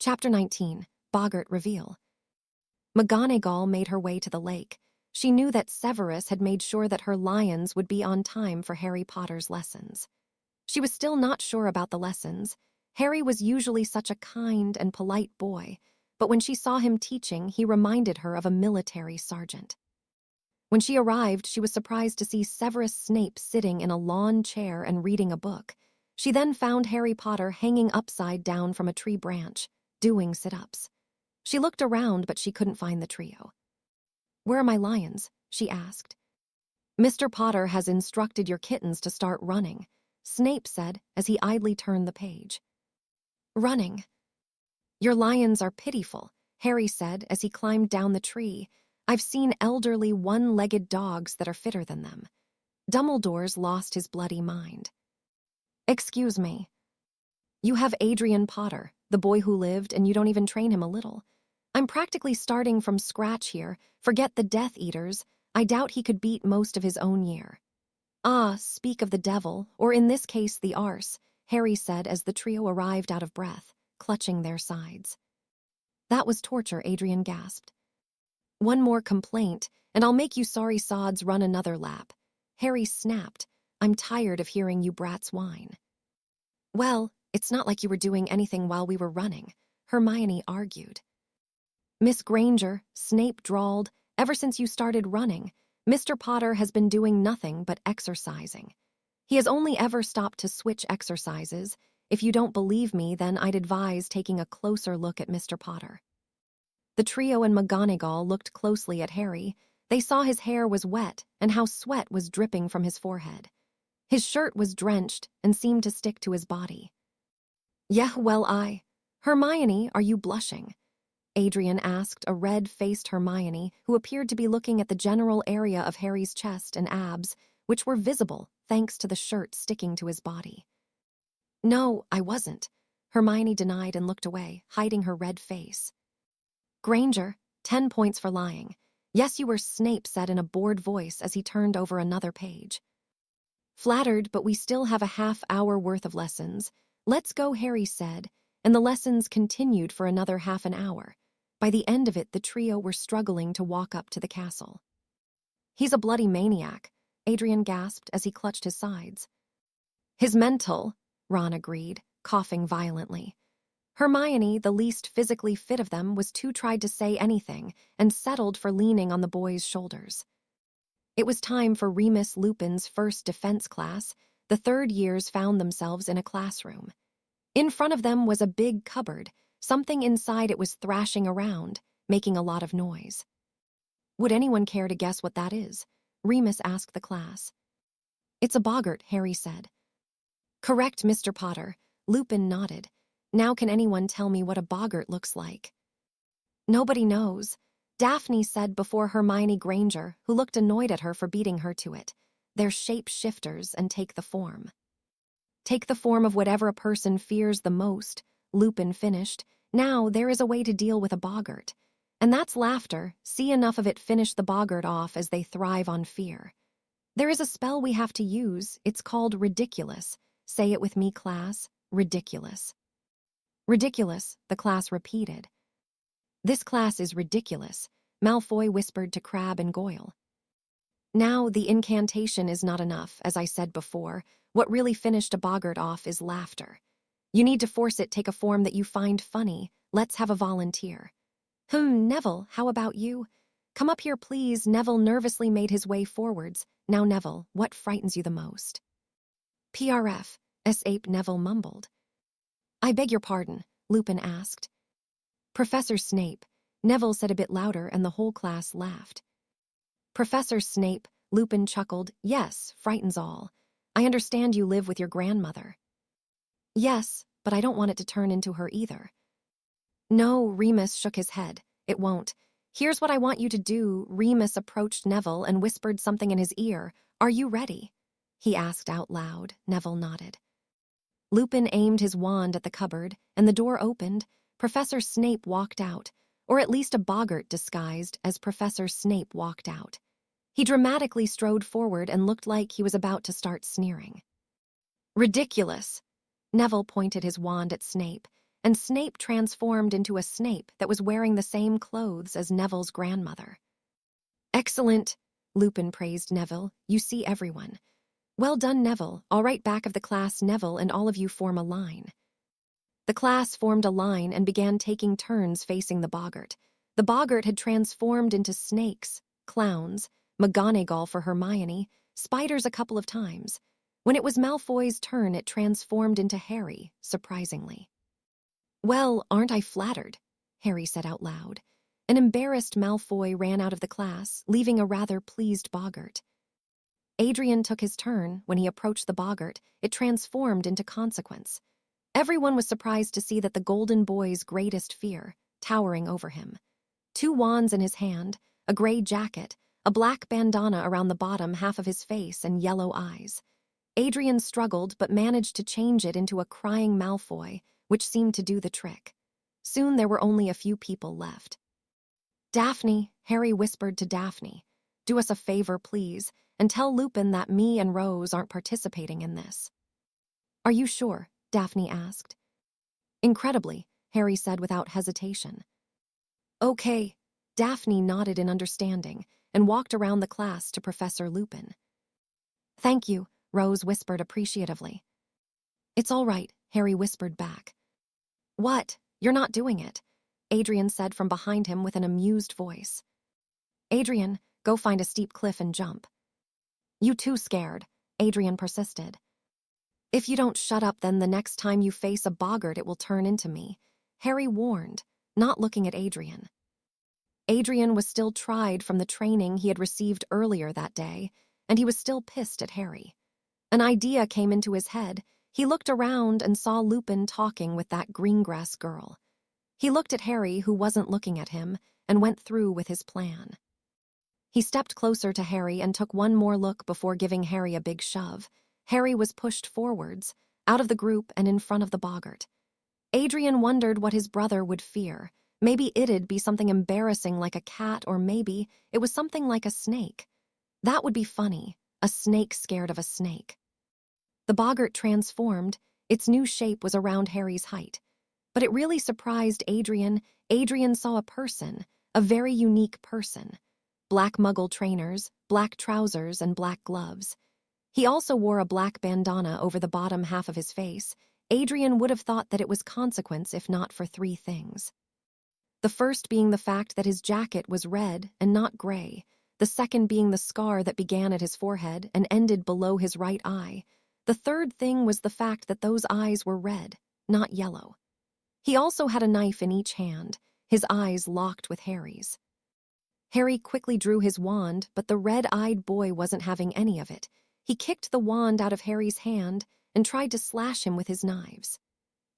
Chapter 19. Boggart Reveal. McGonagall made her way to the lake. She knew that Severus had made sure that her lions would be on time for Harry Potter's lessons. She was still not sure about the lessons. Harry was usually such a kind and polite boy, but when she saw him teaching, he reminded her of a military sergeant. When she arrived, she was surprised to see Severus Snape sitting in a lawn chair and reading a book. She then found Harry Potter hanging upside down from a tree branch, doing sit-ups. She looked around, but she couldn't find the trio. "Where are my lions?" she asked. "Mr. Potter has instructed your kittens to start running," Snape said as he idly turned the page. "Running? Your lions are pitiful," Harry said as he climbed down the tree. "I've seen elderly one-legged dogs that are fitter than them." Dumbledore's lost his bloody mind. "Excuse me. You have Adrian Potter, the boy who lived, and you don't even train him a little. I'm practically starting from scratch here. Forget the Death Eaters. I doubt he could beat most of his own year." "Ah, speak of the devil, or in this case the arse," Harry said as the trio arrived out of breath, clutching their sides. "That was torture," Adrian gasped. "One more complaint, and I'll make you sorry sods run another lap." Harry snapped. "I'm tired of hearing you brats whine." "Well, it's not like you were doing anything while we were running," Hermione argued. "Miss Granger," Snape drawled, "ever since you started running, Mr. Potter has been doing nothing but exercising. He has only ever stopped to switch exercises. If you don't believe me, then I'd advise taking a closer look at Mr. Potter." The trio and McGonagall looked closely at Harry. They saw his hair was wet and how sweat was dripping from his forehead. His shirt was drenched and seemed to stick to his body. "Yeah, well, Hermione, are you blushing?" Adrian asked a red-faced Hermione who appeared to be looking at the general area of Harry's chest and abs, which were visible thanks to the shirt sticking to his body. "No, I wasn't," Hermione denied and looked away, hiding her red face. "Granger, 10 points for lying." "Yes, you were," Snape said in a bored voice as he turned over another page. "Flattered, but we still have a half-hour worth of lessons." "Let's go," Harry said, and the lessons continued for another half an hour. By the end of it, the trio were struggling to walk up to the castle. "He's a bloody maniac," Adrian gasped as he clutched his sides. "His mental," Ron agreed, coughing violently. Hermione, the least physically fit of them, was too tried to say anything and settled for leaning on the boys' shoulders. It was time for Remus Lupin's first defense class. The third years found themselves in a classroom. In front of them was a big cupboard. Something inside it was thrashing around, making a lot of noise. "Would anyone care to guess what that is?" Remus asked the class. "It's a boggart," Harry said. "Correct, Mr. Potter." Lupin nodded. "Now can anyone tell me what a boggart looks like?" "Nobody knows," Daphne said before Hermione Granger, who looked annoyed at her for beating her to it. "They're shape-shifters and take the form." "Take the form of whatever a person fears the most," Lupin finished. "Now there is a way to deal with a boggart. And that's laughter. See enough of it finish the boggart off as they thrive on fear. There is a spell we have to use. It's called ridiculous. Say it with me, class. Ridiculous." "Ridiculous," the class repeated. "This class is ridiculous," Malfoy whispered to Crabbe and Goyle. "Now, the incantation is not enough, as I said before. What really finished a boggart off is laughter. You need to force it take a form that you find funny. Let's have a volunteer." Neville, how about you?" "Come up here, please." Neville nervously made his way forwards. "Now, Neville, what frightens you the most?" "PRF, S-Ape," Neville mumbled. "I beg your pardon," Lupin asked. "Professor Snape," Neville said a bit louder, and the whole class laughed. "Professor Snape," Lupin chuckled. "Yes, frightens all. I understand you live with your grandmother." "Yes, but I don't want it to turn into her either." "No," Remus shook his head. "It won't. Here's what I want you to do." Remus approached Neville and whispered something in his ear. "Are you ready?" he asked out loud. Neville nodded. Lupin aimed his wand at the cupboard, and the door opened. Professor Snape walked out, or at least a boggart disguised as Professor Snape walked out. He dramatically strode forward and looked like he was about to start sneering. "Ridiculous!" Neville pointed his wand at Snape. and Snape transformed into a Snape that was wearing the same clothes as Neville's grandmother. "Excellent," Lupin praised Neville. "You see everyone." "Well done, Neville. All right, back of the class, Neville, and all of you form a line." The class formed a line and began taking turns facing the boggart. The boggart had transformed into snakes, clowns, McGonagall for Hermione, spiders a couple of times. When it was Malfoy's turn, it transformed into Harry, surprisingly. "Well, aren't I flattered?" Harry said out loud. An embarrassed Malfoy ran out of the class, leaving a rather pleased boggart. Adrian took his turn. When he approached the boggart, it transformed into Consequence. Everyone was surprised to see that the golden boy's greatest fear, towering over him. 2 wands in his hand, a gray jacket, a black bandana around the bottom half of his face, and yellow eyes. Adrian struggled but managed to change it into a crying Malfoy, which seemed to do the trick. Soon there were only a few people left. "Daphne," Harry whispered to Daphne, "do us a favor, please, and tell Lupin that me and Rose aren't participating in this." "Are you sure?" Daphne asked. "Incredibly," Harry said without hesitation. "Okay." Daphne nodded in understanding and walked around the class to Professor Lupin. "Thank you," Rose whispered appreciatively. "It's all right," Harry whispered back. "What? You're not doing it," Adrian said from behind him with an amused voice. "Adrian, go find a steep cliff and jump." "You too scared," Adrian persisted. "If you don't shut up, then the next time you face a boggart it will turn into me," Harry warned, not looking at Adrian. Adrian was still tried from the training he had received earlier that day, and he was still pissed at Harry. An idea came into his head. He looked around and saw Lupin talking with that Greengrass girl. He looked at Harry, who wasn't looking at him, and went through with his plan. He stepped closer to Harry and took one more look before giving Harry a big shove. Harry was pushed forwards, out of the group and in front of the boggart. Adrian wondered what his brother would fear. Maybe it'd be something embarrassing like a cat, or maybe it was something like a snake. That would be funny, a snake scared of a snake. The boggart transformed. Its new shape was around Harry's height. But it really surprised Adrian. Adrian saw a person, a very unique person. Black muggle trainers, black trousers, and black gloves. He also wore a black bandana over the bottom half of his face. Adrian would have thought that it was Consequence if not for 3 things. The first being the fact that his jacket was red and not gray. The second being the scar that began at his forehead and ended below his right eye. The third thing was the fact that those eyes were red, not yellow. He also had a knife in each hand, his eyes locked with Harry's. Harry quickly drew his wand, but the red-eyed boy wasn't having any of it. He kicked the wand out of Harry's hand and tried to slash him with his knives.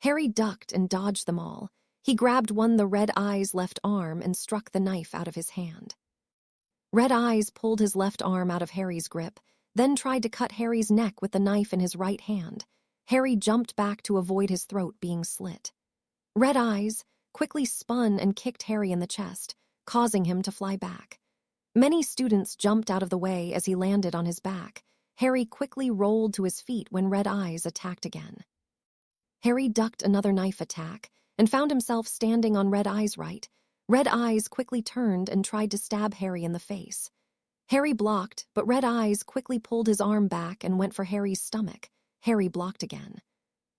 Harry ducked and dodged them all. He grabbed the Red Eye's left arm and struck the knife out of his hand. Red Eyes pulled his left arm out of Harry's grip, then tried to cut Harry's neck with the knife in his right hand. Harry jumped back to avoid his throat being slit. Red Eyes quickly spun and kicked Harry in the chest, causing him to fly back. Many students jumped out of the way as he landed on his back. Harry quickly rolled to his feet when Red Eyes attacked again. Harry ducked another knife attack and found himself standing on Red Eyes' right. Red Eyes quickly turned and tried to stab Harry in the face. Harry blocked, but Red Eyes quickly pulled his arm back and went for Harry's stomach. Harry blocked again.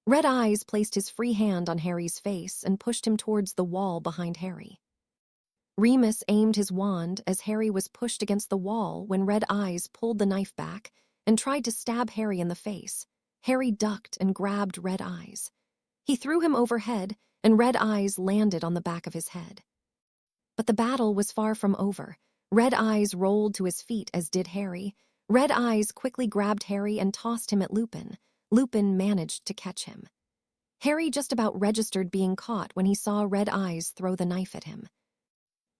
Red Eyes placed his free hand on Harry's face and pushed him towards the wall behind Harry. Remus aimed his wand as Harry was pushed against the wall when Red Eyes pulled the knife back and tried to stab Harry in the face. Harry ducked and grabbed Red Eyes. He threw him overhead, and Red Eyes landed on the back of his head. But the battle was far from over. Red Eyes rolled to his feet, as did Harry. Red Eyes quickly grabbed Harry and tossed him at Lupin. Lupin managed to catch him. Harry just about registered being caught when he saw Red Eyes throw the knife at him.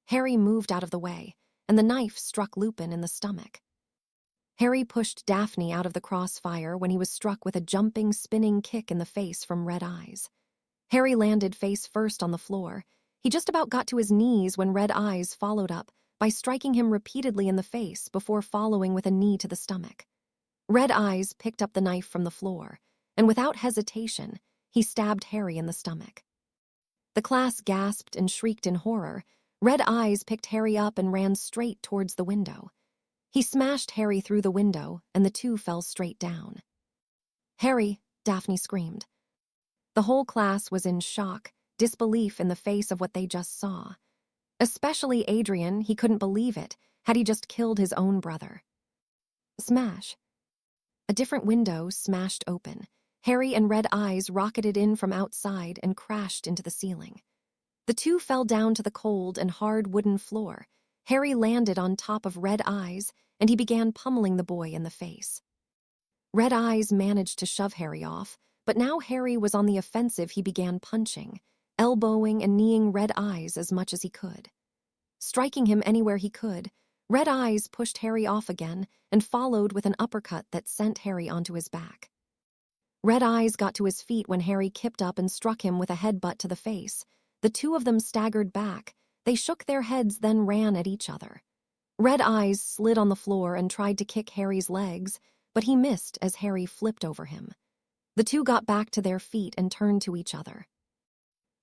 Harry moved out of the way, and the knife struck Lupin in the stomach. Harry pushed Daphne out of the crossfire when he was struck with a jumping, spinning kick in the face from Red Eyes. Harry landed face first on the floor. He just about got to his knees when Red Eyes followed up by striking him repeatedly in the face before following with a knee to the stomach. Red Eyes picked up the knife from the floor, and without hesitation, he stabbed Harry in the stomach. The class gasped and shrieked in horror. Red Eyes picked Harry up and ran straight towards the window. He smashed Harry through the window, and the two fell straight down. "Harry!" Daphne screamed. The whole class was in shock, disbelief in the face of what they just saw. Especially Adrian, he couldn't believe it. Had he just killed his own brother? Smash. A different window smashed open. Harry and Red Eyes rocketed in from outside and crashed into the ceiling. The two fell down to the cold and hard wooden floor. Harry landed on top of Red Eyes, and he began pummeling the boy in the face. Red Eyes managed to shove Harry off, but now Harry was on the offensive. He began punching, elbowing and kneeing Red Eyes as much as he could. Striking him anywhere he could, Red Eyes pushed Harry off again and followed with an uppercut that sent Harry onto his back. Red Eyes got to his feet when Harry kipped up and struck him with a headbutt to the face. The two of them staggered back. They shook their heads, then ran at each other. Red Eyes slid on the floor and tried to kick Harry's legs, but he missed as Harry flipped over him. The two got back to their feet and turned to each other.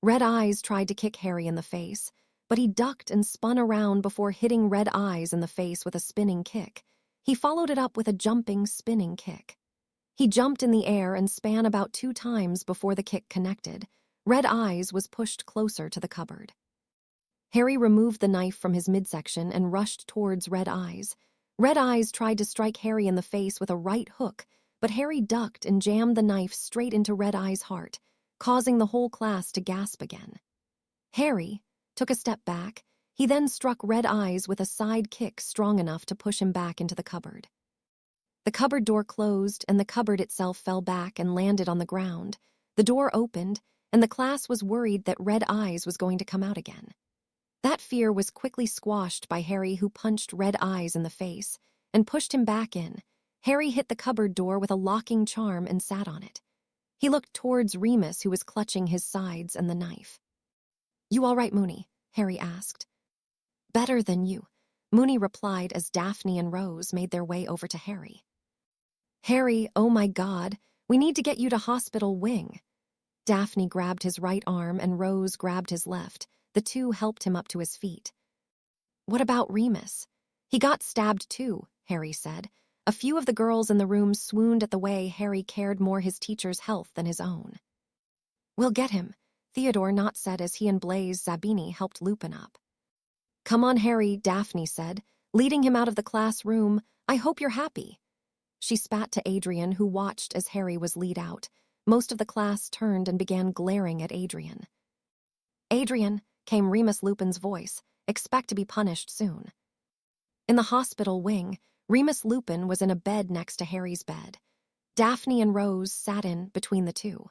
Red Eyes tried to kick Harry in the face, but he ducked and spun around before hitting Red Eyes in the face with a spinning kick. He followed it up with a jumping, spinning kick. He jumped in the air and span about 2 times before the kick connected. Red Eyes was pushed closer to the cupboard. Harry removed the knife from his midsection and rushed towards Red Eyes. Red Eyes tried to strike Harry in the face with a right hook, but Harry ducked and jammed the knife straight into Red Eyes' heart, causing the whole class to gasp again. Harry took a step back. He then struck Red Eyes with a side kick strong enough to push him back into the cupboard. The cupboard door closed, and the cupboard itself fell back and landed on the ground. The door opened, and the class was worried that Red Eyes was going to come out again. That fear was quickly squashed by Harry, who punched Red Eyes in the face and pushed him back in. Harry hit the cupboard door with a locking charm and sat on it. He looked towards Remus, who was clutching his sides and the knife. "You all right, Moony?" Harry asked. "Better than you," Moony replied as Daphne and Rose made their way over to Harry. "Harry, oh my God, we need to get you to hospital wing." Daphne grabbed his right arm and Rose grabbed his left. The two helped him up to his feet. "What about Remus?" "He got stabbed too," Harry said. A few of the girls in the room swooned at the way Harry cared more his teacher's health than his own. "We'll get him," Theodore Knott said as he and Blaise Zabini helped Lupin up. "Come on, Harry," Daphne said, leading him out of the classroom. "I hope you're happy." She spat to Adrian, who watched as Harry was lead out. Most of the class turned and began glaring at Adrian. "Adrian," came Remus Lupin's voice, "expect to be punished soon." In the hospital wing, Remus Lupin was in a bed next to Harry's bed. Daphne and Rose sat in between the two.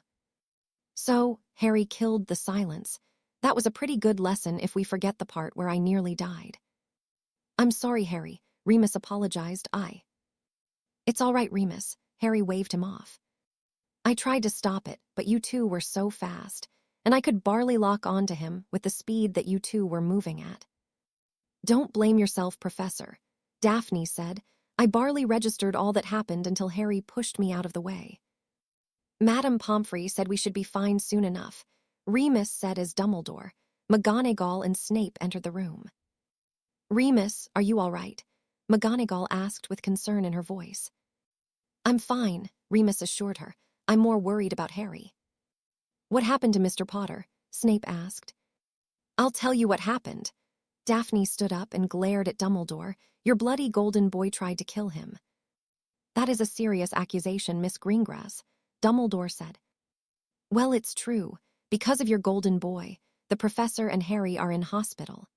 "So, Harry killed the silence. That was a pretty good lesson if we forget the part where I nearly died." "I'm sorry, Harry," Remus apologized. "It's all right, Remus," Harry waved him off. "I tried to stop it, but you two were so fast, and I could barely lock onto him with the speed that you two were moving at." "Don't blame yourself, Professor," Daphne said. "I barely registered all that happened until Harry pushed me out of the way." "Madame Pomfrey said we should be fine soon enough," Remus said as Dumbledore, McGonagall and Snape entered the room. "Remus, are you all right?" McGonagall asked with concern in her voice. "I'm fine," Remus assured her. "I'm more worried about Harry." "What happened to Mr. Potter?" Snape asked. "I'll tell you what happened." Daphne stood up and glared at Dumbledore. "Your bloody golden boy tried to kill him." "That is a serious accusation, Miss Greengrass," Dumbledore said. "Well, it's true. Because of your golden boy, the professor and Harry are in hospital."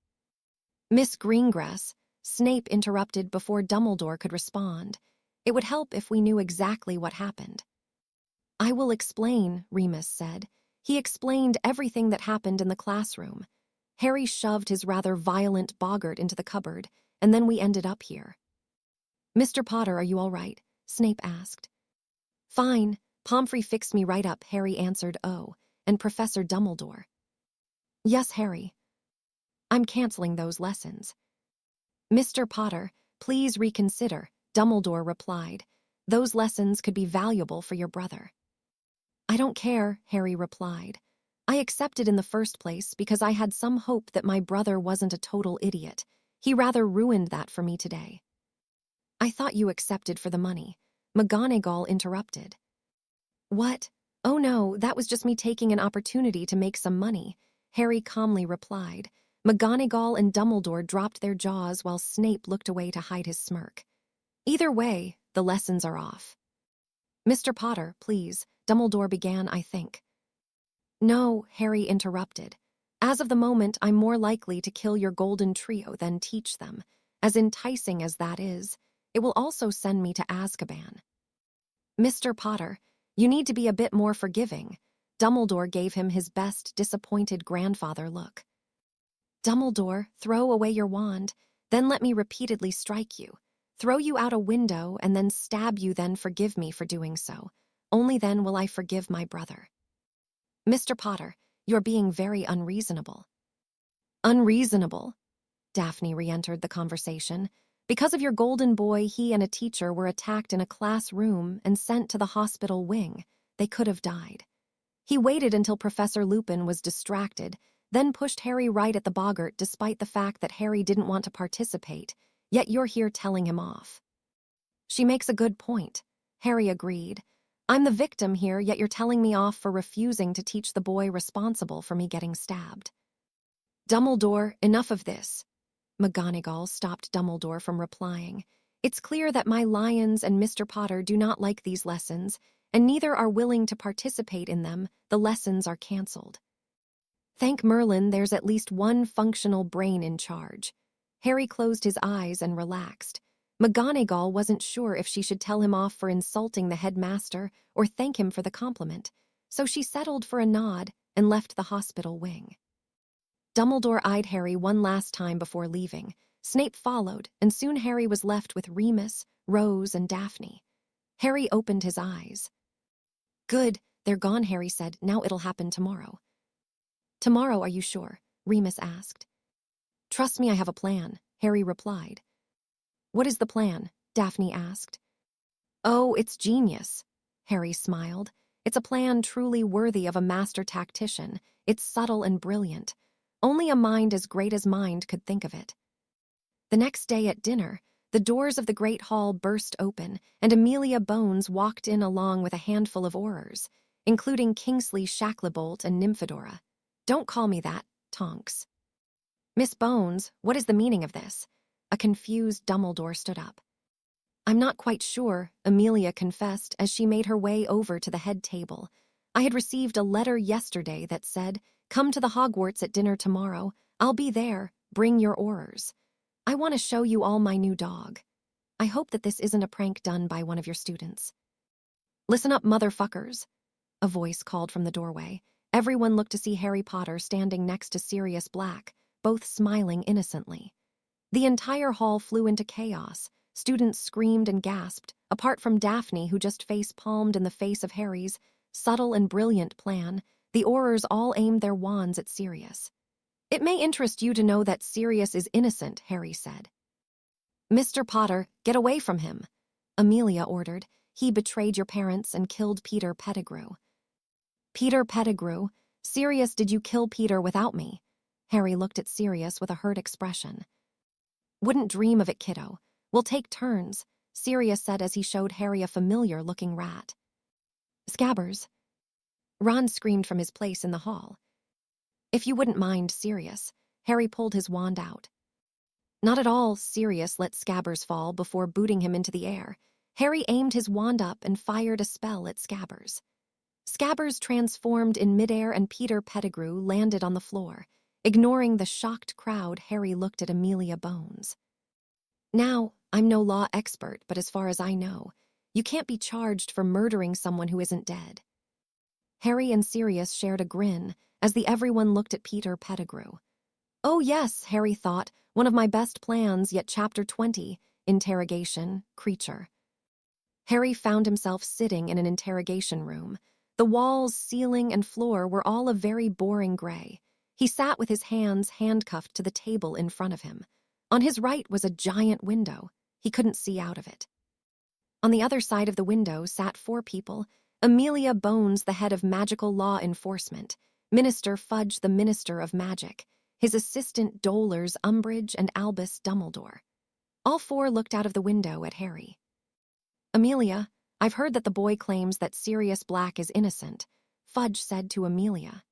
"Miss Greengrass," Snape interrupted before Dumbledore could respond. "It would help if we knew exactly what happened." "I will explain," Remus said. He explained everything that happened in the classroom. Harry shoved his rather violent boggart into the cupboard, and then we ended up here. "Mr. Potter, are you all right?" Snape asked. "Fine. Pomfrey fixed me right up," Harry answered. "Oh, and Professor Dumbledore." "Yes, Harry. I'm canceling those lessons." "Mr. Potter, please reconsider," Dumbledore replied. "Those lessons could be valuable for your brother." "I don't care," Harry replied. I accepted in the first place because I had some hope that my brother wasn't a total idiot. He rather ruined that for me today. I thought you accepted for the money. McGonagall interrupted. What? Oh no, that was just me taking an opportunity to make some money, Harry calmly replied. McGonagall and Dumbledore dropped their jaws while Snape looked away to hide his smirk. Either way, the lessons are off. Mr. Potter, please, Dumbledore began, I think. No, Harry interrupted. As of the moment, I'm more likely to kill your golden trio than teach them. As enticing as that is, it will also send me to Azkaban. Mr. Potter, you need to be a bit more forgiving. Dumbledore gave him his best disappointed grandfather look. Dumbledore, throw away your wand, then let me repeatedly strike you. Throw you out a window and then stab you, then forgive me for doing so. Only then will I forgive my brother. Mr. Potter, you're being very unreasonable. Unreasonable? Daphne re-entered the conversation. Because of your golden boy, he and a teacher were attacked in a classroom and sent to the hospital wing. They could have died. He waited until Professor Lupin was distracted, then pushed Harry right at the boggart despite the fact that Harry didn't want to participate, yet you're here telling him off. She makes a good point, Harry agreed. I'm the victim here, yet you're telling me off for refusing to teach the boy responsible for me getting stabbed. Dumbledore, enough of this. McGonagall stopped Dumbledore from replying. It's clear that my lions and Mr. Potter do not like these lessons, and neither are willing to participate in them. The lessons are cancelled. Thank Merlin there's at least one functional brain in charge. Harry closed his eyes and relaxed. McGonagall wasn't sure if she should tell him off for insulting the headmaster or thank him for the compliment, so she settled for a nod and left the hospital wing. Dumbledore eyed Harry one last time before leaving. Snape followed, and soon Harry was left with Remus, Rose, and Daphne. Harry opened his eyes. Good, they're gone, Harry said. Now it'll happen tomorrow. Tomorrow, are you sure? Remus asked. Trust me, I have a plan, Harry replied. What is the plan? Daphne asked. Oh, it's genius, Harry smiled. It's a plan truly worthy of a master tactician. It's subtle and brilliant. Only a mind as great as mine could think of it. The next day at dinner, the doors of the great hall burst open, and Amelia Bones walked in along with a handful of Aurors, including Kingsley Shacklebolt and Nymphadora. Don't call me that, Tonks. Miss Bones, what is the meaning of this? A confused Dumbledore stood up. I'm not quite sure, Amelia confessed as she made her way over to the head table. I had received a letter yesterday that said, come to the Hogwarts at dinner tomorrow. I'll be there. Bring your Aurors. I want to show you all my new dog. I hope that this isn't a prank done by one of your students. Listen up, motherfuckers, a voice called from the doorway. Everyone looked to see Harry Potter standing next to Sirius Black, both smiling innocently. The entire hall flew into chaos. Students screamed and gasped, apart from Daphne, who just face-palmed in the face of Harry's subtle and brilliant plan. The Aurors all aimed their wands at Sirius. It may interest you to know that Sirius is innocent, Harry said. Mr. Potter, get away from him, Amelia ordered. He betrayed your parents and killed Peter Pettigrew. Peter Pettigrew? Sirius, did you kill Peter without me? Harry looked at Sirius with a hurt expression. Wouldn't dream of it, kiddo. We'll take turns, Sirius said as he showed Harry a familiar-looking rat. Scabbers. Ron screamed from his place in the hall. If you wouldn't mind, Sirius. Harry pulled his wand out. Not at all, Sirius let Scabbers fall before booting him into the air. Harry aimed his wand up and fired a spell at Scabbers. Scabbers transformed in midair and Peter Pettigrew landed on the floor. Ignoring the shocked crowd, Harry looked at Amelia Bones. Now, I'm no law expert, but as far as I know, you can't be charged for murdering someone who isn't dead. Harry and Sirius shared a grin as everyone looked at Peter Pettigrew. Oh yes, Harry thought, one of my best plans, yet Chapter 20, interrogation, creature. Harry found himself sitting in an interrogation room. The walls, ceiling, and floor were all a very boring gray. He sat with his hands handcuffed to the table in front of him. On his right was a giant window. He couldn't see out of it. On the other side of the window sat 4 people. Amelia Bones, the head of magical law enforcement, Minister Fudge, the Minister of Magic, his assistant Dolors Umbridge and Albus Dumbledore. All four looked out of the window at Harry. Amelia, I've heard that the boy claims that Sirius Black is innocent, Fudge said to Amelia.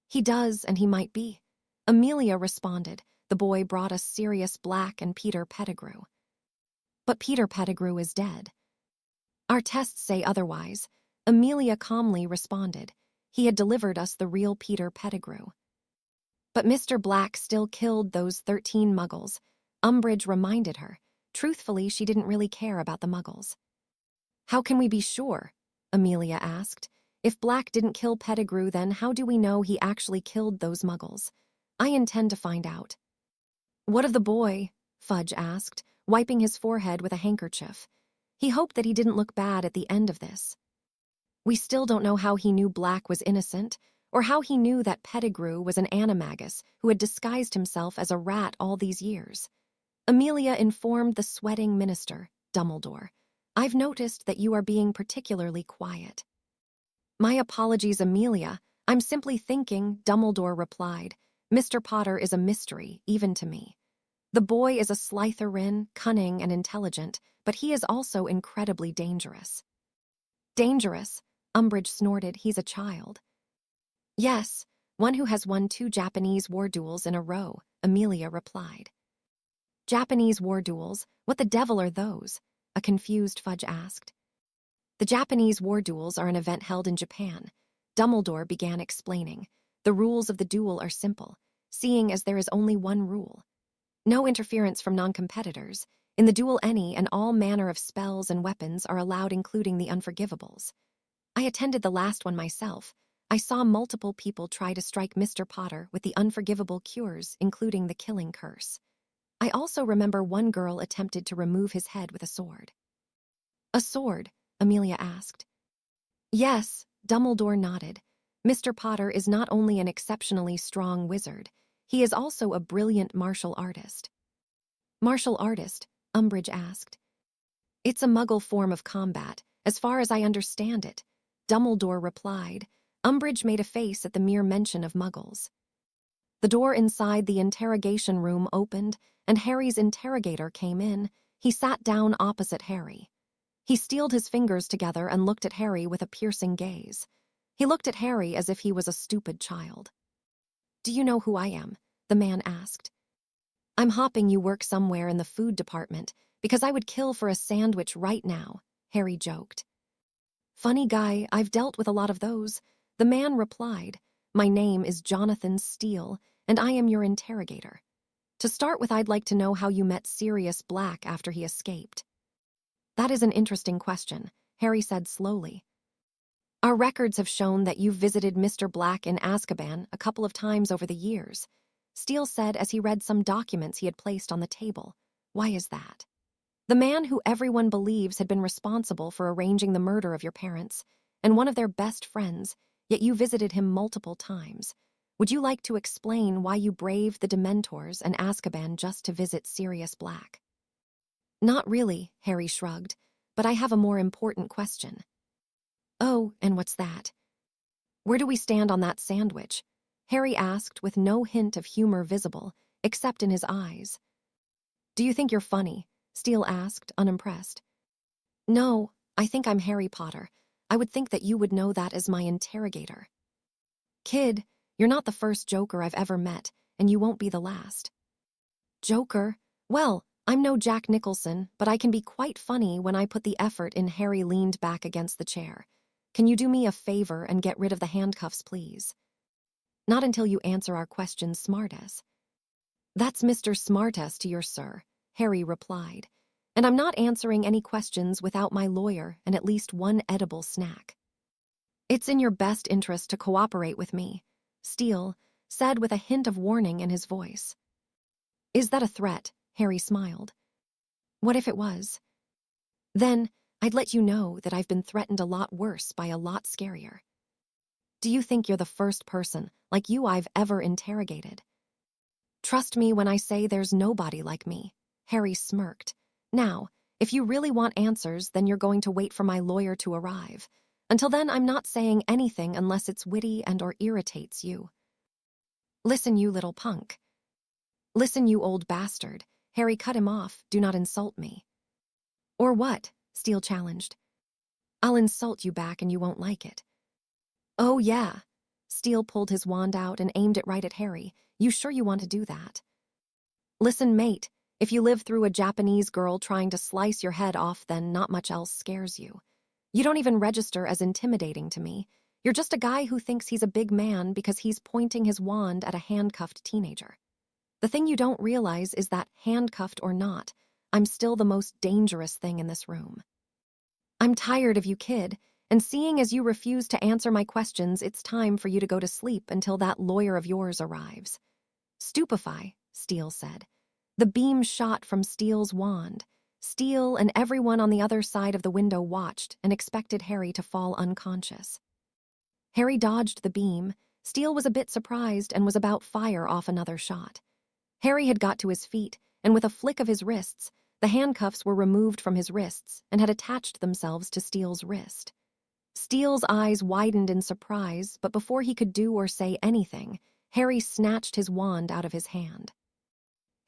He does, and he might be. Amelia responded. The boy brought us Sirius Black and Peter Pettigrew. But Peter Pettigrew is dead. Our tests say otherwise, Amelia calmly responded. He had delivered us the real Peter Pettigrew. But Mr. Black still killed those 13 muggles, Umbridge reminded her. Truthfully, she didn't really care about the muggles. How can we be sure? Amelia asked. If Black didn't kill Pettigrew, then how do we know he actually killed those muggles? I intend to find out. What of the boy? Fudge asked, wiping his forehead with a handkerchief. He hoped that he didn't look bad at the end of this. We still don't know how he knew Black was innocent, or how he knew that Pettigrew was an animagus who had disguised himself as a rat all these years. Amelia informed the sweating minister, Dumbledore. I've noticed that you are being particularly quiet. My apologies, Amelia. I'm simply thinking, Dumbledore replied. Mr. Potter is a mystery, even to me. The boy is a Slytherin, cunning and intelligent, but he is also incredibly dangerous. Dangerous? Umbridge snorted. He's a child. Yes, one who has won 2 Japanese war duels in a row, Amelia replied. Japanese war duels? What the devil are those? A confused Fudge asked. The Japanese war duels are an event held in Japan. Dumbledore began explaining. The rules of the duel are simple, seeing as there is only one rule. No interference from non-competitors. In the duel, any and all manner of spells and weapons are allowed, including the unforgivables. I attended the last one myself. I saw multiple people try to strike Mr. Potter with the unforgivable cures, including the killing curse. I also remember one girl attempted to remove his head with a sword. A sword? Amelia asked. Yes, Dumbledore nodded. Mr. Potter is not only an exceptionally strong wizard, he is also a brilliant martial artist. Martial artist? Umbridge asked. It's a muggle form of combat, as far as I understand it, Dumbledore replied. Umbridge made a face at the mere mention of muggles. The door inside the interrogation room opened, and Harry's interrogator came in. He sat down opposite Harry. He steeled his fingers together and looked at Harry with a piercing gaze. He looked at Harry as if he was a stupid child. Do you know who I am? The man asked. I'm hoping you work somewhere in the food department, because I would kill for a sandwich right now, Harry joked. Funny guy, I've dealt with a lot of those. The man replied. My name is Jonathan Steele, and I am your interrogator. To start with, I'd like to know how you met Sirius Black after he escaped. That is an interesting question, Harry said slowly. Our records have shown that you've visited Mr. Black in Azkaban a couple of times over the years, Steele said as he read some documents he had placed on the table. Why is that? The man who everyone believes had been responsible for arranging the murder of your parents, and one of their best friends, yet you visited him multiple times. Would you like to explain why you braved the Dementors and Azkaban just to visit Sirius Black? Not really, Harry shrugged, but I have a more important question. Oh, and what's that? Where do we stand on that sandwich? Harry asked with no hint of humor visible, except in his eyes. Do you think you're funny? Steele asked, unimpressed. No, I think I'm Harry Potter. I would think that you would know that as my interrogator. Kid, you're not the first Joker I've ever met, and you won't be the last. Joker? Well, I'm no Jack Nicholson, but I can be quite funny when I put the effort in. Harry leaned back against the chair. Can you do me a favor and get rid of the handcuffs, please? Not until you answer our questions, smartass. That's Mr. Smartass to your sir, Harry replied. And I'm not answering any questions without my lawyer and at least one edible snack. It's in your best interest to cooperate with me, Steele said with a hint of warning in his voice. Is that a threat? Harry smiled. What if it was? Then I'd let you know that I've been threatened a lot worse by a lot scarier. Do you think you're the first person like you I've ever interrogated? Trust me when I say there's nobody like me, Harry smirked. Now, if you really want answers, then you're going to wait for my lawyer to arrive. Until then, I'm not saying anything unless it's witty and or irritates you. Listen, you little punk. Listen, you old bastard. Harry cut him off. Do not insult me. Or what? Steele challenged. I'll insult you back and you won't like it. Oh, yeah. Steele pulled his wand out and aimed it right at Harry. You sure you want to do that? Listen, mate, if you live through a Japanese girl trying to slice your head off, then not much else scares you. You don't even register as intimidating to me. You're just a guy who thinks he's a big man because he's pointing his wand at a handcuffed teenager. The thing you don't realize is that, handcuffed or not, I'm still the most dangerous thing in this room. I'm tired of you, kid, and seeing as you refuse to answer my questions, it's time for you to go to sleep until that lawyer of yours arrives. Stupefy, Steele said. The beam shot from Steele's wand. Steele and everyone on the other side of the window watched and expected Harry to fall unconscious. Harry dodged the beam. Steele was a bit surprised and was about to fire off another shot. Harry had got to his feet, and with a flick of his wrists, the handcuffs were removed from his wrists and had attached themselves to Steele's wrist. Steele's eyes widened in surprise, but before he could do or say anything, Harry snatched his wand out of his hand.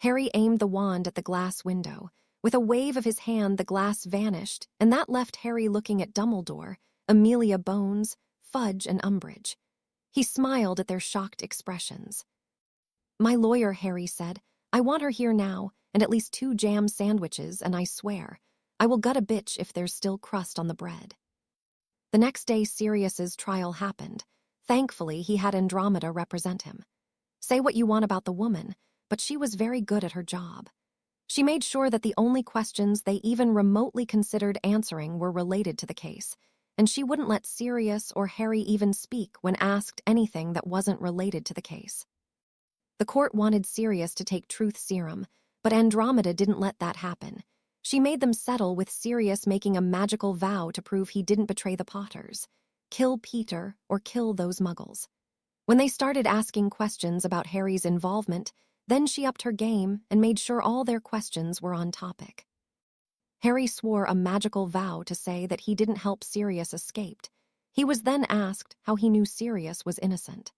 Harry aimed the wand at the glass window. With a wave of his hand, the glass vanished, and that left Harry looking at Dumbledore, Amelia Bones, Fudge, and Umbridge. He smiled at their shocked expressions. My lawyer, Harry said. I want her here now, and at least 2 jam sandwiches, and I swear, I will gut a bitch if there's still crust on the bread. The next day, Sirius's trial happened. Thankfully, he had Andromeda represent him. Say what you want about the woman, but she was very good at her job. She made sure that the only questions they even remotely considered answering were related to the case, and she wouldn't let Sirius or Harry even speak when asked anything that wasn't related to the case. The court wanted Sirius to take truth serum, but Andromeda didn't let that happen. She made them settle with Sirius making a magical vow to prove he didn't betray the Potters. Kill Peter or kill those muggles. When they started asking questions about Harry's involvement, then she upped her game and made sure all their questions were on topic. Harry swore a magical vow to say that he didn't help Sirius escape. He was then asked how he knew Sirius was innocent.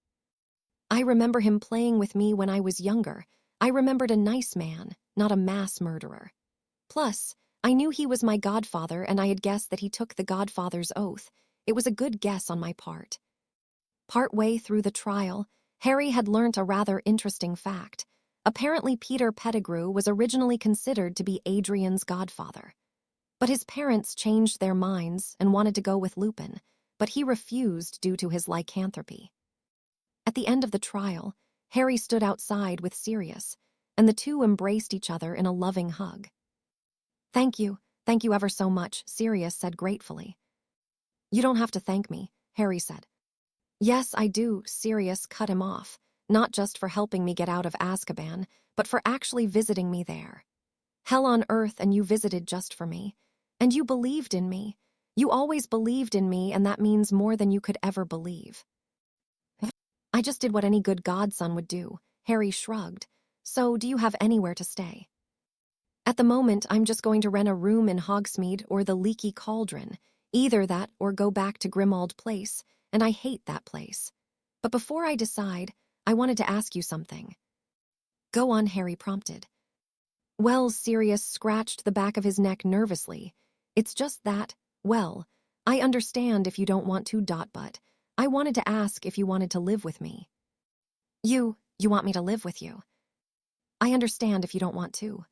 I remember him playing with me when I was younger. I remembered a nice man, not a mass murderer. Plus, I knew he was my godfather and I had guessed that he took the godfather's oath. It was a good guess on my part. Partway through the trial, Harry had learnt a rather interesting fact. Apparently, Peter Pettigrew was originally considered to be Adrian's godfather. But his parents changed their minds and wanted to go with Lupin, but he refused due to his lycanthropy. At the end of the trial, Harry stood outside with Sirius, and the two embraced each other in a loving hug. Thank you ever so much, Sirius said gratefully. You don't have to thank me, Harry said. Yes, I do, Sirius cut him off, not just for helping me get out of Azkaban, but for actually visiting me there. Hell on earth, and you visited just for me. And you believed in me. You always believed in me, and that means more than you could ever believe. I just did what any good godson would do, Harry shrugged. So, do you have anywhere to stay? At the moment, I'm just going to rent a room in Hogsmeade or the Leaky Cauldron. Either that or go back to Grimmauld Place, and I hate that place. But before I decide, I wanted to ask you something. Go on, Harry prompted. Well, Sirius scratched the back of his neck nervously. It's just that, well, I understand if you don't want to, but I wanted to ask if you wanted to live with me. You want me to live with you? I understand if you don't want to.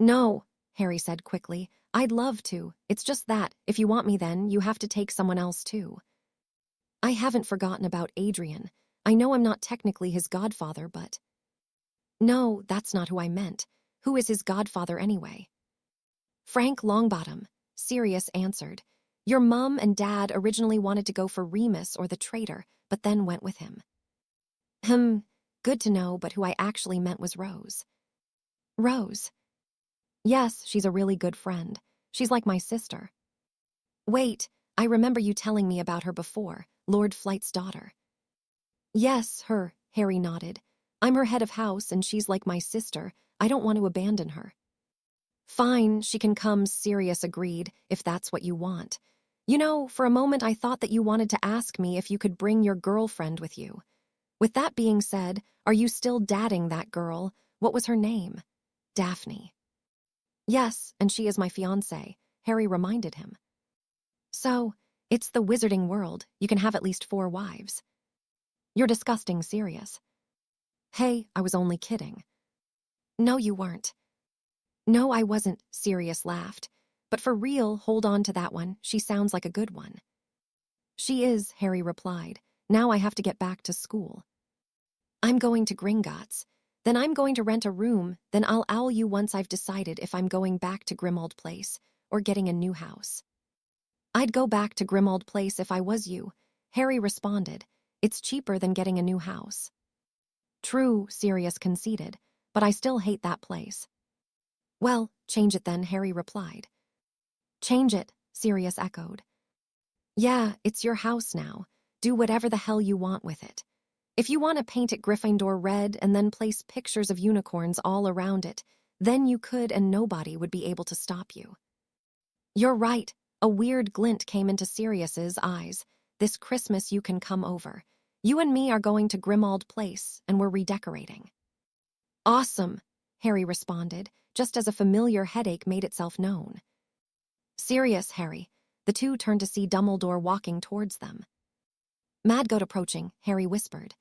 No, Harry said quickly. I'd love to. It's just that, if you want me then, you have to take someone else too. I haven't forgotten about Adrian. I know I'm not technically his godfather, but... No, that's not who I meant. Who is his godfather anyway? Frank Longbottom, Sirius answered. Your mum and dad originally wanted to go for Remus or the traitor, but then went with him. Good to know, but who I actually meant was Rose. Rose? Yes, she's a really good friend. She's like my sister. Wait, I remember you telling me about her before, Lord Flight's daughter. Yes, her, Harry nodded. I'm her head of house and she's like my sister. I don't want to abandon her. Fine, she can come, Sirius agreed, if that's what you want. You know, for a moment I thought that you wanted to ask me if you could bring your girlfriend with you. With that being said, are you still dating that girl? What was her name? Daphne. Yes, and she is my fiancée, Harry reminded him. So, it's the wizarding world. You can have at least 4 wives. You're disgusting serious. Hey, I was only kidding. No, you weren't. No, I wasn't, Sirius laughed. But for real, hold on to that one. She sounds like a good one. She is, Harry replied. Now I have to get back to school. I'm going to Gringotts. Then I'm going to rent a room. Then I'll owl you once I've decided if I'm going back to Grimmauld Place or getting a new house. I'd go back to Grimmauld Place if I was you, Harry responded. It's cheaper than getting a new house. True, Sirius conceded, but I still hate that place. Well, change it then, Harry replied. Change it, Sirius echoed. Yeah, it's your house now. Do whatever the hell you want with it. If you want to paint it Gryffindor red and then place pictures of unicorns all around it, then you could and nobody would be able to stop you. You're right. A weird glint came into Sirius's eyes. This Christmas you can come over. You and me are going to Grimmauld Place, and we're redecorating. Awesome, Harry responded, just as a familiar headache made itself known. Sirius, Harry. The two turned to see Dumbledore walking towards them. Madgoat approaching, Harry whispered.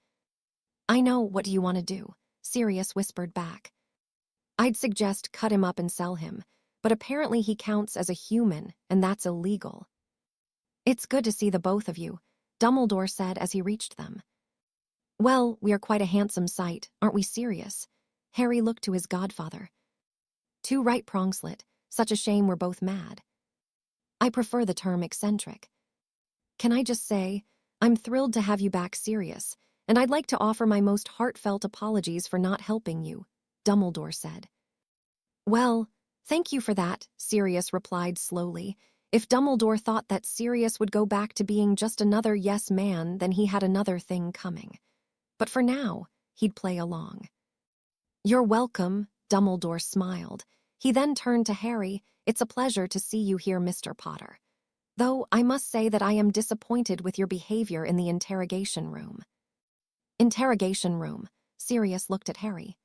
I know, what do you want to do? Sirius whispered back. I'd suggest cut him up and sell him, but apparently he counts as a human, and that's illegal. It's good to see the both of you, Dumbledore said as he reached them. Well, we are quite a handsome sight, aren't we, Sirius? Harry looked to his godfather. Too right, Prongslet. Such a shame we're both mad. I prefer the term eccentric. Can I just say, I'm thrilled to have you back, Sirius, and I'd like to offer my most heartfelt apologies for not helping you, Dumbledore said. Well, thank you for that, Sirius replied slowly. If Dumbledore thought that Sirius would go back to being just another yes man, then he had another thing coming. But for now, he'd play along. You're welcome, Dumbledore smiled. He then turned to Harry. It's a pleasure to see you here, Mr. Potter. Though I must say that I am disappointed with your behavior in the interrogation room. Interrogation room, Sirius looked at Harry.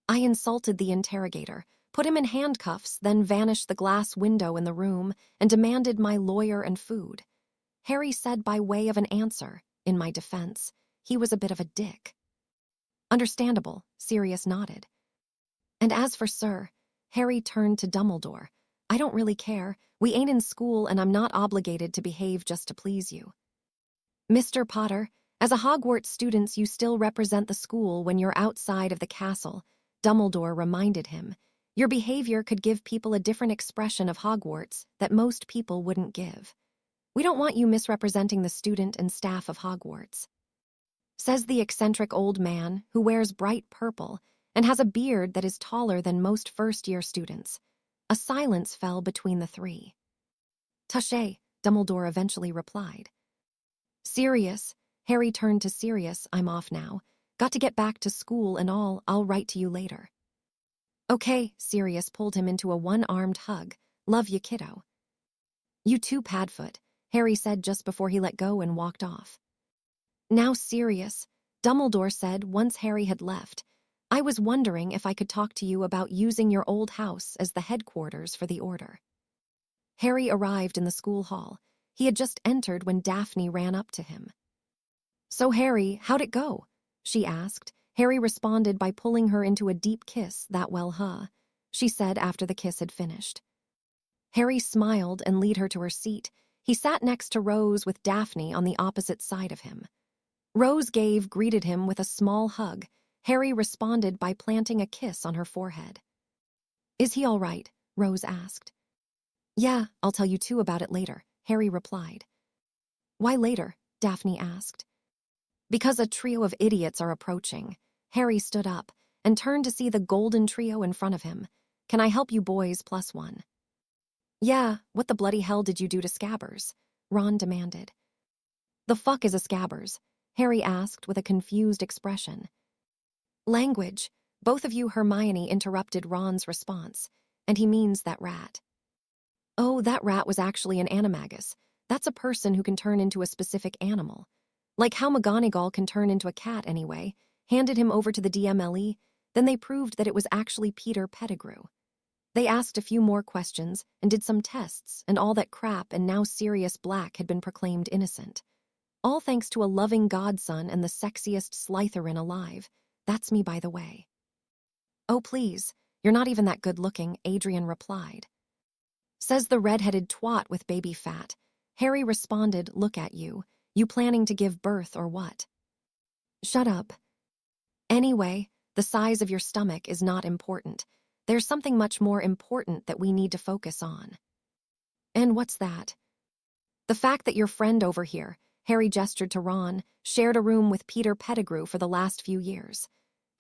I insulted the interrogator, put him in handcuffs, then vanished the glass window in the room and demanded my lawyer and food. Harry said by way of an answer, in my defense, he was a bit of a dick. Understandable, Sirius nodded. And as for Sir, Harry turned to Dumbledore. I don't really care. We ain't in school and I'm not obligated to behave just to please you. Mr. Potter, as a Hogwarts student, you still represent the school when you're outside of the castle, Dumbledore reminded him. Your behavior could give people a different expression of Hogwarts that most people wouldn't give. We don't want you misrepresenting the student and staff of Hogwarts. Says the eccentric old man who wears bright purple and has a beard that is taller than most first-year students. A silence fell between the three. Touché, Dumbledore eventually replied. Sirius, Harry turned to Sirius, I'm off now. Got to get back to school and all, I'll write to you later. Okay, Sirius pulled him into a one-armed hug. Love you, kiddo. You too, Padfoot, Harry said just before he let go and walked off. Now, Sirius, Dumbledore said once Harry had left, I was wondering if I could talk to you about using your old house as the headquarters for the Order. Harry arrived in the school hall. He had just entered when Daphne ran up to him. So, Harry, how'd it go? She asked. Harry responded by pulling her into a deep kiss, that well, huh? She said after the kiss had finished. Harry smiled and led her to her seat. He sat next to Rose with Daphne on the opposite side of him. Rose greeted him with a small hug. Harry responded by planting a kiss on her forehead. Is he all right? Rose asked. Yeah, I'll tell you too about it later, Harry replied. Why later? Daphne asked. Because a trio of idiots are approaching. Harry stood up and turned to see the golden trio in front of him. Can I help you boys +1? Yeah, what the bloody hell did you do to Scabbers? Ron demanded. The fuck is a Scabbers? Harry asked with a confused expression. Language. Both of you, Hermione interrupted Ron's response, and he means that rat. Oh, that rat was actually an animagus. That's a person who can turn into a specific animal. Like how McGonagall can turn into a cat anyway, handed him over to the DMLE, then they proved that it was actually Peter Pettigrew. They asked a few more questions and did some tests, and all that crap and now Sirius Black had been proclaimed innocent. All thanks to a loving godson and the sexiest Slytherin alive. That's me, by the way. Oh, please, you're not even that good-looking, Adrian replied. Says the red-headed twat with baby fat. Harry responded, look at you. You planning to give birth or what? Shut up. Anyway, the size of your stomach is not important. There's something much more important that we need to focus on. And what's that? The fact that your friend over here, Harry gestured to Ron, shared a room with Peter Pettigrew for the last few years.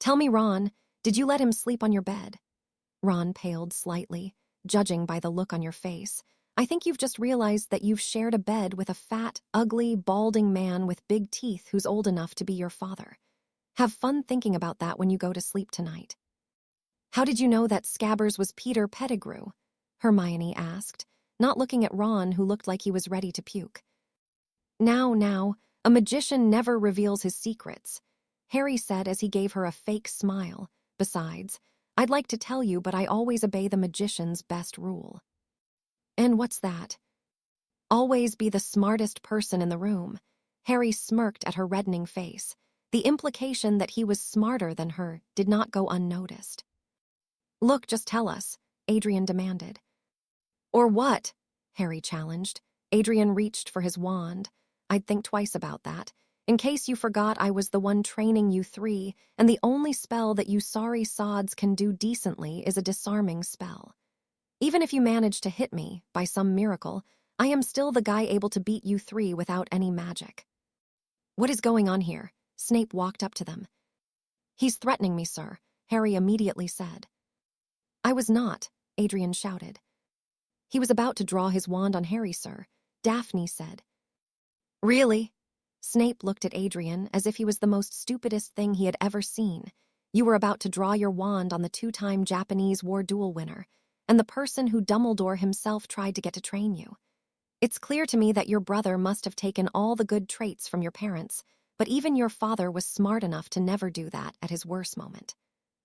Tell me, Ron, did you let him sleep on your bed? Ron paled slightly, judging by the look on your face. I think you've just realized that you've shared a bed with a fat, ugly, balding man with big teeth who's old enough to be your father. Have fun thinking about that when you go to sleep tonight. How did you know that Scabbers was Peter Pettigrew? Hermione asked, not looking at Ron, who looked like he was ready to puke. Now, a magician never reveals his secrets, Harry said as he gave her a fake smile. Besides, I'd like to tell you, but I always obey the magician's best rule. And what's that? Always be the smartest person in the room. Harry smirked at her reddening face. The implication that he was smarter than her did not go unnoticed. Look, just tell us, Adrian demanded. Or what? Harry challenged. Adrian reached for his wand. I'd think twice about that. In case you forgot, I was the one training you three, and the only spell that you sorry sods can do decently is a disarming spell. Even if you manage to hit me, by some miracle, I am still the guy able to beat you three without any magic. What is going on here? Snape walked up to them. He's threatening me, sir, Harry immediately said. I was not, Adrian shouted. He was about to draw his wand on Harry, sir, Daphne said. Really? Snape looked at Adrian as if he was the most stupidest thing he had ever seen. You were about to draw your wand on the two-time Japanese War Duel winner, and the person who Dumbledore himself tried to get to train you. It's clear to me that your brother must have taken all the good traits from your parents, but even your father was smart enough to never do that at his worst moment.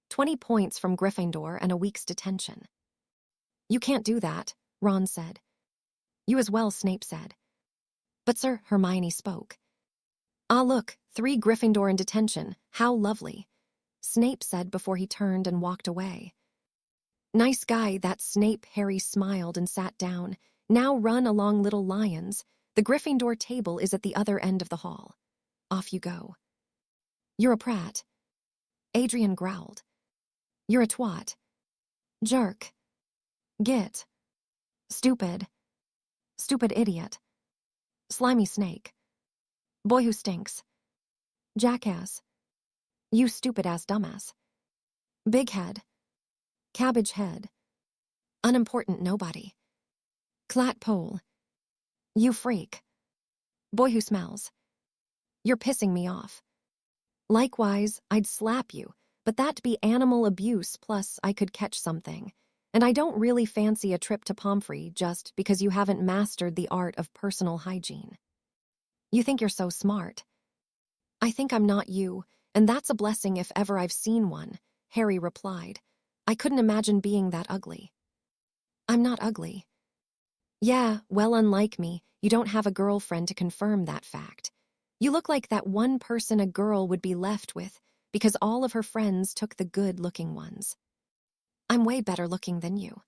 20 points from Gryffindor and a week's detention. You can't do that, Ron said. You as well, Snape said. But sir, Hermione spoke. Ah, look, 3 Gryffindor in detention. How lovely, Snape said before he turned and walked away. Nice guy, that Snape, Harry smiled and sat down. Now run along, little lions. The Gryffindor table is at the other end of the hall. Off you go. You're a prat, Adrian growled. You're a twat. Jerk. Git. Stupid. Stupid idiot. Slimy snake. Boy who stinks. Jackass. You stupid-ass dumbass. Big head. Cabbage head. Unimportant nobody. Clatpole. You freak. Boy who smells. You're pissing me off. Likewise, I'd slap you, but that'd be animal abuse, plus I could catch something. And I don't really fancy a trip to Pomfrey just because you haven't mastered the art of personal hygiene. You think you're so smart. I think I'm not you, and that's a blessing if ever I've seen one, Harry replied. I couldn't imagine being that ugly. I'm not ugly. Yeah, well, unlike me, you don't have a girlfriend to confirm that fact. You look like that one person a girl would be left with because all of her friends took the good-looking ones. I'm way better looking than you.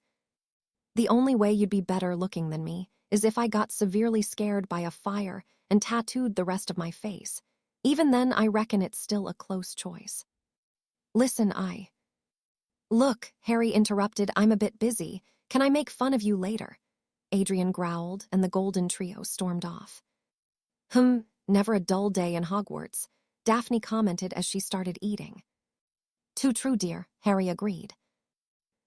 The only way you'd be better looking than me is if I got severely scared by a fire and tattooed the rest of my face. Even then, I reckon it's still a close choice. Listen, Look, Harry interrupted, I'm a bit busy. Can I make fun of you later? Adrian growled, and the golden trio stormed off. Never a dull day in Hogwarts, Daphne commented as she started eating. Too true, dear, Harry agreed.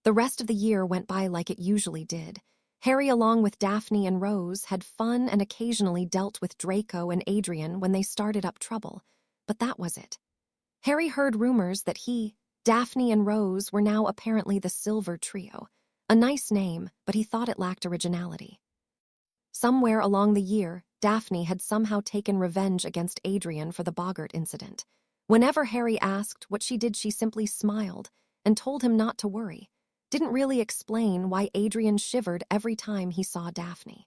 The rest of the year went by like it usually did. Harry, along with Daphne and Rose, had fun and occasionally dealt with Draco and Adrian when they started up trouble, but that was it. Harry heard rumors that he, Daphne and Rose were now apparently the Silver Trio. A nice name, but he thought it lacked originality. Somewhere along the year, Daphne had somehow taken revenge against Adrian for the boggart incident. Whenever Harry asked what she did, she simply smiled and told him not to worry. Didn't really explain why Adrian shivered every time he saw Daphne.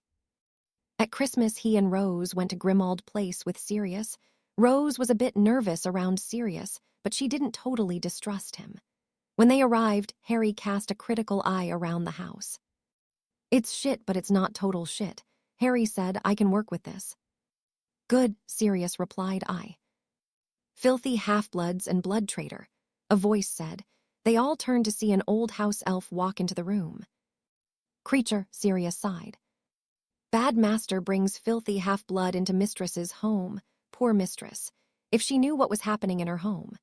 At Christmas, he and Rose went to Grimmauld Place with Sirius. Rose was a bit nervous around Sirius, but she didn't totally distrust him. When they arrived, Harry cast a critical eye around the house. "It's shit, but it's not total shit," Harry said. "I can work with this." "Good," Sirius replied. "I." "Filthy half-bloods and blood traitor," a voice said. They all turned to see an old house elf walk into the room. "Creature," Sirius sighed. "Bad master brings filthy half-blood into mistress's home. Poor mistress. If she knew what was happening in her home."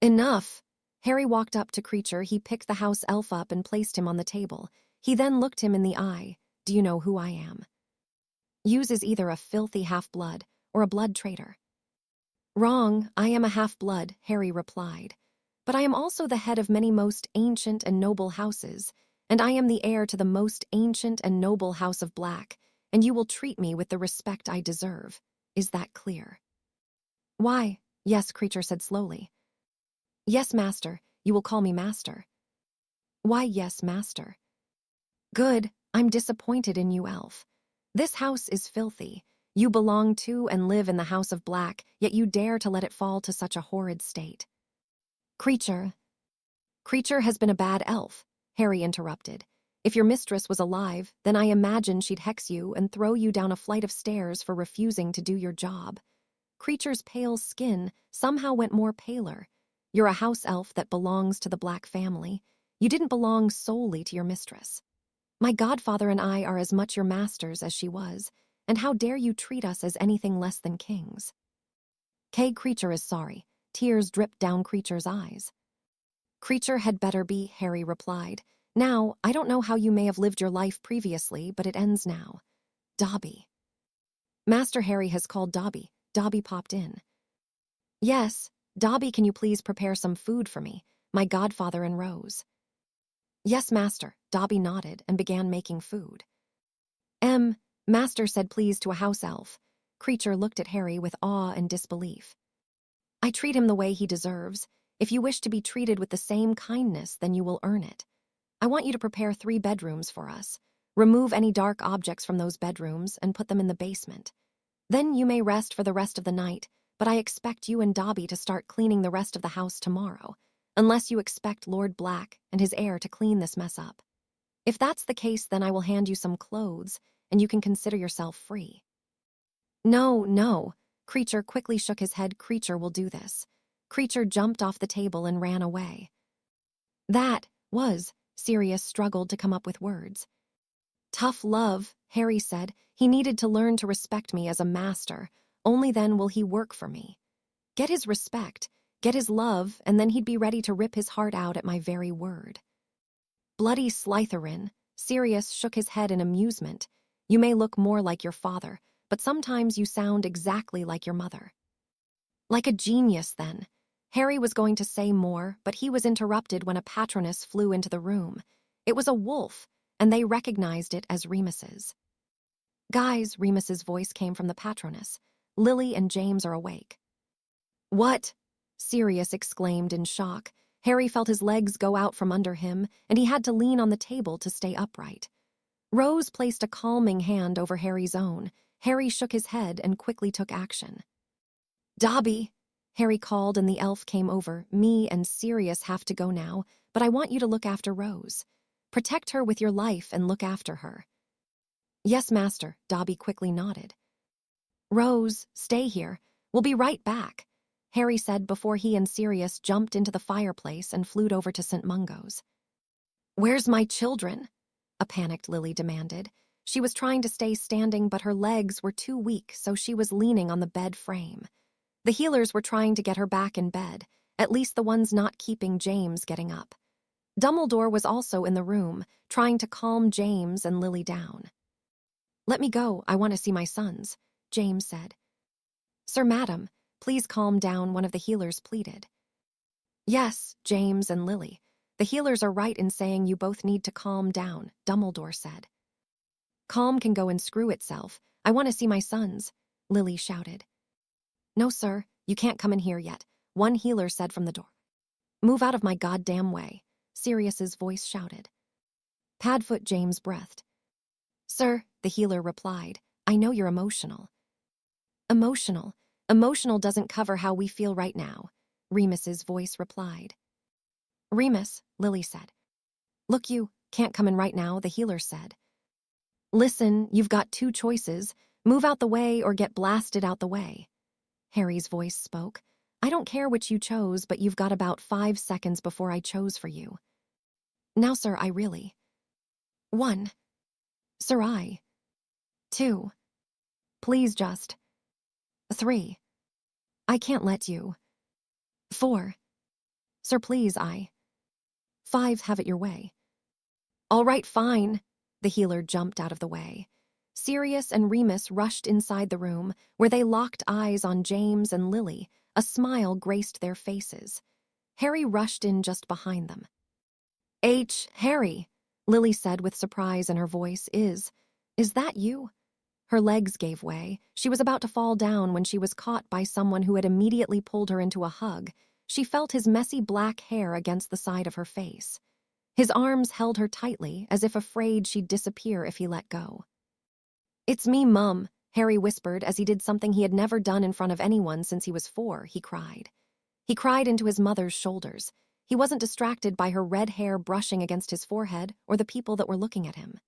"Enough." Harry walked up to Creature. He picked the house elf up and placed him on the table. He then looked him in the eye. "Do you know who I am?" "Uses either a filthy half-blood or a blood traitor." "Wrong, I am a half-blood," Harry replied. "But I am also the head of many most ancient and noble houses, and I am the heir to the most ancient and noble House of Black, and you will treat me with the respect I deserve. Is that clear?" "Why, yes," Creature said slowly. "Yes, master, you will call me master." "Why, yes, master." "Good, I'm disappointed in you, elf. This house is filthy. You belong to and live in the House of Black, yet you dare to let it fall to such a horrid state." Creature has been a bad elf," Harry interrupted. "If your mistress was alive, then I imagine she'd hex you and throw you down a flight of stairs for refusing to do your job." Creature's pale skin somehow went more paler. "You're a house elf that belongs to the Black family. You didn't belong solely to your mistress. My godfather and I are as much your masters as she was, and how dare you treat us as anything less than kings?" Creature is sorry." Tears dripped down Creature's eyes. "Creature had better be," Harry replied. "Now, I don't know how you may have lived your life previously, but it ends now. Dobby." "Master Harry has called Dobby." Dobby popped in. "Yes, Dobby, can you please prepare some food for me, my godfather and Rose?" "Yes, master." Dobby nodded and began making food. Master said please to a house elf." Creature looked at Harry with awe and disbelief. "I treat him the way he deserves. If you wish to be treated with the same kindness, then you will earn it. I want you to prepare 3 bedrooms for us. Remove any dark objects from those bedrooms and put them in the basement. Then you may rest for the rest of the night, but I expect you and Dobby to start cleaning the rest of the house tomorrow, unless you expect Lord Black and his heir to clean this mess up. If that's the case, then I will hand you some clothes, and you can consider yourself free." "No, no." Creature quickly shook his head. "Creature will do this." Creature jumped off the table and ran away. "That was," Sirius struggled to come up with words. "Tough love," Harry said. "He needed to learn to respect me as a master. Only then will he work for me. Get his respect, get his love, and then he'd be ready to rip his heart out at my very word." "Bloody Slytherin." Sirius shook his head in amusement. "You may look more like your father, but sometimes you sound exactly like your mother." "Like a genius, then." Harry was going to say more, but he was interrupted when a patroness flew into the room. It was a wolf, and they recognized it as Remus's. "Guys," Remus's voice came from the patroness. "Lily and James are awake." "What?" Sirius exclaimed in shock. Harry felt his legs go out from under him, and he had to lean on the table to stay upright. Rose placed a calming hand over Harry's own. Harry shook his head and quickly took action. "Dobby," Harry called, and the elf came over. "Me and Sirius have to go now, but I want you to look after Rose. Protect her with your life and look after her." "Yes, master," Dobby quickly nodded. "Rose, stay here. We'll be right back," Harry said before he and Sirius jumped into the fireplace and flew over to St. Mungo's. "Where's my children?" a panicked Lily demanded. She was trying to stay standing, but her legs were too weak, so she was leaning on the bed frame. The healers were trying to get her back in bed, at least the ones not keeping James getting up. Dumbledore was also in the room, trying to calm James and Lily down. "Let me go, I want to see my sons," James said. "Sir, madam, please calm down," one of the healers pleaded. "Yes, James and Lily. The healers are right in saying you both need to calm down," Dumbledore said. Calm can go and screw itself. I want to see my sons, Lily shouted. No, sir, you can't come in here yet, one healer said from the door. Move out of my goddamn way, Sirius's voice shouted. Padfoot James breathed. Sir, the healer replied, I know you're emotional. Emotional? Emotional doesn't cover how we feel right now, Remus's voice replied. Remus, Lily said. Look, you can't come in right now, the healer said. Listen, you've got two choices. Move out the way or get blasted out the way. Harry's voice spoke. I don't care which you chose, but you've got about 5 seconds before I chose for you. Now, sir, I really. 1. Sir, I. 2. Please just. 3. I can't let you. 4. Sir, please, I. 5. Have it your way. All right, fine. The healer jumped out of the way. Sirius and Remus rushed inside the room, where they locked eyes on James and Lily. A smile graced their faces. Harry rushed in just behind them. Harry, Lily said with surprise in her voice, Is that you? Her legs gave way. She was about to fall down when she was caught by someone who had immediately pulled her into a hug. She felt his messy black hair against the side of her face. His arms held her tightly, as if afraid she'd disappear if he let go. It's me, Mum, Harry whispered as he did something he had never done in front of anyone since he was 4. He cried. He cried into his mother's shoulders. He wasn't distracted by her red hair brushing against his forehead or the people that were looking at him.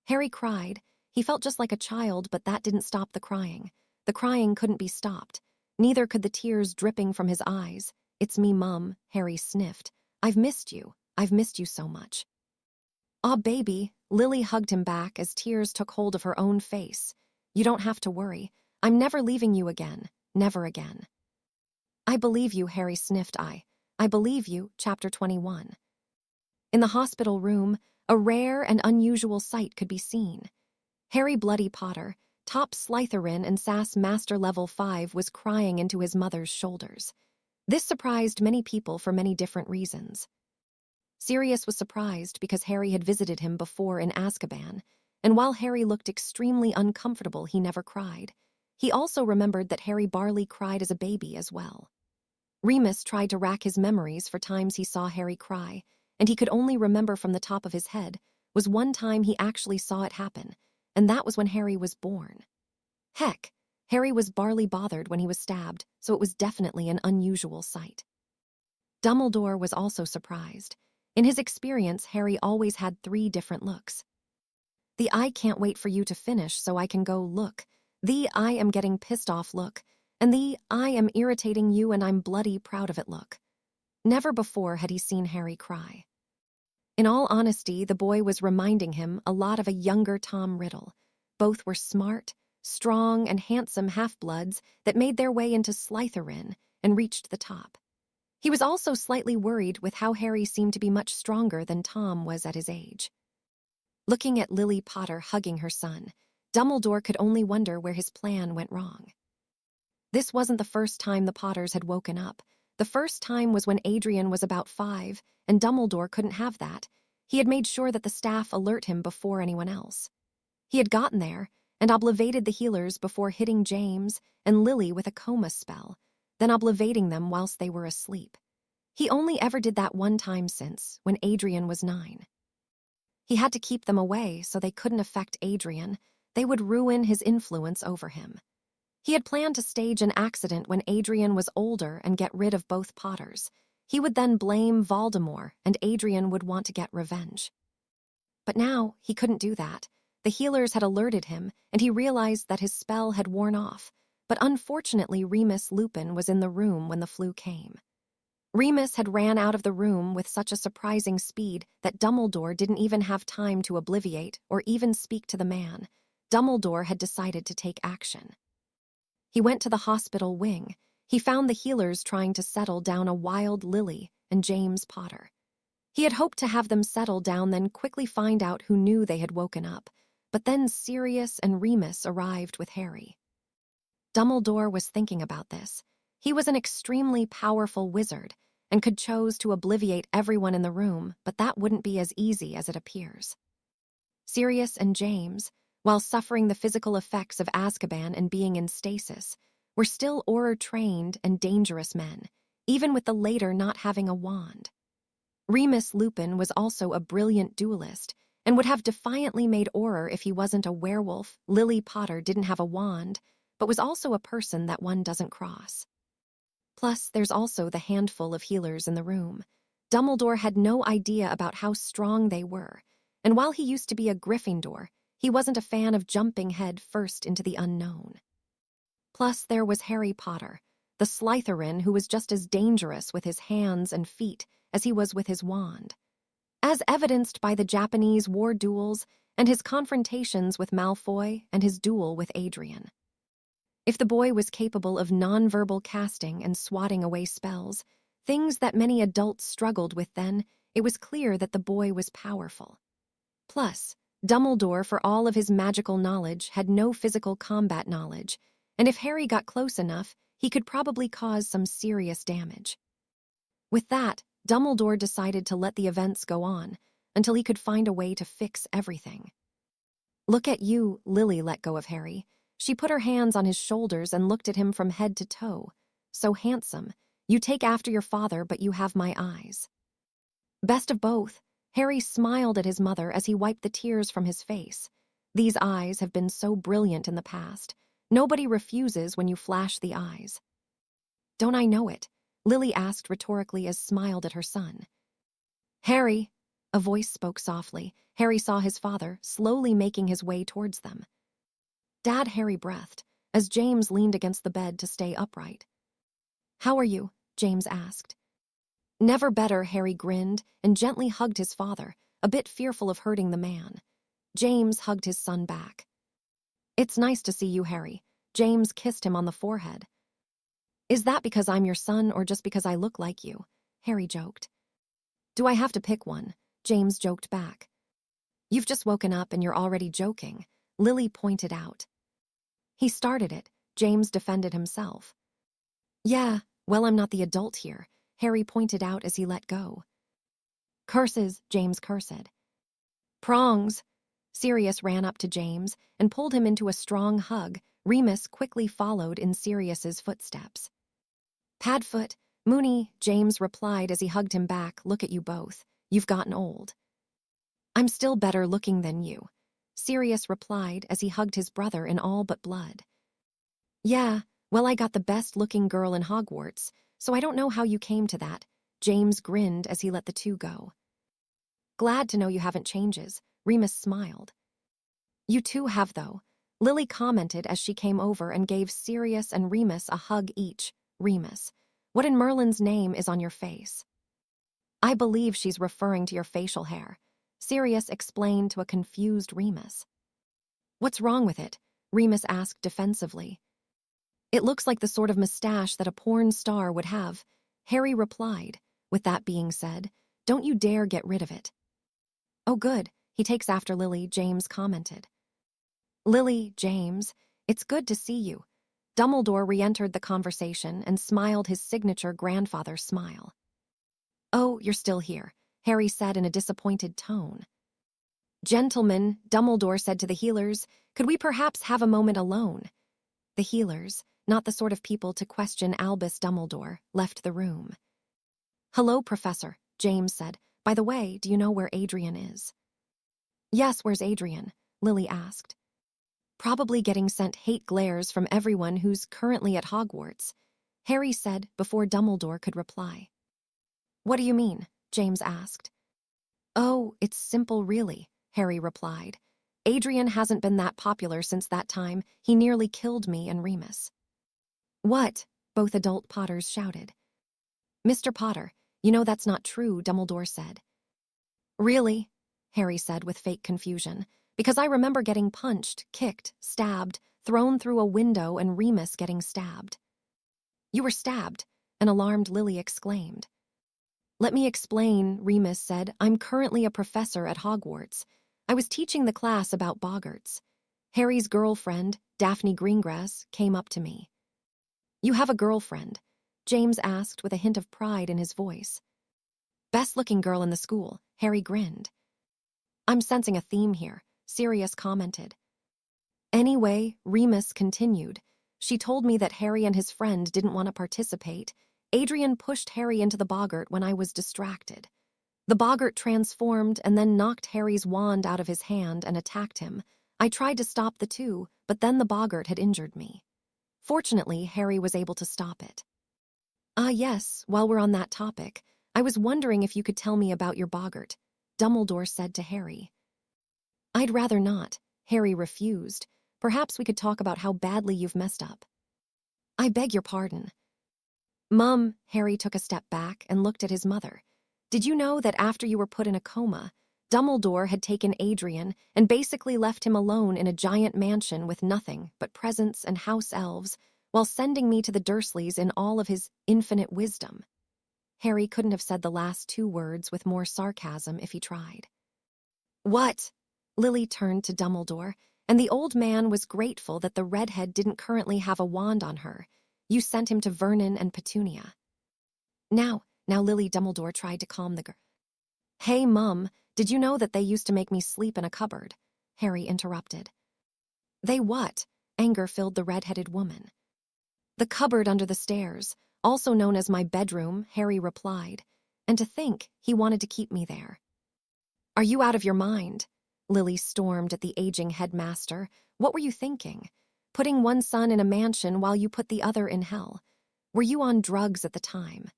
Harry cried. He felt just like a child, but that didn't stop the crying. The crying couldn't be stopped. Neither could the tears dripping from his eyes. It's me, Mum, Harry sniffed. I've missed you. I've missed you so much. Aw, baby, Lily hugged him back as tears took hold of her own face. You don't have to worry. I'm never leaving you again. Never again. I believe you, Harry sniffed. I believe you, Chapter 21. In the hospital room, a rare and unusual sight could be seen. Harry Bloody Potter, top Slytherin and SAS Master Level 5, was crying into his mother's shoulders. This surprised many people for many different reasons. Sirius was surprised because Harry had visited him before in Azkaban, and while Harry looked extremely uncomfortable, he never cried. He also remembered that Harry Barley cried as a baby as well. Remus tried to rack his memories for times he saw Harry cry, and he could only remember from the top of his head was one time he actually saw it happen, and that was when Harry was born. Heck, Harry was barley bothered when he was stabbed, so it was definitely an unusual sight. Dumbledore was also surprised. In his experience, Harry always had 3 different looks. The I can't wait for you to finish so I can go look, the I am getting pissed off look, and the I am irritating you and I'm bloody proud of it look. Never before had he seen Harry cry. In all honesty, the boy was reminding him a lot of a younger Tom Riddle. Both were smart, strong, and handsome half-bloods that made their way into Slytherin and reached the top. He was also slightly worried with how Harry seemed to be much stronger than Tom was at his age. Looking at Lily Potter hugging her son, Dumbledore could only wonder where his plan went wrong. This wasn't the first time the Potters had woken up. The first time was when Adrian was about 5, and Dumbledore couldn't have that. He had made sure that the staff alert him before anyone else. He had gotten there and oblivated the healers before hitting James and Lily with a coma spell, then oblivating them whilst they were asleep. He only ever did that one time since, when Adrian was 9. He had to keep them away so they couldn't affect Adrian. They would ruin his influence over him. He had planned to stage an accident when Adrian was older and get rid of both Potters. He would then blame Voldemort, and Adrian would want to get revenge. But now, he couldn't do that. The healers had alerted him, and he realized that his spell had worn off. But unfortunately, Remus Lupin was in the room when the flu came. Remus had ran out of the room with such a surprising speed that Dumbledore didn't even have time to obliviate or even speak to the man. Dumbledore had decided to take action. He went to the hospital wing. He found the healers trying to settle down a wild Lily and James Potter. He had hoped to have them settle down, then quickly find out who knew they had woken up. But then Sirius and Remus arrived with Harry. Dumbledore was thinking about this. He was an extremely powerful wizard and could choose to obliviate everyone in the room, but that wouldn't be as easy as it appears. Sirius and James, while suffering the physical effects of Azkaban and being in stasis, were still Auror-trained and dangerous men, even with the later not having a wand. Remus Lupin was also a brilliant duelist and would have defiantly made Auror if he wasn't a werewolf. Lily Potter didn't have a wand, but was also a person that one doesn't cross. Plus, there's also the handful of healers in the room. Dumbledore had no idea about how strong they were, and while he used to be a Gryffindor, he wasn't a fan of jumping head first into the unknown. Plus, there was Harry Potter, the Slytherin who was just as dangerous with his hands and feet as he was with his wand, as evidenced by the Japanese war duels and his confrontations with Malfoy and his duel with Adrian. If the boy was capable of nonverbal casting and swatting away spells, things that many adults struggled with then, it was clear that the boy was powerful. Plus, Dumbledore, for all of his magical knowledge, had no physical combat knowledge, and if Harry got close enough, he could probably cause some serious damage. With that, Dumbledore decided to let the events go on until he could find a way to fix everything. "Look at you," Lily let go of Harry. She put her hands on his shoulders and looked at him from head to toe. "So handsome. You take after your father, but you have my eyes." Best of both, Harry smiled at his mother as he wiped the tears from his face. These eyes have been so brilliant in the past. Nobody refuses when you flash the eyes. "Don't I know it?" Lily asked rhetorically as smiled at her son. "Harry," a voice spoke softly. Harry saw his father slowly making his way towards them. "Dad," Harry breathed, as James leaned against the bed to stay upright. "How are you?" James asked. "Never better," Harry grinned and gently hugged his father, a bit fearful of hurting the man. James hugged his son back. "It's nice to see you, Harry." James kissed him on the forehead. "Is that because I'm your son or just because I look like you?" Harry joked. "Do I have to pick one?" James joked back. "You've just woken up and you're already joking," Lily pointed out. "He started it," James defended himself. "Yeah, well, I'm not the adult here," Harry pointed out as he let go. "Curses," James cursed. "Prongs." Sirius ran up to James and pulled him into a strong hug. Remus quickly followed in Sirius's footsteps. "Padfoot, Moony," James replied as he hugged him back. "Look at you both. You've gotten old." "I'm still better looking than you," Sirius replied as he hugged his brother in all but blood. "Yeah, well, I got the best-looking girl in Hogwarts, so I don't know how you came to that." James grinned as he let the two go. "Glad to know you haven't changes," Remus smiled. "You two have, though," Lily commented as she came over and gave Sirius and Remus a hug each. "Remus, what in Merlin's name is on your face?" "I believe she's referring to your facial hair," Sirius explained to a confused Remus. "What's wrong with it?" Remus asked defensively. "It looks like the sort of mustache that a porn star would have," Harry replied. "With that being said, don't you dare get rid of it." "Oh good, he takes after Lily," James commented. "Lily, James, it's good to see you." Dumbledore re-entered the conversation and smiled his signature grandfather smile. "Oh, you're still here," Harry said in a disappointed tone. "Gentlemen," Dumbledore said to the healers, "could we perhaps have a moment alone?" The healers, not the sort of people to question Albus Dumbledore, left the room. "Hello, Professor," James said. "By the way, do you know where Adrian is?" "Yes, where's Adrian?" Lily asked. "Probably getting sent hate glares from everyone who's currently at Hogwarts," Harry said before Dumbledore could reply. "What do you mean?" James asked. "Oh, it's simple really," Harry replied. "Adrian hasn't been that popular since that time he nearly killed me and Remus." "What?" both adult Potters shouted. "Mr. Potter, you know that's not true," Dumbledore said. "Really?" Harry said with fake confusion. "Because I remember getting punched, kicked, stabbed, thrown through a window and Remus getting stabbed." "You were stabbed?" an alarmed Lily exclaimed. "Let me explain," Remus said. "I'm currently a professor at Hogwarts. I was teaching the class about boggarts. Harry's girlfriend, Daphne Greengrass, came up to me." "You have a girlfriend?" James asked with a hint of pride in his voice. "Best-looking girl in the school," Harry grinned. "I'm sensing a theme here," Sirius commented. Anyway, Remus continued. She told me that Harry and his friend didn't want to participate. Adrian pushed Harry into the boggart when I was distracted. The boggart transformed and then knocked Harry's wand out of his hand and attacked him. I tried to stop the two, but then the boggart had injured me. Fortunately, Harry was able to stop it. Yes, while we're on that topic, I was wondering if you could tell me about your boggart, Dumbledore said to Harry. I'd rather not, Harry refused. Perhaps we could talk about how badly you've messed up. I beg your pardon. Mum, Harry took a step back and looked at his mother. Did you know that after you were put in a coma, Dumbledore had taken Adrian and basically left him alone in a giant mansion with nothing but presents and house elves, while sending me to the Dursleys in all of his infinite wisdom? Harry couldn't have said the last two words with more sarcasm if he tried. What? Lily turned to Dumbledore, and the old man was grateful that the redhead didn't currently have a wand on her. You sent him to Vernon and Petunia. Now, Lily, Dumbledore tried to calm the girl. Hey, Mum, did you know that they used to make me sleep in a cupboard? Harry interrupted. They what? Anger filled the red-headed woman. The cupboard under the stairs, also known as my bedroom, Harry replied. And to think he wanted to keep me there. Are you out of your mind? Lily stormed at the aging headmaster. What were you thinking? Putting one son in a mansion while you put the other in hell. Were you on drugs at the time?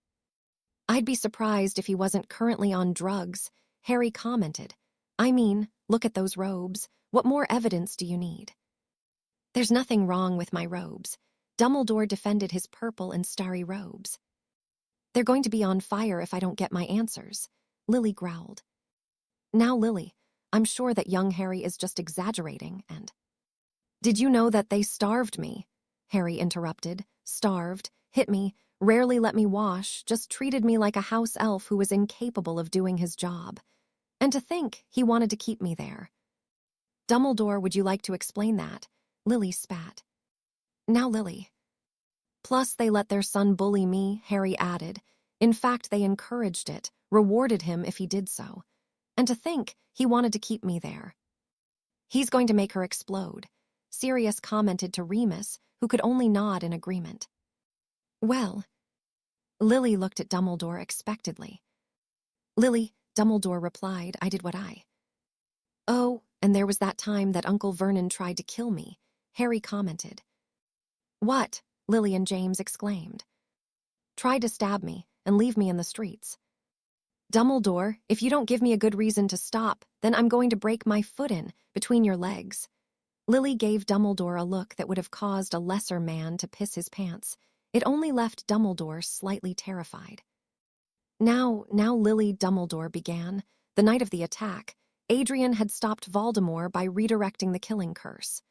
I'd be surprised if he wasn't currently on drugs, Harry commented. I mean, look at those robes. What more evidence do you need? There's nothing wrong with my robes. Dumbledore defended his purple and starry robes. They're going to be on fire if I don't get my answers, Lily growled. Now, Lily, I'm sure that young Harry is just exaggerating and… Did you know that they starved me? Harry interrupted. Starved, hit me, rarely let me wash, just treated me like a house elf who was incapable of doing his job. And to think he wanted to keep me there. Dumbledore, would you like to explain that? Lily spat. Now, Lily. Plus, they let their son bully me, Harry added. In fact, they encouraged it, rewarded him if he did so. And to think he wanted to keep me there. He's going to make her explode, Sirius commented to Remus, who could only nod in agreement. Well, Lily looked at Dumbledore expectantly. Lily, Dumbledore replied, I did what I… Oh, and there was that time that Uncle Vernon tried to kill me, Harry commented. What? Lily and James exclaimed. Tried to stab me and leave me in the streets. Dumbledore, if you don't give me a good reason to stop, then I'm going to break my foot in between your legs. Lily gave Dumbledore a look that would have caused a lesser man to piss his pants. It only left Dumbledore slightly terrified. Now, Lily, Dumbledore began. The night of the attack, Adrian had stopped Voldemort by redirecting the killing curse.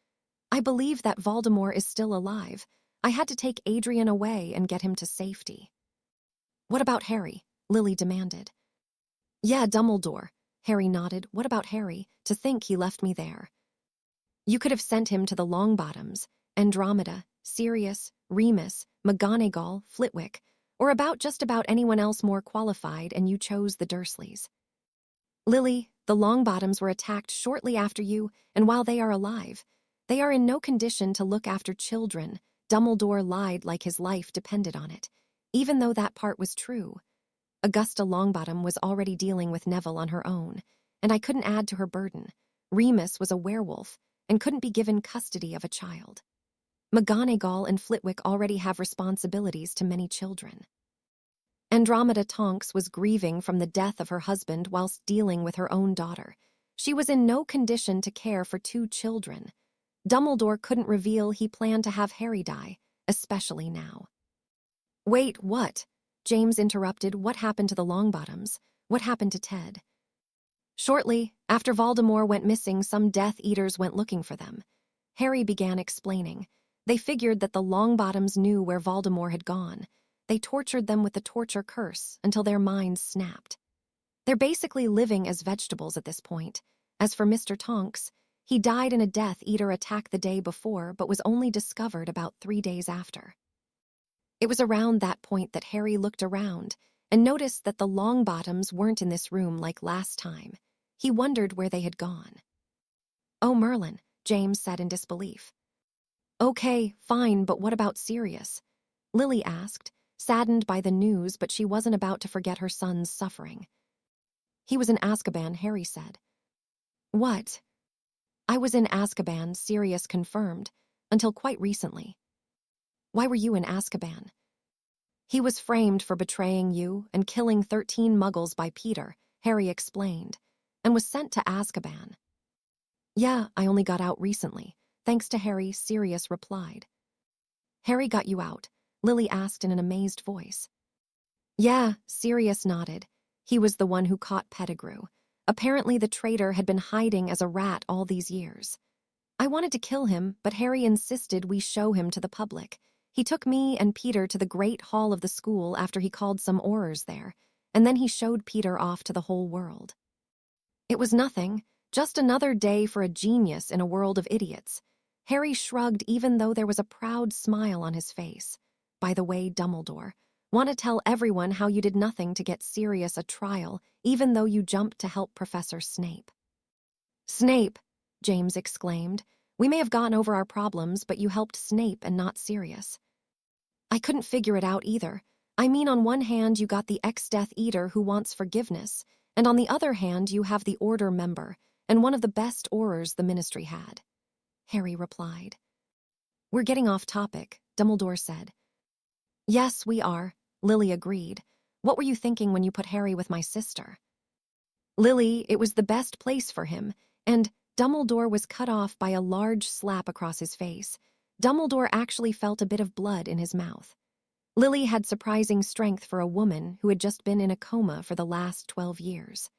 I believe that Voldemort is still alive. I had to take Adrian away and get him to safety. What about Harry? Lily demanded. Yeah, Dumbledore. Harry nodded. What about Harry? To think he left me there. You could have sent him to the Longbottoms, Andromeda, Sirius, Remus, McGonagall, Flitwick, or just about anyone else more qualified, and you chose the Dursleys. Lily, the Longbottoms were attacked shortly after you, and while they are alive, they are in no condition to look after children. Dumbledore lied like his life depended on it, even though that part was true. Augusta Longbottom was already dealing with Neville on her own, and I couldn't add to her burden. Remus was a werewolf and couldn't be given custody of a child. McGonagall and Flitwick already have responsibilities to many children. Andromeda Tonks was grieving from the death of her husband whilst dealing with her own daughter. She was in no condition to care for two children. Dumbledore couldn't reveal he planned to have Harry die, especially now. Wait, what? James interrupted. What happened to the Longbottoms? What happened to Ted? Shortly after Voldemort went missing, some Death Eaters went looking for them. Harry began explaining. They figured that the Longbottoms knew where Voldemort had gone. They tortured them with the torture curse until their minds snapped. They're basically living as vegetables at this point. As for Mr. Tonks, he died in a Death Eater attack the day before, but was only discovered about 3 days after. It was around that point that Harry looked around and noticed that the Longbottoms weren't in this room like last time. He wondered where they had gone. Oh, Merlin, James said in disbelief. Okay, fine, but what about Sirius? Lily asked, saddened by the news, but she wasn't about to forget her son's suffering. He was in Azkaban, Harry said. What? I was in Azkaban, Sirius confirmed, until quite recently. Why were you in Azkaban? He was framed for betraying you and killing 13 muggles by Peter, Harry explained, and was sent to Azkaban. Yeah, I only got out recently. Thanks to Harry, Sirius replied. Harry got you out? Lily asked in an amazed voice. Yeah, Sirius nodded. He was the one who caught Pettigrew. Apparently the traitor had been hiding as a rat all these years. I wanted to kill him, but Harry insisted we show him to the public. He took me and Peter to the great hall of the school after he called some Aurors there, and then he showed Peter off to the whole world. It was nothing, just another day for a genius in a world of idiots. Harry shrugged even though there was a proud smile on his face. By the way, Dumbledore, want to tell everyone how you did nothing to get Sirius a trial, even though you jumped to help Professor Snape. Snape, James exclaimed. We may have gotten over our problems, but you helped Snape and not Sirius. I couldn't figure it out either. I mean, on one hand, you got the ex-Death Eater who wants forgiveness, and on the other hand, you have the Order member, and one of the best Aurors the Ministry had. Harry replied. We're getting off topic, Dumbledore said. Yes, we are, Lily agreed. What were you thinking when you put Harry with my sister? Lily, it was the best place for him, and Dumbledore was cut off by a large slap across his face. Dumbledore actually felt a bit of blood in his mouth. Lily had surprising strength for a woman who had just been in a coma for the last 12 years.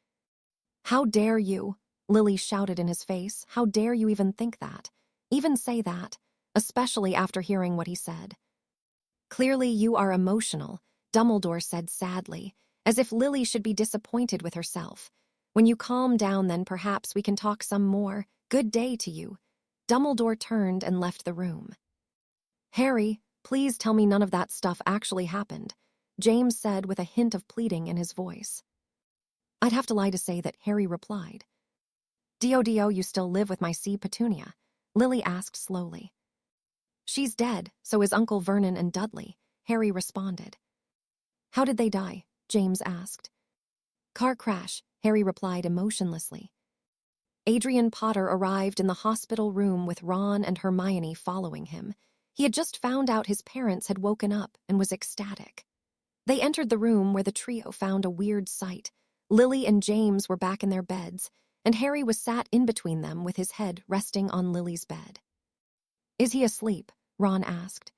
How dare you? Lily shouted in his face. How dare you even think that? Even say that, especially after hearing what he said. Clearly you are emotional, Dumbledore said sadly, as if Lily should be disappointed with herself. When you calm down, then perhaps we can talk some more. Good day to you. Dumbledore turned and left the room. Harry, please tell me none of that stuff actually happened, James said with a hint of pleading in his voice. I'd have to lie to say that, Harry replied. Dio, you still live with my C. Petunia? Lily asked slowly. She's dead, so is Uncle Vernon and Dudley, Harry responded. How did they die? James asked. Car crash, Harry replied emotionlessly. Adrian Potter arrived in the hospital room with Ron and Hermione following him. He had just found out his parents had woken up and was ecstatic. They entered the room where the trio found a weird sight. Lily and James were back in their beds, and Harry was sat in between them with his head resting on Lily's bed. Is he asleep? Ron asked.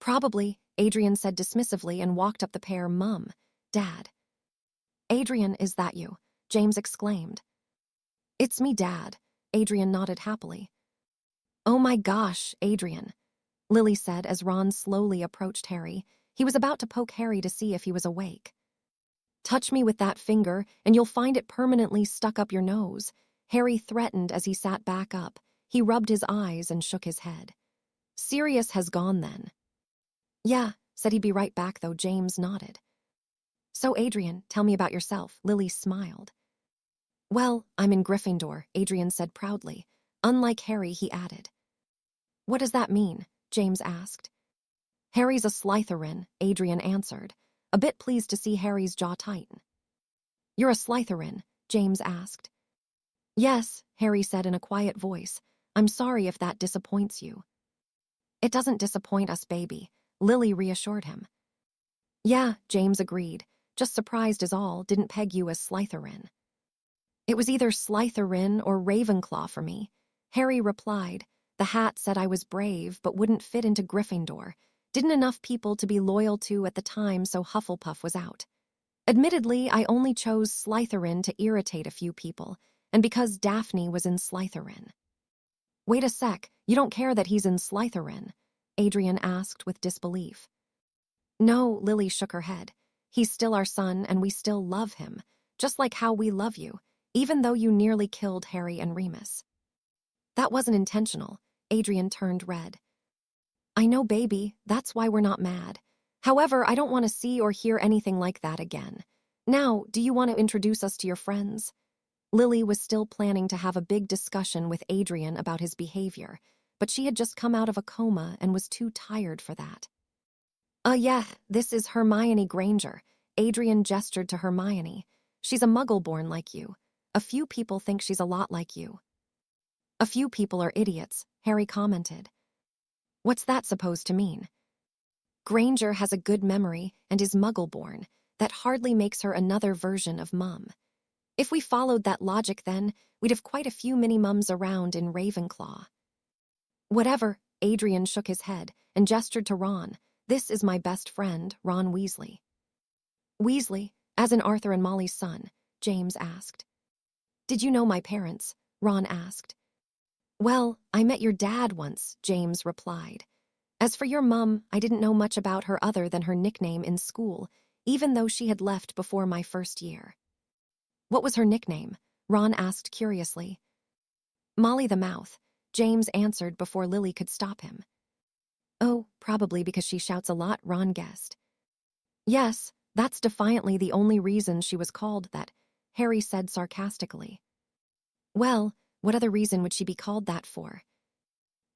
Probably, Adrian said dismissively and walked up the pair. Mum, Dad. Adrian, is that you? James exclaimed. It's me, Dad. Adrian nodded happily. Oh my gosh, Adrian, Lily said as Ron slowly approached Harry. He was about to poke Harry to see if he was awake. Touch me with that finger, and you'll find it permanently stuck up your nose, Harry threatened as he sat back up. He rubbed his eyes and shook his head. Sirius has gone then. Yeah, said he'd be right back though. James nodded. So Adrian, tell me about yourself, Lily smiled. Well, I'm in Gryffindor, Adrian said proudly. Unlike Harry, he added. What does that mean? James asked. Harry's a Slytherin, Adrian answered, a bit pleased to see Harry's jaw tighten. You're a Slytherin? James asked. Yes, Harry said in a quiet voice. I'm sorry if that disappoints you. It doesn't disappoint us, baby, Lily reassured him. Yeah, James agreed. Just surprised is all, didn't peg you as Slytherin. It was either Slytherin or Ravenclaw for me, Harry replied. The hat said I was brave but wouldn't fit into Gryffindor. Didn't enough people to be loyal to at the time, so Hufflepuff was out. Admittedly, I only chose Slytherin to irritate a few people, and because Daphne was in Slytherin. Wait a sec, you don't care that he's in Slytherin? Adrian asked with disbelief. No, Lily shook her head. He's still our son and we still love him, just like how we love you, even though you nearly killed Harry and Remus. That wasn't intentional, Adrian turned red. I know, baby, that's why we're not mad. However, I don't want to see or hear anything like that again. Now, do you want to introduce us to your friends? Lily was still planning to have a big discussion with Adrian about his behavior, but she had just come out of a coma and was too tired for that. Yeah, this is Hermione Granger." Adrian gestured to Hermione. "She's a muggle-born like you. A few people think she's a lot like you." "A few people are idiots," Harry commented. "What's that supposed to mean?" "Granger has a good memory and is muggle-born. That hardly makes her another version of Mum. If we followed that logic then, we'd have quite a few mini-mums around in Ravenclaw." "Whatever," Adrian shook his head and gestured to Ron. "This is my best friend, Ron Weasley." "Weasley, as in Arthur and Molly's son?" James asked. "Did you know my parents?" Ron asked. "Well, I met your dad once," James replied. "As for your mum, I didn't know much about her other than her nickname in school, even though she had left before my first year." "What was her nickname?" Ron asked curiously. "Molly the Mouth," James answered before Lily could stop him. "Oh, probably because she shouts a lot," Ron guessed. "Yes, that's defiantly the only reason she was called that," Harry said sarcastically. "Well, what other reason would she be called that for?"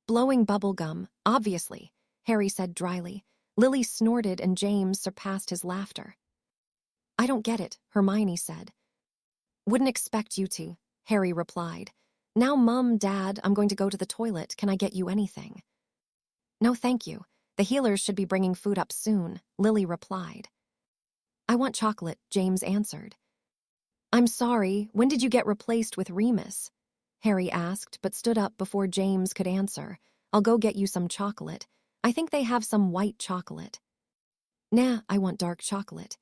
"Blowing bubble gum, obviously," Harry said dryly. Lily snorted and James surpassed his laughter. "I don't get it," Hermione said. "Wouldn't expect you to," Harry replied. "Now, Mum, Dad, I'm going to go to the toilet. Can I get you anything?" "No, thank you. The healers should be bringing food up soon," Lily replied. "I want chocolate," James answered. "I'm sorry, when did you get replaced with Remus?" Harry asked, but stood up before James could answer. "I'll go get you some chocolate. I think they have some white chocolate." "Nah, I want dark chocolate."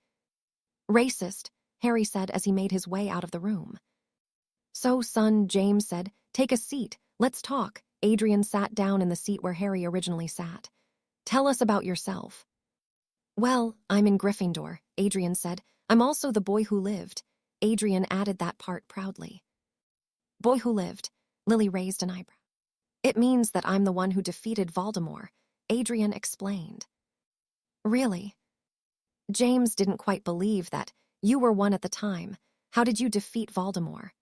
"Racist," Harry said as he made his way out of the room. "So, son," James said, "take a seat. Let's talk." Adrian sat down in the seat where Harry originally sat. "Tell us about yourself." "Well, I'm in Gryffindor," Adrian said. "I'm also the boy who lived." Adrian added that part proudly. "Boy who lived," Lily raised an eyebrow. "It means that I'm the one who defeated Voldemort," Adrian explained. "Really?" James didn't quite believe that. "You were one at the time. How did you defeat Voldemort?"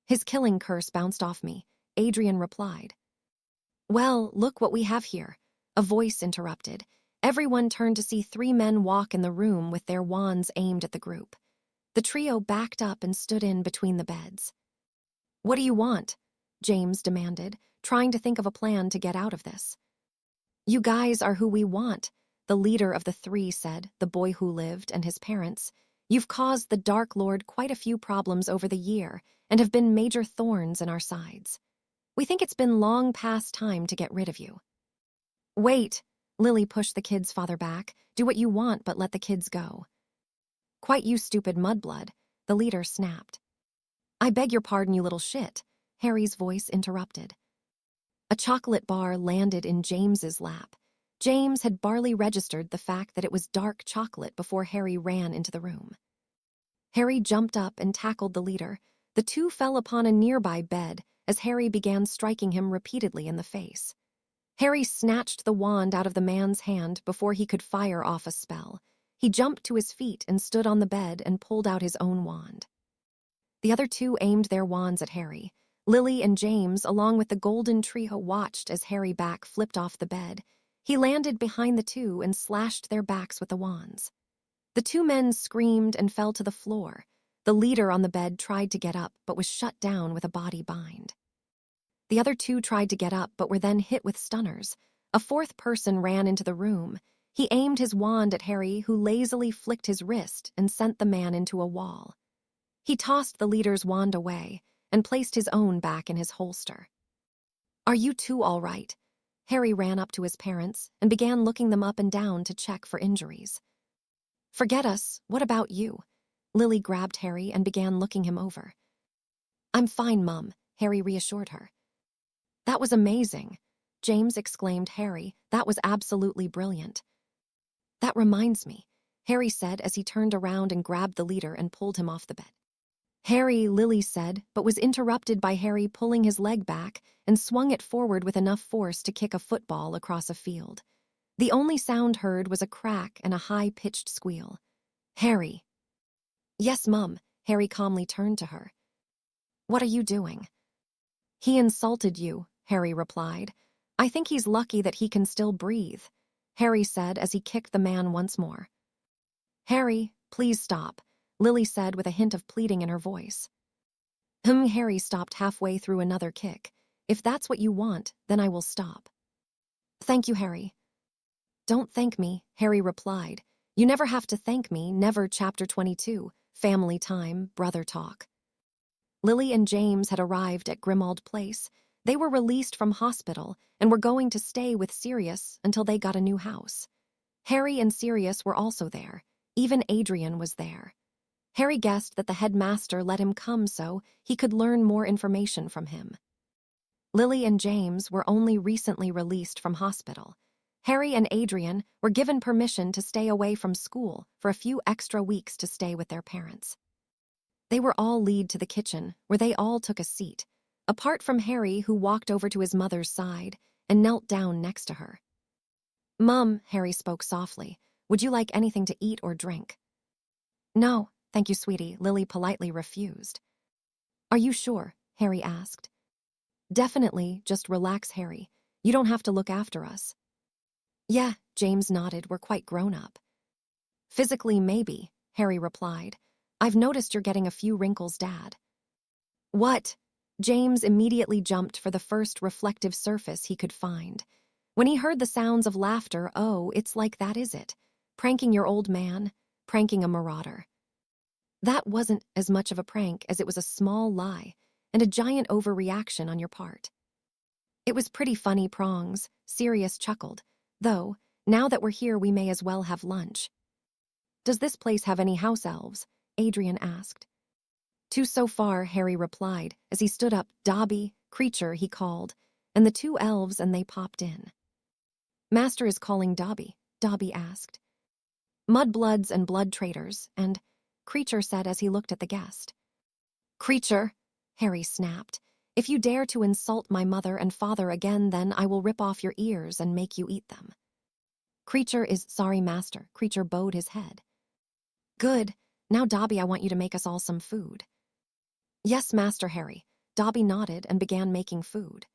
"His killing curse bounced off me," Adrian replied. "Well, look what we have here," a voice interrupted. Everyone turned to see three men walk in the room with their wands aimed at the group. The trio backed up and stood in between the beds. "What do you want?" James demanded, trying to think of a plan to get out of this. "You guys are who we want," the leader of the three said, the boy who lived and his parents. "You've caused the Dark Lord quite a few problems over the year and have been major thorns in our sides. We think it's been long past time to get rid of you." "Wait," Lily pushed the kids' father back. "Do what you want, but let the kids go." "Quite you stupid mudblood," the leader snapped. "I beg your pardon, you little shit," Harry's voice interrupted. A chocolate bar landed in James's lap. James had barely registered the fact that it was dark chocolate before Harry ran into the room. Harry jumped up and tackled the leader. The two fell upon a nearby bed as Harry began striking him repeatedly in the face. Harry snatched the wand out of the man's hand before he could fire off a spell. He jumped to his feet and stood on the bed and pulled out his own wand. The other two aimed their wands at Harry. Lily and James, along with the golden trio, watched as Harry back flipped off the bed. He landed behind the two and slashed their backs with the wands. The two men screamed and fell to the floor. The leader on the bed tried to get up but was shut down with a body bind. The other two tried to get up but were then hit with stunners. A fourth person ran into the room. He aimed his wand at Harry, who lazily flicked his wrist and sent the man into a wall. He tossed the leader's wand away and placed his own back in his holster. "Are you two all right?" Harry ran up to his parents and began looking them up and down to check for injuries. "Forget us. What about you?" Lily grabbed Harry and began looking him over. "I'm fine, Mum," Harry reassured her. "That was amazing," James exclaimed. "Harry, that was absolutely brilliant." "That reminds me," Harry said as he turned around and grabbed the leader and pulled him off the bed. "Harry," Lily said, but was interrupted by Harry pulling his leg back and swung it forward with enough force to kick a football across a field. The only sound heard was a crack and a high-pitched squeal. "Harry." "Yes, Mum." Harry calmly turned to her. What are you doing?" "He insulted you," Harry replied. "I think he's lucky that he can still breathe," Harry said as he kicked the man once more. "Harry, please stop," Lily said with a hint of pleading in her voice. Harry stopped halfway through another kick. "If that's what you want, then I will stop." "Thank you, Harry." "Don't thank me," Harry replied. "You never have to thank me, never." Chapter 22, Family Time, Brother Talk. Lily and James had arrived at Grimmauld Place. They were released from hospital and were going to stay with Sirius until they got a new house. Harry and Sirius were also there. Even Adrian was there. Harry guessed that the headmaster let him come so he could learn more information from him. Lily and James were only recently released from hospital. Harry and Adrian were given permission to stay away from school for a few extra weeks to stay with their parents. They were all led to the kitchen, where they all took a seat, apart from Harry, who walked over to his mother's side and knelt down next to her. "Mum," Harry spoke softly, "would you like anything to eat or drink?" "No, thank you, sweetie," Lily politely refused. "Are you sure?" Harry asked. "Definitely, just relax, Harry. You don't have to look after us." "Yeah," James nodded, "we're quite grown up." "Physically, maybe," Harry replied. "I've noticed you're getting a few wrinkles, Dad." "What?" James immediately jumped for the first reflective surface he could find. When he heard the sounds of laughter, "Oh, it's like that, is it? Pranking your old man? Pranking a marauder?" "That wasn't as much of a prank as it was a small lie and a giant overreaction on your part." "It was pretty funny, Prongs," Sirius chuckled. "Though, now that we're here, we may as well have lunch." "Does this place have any house elves?" Adrian asked. "Two so far," Harry replied as he stood up. "Dobby, Creature," he called, and the two elves, and they popped in. "Master is calling Dobby," Dobby asked. "Mudbloods and blood traitors, and," Creature said as he looked at the guest. "Creature," Harry snapped, "if you dare to insult my mother and father again, then I will rip off your ears and make you eat them." "Creature is sorry, Master." Creature bowed his head. "Good. Now, Dobby, I want you to make us all some food." "Yes, Master Harry." Dobby nodded and began making food.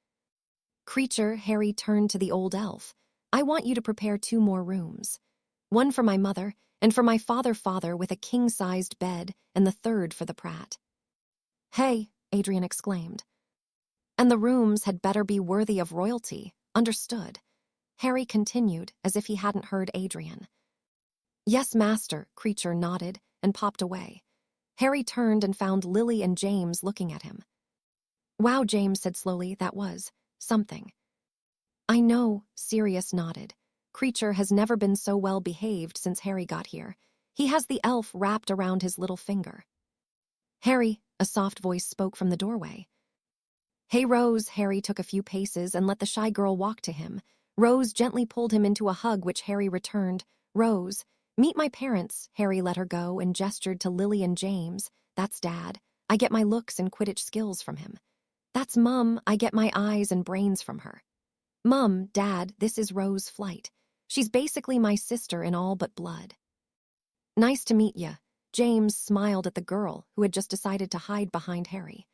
"Creature," Harry turned to the old elf, "I want you to prepare 2 more rooms. One for my mother, and for my father with a king-sized bed, and the third for the Pratt." "Hey," Adrian exclaimed. "And the rooms had better be worthy of royalty, understood?" Harry continued, as if he hadn't heard Adrian. "Yes, Master," Creature nodded and popped away. Harry turned and found Lily and James looking at him. "Wow," James said slowly, "that was something." "I know," Sirius nodded. "Creature has never been so well behaved since Harry got here. He has the elf wrapped around his little finger." "Harry," a soft voice spoke from the doorway. "Hey, Rose." Harry took a few paces and let the shy girl walk to him. Rose gently pulled him into a hug, which Harry returned. "Rose, meet my parents." Harry let her go and gestured to Lily and James. "That's Dad. I get my looks and Quidditch skills from him." "That's Mum. I get my eyes and brains from her." "Mum, Dad, this is Rose Flight. She's basically my sister in all but blood." "Nice to meet ya." James smiled at the girl who had just decided to hide behind Harry.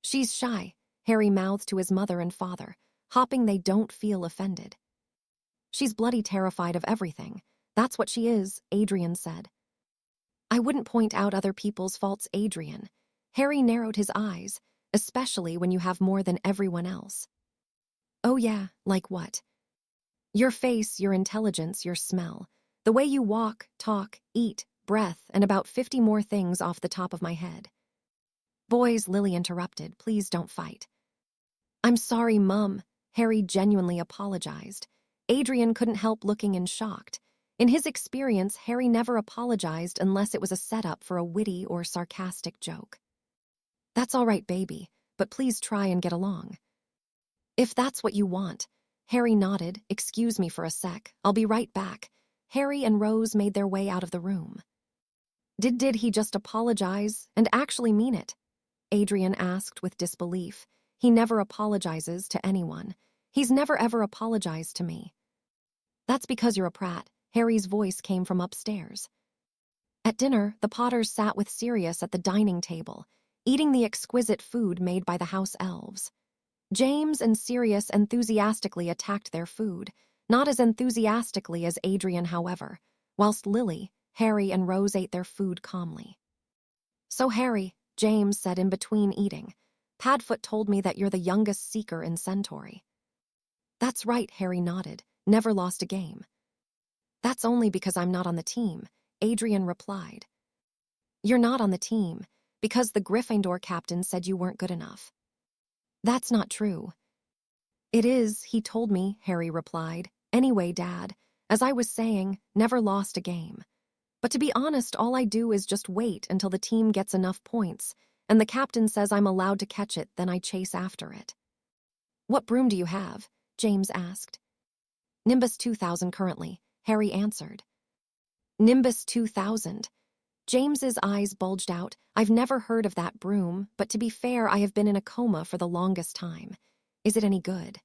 "She's shy," Harry mouthed to his mother and father, hoping they don't feel offended. "She's bloody terrified of everything. That's what she is," Adrian said. "I wouldn't point out other people's faults, Adrian." Harry narrowed his eyes, "especially when you have more than everyone else." "Oh yeah, like what?" "Your face, your intelligence, your smell. The way you walk, talk, eat, breath, and about 50 more things off the top of my head." "Boys," Lily interrupted, "please don't fight." "I'm sorry, Mum." Harry genuinely apologized. Adrian couldn't help looking in shocked. In his experience, Harry never apologized unless it was a setup for a witty or sarcastic joke. "That's all right, baby, but please try and get along." "If that's what you want." Harry nodded. "Excuse me for a sec. I'll be right back." Harry and Rose made their way out of the room. Did he just apologize and actually mean it?" Adrian asked with disbelief. "He never apologizes to anyone. He's never ever apologized to me." "That's because you're a prat." Harry's voice came from upstairs. At dinner, the Potters sat with Sirius at the dining table. eating the exquisite food made by the house elves. James and Sirius enthusiastically attacked their food, not as enthusiastically as Adrian, however, whilst Lily, Harry, and Rose ate their food calmly. "So, Harry," James said in between eating, "Padfoot told me that you're the youngest Seeker in Centauri." "That's right," Harry nodded. "Never lost a game." "That's only because I'm not on the team," Adrian replied. "You're not on the team because the Gryffindor captain said you weren't good enough." "That's not true." "It is, he told me," Harry replied. "Anyway, Dad, as I was saying, never lost a game. But to be honest, all I do is just wait until the team gets enough points, and the captain says I'm allowed to catch it, then I chase after it." "What broom do you have?" James asked. "Nimbus 2000 currently," Harry answered. "Nimbus 2000. James's eyes bulged out. "I've never heard of that broom, but to be fair, I have been in a coma for the longest time. Is it any good?"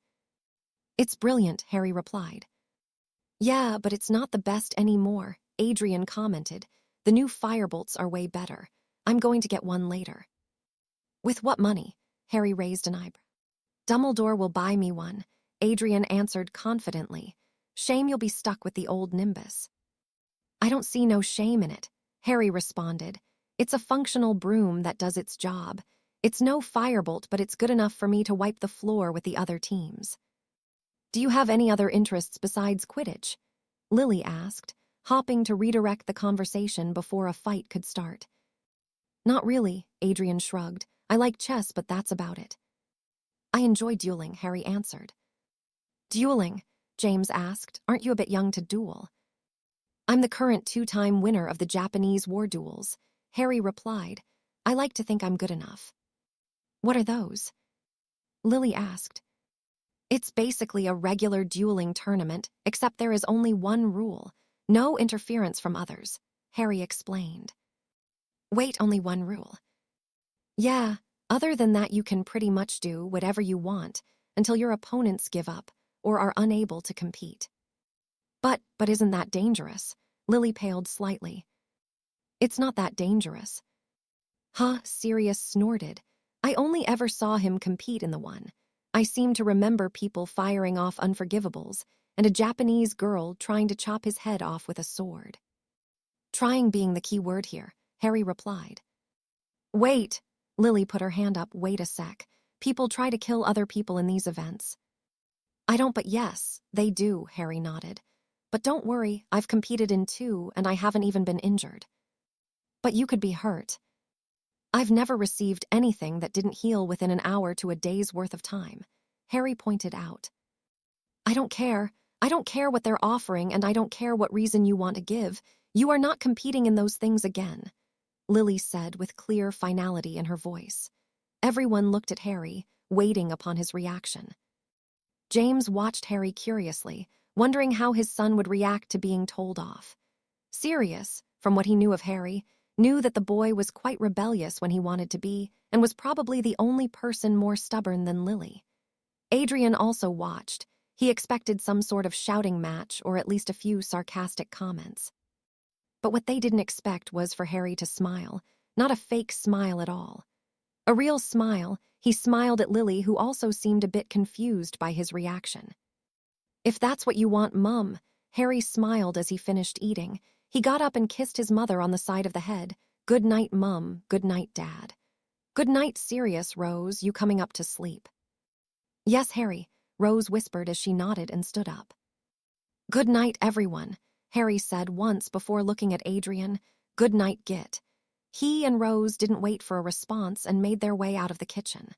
"It's brilliant," Harry replied. "Yeah, but it's not the best anymore," Adrian commented. "The new firebolts are way better. I'm going to get one later." "With what money?" Harry raised an eyebrow. "Dumbledore will buy me one," Adrian answered confidently. "Shame you'll be stuck with the old Nimbus." "I don't see no shame in it," Harry responded. "It's a functional broom that does its job. It's no firebolt, but it's good enough for me to wipe the floor with the other teams." "Do you have any other interests besides Quidditch?" Lily asked, hopping to redirect the conversation before a fight could start. "Not really," Adrian shrugged. "I like chess, but that's about it." "I enjoy dueling," Harry answered. "Dueling?" James asked. "Aren't you a bit young to duel?" "I'm the current 2-time winner of the Japanese war duels," Harry replied. "I like to think I'm good enough." "What are those?" Lily asked. "It's basically a regular dueling tournament, except there is only one rule: no interference from others," Harry explained. "Wait, only one rule?" "Yeah, other than that you can pretty much do whatever you want until your opponents give up or are unable to compete." But isn't that dangerous?" Lily paled slightly. "It's not that dangerous." "Huh," Sirius snorted. "I only ever saw him compete in the one. I seem to remember people firing off unforgivables and a Japanese girl trying to chop his head off with a sword." "Trying being the key word here," Harry replied. "Wait," Lily put her hand up. "Wait a sec. People try to kill other people in these events." "I don't, but yes, they do," Harry nodded. "But don't worry, I've competed in 2 and I haven't even been injured." "But you could be hurt." "I've never received anything that didn't heal within an hour to a day's worth of time," Harry pointed out. "I don't care. I don't care what they're offering, and I don't care what reason you want to give. You are not competing in those things again," Lily said with clear finality in her voice. Everyone looked at Harry, waiting upon his reaction. James watched Harry curiously, wondering how his son would react to being told off. Sirius, from what he knew of Harry, knew that the boy was quite rebellious when he wanted to be, and was probably the only person more stubborn than Lily. Adrian also watched. He expected some sort of shouting match or at least a few sarcastic comments. But what they didn't expect was for Harry to smile, not a fake smile at all. A real smile. He smiled at Lily, who also seemed a bit confused by his reaction. "If that's what you want, Mum," Harry smiled as he finished eating. He got up and kissed his mother on the side of the head. "Good night, Mum. Good night, Dad." "Good night, Sirius, Rose. You coming up to sleep?" "Yes, Harry," Rose whispered as she nodded and stood up. "Good night, everyone," Harry said once before looking at Adrian. "Good night, Git." He and Rose didn't wait for a response and made their way out of the kitchen.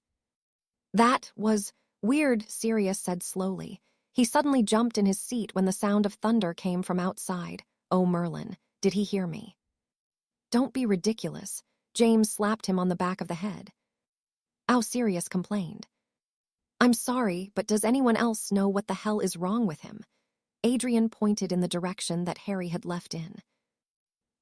"That was weird," Sirius said slowly. He suddenly jumped in his seat when the sound of thunder came from outside. "Oh, Merlin, did he hear me?" "Don't be ridiculous." James slapped him on the back of the head. "Ow," Sirius complained. "I'm sorry, but does anyone else know what the hell is wrong with him?" Adrian pointed in the direction that Harry had left in.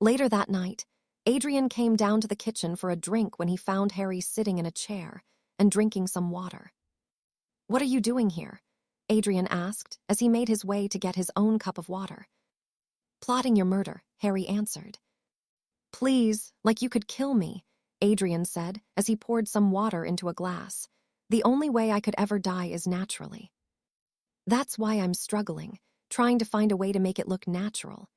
Later that night, Adrian came down to the kitchen for a drink when he found Harry sitting in a chair and drinking some water. "What are you doing here?" Adrian asked as he made his way to get his own cup of water. "Plotting your murder," Harry answered. "Please, like you could kill me," Adrian said as he poured some water into a glass. The only way I could ever die is naturally. That's why I'm struggling, trying to find a way to make it look natural.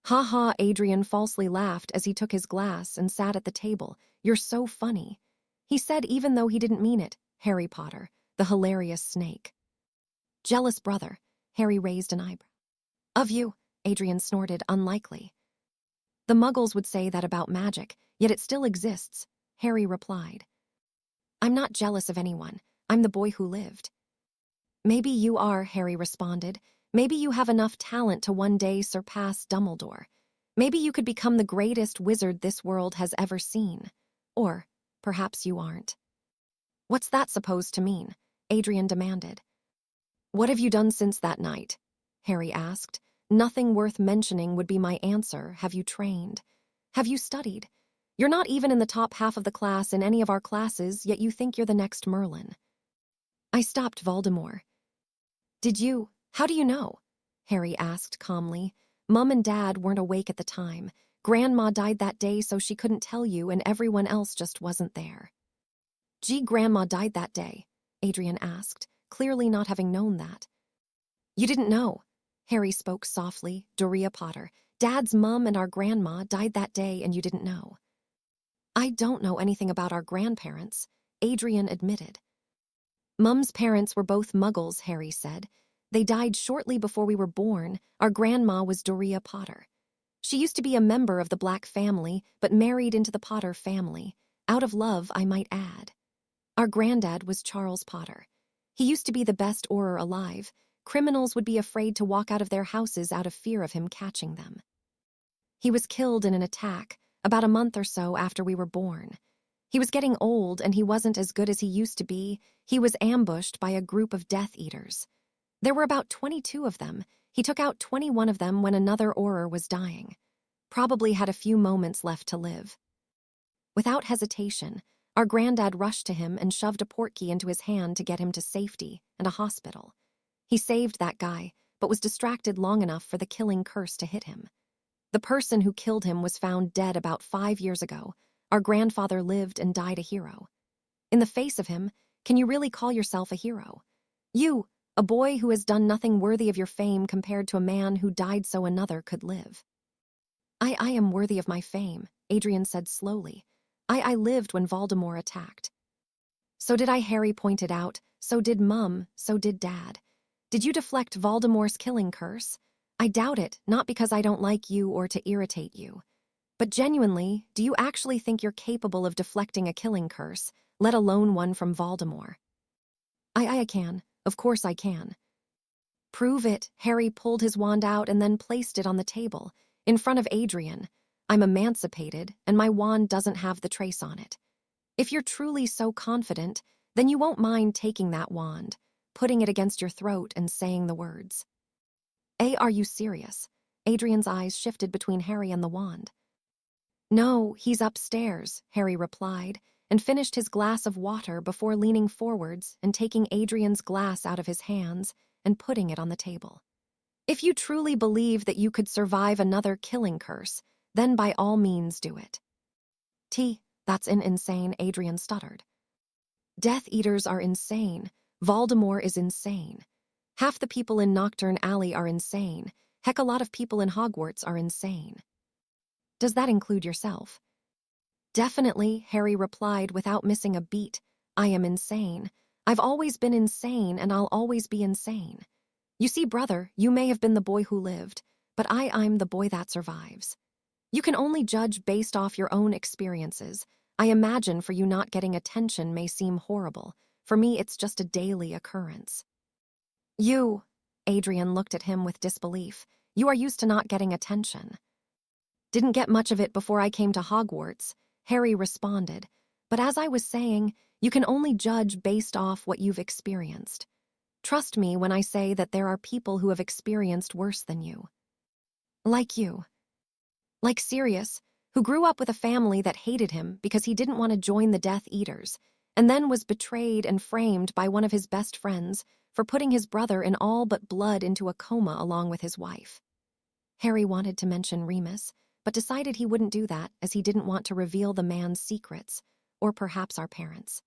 Ha ha, Adrian falsely laughed as he took his glass and sat at the table. You're so funny. He said even though he didn't mean it, Harry Potter, the hilarious snake. Jealous brother, Harry raised an eyebrow. Of you, Adrian snorted, unlikely. The Muggles would say that about magic, yet it still exists, Harry replied. I'm not jealous of anyone. I'm the boy who lived. Maybe you are, Harry responded. Maybe you have enough talent to one day surpass Dumbledore. Maybe you could become the greatest wizard this world has ever seen. Or perhaps you aren't. What's that supposed to mean? Adrian demanded. What have you done since that night? Harry asked. Nothing worth mentioning would be my answer. Have you trained? Have you studied? You're not even in the top half of the class in any of our classes, yet you think you're the next Merlin. I stopped Voldemort. Did you? How do you know? Harry asked calmly. Mum and Dad weren't awake at the time. Grandma died that day, so she couldn't tell you, and everyone else just wasn't there. Gee, Grandma died that day? Adrian asked, clearly not having known that. You didn't know. Harry spoke softly. Doria Potter. Dad's mum and our grandma died that day, and you didn't know. I don't know anything about our grandparents, Adrian admitted. Mum's parents were both Muggles, Harry said. They died shortly before we were born. Our grandma was Doria Potter. She used to be a member of the Black family, but married into the Potter family. Out of love, I might add. Our granddad was Charles Potter. He used to be the best Auror alive. Criminals would be afraid to walk out of their houses out of fear of him catching them. He was killed in an attack, about a month or so after we were born. He was getting old, and he wasn't as good as he used to be. He was ambushed by a group of Death Eaters. There were about 22 of them. He took out 21 of them when another Auror was dying. Probably had a few moments left to live. Without hesitation, our granddad rushed to him and shoved a portkey into his hand to get him to safety and a hospital. He saved that guy, but was distracted long enough for the killing curse to hit him. The person who killed him was found dead about 5 years ago. Our grandfather lived and died a hero. In the face of him, can you really call yourself a hero? You, a boy who has done nothing worthy of your fame compared to a man who died so another could live. I am worthy of my fame, Adrian said slowly. I lived when Voldemort attacked. So did I, Harry pointed out. So did Mum, so did Dad. Did you deflect Voldemort's killing curse? I doubt it, not because I don't like you or to irritate you. But genuinely, do you actually think you're capable of deflecting a killing curse, let alone one from Voldemort? I can. Of course I can. Prove it. Harry pulled his wand out and then placed it on the table, in front of Adrian. I'm emancipated, and my wand doesn't have the trace on it. If you're truly so confident, then you won't mind taking that wand, putting it against your throat and saying the words. Are you serious? Adrian's eyes shifted between Harry and the wand. No, he's upstairs, Harry replied, and finished his glass of water before leaning forwards and taking Adrian's glass out of his hands and putting it on the table. If you truly believe that you could survive another killing curse, then by all means do it. That's insane, Adrian stuttered. Death Eaters are insane. Voldemort is insane. Half the people in Nocturne Alley are insane. Heck, a lot of people in Hogwarts are insane. Does that include yourself? Definitely, Harry replied without missing a beat. I am insane. I've always been insane, and I'll always be insane. You see, brother, you may have been the boy who lived, but I'm the boy that survives. You can only judge based off your own experiences. I imagine for you not getting attention may seem horrible. For me, it's just a daily occurrence. You, Adrian looked at him with disbelief. You are used to not getting attention. Didn't get much of it before I came to Hogwarts, Harry responded. But as I was saying, you can only judge based off what you've experienced. Trust me when I say that there are people who have experienced worse than you. Like you. Like Sirius, who grew up with a family that hated him because he didn't want to join the Death Eaters, and then was betrayed and framed by one of his best friends for putting his brother in all but blood into a coma along with his wife. Harry wanted to mention Remus, but decided he wouldn't do that as he didn't want to reveal the man's secrets, or perhaps our parents.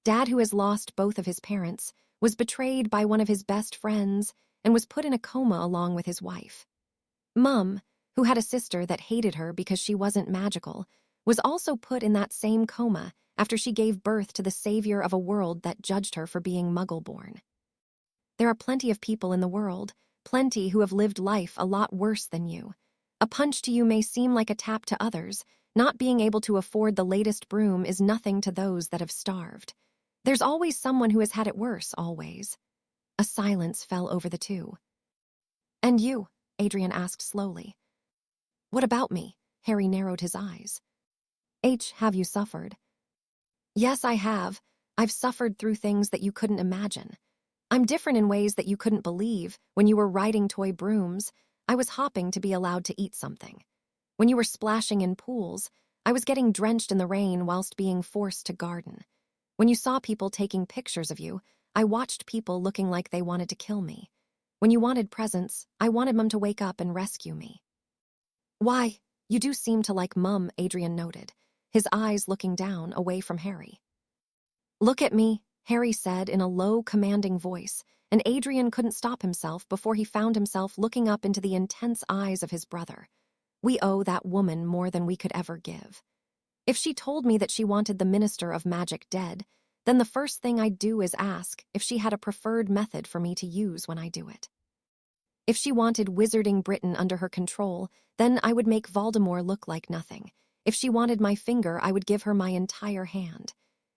Dad, who has lost both of his parents, was betrayed by one of his best friends and was put in a coma along with his wife. Mum, who had a sister that hated her because she wasn't magical, was also put in that same coma after she gave birth to the savior of a world that judged her for being Muggle-born. There are plenty of people in the world, plenty who have lived life a lot worse than you. A punch to you may seem like a tap to others. Not being able to afford the latest broom is nothing to those that have starved. There's always someone who has had it worse, always. A silence fell over the two. "And you?" Adrian asked slowly. "What about me?" Harry narrowed his eyes. "Have you suffered?" "Yes, I have. I've suffered through things that you couldn't imagine. I'm different in ways that you couldn't believe. When you were riding toy brooms, I was hopping to be allowed to eat something. When you were splashing in pools, I was getting drenched in the rain whilst being forced to garden. When you saw people taking pictures of you, I watched people looking like they wanted to kill me. When you wanted presents, I wanted Mum to wake up and rescue me." "Why, you do seem to like Mum," Adrian noted, his eyes looking down, away from Harry. "Look at me," Harry said in a low, commanding voice, and Adrian couldn't stop himself before he found himself looking up into the intense eyes of his brother. "We owe that woman more than we could ever give. If she told me that she wanted the Minister of Magic dead, then the first thing I'd do is ask if she had a preferred method for me to use when I do it. If she wanted Wizarding Britain under her control, then I would make Voldemort look like nothing. If she wanted my finger, I would give her my entire hand.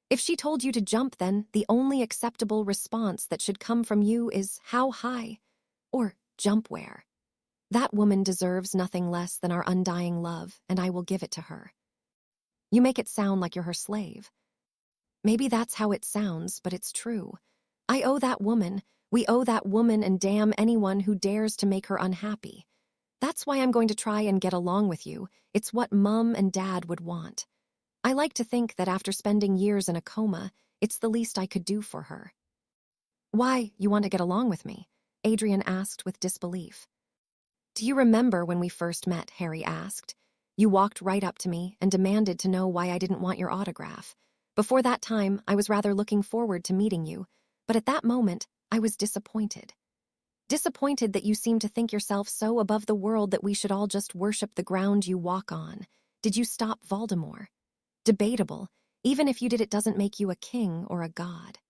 If she told you to jump, then the only acceptable response that should come from you is how high, or jump where. That woman deserves nothing less than our undying love, and I will give it to her." "You make it sound like you're her slave." "Maybe that's how it sounds, but it's true. I owe that woman, we owe that woman, and damn anyone who dares to make her unhappy. That's why I'm going to try and get along with you. It's what Mum and Dad would want. I like to think that after spending years in a coma, it's the least I could do for her." "Why, you want to get along with me?" Adrian asked with disbelief. "Do you remember when we first met?" Harry asked. "You walked right up to me and demanded to know why I didn't want your autograph. Before that time, I was rather looking forward to meeting you, but at that moment, I was disappointed. Disappointed that you seemed to think yourself so above the world that we should all just worship the ground you walk on. Did you stop Voldemort? Debatable. Even if you did, it doesn't make you a king or a god.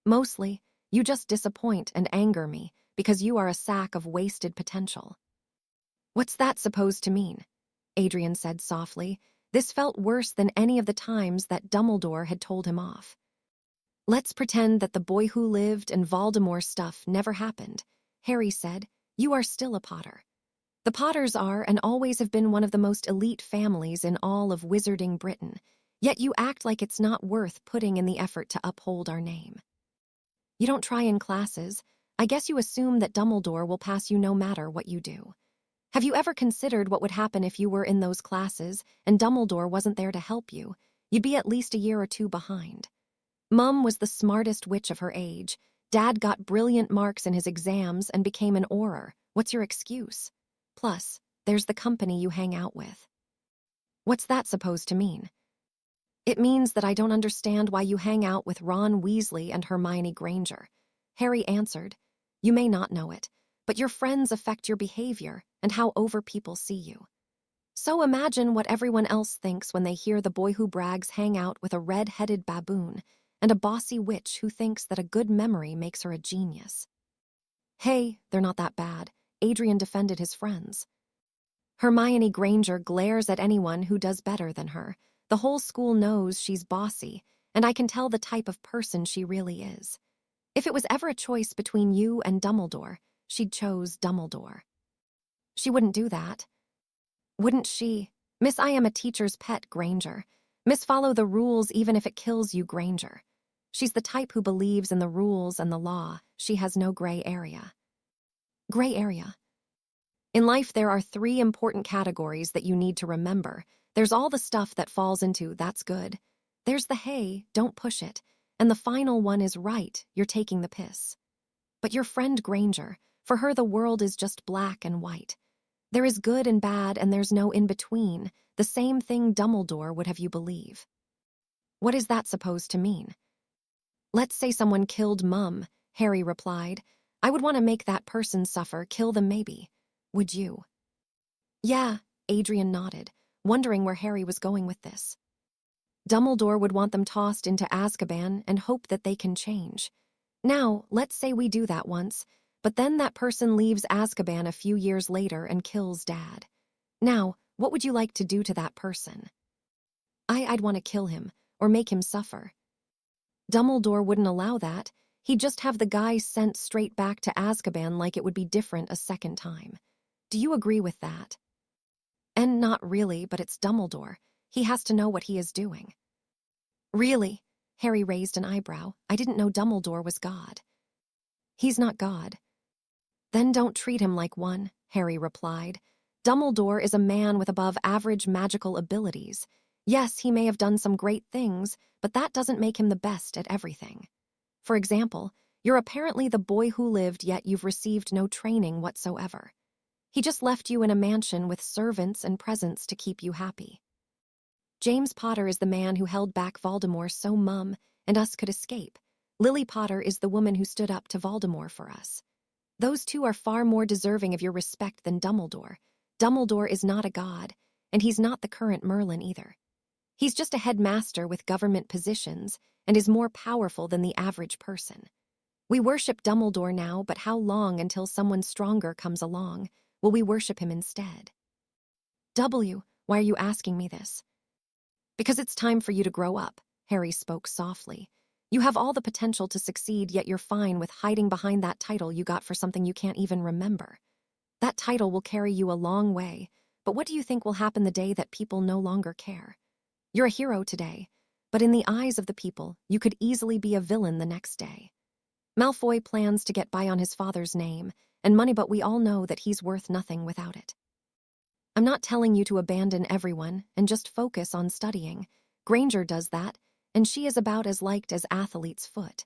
Mostly, you just disappoint and anger me because you are a sack of wasted potential." "What's that supposed to mean?" Adrian said softly. This felt worse than any of the times that Dumbledore had told him off. "Let's pretend that the boy who lived and Voldemort stuff never happened," Harry said. "You are still a Potter. The Potters are and always have been one of the most elite families in all of Wizarding Britain, yet you act like it's not worth putting in the effort to uphold our name. You don't try in classes. I guess you assume that Dumbledore will pass you no matter what you do. Have you ever considered what would happen if you were in those classes and Dumbledore wasn't there to help you? You'd be at least a year or two behind. Mum was the smartest witch of her age. Dad got brilliant marks in his exams and became an Auror. What's your excuse? Plus, there's the company you hang out with." "What's that supposed to mean?" "It means that I don't understand why you hang out with Ron Weasley and Hermione Granger," Harry answered. "You may not know it, but your friends affect your behavior and how over people see you. So imagine what everyone else thinks when they hear the boy who brags hang out with a red-headed baboon and a bossy witch who thinks that a good memory makes her a genius." "Hey, they're not that bad," Adrian defended his friends. "Hermione Granger glares at anyone who does better than her. The whole school knows she's bossy, and I can tell the type of person she really is. If it was ever a choice between you and Dumbledore, she'd chose Dumbledore." "She wouldn't do that." "Wouldn't she? Miss, I am a teacher's pet, Granger. Miss, follow the rules even if it kills you, Granger. She's the type who believes in the rules and the law. She has no gray area." "Gray area?" "In life, there are 3 important categories that you need to remember. There's all the stuff that falls into that's good. There's the hey, don't push it. And the final one is right, you're taking the piss. But your friend Granger, for her the world is just black and white. There is good and bad and there's no in-between, the same thing Dumbledore would have you believe. What is that supposed to mean? Let's say someone killed Mum, Harry replied. I would want to make that person suffer, kill them maybe. Would you? Yeah, Adrian nodded, wondering where Harry was going with this. Dumbledore would want them tossed into Azkaban and hope that they can change. Now, let's say we do that once, but then that person leaves Azkaban a few years later and kills Dad. Now, what would you like to do to that person? I'd want to kill him, or make him suffer. Dumbledore wouldn't allow that. He'd just have the guy sent straight back to Azkaban like it would be different a second time. Do you agree with that? And not really, but it's Dumbledore. He has to know what he is doing. Really? Harry raised an eyebrow. I didn't know Dumbledore was God. He's not God. Then don't treat him like one, Harry replied. Dumbledore is a man with above-average magical abilities. Yes, he may have done some great things, but that doesn't make him the best at everything. For example, you're apparently the boy who lived, yet you've received no training whatsoever. He just left you in a mansion with servants and presents to keep you happy. James Potter is the man who held back Voldemort so Mum and us could escape. Lily Potter is the woman who stood up to Voldemort for us. Those two are far more deserving of your respect than Dumbledore. Dumbledore is not a god, and he's not the current Merlin either. He's just a headmaster with government positions and is more powerful than the average person. We worship Dumbledore now, but how long until someone stronger comes along? Will we worship him instead? Why are you asking me this? Because it's time for you to grow up, Harry spoke softly. You have all the potential to succeed, yet you're fine with hiding behind that title you got for something you can't even remember. That title will carry you a long way, but what do you think will happen the day that people no longer care? You're a hero today, but in the eyes of the people, you could easily be a villain the next day. Malfoy plans to get by on his father's name and money, but we all know that he's worth nothing without it. I'm not telling you to abandon everyone and just focus on studying. Granger does that, and she is about as liked as Athlete's Foot.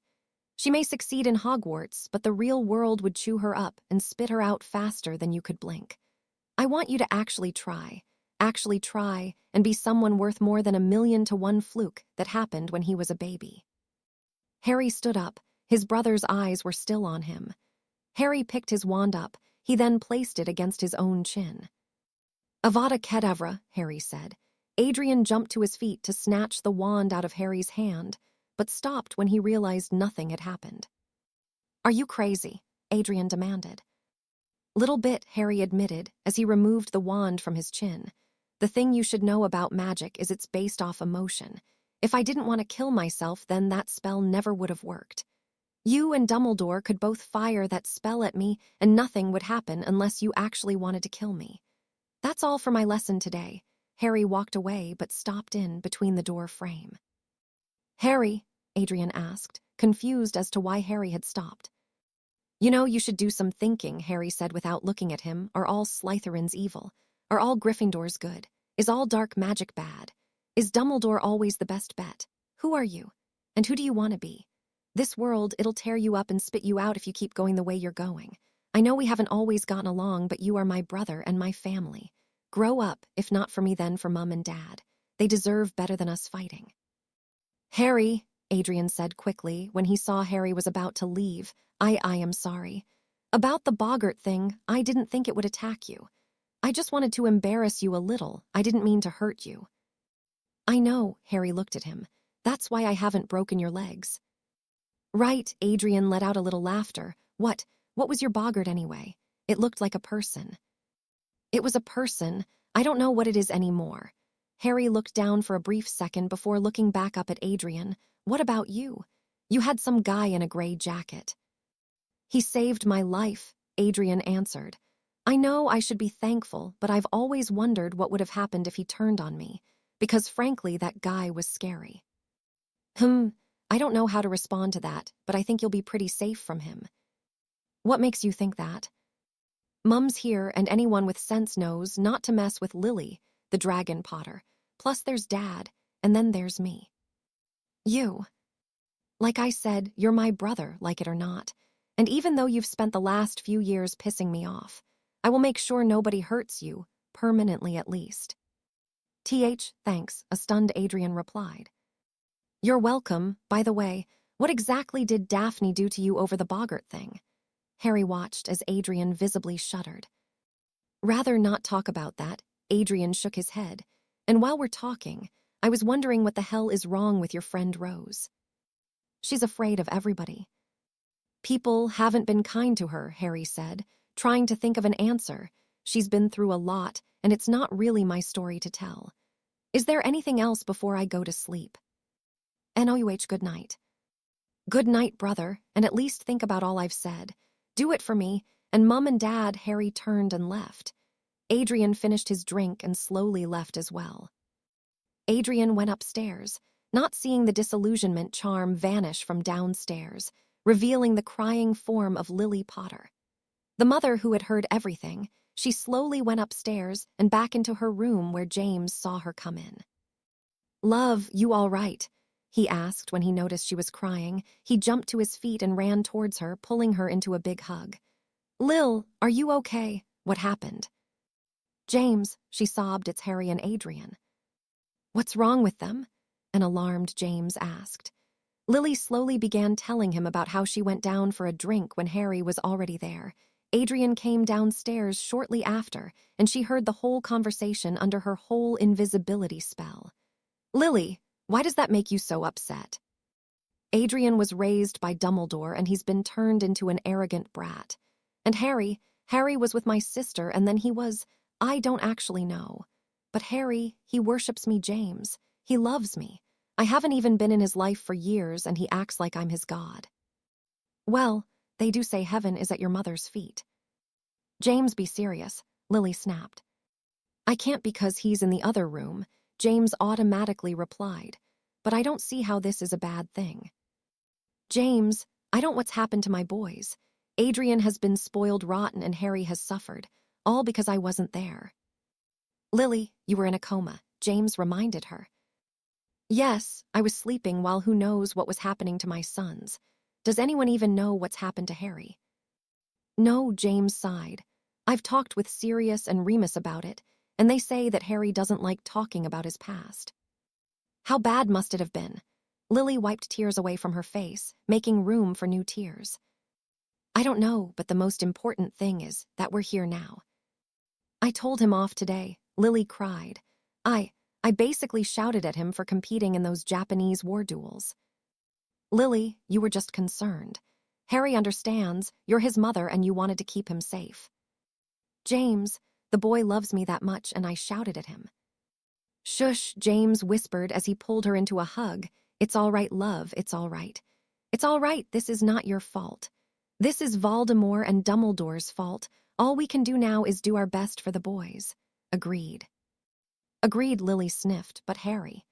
She may succeed in Hogwarts, but the real world would chew her up and spit her out faster than you could blink. I want you to actually try and be someone worth more than 1,000,000 to 1 fluke that happened when he was a baby. Harry stood up. His brother's eyes were still on him. Harry picked his wand up. He then placed it against his own chin. Avada Kedavra, Harry said. Adrian jumped to his feet to snatch the wand out of Harry's hand, but stopped when he realized nothing had happened. Are you crazy? Adrian demanded. Little bit, Harry admitted, as he removed the wand from his chin. The thing you should know about magic is it's based off emotion. If I didn't want to kill myself, then that spell never would have worked. You and Dumbledore could both fire that spell at me, and nothing would happen unless you actually wanted to kill me. That's all for my lesson today. Harry walked away but stopped in between the door frame. Harry, Adrian asked, confused as to why Harry had stopped. You know, you should do some thinking, Harry said without looking at him. Are all Slytherins evil? Are all Gryffindors good? Is all dark magic bad? Is Dumbledore always the best bet? Who are you? And who do you want to be? This world, it'll tear you up and spit you out if you keep going the way you're going. I know we haven't always gotten along, but you are my brother and my family. Grow up, if not for me then for Mum and Dad. They deserve better than us fighting. Harry, Adrian said quickly when he saw Harry was about to leave. I am sorry. About the boggart thing, I didn't think it would attack you. I just wanted to embarrass you a little. I didn't mean to hurt you. I know, Harry looked at him. That's why I haven't broken your legs. Right, Adrian let out a little laughter. What was your boggart anyway? It looked like a person. It was a person. I don't know what it is anymore. Harry looked down for a brief second before looking back up at Adrian. What about you? You had some guy in a gray jacket. He saved my life, Adrian answered. I know I should be thankful, but I've always wondered what would have happened if he turned on me, because frankly, that guy was scary. I don't know how to respond to that, but I think you'll be pretty safe from him. What makes you think that? Mum's here, and anyone with sense knows not to mess with Lily, the dragon Potter. Plus there's Dad, and then there's me. You. Like I said, you're my brother, like it or not. And even though you've spent the last few years pissing me off, I will make sure nobody hurts you, permanently at least. Thanks, a stunned Adrian replied. You're welcome. By the way, what exactly did Daphne do to you over the boggart thing? Harry watched as Adrian visibly shuddered. Rather not talk about that, Adrian shook his head. And while we're talking, I was wondering what the hell is wrong with your friend Rose. She's afraid of everybody. People haven't been kind to her, Harry said, trying to think of an answer. She's been through a lot, and it's not really my story to tell. Is there anything else before I go to sleep? NOUH, good night. Good night, brother, and at least think about all I've said. Do it for me, and Mum and Dad. Harry turned and left. Adrian finished his drink and slowly left as well. Adrian went upstairs, not seeing the disillusionment charm vanish from downstairs, revealing the crying form of Lily Potter. The mother who had heard everything, she slowly went upstairs and back into her room where James saw her come in. Love, you all right? He asked when he noticed she was crying. He jumped to his feet and ran towards her, pulling her into a big hug. Lil, are you okay? What happened? James, she sobbed, it's Harry and Adrian. What's wrong with them? An alarmed James asked. Lily slowly began telling him about how she went down for a drink when Harry was already there. Adrian came downstairs shortly after, and she heard the whole conversation under her whole invisibility spell. Lily, why does that make you so upset? Adrian was raised by Dumbledore, and he's been turned into an arrogant brat. And Harry was with my sister, and then I don't actually know. But Harry, he worships me, James. He loves me. I haven't even been in his life for years, and he acts like I'm his god. Well, they do say heaven is at your mother's feet. James, be serious, Lily snapped. I can't because he's in the other room, James automatically replied. But I don't see how this is a bad thing. James, I don't what's happened to my boys. Adrian has been spoiled rotten and Harry has suffered, all because I wasn't there. Lily, you were in a coma, James reminded her. Yes, I was sleeping while who knows what was happening to my sons. Does anyone even know what's happened to Harry? No, James sighed. I've talked with Sirius and Remus about it, and they say that Harry doesn't like talking about his past. How bad must it have been? Lily wiped tears away from her face, making room for new tears. I don't know, but the most important thing is that we're here now. I told him off today, Lily cried. I basically shouted at him for competing in those Japanese war duels. Lily, you were just concerned. Harry understands, you're his mother and you wanted to keep him safe. James, the boy loves me that much and I shouted at him. Shush, James whispered as he pulled her into a hug. It's all right, love, it's all right. It's all right, this is not your fault. This is Voldemort and Dumbledore's fault. All we can do now is do our best for the boys. Agreed. Agreed, Lily sniffed, but Harry.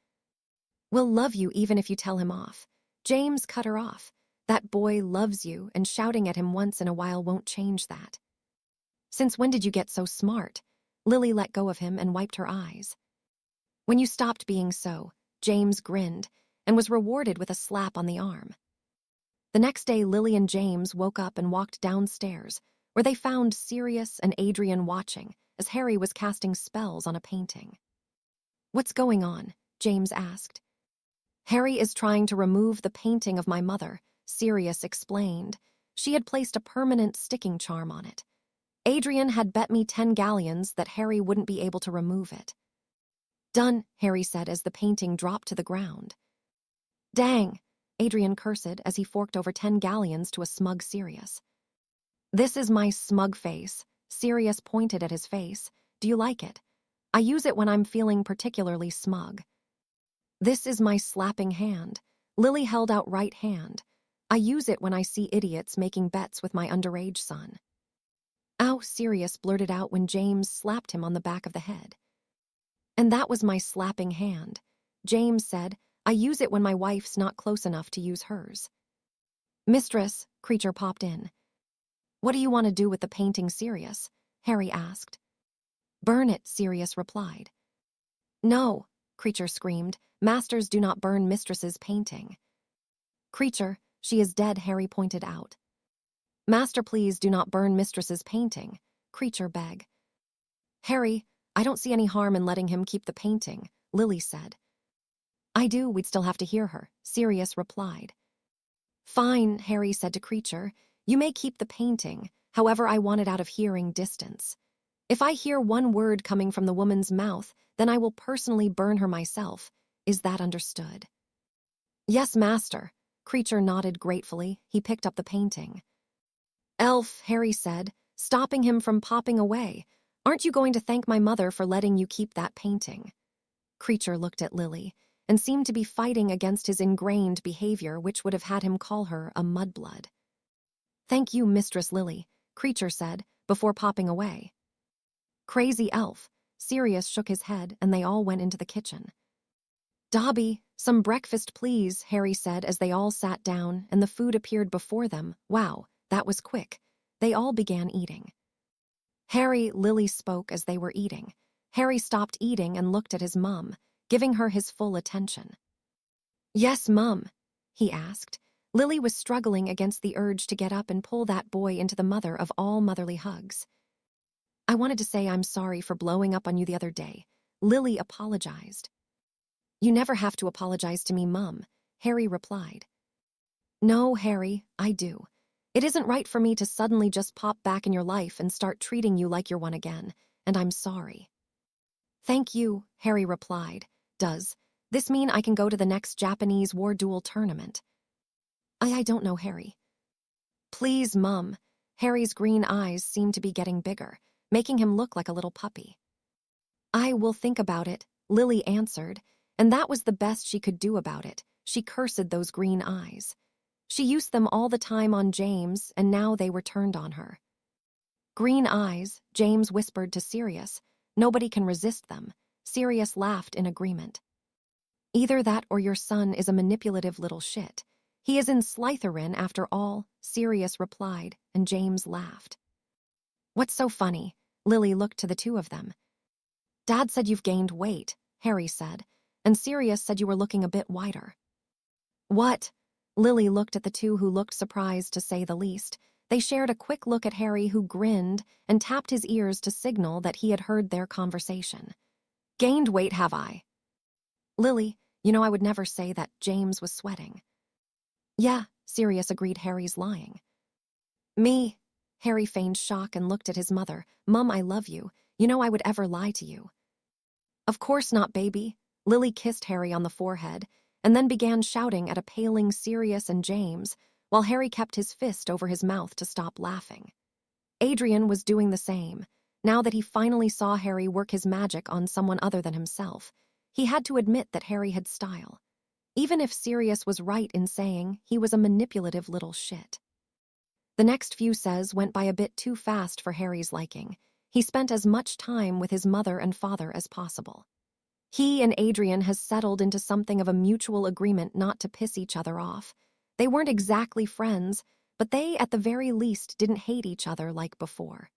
Will love you even if you tell him off. James cut her off. That boy loves you, and shouting at him once in a while won't change that. Since when did you get so smart? Lily let go of him and wiped her eyes. When you stopped being so, James grinned, and was rewarded with a slap on the arm. The next day, Lily and James woke up and walked downstairs, where they found Sirius and Adrian watching, as Harry was casting spells on a painting. What's going on? James asked. Harry is trying to remove the painting of my mother, Sirius explained. She had placed a permanent sticking charm on it. Adrian had bet me 10 galleons that Harry wouldn't be able to remove it. Done, Harry said as the painting dropped to the ground. Dang, Adrian cursed as he forked over 10 galleons to a smug Sirius. This is my smug face, Sirius pointed at his face. Do you like it? I use it when I'm feeling particularly smug. This is my slapping hand. Lily held out right hand. I use it when I see idiots making bets with my underage son. Ow, Sirius blurted out when James slapped him on the back of the head. And that was my slapping hand. James said, I use it when my wife's not close enough to use hers. Mistress, Creature popped in. What do you want to do with the painting, Sirius? Harry asked. Burn it, Sirius replied. No, Creature screamed. Masters do not burn Mistress's painting. Creature, she is dead, Harry pointed out. Master, please do not burn Mistress's painting. Creature begged. Harry, I don't see any harm in letting him keep the painting, Lily said. I do, we'd still have to hear her, Sirius replied. Fine, Harry said to Creature. You may keep the painting, however I want it out of hearing distance. If I hear one word coming from the woman's mouth, then I will personally burn her myself. Is that understood? Yes, master. Creature nodded gratefully. He picked up the painting. Elf, Harry said, stopping him from popping away. Aren't you going to thank my mother for letting you keep that painting? Creature looked at Lily and seemed to be fighting against his ingrained behavior, which would have had him call her a mudblood. Thank you, Mistress Lily, Creature said, before popping away. Crazy elf. Sirius shook his head, and they all went into the kitchen. Dobby, some breakfast please, Harry said as they all sat down and the food appeared before them. Wow, that was quick. They all began eating. Harry, Lily spoke as they were eating. Harry stopped eating and looked at his mum, giving her his full attention. Yes, Mum, he asked. Lily was struggling against the urge to get up and pull that boy into the mother of all motherly hugs. I wanted to say I'm sorry for blowing up on you the other day. Lily apologized. You never have to apologize to me, Mum, Harry replied. No, Harry, I do. It isn't right for me to suddenly just pop back in your life and start treating you like you're one again, and I'm sorry. Thank you, Harry replied. Does this mean I can go to the next Japanese War Duel tournament? I don't know, Harry. Please, Mum. Harry's green eyes seemed to be getting bigger, making him look like a little puppy. I will think about it, Lily answered, and that was the best she could do about it. She cursed those green eyes. She used them all the time on James, and now they were turned on her. Green eyes, James whispered to Sirius. Nobody can resist them. Sirius laughed in agreement. Either that or your son is a manipulative little shit. He is in Slytherin after all, Sirius replied, and James laughed. What's so funny? Lily looked to the two of them. Dad said you've gained weight, Harry said, and Sirius said you were looking a bit whiter. What? Lily looked at the two who looked surprised to say the least. They shared a quick look at Harry, who grinned and tapped his ears to signal that he had heard their conversation. Gained weight, have I? Lily, you know I would never say that. James was sweating. Yeah, Sirius agreed. Harry's lying. Me? Harry feigned shock and looked at his mother. Mum, I love you. You know I would ever lie to you. Of course not, baby. Lily kissed Harry on the forehead and then began shouting at a paling Sirius and James, while Harry kept his fist over his mouth to stop laughing. Adrian was doing the same. Now that he finally saw Harry work his magic on someone other than himself, he had to admit that Harry had style. Even if Sirius was right in saying he was a manipulative little shit. The next few says went by a bit too fast for Harry's liking. He spent as much time with his mother and father as possible. He and Adrian has settled into something of a mutual agreement not to piss each other off. They weren't exactly friends, but they at the very least didn't hate each other like before.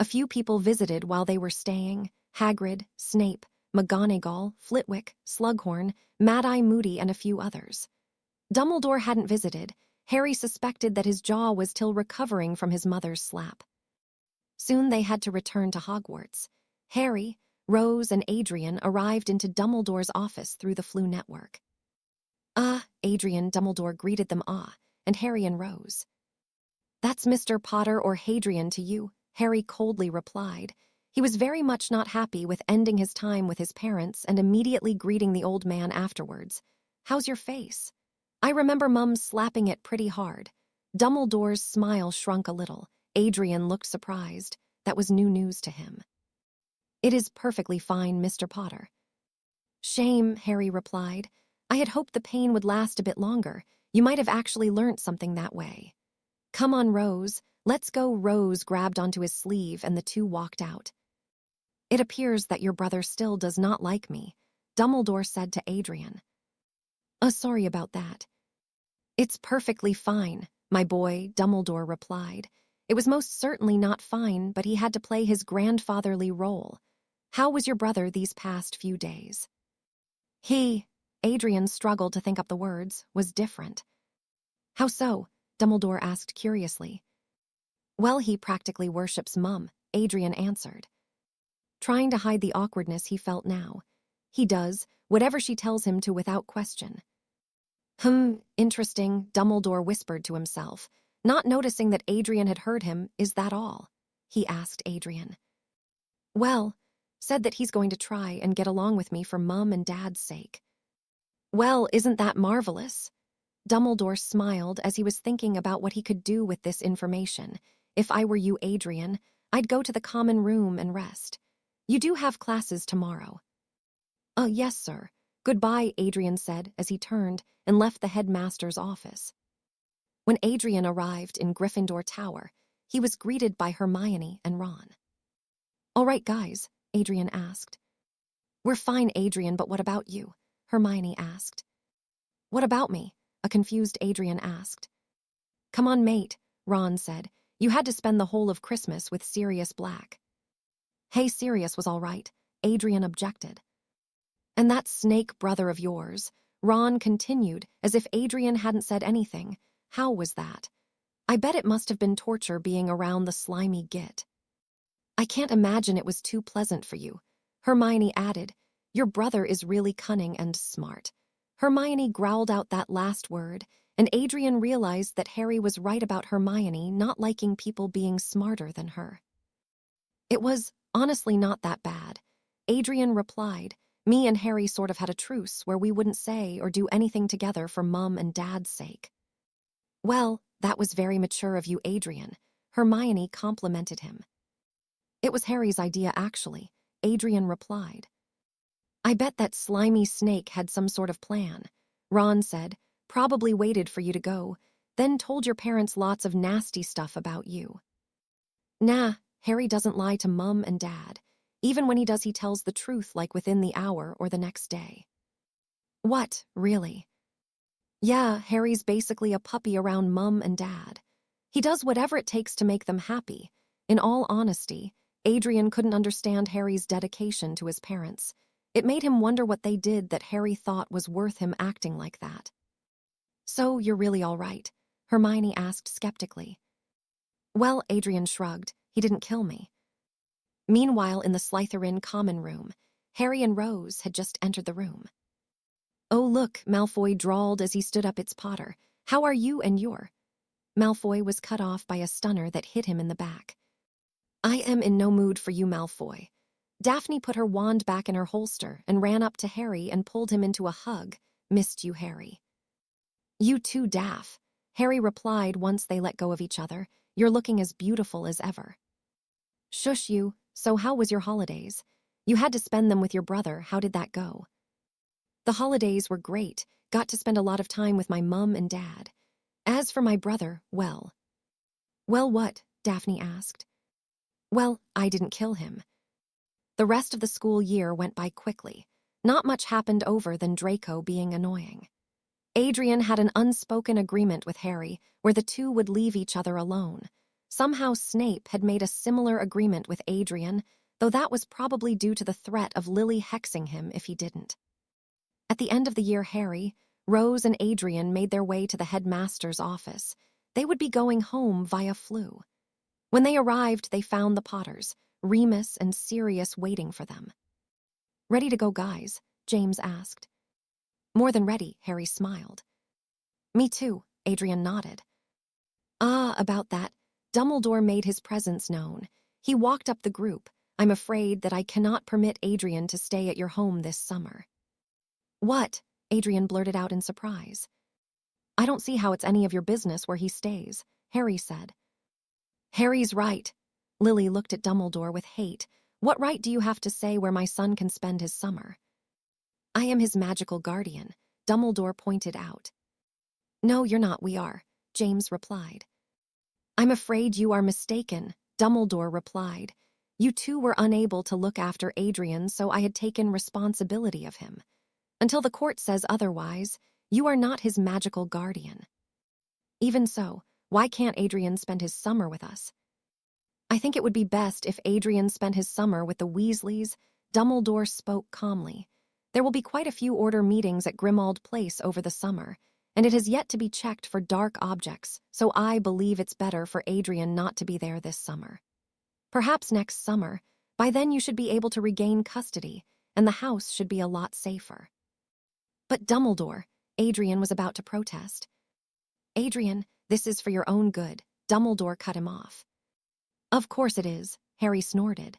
A few people visited while they were staying: Hagrid, Snape, McGonagall, Flitwick, Slughorn, Mad-Eye Moody, and a few others. Dumbledore hadn't visited. Harry suspected that his jaw was still recovering from his mother's slap. Soon they had to return to Hogwarts. Harry, Rose, and Adrian arrived into Dumbledore's office through the Flu network. Adrian, Dumbledore greeted them, and Harry and Rose. That's Mr. Potter or Hadrian to you, Harry coldly replied. He was very much not happy with ending his time with his parents and immediately greeting the old man afterwards. How's your face? I remember Mum slapping it pretty hard. Dumbledore's smile shrunk a little. Adrian looked surprised. That was new news to him. It is perfectly fine, Mr. Potter. Shame, Harry replied. I had hoped the pain would last a bit longer. You might have actually learnt something that way. Come on, Rose. Let's go. Rose grabbed onto his sleeve and the two walked out. It appears that your brother still does not like me, Dumbledore said to Adrian. Sorry about that. It's perfectly fine, my boy, Dumbledore replied. It was most certainly not fine, but he had to play his grandfatherly role. How was your brother these past few days? Adrian struggled to think up the words, was different. How so? Dumbledore asked curiously. Well, he practically worships Mum, Adrian answered, trying to hide the awkwardness he felt now. He does whatever she tells him to without question. Interesting, Dumbledore whispered to himself, not noticing that Adrian had heard him. Is that all? He asked Adrian. Well, said that he's going to try and get along with me for Mum and Dad's sake. Well, isn't that marvelous? Dumbledore smiled as he was thinking about what he could do with this information. If I were you, Adrian, I'd go to the common room and rest. You do have classes tomorrow. Yes, sir. Goodbye, Adrian said as he turned and left the headmaster's office. When Adrian arrived in Gryffindor Tower, he was greeted by Hermione and Ron. All right, guys, Adrian asked. We're fine, Adrian, but what about you? Hermione asked. What about me? A confused Adrian asked. Come on, mate, Ron said. You had to spend the whole of Christmas with Sirius Black. Hey, Sirius was all right, Adrian objected. And that snake brother of yours, Ron continued, as if Adrian hadn't said anything. How was that? I bet it must have been torture being around the slimy git. I can't imagine it was too pleasant for you, Hermione added. Your brother is really cunning and smart. Hermione growled out that last word, and Adrian realized that Harry was right about Hermione not liking people being smarter than her. It was honestly not that bad, Adrian replied. Me and Harry sort of had a truce where we wouldn't say or do anything together for Mum and Dad's sake. Well, that was very mature of you, Adrian, Hermione complimented him. It was Harry's idea, actually, Adrian replied. I bet that slimy snake had some sort of plan, Ron said, probably waited for you to go, then told your parents lots of nasty stuff about you. Nah, Harry doesn't lie to Mum and Dad. Even when he does, he tells the truth like within the hour or the next day. What, really? Yeah, Harry's basically a puppy around Mum and Dad. He does whatever it takes to make them happy. In all honesty, Adrian couldn't understand Harry's dedication to his parents. It made him wonder what they did that Harry thought was worth him acting like that. So, you're really all right? Hermione asked skeptically. Well, Adrian shrugged. He didn't kill me. Meanwhile, in the Slytherin common room, Harry and Rose had just entered the room. Oh, look, Malfoy drawled as he stood up. It's Potter. How are you and your? Malfoy was cut off by a stunner that hit him in the back. I am in no mood for you, Malfoy. Daphne put her wand back in her holster and ran up to Harry and pulled him into a hug. Missed you, Harry. You too, Daph, Harry replied once they let go of each other. You're looking as beautiful as ever. Shush you. So how was your holidays? You had to spend them with your brother. How did that go? The holidays were great. Got to spend a lot of time with my mum and dad. As for my brother, well. Well, what? Daphne asked. Well, I didn't kill him. The rest of the school year went by quickly. Not much happened over than Draco being annoying. Adrian had an unspoken agreement with Harry where the two would leave each other alone. Somehow Snape had made a similar agreement with Adrian, though that was probably due to the threat of Lily hexing him if he didn't. At the end of the year, Harry, Rose, and Adrian made their way to the headmaster's office. They would be going home via Floo. When they arrived, they found the Potters, Remus and Sirius, waiting for them. Ready to go, guys? James asked. More than ready, Harry smiled. Me too, Adrian nodded. About that. Dumbledore made his presence known. He walked up the group. I'm afraid that I cannot permit Adrian to stay at your home this summer. What? Adrian blurted out in surprise. I don't see how it's any of your business where he stays, Harry said. Harry's right. Lily looked at Dumbledore with hate. What right do you have to say where my son can spend his summer? I am his magical guardian, Dumbledore pointed out. No, you're not, we are, James replied. I'm afraid you are mistaken, Dumbledore replied. You two were unable to look after Adrian, so I had taken responsibility of him. Until the court says otherwise, you are not his magical guardian. Even so, why can't Adrian spend his summer with us? I think it would be best if Adrian spent his summer with the Weasleys, Dumbledore spoke calmly. There will be quite a few order meetings at Grimmauld Place over the summer, and it has yet to be checked for dark objects, so I believe it's better for Adrian not to be there this summer. Perhaps next summer. By then you should be able to regain custody, and the house should be a lot safer." "But Dumbledore," Adrian was about to protest. "Adrian, this is for your own good," Dumbledore cut him off. "Of course it is," Harry snorted.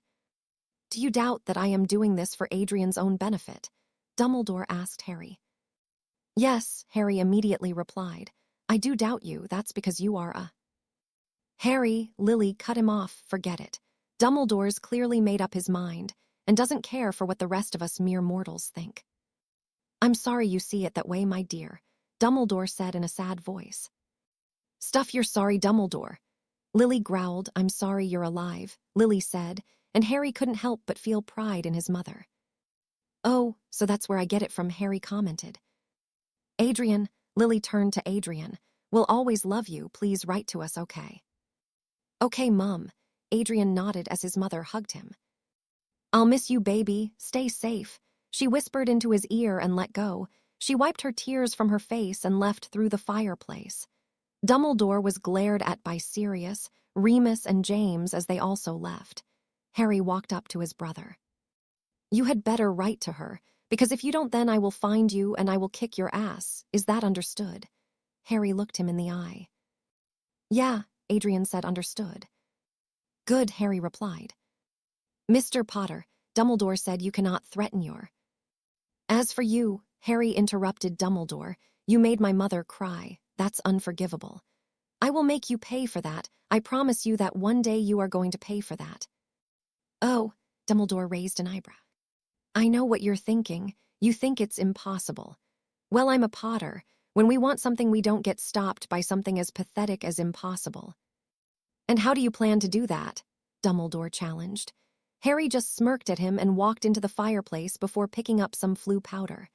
"Do you doubt that I am doing this for Adrian's own benefit?" Dumbledore asked Harry. "Yes," Harry immediately replied. "I do doubt you, that's because you are a—" "Harry," Lily cut him off, "forget it. Dumbledore's clearly made up his mind, and doesn't care for what the rest of us mere mortals think." "I'm sorry you see it that way, my dear," Dumbledore said in a sad voice. "Stuff you're sorry, Dumbledore." Lily growled. "I'm sorry you're alive," Lily said, and Harry couldn't help but feel pride in his mother. "Oh, so that's where I get it from," Harry commented. "Adrian," Lily turned to Adrian, "we'll always love you, please write to us, okay?" "Okay, Mum," Adrian nodded as his mother hugged him. "I'll miss you, baby, stay safe," she whispered into his ear and let go. She wiped her tears from her face and left through the fireplace. Dumbledore was glared at by Sirius, Remus, and James as they also left. Harry walked up to his brother. "You had better write to her, because if you don't then I will find you and I will kick your ass. Is that understood?" Harry looked him in the eye. "Yeah," Adrian said, "understood." "Good," Harry replied. "Mr. Potter," Dumbledore said, "you cannot threaten your—" "As for you," Harry interrupted Dumbledore, "you made my mother cry. That's unforgivable. I will make you pay for that. I promise you that one day you are going to pay for that." "Oh," Dumbledore raised an eyebrow. "I know what you're thinking. You think it's impossible. Well, I'm a Potter. When we want something, we don't get stopped by something as pathetic as impossible." "And how do you plan to do that?" Dumbledore challenged. Harry just smirked at him and walked into the fireplace before picking up some flue powder.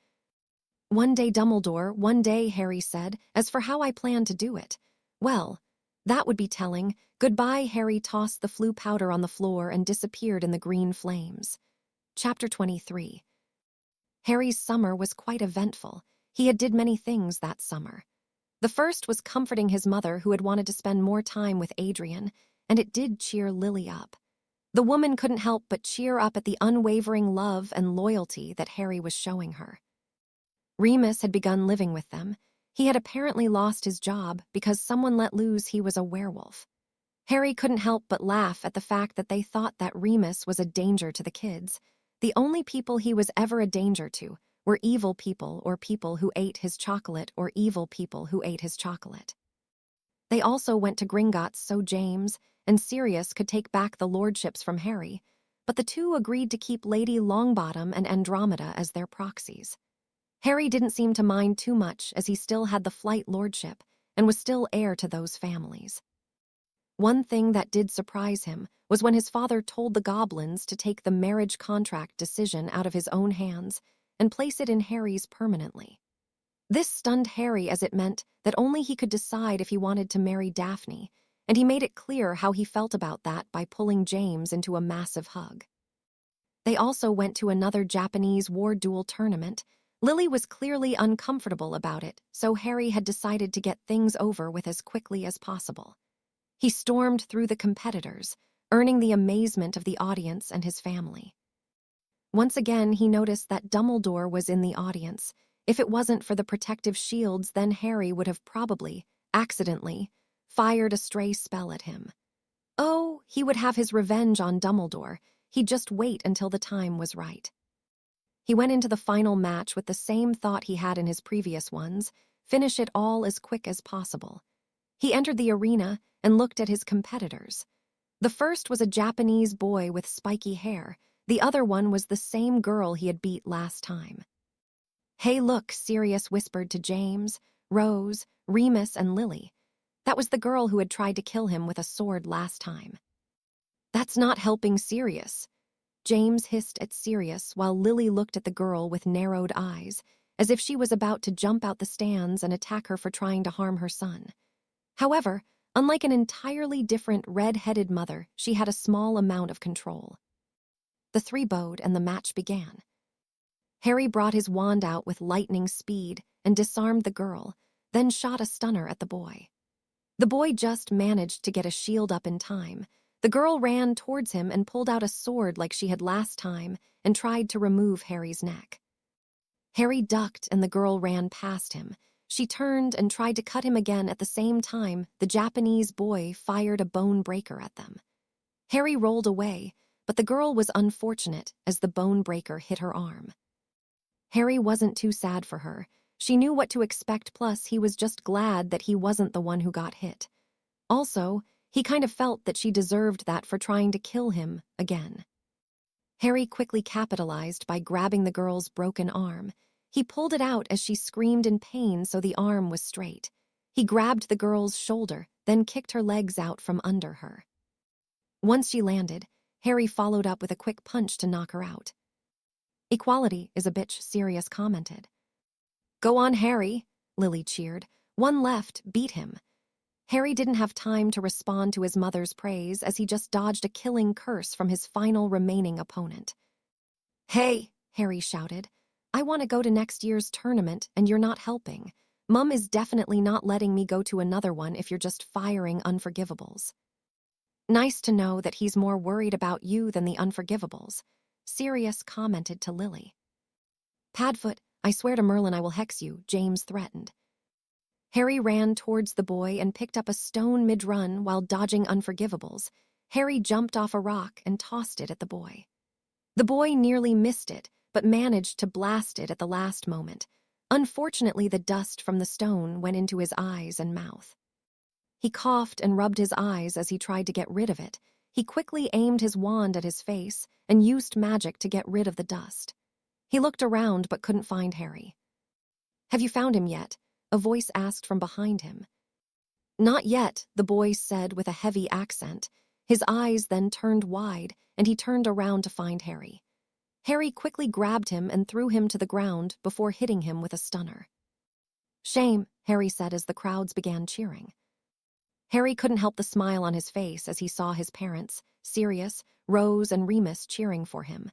"One day, Dumbledore, one day," Harry said. "As for how I plan to do it, well, that would be telling." Goodbye, Harry tossed the flue powder on the floor and disappeared in the green flames. Chapter 23. Harry's summer was quite eventful. He had did many things that summer. The first was comforting his mother, who had wanted to spend more time with Adrian, and it did cheer Lily up. The woman couldn't help but cheer up at the unwavering love and loyalty that Harry was showing her. Remus had begun living with them. He had apparently lost his job because someone let loose he was a werewolf. Harry couldn't help but laugh at the fact that they thought that Remus was a danger to the kids. The only people he was ever a danger to were evil people or people who ate his chocolate or evil people who ate his chocolate. They also went to Gringotts so James and Sirius could take back the lordships from Harry, but the two agreed to keep Lady Longbottom and Andromeda as their proxies. Harry didn't seem to mind too much, as he still had the Flight lordship and was still heir to those families. One thing that did surprise him was when his father told the goblins to take the marriage contract decision out of his own hands and place it in Harry's permanently. This stunned Harry, as it meant that only he could decide if he wanted to marry Daphne, and he made it clear how he felt about that by pulling James into a massive hug. They also went to another Japanese war duel tournament. Lily was clearly uncomfortable about it, so Harry had decided to get things over with as quickly as possible. He stormed through the competitors, earning the amazement of the audience and his family. Once again, he noticed that Dumbledore was in the audience. If it wasn't for the protective shields, then Harry would have probably, accidentally, fired a stray spell at him. Oh, he would have his revenge on Dumbledore. He'd just wait until the time was right. He went into the final match with the same thought he had in his previous ones: finish it all as quick as possible. He entered the arena and looked at his competitors. The first was a Japanese boy with spiky hair. The other one was the same girl he had beat last time. "Hey, look," Sirius whispered to James, Rose, Remus, and Lily. That was the girl who had tried to kill him with a sword last time. "That's not helping Sirius," James hissed at Sirius, while Lily looked at the girl with narrowed eyes, as if she was about to jump out the stands and attack her for trying to harm her son. However, unlike an entirely different red-headed mother, she had a small amount of control. The three bowed and the match began. Harry brought his wand out with lightning speed and disarmed the girl, then shot a stunner at the boy. The boy just managed to get a shield up in time. The girl ran towards him and pulled out a sword like she had last time and tried to remove Harry's neck. Harry ducked and the girl ran past him. She turned and tried to cut him again. At the same time, the Japanese boy fired a bone breaker at them. Harry rolled away, but the girl was unfortunate as the bone breaker hit her arm. Harry wasn't too sad for her. She knew what to expect, plus he was just glad that he wasn't the one who got hit. Also, he kind of felt that she deserved that for trying to kill him again. Harry quickly capitalized by grabbing the girl's broken arm. He pulled it out as she screamed in pain so the arm was straight. He grabbed the girl's shoulder, then kicked her legs out from under her. Once she landed, Harry followed up with a quick punch to knock her out. "Equality is a bitch," Sirius commented. "Go on, Harry," Lily cheered. "One left, beat him." Harry didn't have time to respond to his mother's praise as he just dodged a killing curse from his final remaining opponent. "Hey," Harry shouted, "I want to go to next year's tournament and you're not helping. Mum is definitely not letting me go to another one if you're just firing unforgivables." "Nice to know that he's more worried about you than the unforgivables," Sirius commented to Lily. "Padfoot, I swear to Merlin I will hex you," James threatened. Harry ran towards the boy and picked up a stone mid-run while dodging unforgivables. Harry jumped off a rock and tossed it at the boy. The boy nearly missed it, but managed to blast it at the last moment. Unfortunately, the dust from the stone went into his eyes and mouth. He coughed and rubbed his eyes as he tried to get rid of it. He quickly aimed his wand at his face and used magic to get rid of the dust. He looked around but couldn't find Harry. "Have you found him yet?" a voice asked from behind him. "Not yet," the boy said with a heavy accent. His eyes then turned wide, and he turned around to find Harry. Harry quickly grabbed him and threw him to the ground before hitting him with a stunner. "Shame," Harry said as the crowds began cheering. Harry couldn't help the smile on his face as he saw his parents, Sirius, Rose, and Remus cheering for him.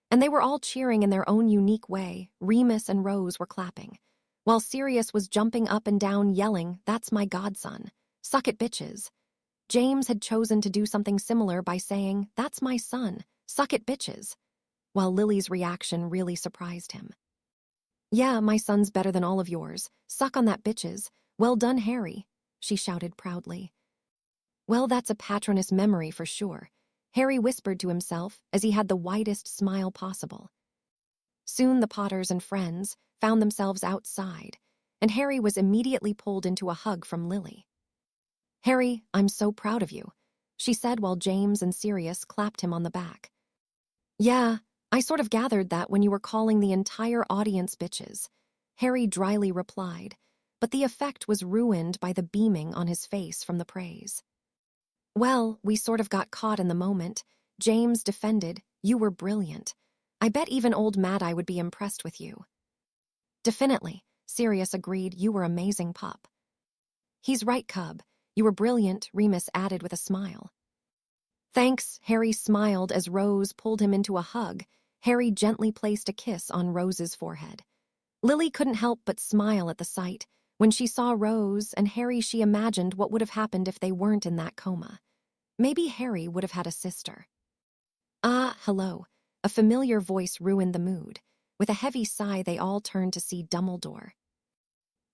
And they were all cheering in their own unique way. Remus and Rose were clapping, while Sirius was jumping up and down yelling, "That's my godson. Suck it, bitches." James had chosen to do something similar by saying, "That's my son. Suck it, bitches," while Lily's reaction really surprised him. "Yeah, my son's better than all of yours. Suck on that, bitches. Well done, Harry," she shouted proudly. "Well, that's a patroness memory for sure," Harry whispered to himself as he had the widest smile possible. Soon the Potters and friends found themselves outside, and Harry was immediately pulled into a hug from Lily. "Harry, I'm so proud of you," she said while James and Sirius clapped him on the back. "Yeah, I sort of gathered that when you were calling the entire audience bitches," Harry dryly replied, but the effect was ruined by the beaming on his face from the praise. "Well, we sort of got caught in the moment," James defended. "You were brilliant. I bet even old Mad-Eye would be impressed with you." "Definitely," Sirius agreed. "You were amazing, pup." "He's right, cub. You were brilliant," Remus added with a smile. "Thanks," Harry smiled as Rose pulled him into a hug. Harry gently placed a kiss on Rose's forehead. Lily couldn't help but smile at the sight. When she saw Rose and Harry, she imagined what would have happened if they weren't in that coma. Maybe Harry would have had a sister. "Ah, hello." A familiar voice ruined the mood. With a heavy sigh, they all turned to see Dumbledore.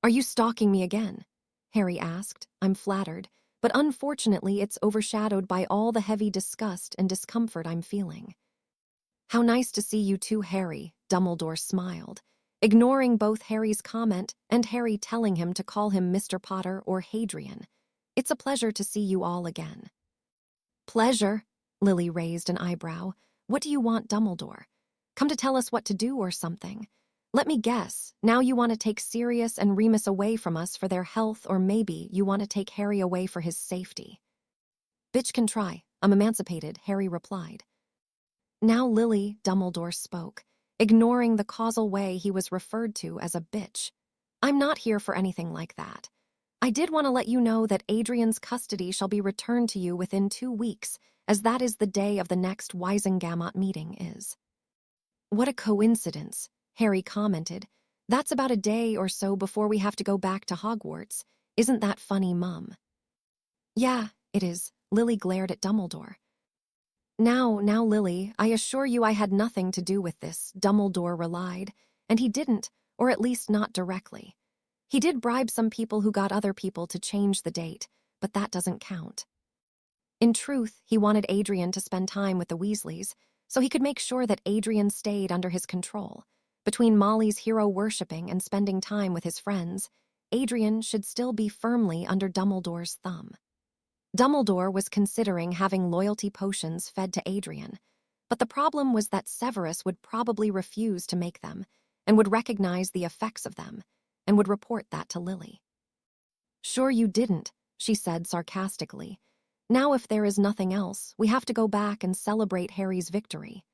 "Are you stalking me again?" Harry asked. "I'm flattered, but unfortunately it's overshadowed by all the heavy disgust and discomfort I'm feeling." "How nice to see you too, Harry," Dumbledore smiled, ignoring both Harry's comment and Harry telling him to call him Mr. Potter or Hadrian. "It's a pleasure to see you all again." "Pleasure?" Lily raised an eyebrow. "What do you want, Dumbledore? Come to tell us what to do or something? Let me guess, now you want to take Sirius and Remus away from us for their health, or maybe you want to take Harry away for his safety." "Bitch can try. I'm emancipated," Harry replied. "Now Lily," Dumbledore spoke, ignoring the causal way he was referred to as a bitch. "I'm not here for anything like that. I did want to let you know that Adrian's custody shall be returned to you within 2 weeks, as that is the day of the next Wisengamot meeting is." "What a coincidence," Harry commented. "That's about a day or so before we have to go back to Hogwarts. Isn't that funny, Mum?" "Yeah, it is," Lily glared at Dumbledore. Now, Lily, I assure you I had nothing to do with this, Dumbledore relied, and he didn't, or at least not directly. He did bribe some people who got other people to change the date, but that doesn't count. In truth, he wanted Adrian to spend time with the Weasleys, so he could make sure that Adrian stayed under his control. Between Molly's hero-worshipping and spending time with his friends, Adrian should still be firmly under Dumbledore's thumb. Dumbledore was considering having loyalty potions fed to Adrian, but the problem was that Severus would probably refuse to make them, and would recognize the effects of them, and would report that to Lily. "Sure you didn't," she said sarcastically. "Now if there is nothing else, we have to go back and celebrate Harry's victory."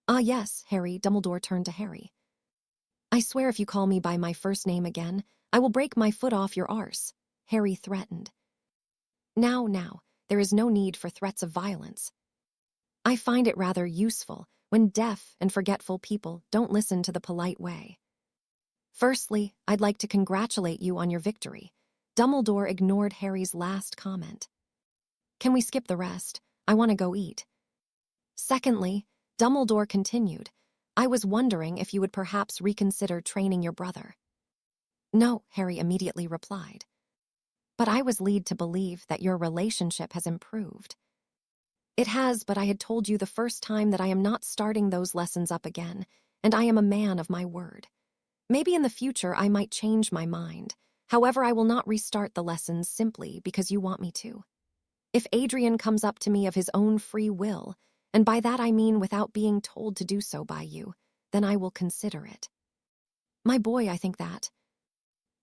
"Ah yes, Harry," Dumbledore turned to Harry. "I swear if you call me by my first name again, I will break my foot off your arse," Harry threatened. Now, there is no need for threats of violence. I find it rather useful when deaf and forgetful people don't listen to the polite way. Firstly, I'd like to congratulate you on your victory. Dumbledore ignored Harry's last comment. Can we skip the rest? I want to go eat. Secondly, Dumbledore continued, I was wondering if you would perhaps reconsider training your brother. No, Harry immediately replied. But I was led to believe that your relationship has improved. It has, but I had told you the first time that I am not starting those lessons up again, and I am a man of my word. Maybe in the future I might change my mind. However, I will not restart the lessons simply because you want me to. If Adrian comes up to me of his own free will, and by that I mean without being told to do so by you, then I will consider it. My boy, I think that.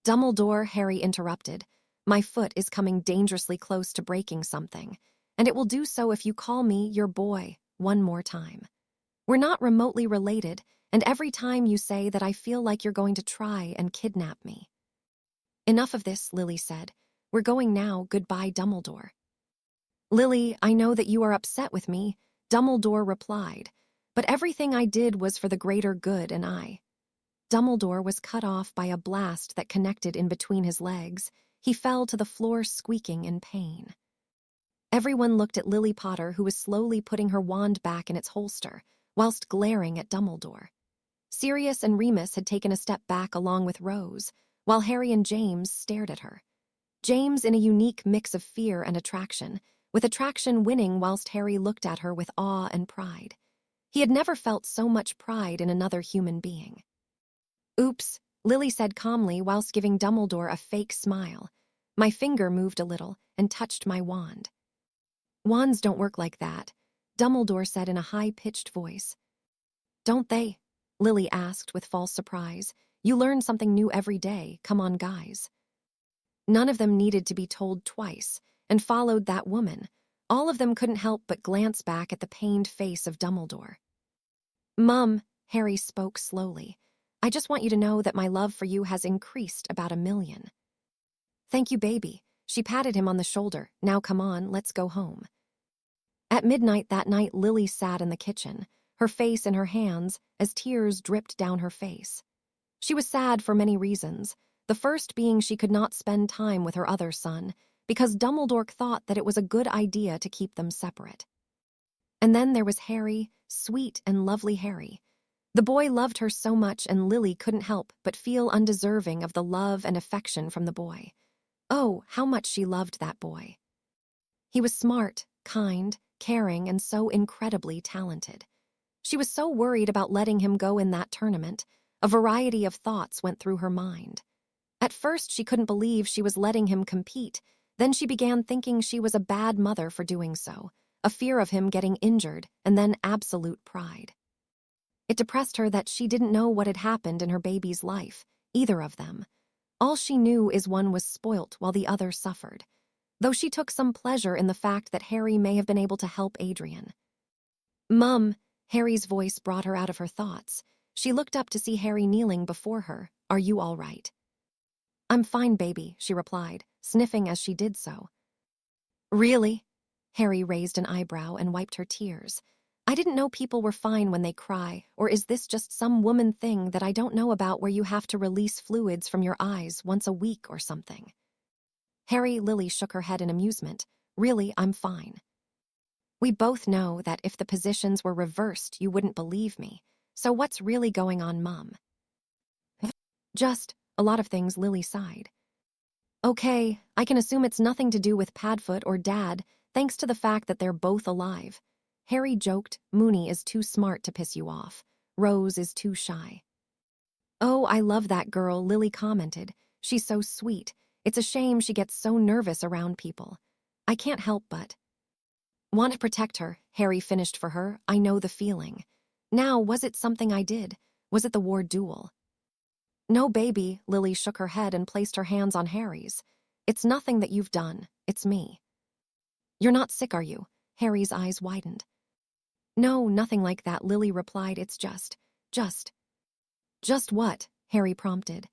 Dumbledore, Harry interrupted. My foot is coming dangerously close to breaking something, and it will do so if you call me your boy one more time. We're not remotely related, and every time you say that I feel like you're going to try and kidnap me. Enough of this, Lily said. We're going now, goodbye, Dumbledore. Lily, I know that you are upset with me, Dumbledore replied, but everything I did was for the greater good and I. Dumbledore was cut off by a blast that connected in between his legs. He fell to the floor squeaking in pain. Everyone looked at Lily Potter, who was slowly putting her wand back in its holster, whilst glaring at Dumbledore. Sirius and Remus had taken a step back along with Rose, while Harry and James stared at her. James in a unique mix of fear and attraction, with attraction winning whilst Harry looked at her with awe and pride. He had never felt so much pride in another human being. Oops, Lily said calmly whilst giving Dumbledore a fake smile. My finger moved a little and touched my wand. Wands don't work like that, Dumbledore said in a high-pitched voice. Don't they? Lily asked with false surprise. You learn something new every day, come on guys. None of them needed to be told twice, and followed that woman. All of them couldn't help but glance back at the pained face of Dumbledore. Mum, Harry spoke slowly, I just want you to know that my love for you has increased about 1,000,000. Thank you, baby. She patted him on the shoulder. Now come on, let's go home. At midnight that night, Lily sat in the kitchen, her face in her hands as tears dripped down her face. She was sad for many reasons, the first being she could not spend time with her other son, because Dumbledore thought that it was a good idea to keep them separate. And then there was Harry, sweet and lovely Harry. The boy loved her so much, and Lily couldn't help but feel undeserving of the love and affection from the boy. Oh, how much she loved that boy. He was smart, kind, caring, and so incredibly talented. She was so worried about letting him go in that tournament. A variety of thoughts went through her mind. At first, she couldn't believe she was letting him compete. Then she began thinking she was a bad mother for doing so, a fear of him getting injured, and then absolute pride. It depressed her that she didn't know what had happened in her baby's life, either of them. All she knew is one was spoilt while the other suffered, though she took some pleasure in the fact that Harry may have been able to help Adrian. Mum, Harry's voice brought her out of her thoughts. She looked up to see Harry kneeling before her. Are you all right? I'm fine, baby, she replied, sniffing as she did so. Really? Harry raised an eyebrow and wiped her tears. I didn't know people were fine when they cry, or is this just some woman thing that I don't know about where you have to release fluids from your eyes once a week or something? Lily shook her head in amusement. Really, I'm fine. We both know that if the positions were reversed, you wouldn't believe me. So what's really going on, Mum? Just a lot of things, Lily sighed. Okay, I can assume it's nothing to do with Padfoot or Dad, thanks to the fact that they're both alive. Harry joked, Moony is too smart to piss you off. Rose is too shy. Oh, I love that girl, Lily commented. She's so sweet. It's a shame she gets so nervous around people. I can't help but want to protect her, Harry finished for her. I know the feeling. Now, was it something I did? Was it the war duel? No, baby, Lily shook her head and placed her hands on Harry's. It's nothing that you've done. It's me. You're not sick, are you? Harry's eyes widened. No, nothing like that, Lily replied. It's just. Just what? Harry prompted.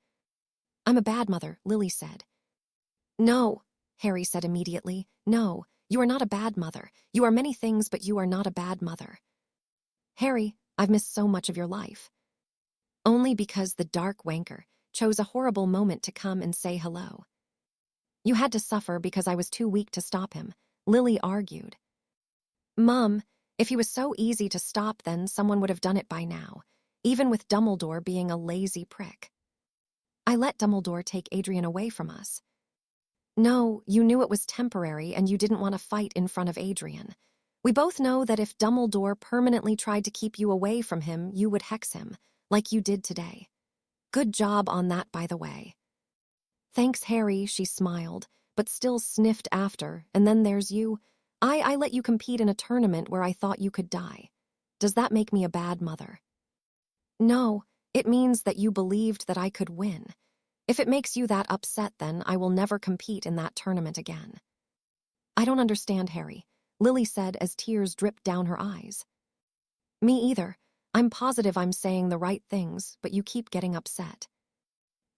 I'm a bad mother, Lily said. No, Harry said immediately. No, you are not a bad mother. You are many things, but you are not a bad mother. Harry, I've missed so much of your life. Only because the dark wanker chose a horrible moment to come and say hello. You had to suffer because I was too weak to stop him, Lily argued. Mum, if he was so easy to stop, then someone would have done it by now, even with Dumbledore being a lazy prick. I let Dumbledore take Adrian away from us. No, you knew it was temporary and you didn't want to fight in front of Adrian. We both know that if Dumbledore permanently tried to keep you away from him, you would hex him, like you did today. Good job on that, by the way. Thanks, Harry, she smiled, but still sniffed after, and then there's you. I let you compete in a tournament where I thought you could die. Does that make me a bad mother? No, it means that you believed that I could win. If it makes you that upset, then I will never compete in that tournament again. I don't understand, Harry, Lily said as tears dripped down her eyes. Me either. I'm positive I'm saying the right things, but you keep getting upset.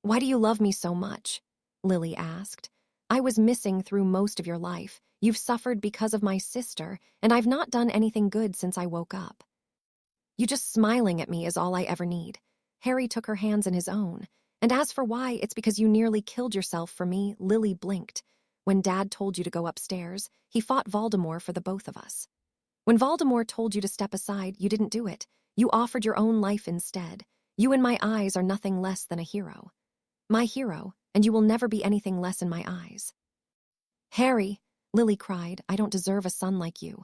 Why do you love me so much? Lily asked. I was missing through most of your life. You've suffered because of my sister, and I've not done anything good since I woke up. You just smiling at me is all I ever need. Harry took her hands in his own. And as for why, it's because you nearly killed yourself for me, Lily blinked. When Dad told you to go upstairs, he fought Voldemort for the both of us. When Voldemort told you to step aside, you didn't do it. You offered your own life instead. You in my eyes are nothing less than a hero. My hero, and you will never be anything less in my eyes. Harry, Lily cried, I don't deserve a son like you.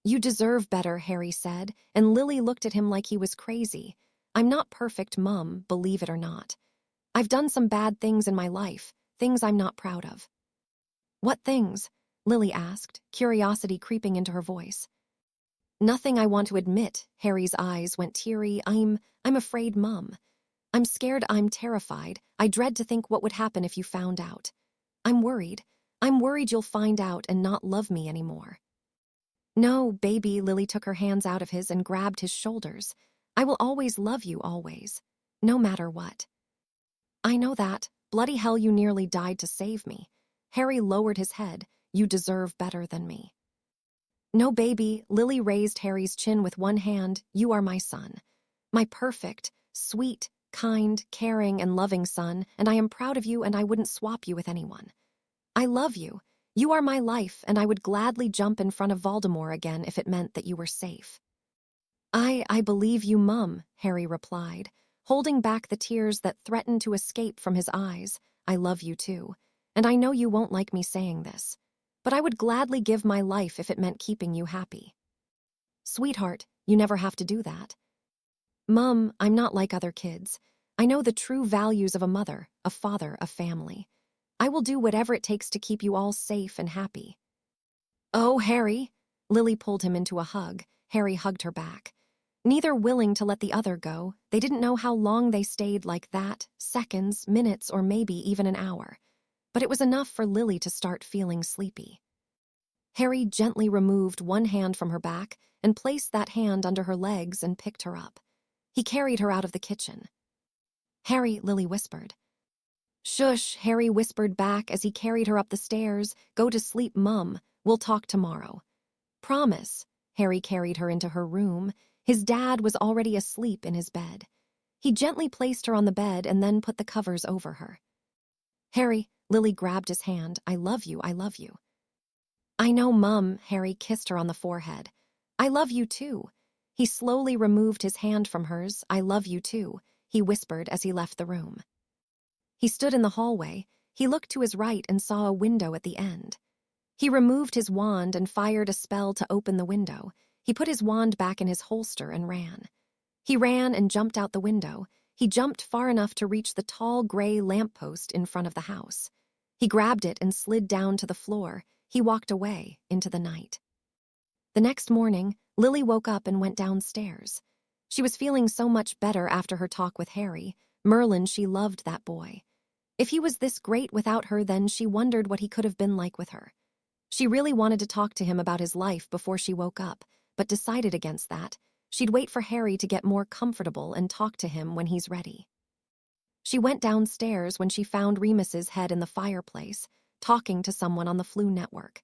You deserve better, Harry said, and Lily looked at him like he was crazy. I'm not perfect, Mum, believe it or not. I've done some bad things in my life, things I'm not proud of. What things? Lily asked, curiosity creeping into her voice. Nothing I want to admit, Harry's eyes went teary. I'm afraid, Mum. I'm scared, I'm terrified. I dread to think what would happen if you found out. I'm worried. I'm worried you'll find out and not love me anymore. No, baby, Lily took her hands out of his and grabbed his shoulders. I will always love you, always. No matter what. I know that. Bloody hell, you nearly died to save me. Harry lowered his head. You deserve better than me. No, baby, Lily raised Harry's chin with one hand. You are my son. My perfect, sweet, kind, caring, and loving son, and I am proud of you and I wouldn't swap you with anyone. I love you. You are my life, and I would gladly jump in front of Voldemort again if it meant that you were safe. I believe you, Mum, Harry replied, holding back the tears that threatened to escape from his eyes. I love you too, and I know you won't like me saying this, but I would gladly give my life if it meant keeping you happy. Sweetheart, you never have to do that. Mum, I'm not like other kids. I know the true values of a mother, a father, a family. I will do whatever it takes to keep you all safe and happy. Oh, Harry! Lily pulled him into a hug. Harry hugged her back. Neither willing to let the other go, they didn't know how long they stayed like that, seconds, minutes, or maybe even an hour. But it was enough for Lily to start feeling sleepy. Harry gently removed one hand from her back and placed that hand under her legs and picked her up. He carried her out of the kitchen. Harry, Lily whispered. Shush, Harry whispered back as he carried her up the stairs. Go to sleep, Mum. We'll talk tomorrow. Promise. Harry carried her into her room. His dad was already asleep in his bed. He gently placed her on the bed and then put the covers over her. Harry, Lily grabbed his hand. I love you, I love you. I know, Mum, Harry kissed her on the forehead. I love you too. He slowly removed his hand from hers. I love you too, he whispered as he left the room. He stood in the hallway. He looked to his right and saw a window at the end. He removed his wand and fired a spell to open the window. He put his wand back in his holster and ran. He ran and jumped out the window. He jumped far enough to reach the tall gray lamppost in front of the house. He grabbed it and slid down to the floor. He walked away into the night. The next morning, Lily woke up and went downstairs. She was feeling so much better after her talk with Harry. Merlin, she loved that boy. If he was this great without her, then she wondered what he could have been like with her. She really wanted to talk to him about his life before she woke up, but decided against that. She'd wait for Harry to get more comfortable and talk to him when he's ready. She went downstairs when she found Remus's head in the fireplace, talking to someone on the Flu network.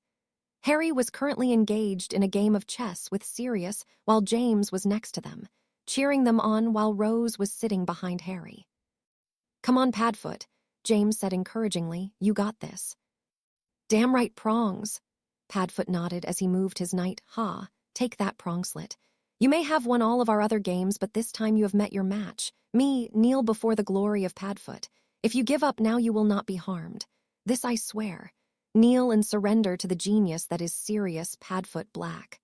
Harry was currently engaged in a game of chess with Sirius while James was next to them, cheering them on while Rose was sitting behind Harry. "Come on, Padfoot," James said encouragingly. "You got this." "Damn right, Prongs." Padfoot nodded as he moved his knight. "Ha, take that, Prongslet. You may have won all of our other games, but this time you have met your match. Me, kneel before the glory of Padfoot. If you give up now, you will not be harmed. This I swear. Kneel and surrender to the genius that is Sirius Padfoot Black."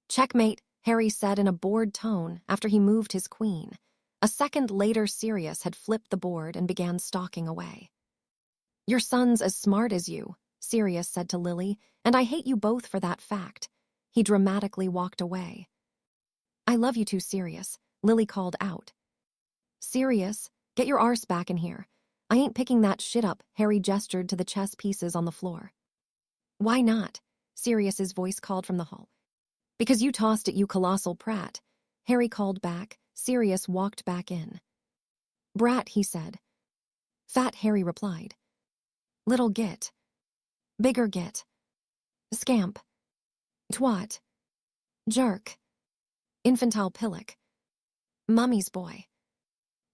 "Checkmate," Harry said in a bored tone after he moved his queen. A second later, Sirius had flipped the board and began stalking away. "Your son's as smart as you," Sirius said to Lily, "and I hate you both for that fact." He dramatically walked away. "I love you too, Sirius," Lily called out. "Sirius, get your arse back in here. I ain't picking that shit up," Harry gestured to the chess pieces on the floor. "Why not?" Sirius's voice called from the hall. "Because you tossed it, you colossal prat," Harry called back. Sirius walked back in. "Brat," he said. "Fat," Harry replied. "Little git. Bigger git. Scamp. Twat. Jerk. Infantile pillock. Mummy's boy.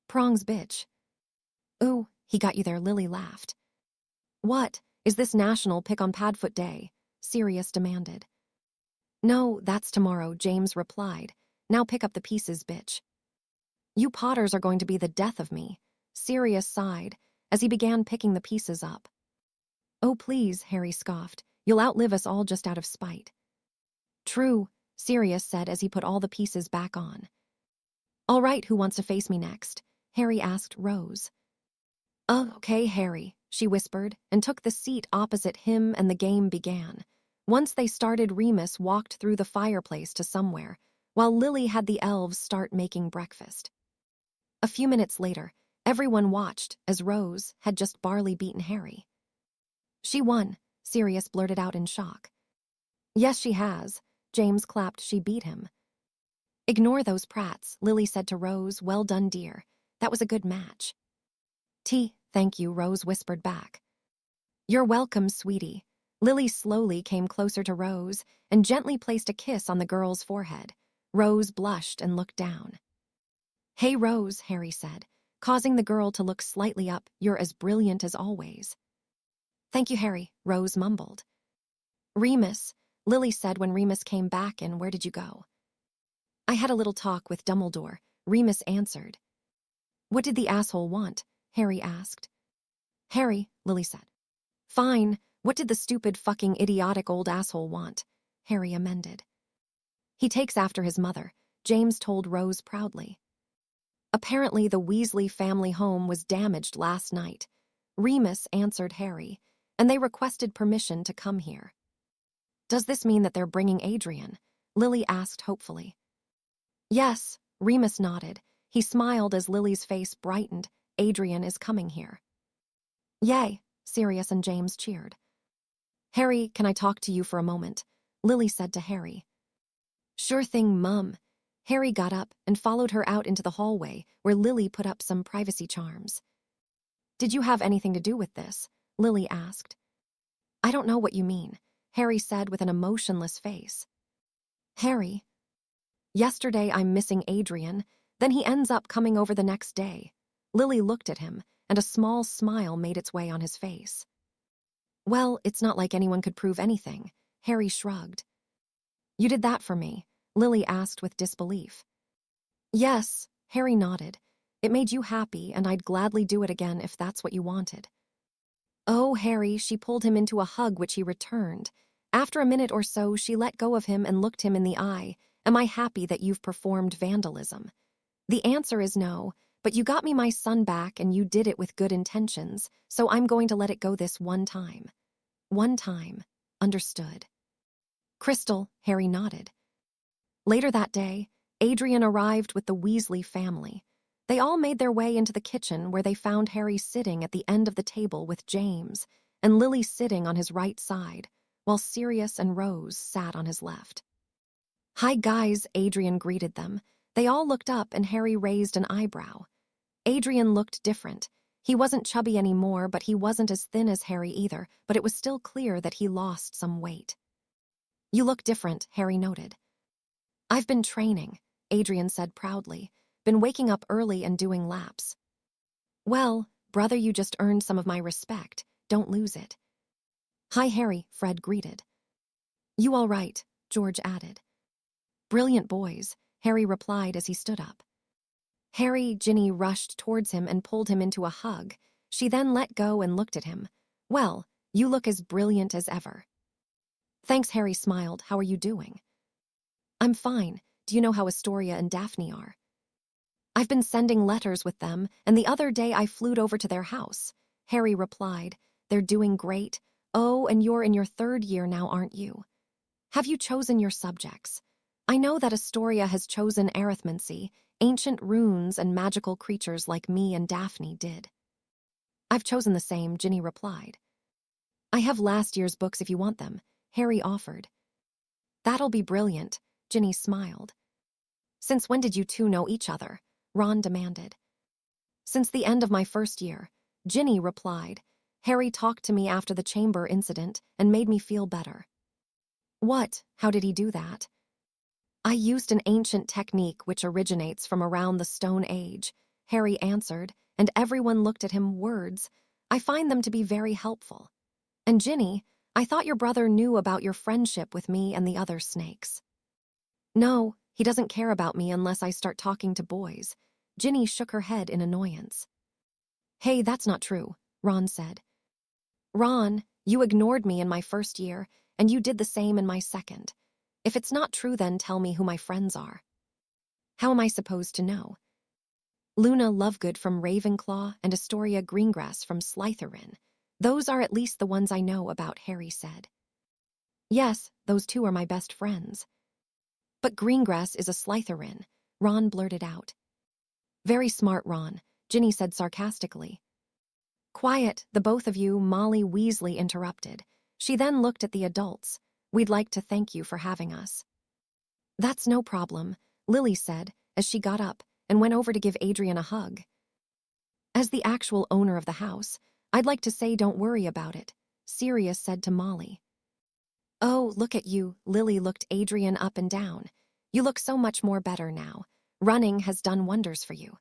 Prongs bitch." "Ooh, he got you there," Lily laughed. "What, is this National Pick on Padfoot Day?" Sirius demanded. "No, that's tomorrow," James replied. "Now pick up the pieces, bitch." "You Potters are going to be the death of me," Sirius sighed as he began picking the pieces up. "Oh, please," Harry scoffed. "You'll outlive us all just out of spite." "True," Sirius said as he put all the pieces back on. "All right, who wants to face me next?" Harry asked Rose. "Okay, Harry," she whispered, and took the seat opposite him, and the game began. Once they started, Remus walked through the fireplace to somewhere, while Lily had the elves start making breakfast. A few minutes later, everyone watched as Rose had just barely beaten Harry. "She won," Sirius blurted out in shock. "Yes, she has," James clapped. "She beat him." "Ignore those prats," Lily said to Rose. "Well done, dear. That was a good match." Thank you," Rose whispered back. "You're welcome, sweetie." Lily slowly came closer to Rose and gently placed a kiss on the girl's forehead. Rose blushed and looked down. "Hey, Rose," Harry said, causing the girl to look slightly up. "You're as brilliant as always." "Thank you, Harry," Rose mumbled. "Remus," Lily said when Remus came back. "And where did you go?" "I had a little talk with Dumbledore," Remus answered. "What did the asshole want?" Harry asked. "Harry," Lily said. "Fine, what did the stupid fucking idiotic old asshole want?" Harry amended. "He takes after his mother," James told Rose proudly. "Apparently the Weasley family home was damaged last night," Remus answered Harry, "and they requested permission to come here." "Does this mean that they're bringing Adrian?" Lily asked hopefully. "Yes," Remus nodded. He smiled as Lily's face brightened. "Adrian is coming here." "Yay," Sirius and James cheered. "Harry, can I talk to you for a moment?" Lily said to Harry. "Sure thing, Mum." Harry got up and followed her out into the hallway where Lily put up some privacy charms. "Did you have anything to do with this?" Lily asked. "I don't know what you mean," Harry said with an emotionless face. "Harry, yesterday I'm missing Adrian, then he ends up coming over the next day." Lily looked at him, and a small smile made its way on his face. "Well, it's not like anyone could prove anything," Harry shrugged. You did that for me? Lily asked with disbelief. Yes, Harry nodded. It made you happy, and I'd gladly do it again if that's what you wanted. Oh, Harry, she pulled him into a hug which he returned. After a minute or so, she let go of him and looked him in the eye. Am I happy that you've performed vandalism? The answer is no, but you got me my son back and you did it with good intentions, so I'm going to let it go this one time. One time. Understood. Crystal, Harry nodded. Later that day, Adrian arrived with the Weasley family. They all made their way into the kitchen where they found Harry sitting at the end of the table with James, and Lily sitting on his right side, while Sirius and Rose sat on his left. Hi guys, Adrian greeted them. They all looked up and Harry raised an eyebrow. Adrian looked different. He wasn't chubby anymore, but he wasn't as thin as Harry either, but it was still clear that he lost some weight. You look different, Harry noted. I've been training, Adrian said proudly. Been waking up early and doing laps. Well, brother, you just earned some of my respect. Don't lose it. Hi, Harry, Fred greeted. You all right, George added. Brilliant boys, Harry replied as he stood up. Harry, Ginny rushed towards him and pulled him into a hug. She then let go and looked at him. Well, you look as brilliant as ever. Thanks, Harry smiled. How are you doing? I'm fine. Do you know how Astoria and Daphne are? I've been sending letters with them, and the other day I flew over to their house. Harry replied, They're doing great. Oh, and you're in your 3rd year now, aren't you? Have you chosen your subjects? I know that Astoria has chosen arithmancy, ancient runes, and magical creatures like me and Daphne did. I've chosen the same, Ginny replied. I have last year's books if you want them, Harry offered. That'll be brilliant, Ginny smiled. Since when did you two know each other? Ron demanded. Since the end of my 1st year, Ginny replied. Harry talked to me after the chamber incident and made me feel better. What? How did he do that? I used an ancient technique which originates from around the Stone Age, Harry answered, and everyone looked at him. Words. I find them to be very helpful. And Ginny, I thought your brother knew about your friendship with me and the other snakes. No, he doesn't care about me unless I start talking to boys. Ginny shook her head in annoyance. Hey, that's not true, Ron said. Ron, you ignored me in my 1st year, and you did the same in my 2nd. If it's not true, then tell me who my friends are. How am I supposed to know? Luna Lovegood from Ravenclaw and Astoria Greengrass from Slytherin. Those are at least the ones I know about, Harry said. Yes, those 2 are my best friends. But Greengrass is a Slytherin, Ron blurted out. Very smart, Ron, Ginny said sarcastically. Quiet, the both of you, Molly Weasley interrupted. She then looked at the adults. We'd like to thank you for having us. That's no problem, Lily said, as she got up and went over to give Adrian a hug. As the actual owner of the house, I'd like to say don't worry about it, Sirius said to Molly. Oh, look at you, Lily looked Adrian up and down. You look so much more better now. Running has done wonders for you.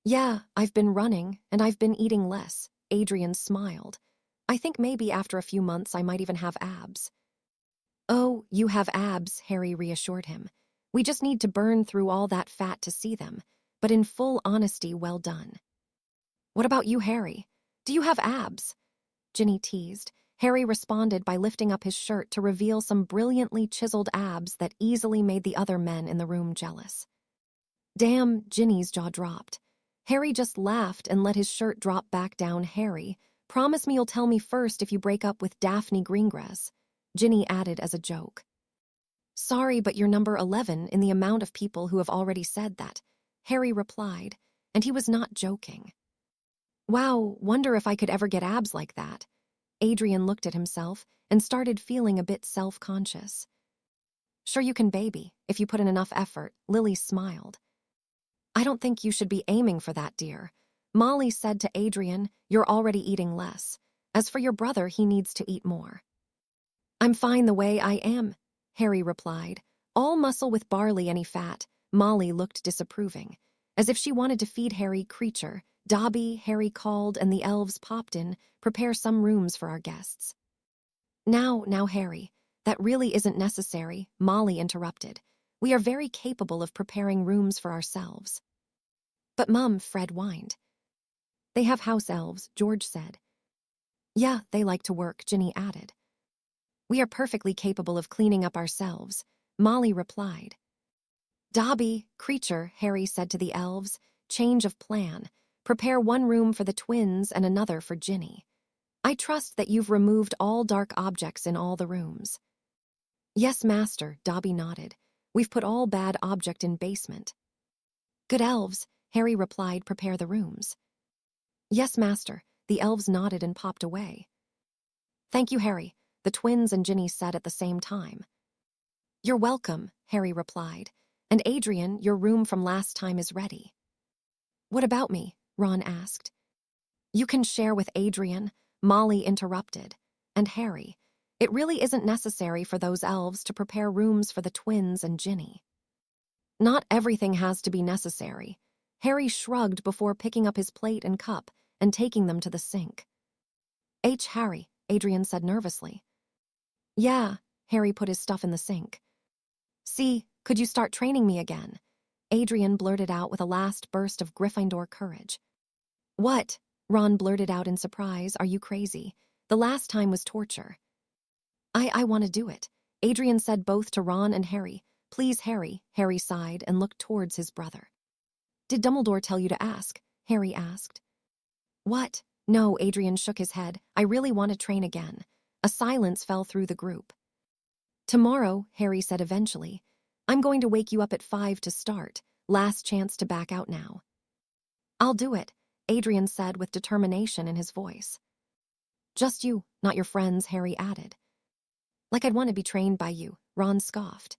Yeah, I've been running, and I've been eating less, Adrian smiled. I think maybe after a few months I might even have abs. Oh, you have abs, Harry reassured him. We just need to burn through all that fat to see them, but in full honesty, well done. What about you, Harry? Do you have abs? Ginny teased. Harry responded by lifting up his shirt to reveal some brilliantly chiseled abs that easily made the other men in the room jealous. Damn, Ginny's jaw dropped. Harry just laughed and let his shirt drop back down. Harry, promise me you'll tell me first if you break up with Daphne Greengrass, Ginny added as a joke. Sorry, but you're number 11 in the amount of people who have already said that, Harry replied, and he was not joking. Wow, wonder if I could ever get abs like that. Adrian looked at himself and started feeling a bit self-conscious. Sure you can, baby, if you put in enough effort, Lily smiled. I don't think you should be aiming for that, dear. Molly said to Adrian, you're already eating less. As for your brother, he needs to eat more. I'm fine the way I am, Harry replied. All muscle with barely any fat. Molly looked disapproving. As if she wanted to feed Harry creature. Dobby, Harry called, and the elves popped in. Prepare some rooms for our guests. Now, Harry, That really isn't necessary, Molly interrupted. We are very capable of preparing rooms for ourselves. But Mum, Fred whined. They have house elves, George said. Yeah, they like to work, Ginny added. We are perfectly capable of cleaning up ourselves, Molly replied. Dobby, creature, Harry said to the elves, change of plan. Prepare one room for the twins and another for Ginny. I trust that you've removed all dark objects in all the rooms. Yes, master, Dobby nodded. We've put all bad object in basement. Good elves, Harry replied, prepare the rooms. Yes, master, the elves nodded and popped away. Thank you, Harry, the twins and Ginny said at the same time. You're welcome, Harry replied. And Adrian, your room from last time is ready. What about me? Ron asked. You can share with Adrian, Molly interrupted. And Harry. It really isn't necessary for those elves to prepare rooms for the twins and Ginny. Not everything has to be necessary. Harry shrugged before picking up his plate and cup and taking them to the sink. Harry, Adrian said nervously. Yeah, Harry put his stuff in the sink. See, could you start training me again? Adrian blurted out with a last burst of Gryffindor courage. What? Ron blurted out in surprise. Are you crazy? The last time was torture. I want to do it, Adrian said both to Ron and Harry. Please, Harry, Harry sighed and looked towards his brother. Did Dumbledore tell you to ask? Harry asked. What? No, Adrian shook his head. I really want to train again. A silence fell through the group. Tomorrow, Harry said eventually. I'm going to wake you up at 5 to start. Last chance to back out now. I'll do it, Adrian said with determination in his voice. Just you, not your friends, Harry added. Like I'd want to be trained by you, Ron scoffed.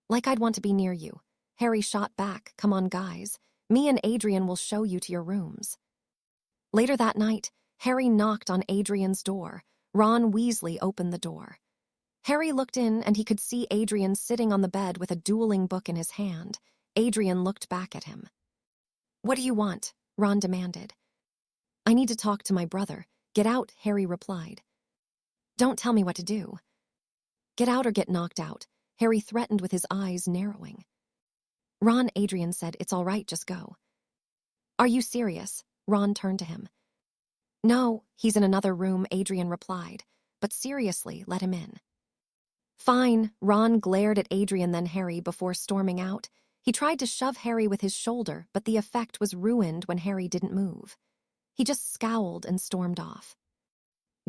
Like I'd want to be near you. Harry shot back. Come on, guys. Me and Adrian will show you to your rooms. Later that night, Harry knocked on Adrian's door. Ron Weasley opened the door. Harry looked in and he could see Adrian sitting on the bed with a dueling book in his hand. Adrian looked back at him. What do you want? Ron demanded. I need to talk to my brother. Get out, Harry replied. Don't tell me what to do. Get out or get knocked out, Harry threatened with his eyes narrowing. Ron, Adrian said, it's all right, just go. Are you serious? Ron turned to him. No, he's in another room, Adrian replied. But seriously, let him in. Fine, Ron glared at Adrian then Harry before storming out. He tried to shove Harry with his shoulder, but the effect was ruined when Harry didn't move. He just scowled and stormed off.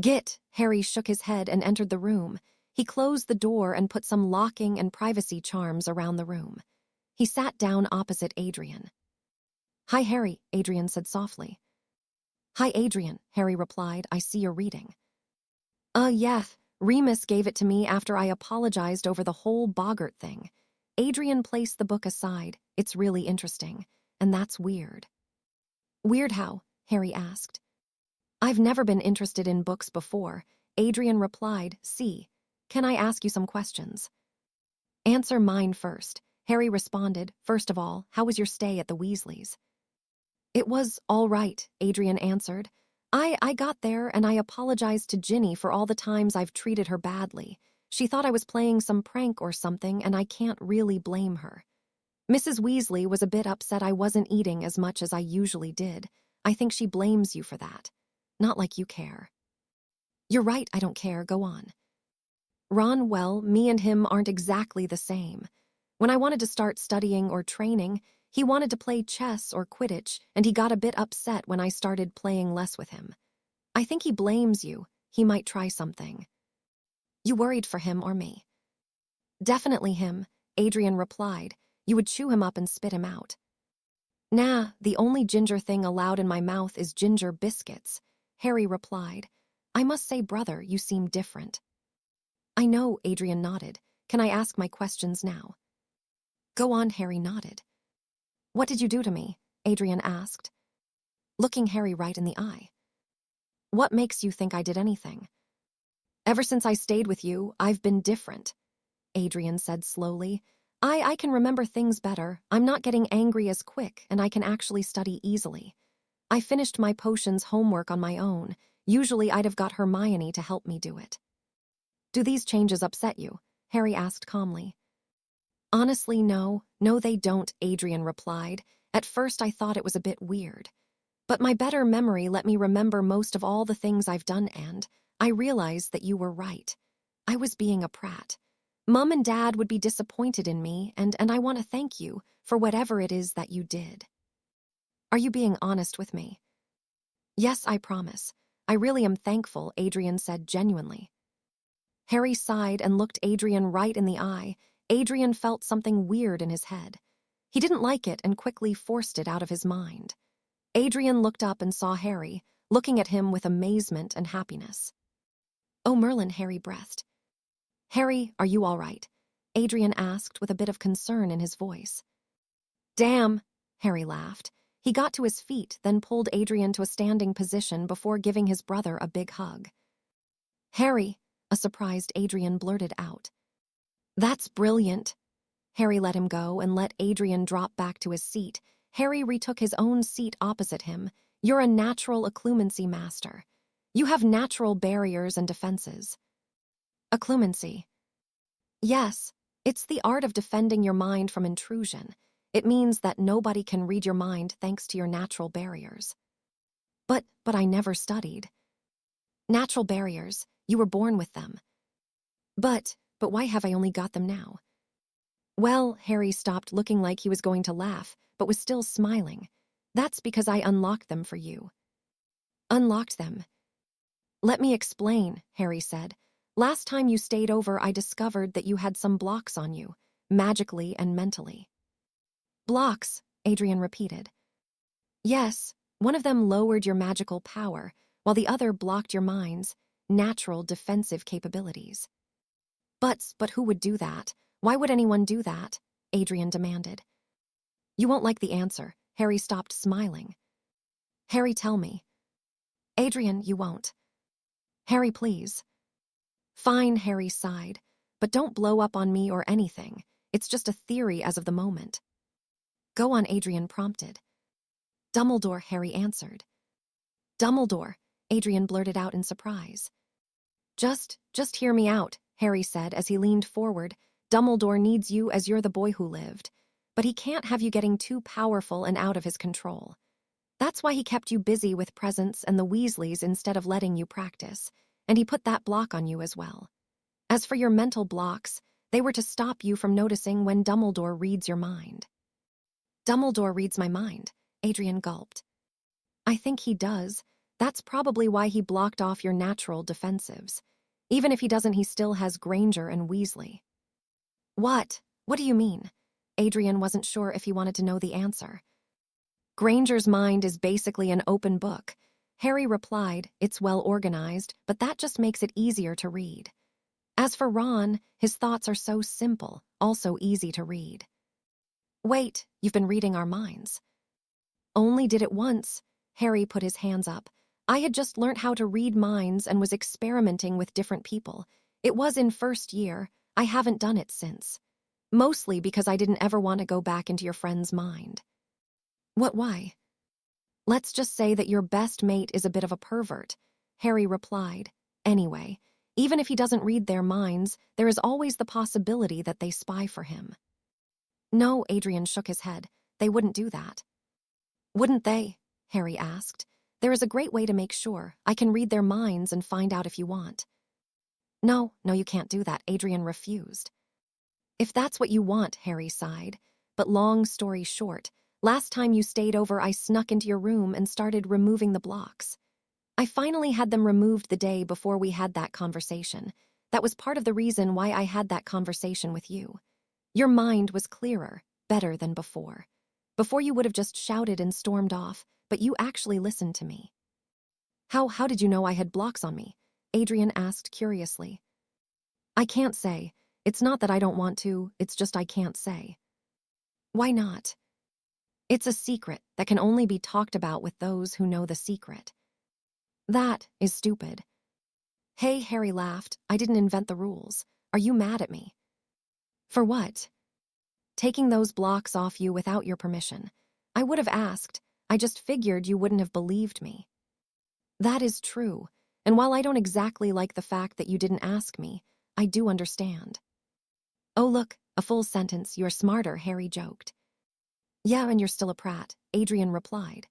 Git, Harry shook his head and entered the room. He closed the door and put some locking and privacy charms around the room. He sat down opposite Adrian. Hi, Harry, Adrian said softly. Hi, Adrian, Harry replied. I see you're reading. Yeah, Remus gave it to me after I apologized over the whole Boggart thing. Adrian placed the book aside. It's really interesting. And that's weird. Weird how? Harry asked. I've never been interested in books before. Adrian replied, see. Can I ask you some questions? Answer mine first. Harry responded, first of all, how was your stay at the Weasleys? It was all right, Adrian answered. I got there and I apologized to Ginny for all the times I've treated her badly. She thought I was playing some prank or something and I can't really blame her. Mrs. Weasley was a bit upset I wasn't eating as much as I usually did. I think she blames you for that. Not like you care. You're right, I don't care, go on. Ron, well, me and him aren't exactly the same. When I wanted to start studying or training, he wanted to play chess or Quidditch, and he got a bit upset when I started playing less with him. I think he blames you. He might try something. You worried for him or me? Definitely him, Adrian replied. You would chew him up and spit him out. Nah, the only ginger thing allowed in my mouth is ginger biscuits, Harry replied. I must say, brother, you seem different. I know, Adrian nodded. Can I ask my questions now? Go on, Harry nodded. What did you do to me? Adrian asked, looking Harry right in the eye. What makes you think I did anything? Ever since I stayed with you, I've been different, Adrian said slowly. I can remember things better. I'm not getting angry as quick, and I can actually study easily. I finished my potions homework on my own. Usually I'd have got Hermione to help me do it. Do these changes upset you? Harry asked calmly. Honestly, no. No, they don't, Adrian replied. At first I thought it was a bit weird. But my better memory let me remember most of all the things I've done, and I realized that you were right. I was being a prat. Mum and Dad would be disappointed in me, and I want to thank you for whatever it is that you did. Are you being honest with me? Yes, I promise. I really am thankful, Adrian said genuinely. Harry sighed and looked Adrian right in the eye. Adrian felt something weird in his head. He didn't like it and quickly forced it out of his mind. Adrian looked up and saw Harry, looking at him with amazement and happiness. Oh, Merlin, Harry breathed. Harry, are you all right? Adrian asked with a bit of concern in his voice. Damn, Harry laughed. He got to his feet, then pulled Adrian to a standing position before giving his brother a big hug. Harry, a surprised Adrian blurted out. That's brilliant. Harry let him go and let Adrian drop back to his seat. Harry retook his own seat opposite him. You're a natural occlumency master. You have natural barriers and defenses. Occlumency. Yes, it's the art of defending your mind from intrusion. It means that nobody can read your mind thanks to your natural barriers. But I never studied. Natural barriers, you were born with them. But why have I only got them now? Well, Harry stopped looking like he was going to laugh, but was still smiling. That's because I unlocked them for you. Unlocked them? Let me explain, Harry said. Last time you stayed over, I discovered that you had some blocks on you, magically and mentally. Blocks, Adrian repeated. Yes, one of them lowered your magical power, while the other blocked your mind's natural defensive capabilities. But who would do that? Why would anyone do that? Adrian demanded. You won't like the answer. Harry stopped smiling. Harry, tell me. Adrian, you won't. Harry, please. Fine, Harry sighed, but don't blow up on me or anything. It's just a theory as of the moment. Go on, Adrian prompted. Dumbledore, Harry answered. Dumbledore, Adrian blurted out in surprise. Just hear me out, Harry said as he leaned forward. Dumbledore needs you as you're the boy who lived, but he can't have you getting too powerful and out of his control. That's why he kept you busy with presents and the Weasleys instead of letting you practice, and he put that block on you as well. As for your mental blocks, they were to stop you from noticing when Dumbledore reads your mind. Dumbledore reads my mind, Adrian gulped. I think he does. That's probably why he blocked off your natural defensives. Even if he doesn't, he still has Granger and Weasley. What? What do you mean? Adrian wasn't sure if he wanted to know the answer. Granger's mind is basically an open book. Harry replied, it's well organized, but that just makes it easier to read. As for Ron, his thoughts are so simple, also easy to read. Wait, you've been reading our minds. Only did it once. Harry put his hands up. I had just learnt how to read minds and was experimenting with different people. It was in first year. I haven't done it since. Mostly because I didn't ever want to go back into your friend's mind. Why? Let's just say that your best mate is a bit of a pervert, Harry replied. Anyway, even if he doesn't read their minds, there is always the possibility that they spy for him. No, Adrian shook his head. They wouldn't do that. Wouldn't they? Harry asked. There is a great way to make sure. I can read their minds and find out if you want. No, you can't do that, Adrian refused. If that's what you want, Harry sighed. But long story short, last time you stayed over, I snuck into your room and started removing the blocks. I finally had them removed the day before we had that conversation. That was part of the reason why I had that conversation with you. Your mind was clearer, better than before. Before you would have just shouted and stormed off, but you actually listened to me. How did you know I had blocks on me? Adrian asked curiously. I can't say. It's not that I don't want to, it's just I can't say. Why not? It's a secret that can only be talked about with those who know the secret. That is stupid. Hey, Harry laughed. I didn't invent the rules. Are you mad at me? For what? Taking those blocks off you without your permission. I would have asked. I just figured you wouldn't have believed me. That is true, and while I don't exactly like the fact that you didn't ask me, I do understand. Oh look, a full sentence, you're smarter, Harry joked. Yeah, and you're still a prat, Adrian replied.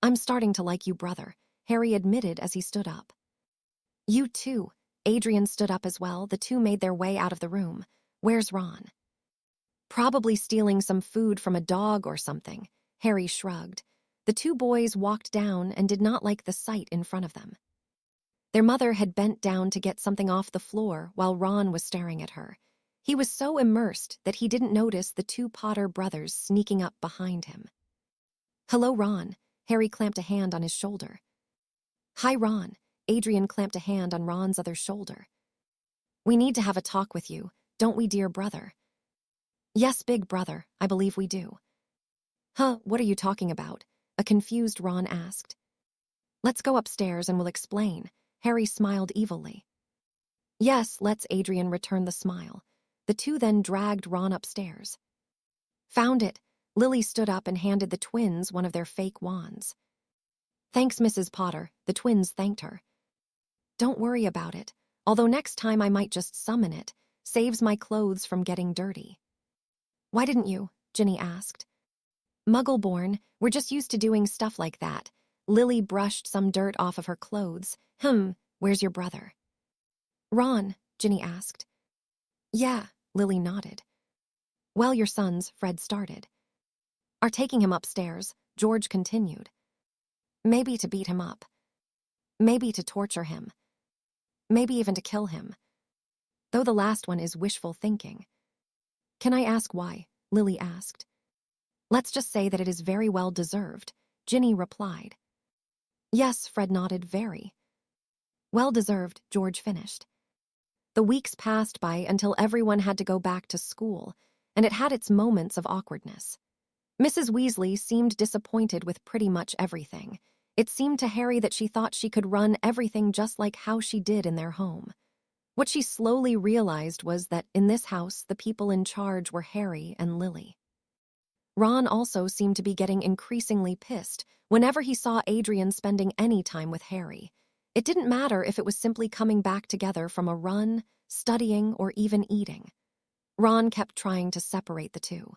I'm starting to like you, brother, Harry admitted as he stood up. You too. Adrian stood up as well. The two made their way out of the room. Where's Ron? Probably stealing some food from a dog or something, Harry shrugged. The two boys walked down and did not like the sight in front of them. Their mother had bent down to get something off the floor while Ron was staring at her. He was so immersed that he didn't notice the two Potter brothers sneaking up behind him. Hello, Ron. Harry clamped a hand on his shoulder. Hi, Ron. Adrian clamped a hand on Ron's other shoulder. We need to have a talk with you, don't we, dear brother? Yes, big brother, I believe we do. Huh, what are you talking about? A confused Ron asked. Let's go upstairs and we'll explain. Harry smiled evilly. Yes, let's, Adrian returned the smile. The two then dragged Ron upstairs. Found it. Lily stood up and handed the twins one of their fake wands. Thanks, Mrs. Potter, the twins thanked her. Don't worry about it, although next time I might just summon it. Saves my clothes from getting dirty. Why didn't you? Ginny asked. Muggle-born, we're just used to doing stuff like that. Lily brushed some dirt off of her clothes. Where's your brother? Ron, Ginny asked. Yeah, Lily nodded. Well, your sons, Fred started. Are taking him upstairs, George continued. Maybe to beat him up. Maybe to torture him. Maybe even to kill him. Though the last one is wishful thinking. Can I ask why? Lily asked. Let's just say that it is very well deserved, Ginny replied. Yes, Fred nodded, very. Well deserved, George finished. The weeks passed by until everyone had to go back to school, and it had its moments of awkwardness. Mrs. Weasley seemed disappointed with pretty much everything. It seemed to Harry that she thought she could run everything just like how she did in their home. What she slowly realized was that in this house, the people in charge were Harry and Lily. Ron also seemed to be getting increasingly pissed whenever he saw Adrian spending any time with Harry. It didn't matter if it was simply coming back together from a run, studying, or even eating. Ron kept trying to separate the two.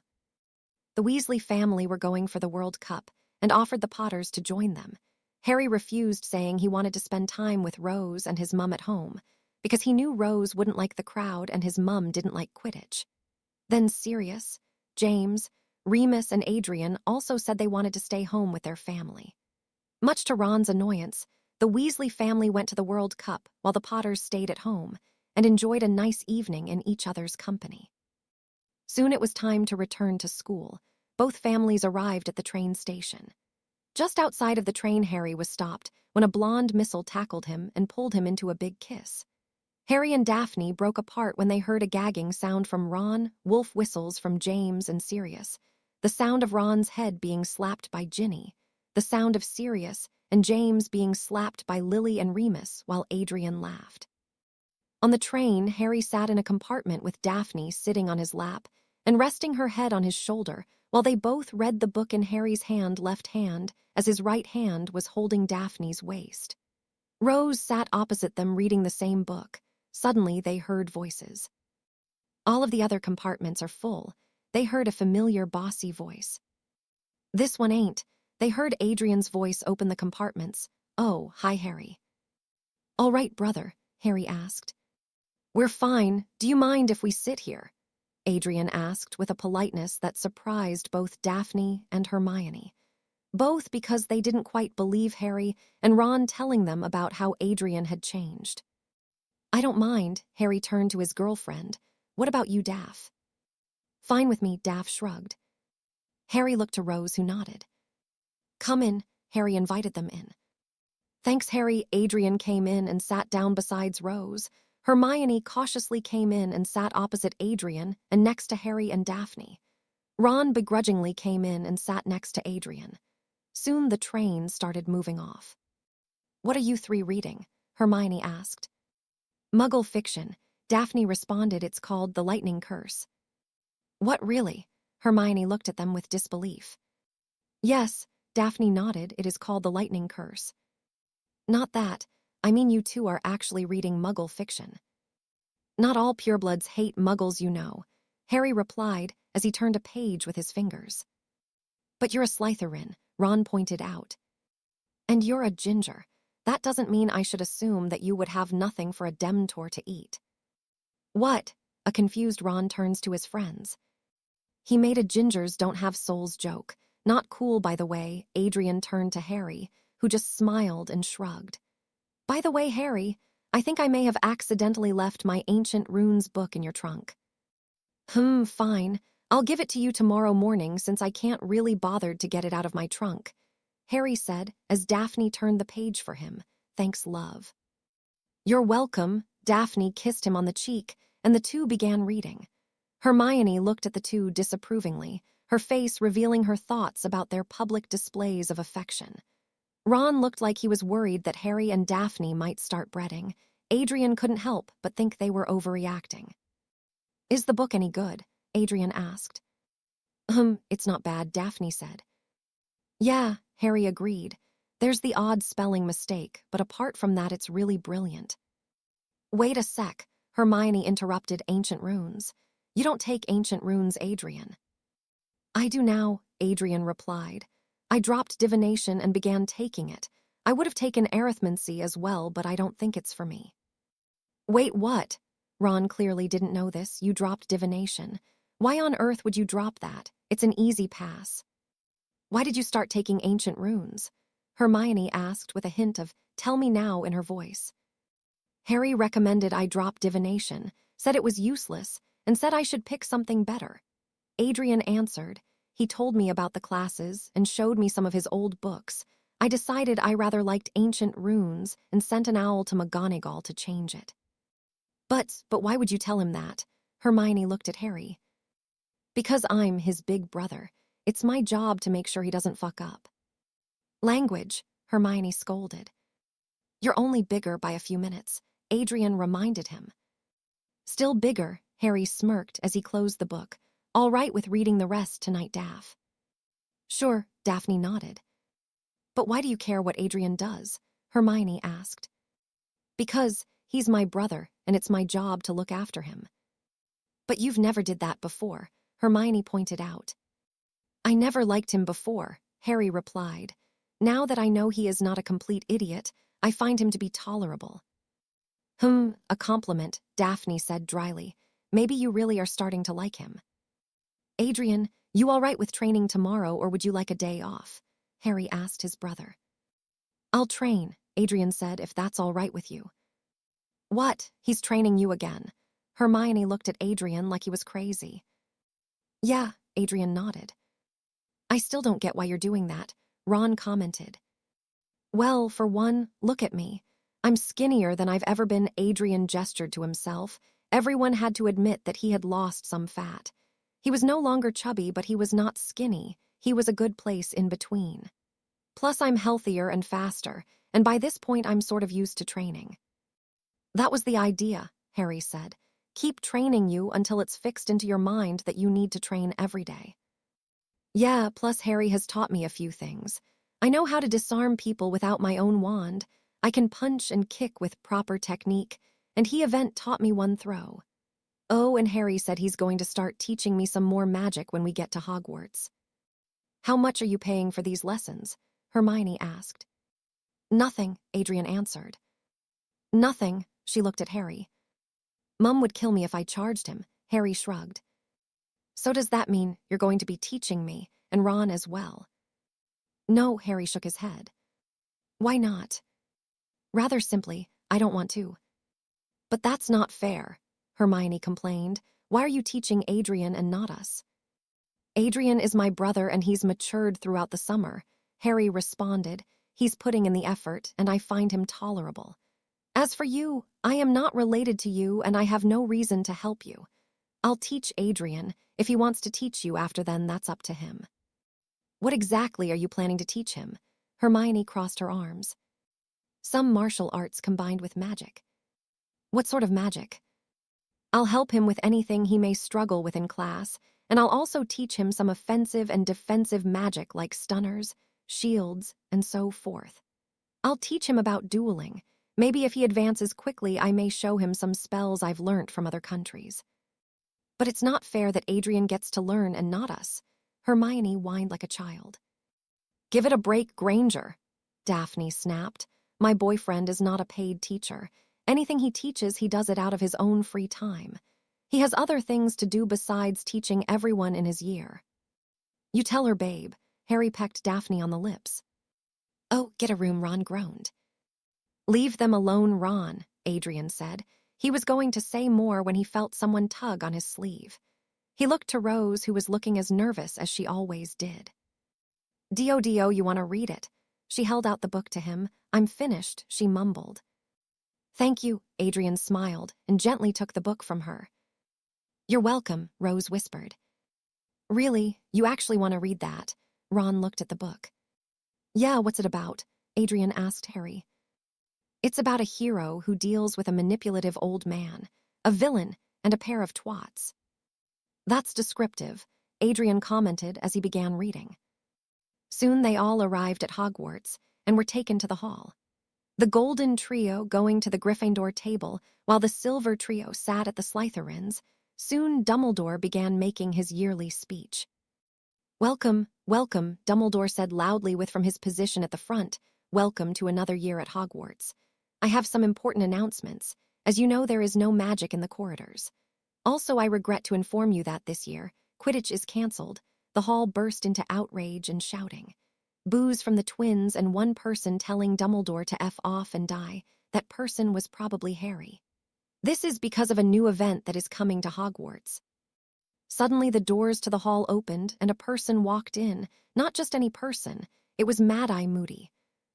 The Weasley family were going for the World Cup and offered the Potters to join them. Harry refused, saying he wanted to spend time with Rose and his mum at home, because he knew Rose wouldn't like the crowd and his mum didn't like Quidditch. Then Sirius, James, Remus, and Adrian also said they wanted to stay home with their family. Much to Ron's annoyance, the Weasley family went to the World Cup while the Potters stayed at home and enjoyed a nice evening in each other's company. Soon it was time to return to school. Both families arrived at the train station. Just outside of the train, Harry was stopped when a blonde missile tackled him and pulled him into a big kiss. Harry and Daphne broke apart when they heard a gagging sound from Ron, wolf whistles from James and Sirius, the sound of Ron's head being slapped by Ginny, the sound of Sirius and James being slapped by Lily and Remus while Adrian laughed. On the train, Harry sat in a compartment with Daphne sitting on his lap and resting her head on his shoulder while they both read the book in Harry's left hand, as his right hand was holding Daphne's waist. Rose sat opposite them reading the same book. Suddenly, they heard voices. All of the other compartments are full. They heard a familiar, bossy voice. This one ain't. They heard Adrian's voice open the compartments. Oh, hi, Harry. All right, brother, Harry asked. We're fine. Do you mind if we sit here? Adrian asked with a politeness that surprised both Daphne and Hermione. Both because they didn't quite believe Harry and Ron telling them about how Adrian had changed. I don't mind, Harry turned to his girlfriend. What about you, Daph? Fine with me, Daph shrugged. Harry looked to Rose, who nodded. Come in, Harry invited them in. Thanks, Harry. Adrian came in and sat down beside Rose. Hermione cautiously came in and sat opposite Adrian and next to Harry and Daphne. Ron begrudgingly came in and sat next to Adrian. Soon the train started moving off. What are you three reading? Hermione asked. Muggle fiction. Daphne responded. It's called The Lightning Curse. What, really? Hermione looked at them with disbelief. Yes, Daphne nodded. It is called The Lightning Curse. Not that. I mean, you two are actually reading Muggle fiction. Not all purebloods hate muggles, you know, Harry replied as he turned a page with his fingers. But you're a Slytherin, Ron pointed out. And you're a ginger. That doesn't mean I should assume that you would have nothing for a Dementor to eat. What? A confused Ron turns to his friends. He made a gingers don't have souls joke. Not cool, by the way. Adrian turned to Harry, who just smiled and shrugged. By the way, Harry, I think I may have accidentally left my Ancient Runes book in your trunk. Fine. I'll give it to you tomorrow morning since I can't really bother to get it out of my trunk, Harry said as Daphne turned the page for him. Thanks, love. You're welcome. Daphne kissed him on the cheek, and the two began reading. Hermione looked at the two disapprovingly, her face revealing her thoughts about their public displays of affection. Ron looked like he was worried that Harry and Daphne might start breeding. Adrian couldn't help but think they were overreacting. Is the book any good? Adrian asked. It's not bad, Daphne said. Yeah, Harry agreed. There's the odd spelling mistake, but apart from that it's really brilliant. Wait a sec, Hermione interrupted Ancient Runes. You don't take Ancient Runes, Adrian. I do now, Adrian replied. I dropped divination and began taking it. I would have taken arithmancy as well, but I don't think it's for me. Wait, what? Ron clearly didn't know this. You dropped divination. Why on earth would you drop that? It's an easy pass. Why did you start taking Ancient Runes? Hermione asked with a hint of tell me now in her voice. Harry recommended I drop divination, said it was useless, and said I should pick something better. Adrian answered. He told me about the classes and showed me some of his old books. I decided I rather liked Ancient Runes and sent an owl to McGonagall to change it. But why would you tell him that? Hermione looked at Harry. Because I'm his big brother. It's my job to make sure he doesn't fuck up. Language, Hermione scolded. You're only bigger by a few minutes, Adrian reminded him. Still bigger, Harry smirked as he closed the book. All right with reading the rest tonight, Daph. Sure, Daphne nodded. But why do you care what Adrian does? Hermione asked. Because he's my brother, and it's my job to look after him. But you've never did that before, Hermione pointed out. I never liked him before, Harry replied. Now that I know he is not a complete idiot, I find him to be tolerable. A compliment, Daphne said dryly. Maybe you really are starting to like him. Adrian, you all right with training tomorrow, or would you like a day off? Harry asked his brother. I'll train, Adrian said, if that's all right with you. What? He's training you again. Hermione looked at Adrian like he was crazy. Yeah, Adrian nodded. I still don't get why you're doing that, Ron commented. Well, for one, look at me. I'm skinnier than I've ever been, Adrian gestured to himself. Everyone had to admit that he had lost some fat. He was no longer chubby, but he was not skinny. He was a good place in between. Plus, I'm healthier and faster, and by this point I'm sort of used to training. That was the idea, Harry said. Keep training you until it's fixed into your mind that you need to train every day. Yeah, plus Harry has taught me a few things. I know how to disarm people without my own wand. I can punch and kick with proper technique, and he taught me one throw. Oh, and Harry said he's going to start teaching me some more magic when we get to Hogwarts. How much are you paying for these lessons? Hermione asked. Nothing, Adrian answered. Nothing, she looked at Harry. Mum would kill me if I charged him, Harry shrugged. So does that mean you're going to be teaching me, and Ron as well? No, Harry shook his head. Why not? Rather simply, I don't want to. But that's not fair, Hermione complained. Why are you teaching Adrian and not us? Adrian is my brother and he's matured throughout the summer, Harry responded. He's putting in the effort, and I find him tolerable. As for you, I am not related to you and I have no reason to help you. I'll teach Adrian. If he wants to teach you after then, that's up to him. What exactly are you planning to teach him? Hermione crossed her arms. Some martial arts combined with magic. What sort of magic? I'll help him with anything he may struggle with in class, and I'll also teach him some offensive and defensive magic like stunners, shields, and so forth. I'll teach him about dueling. Maybe if he advances quickly, I may show him some spells I've learnt from other countries. But it's not fair that Adrian gets to learn and not us. Hermione whined like a child. Give it a break, Granger, Daphne snapped. My boyfriend is not a paid teacher. Anything he teaches, he does it out of his own free time. He has other things to do besides teaching everyone in his year. You tell her, babe. Harry pecked Daphne on the lips. Oh, get a room, Ron groaned. Leave them alone, Ron, Adrian said. He was going to say more when he felt someone tug on his sleeve. He looked to Rose, who was looking as nervous as she always did. Dio, you want to read it? She held out the book to him. I'm finished, she mumbled. Thank you, Adrian smiled and gently took the book from her. You're welcome, Rose whispered. Really, you actually want to read that? Ron looked at the book. Yeah, what's it about? Adrian asked Harry. It's about a hero who deals with a manipulative old man, a villain, and a pair of twats. That's descriptive, Adrian commented as he began reading. Soon they all arrived at Hogwarts and were taken to the hall. The golden trio going to the Gryffindor table while the silver trio sat at the Slytherins. Soon Dumbledore began making his yearly speech. Welcome, welcome, Dumbledore said loudly from his position at the front. Welcome to another year at Hogwarts. I have some important announcements. As you know, there is no magic in the corridors. Also, I regret to inform you that this year, Quidditch is cancelled. The hall burst into outrage and shouting. Boos from the twins and one person telling Dumbledore to F off and die. That person was probably Harry. This is because of a new event that is coming to Hogwarts. Suddenly the doors to the hall opened and a person walked in. Not just any person, it was Mad-Eye Moody.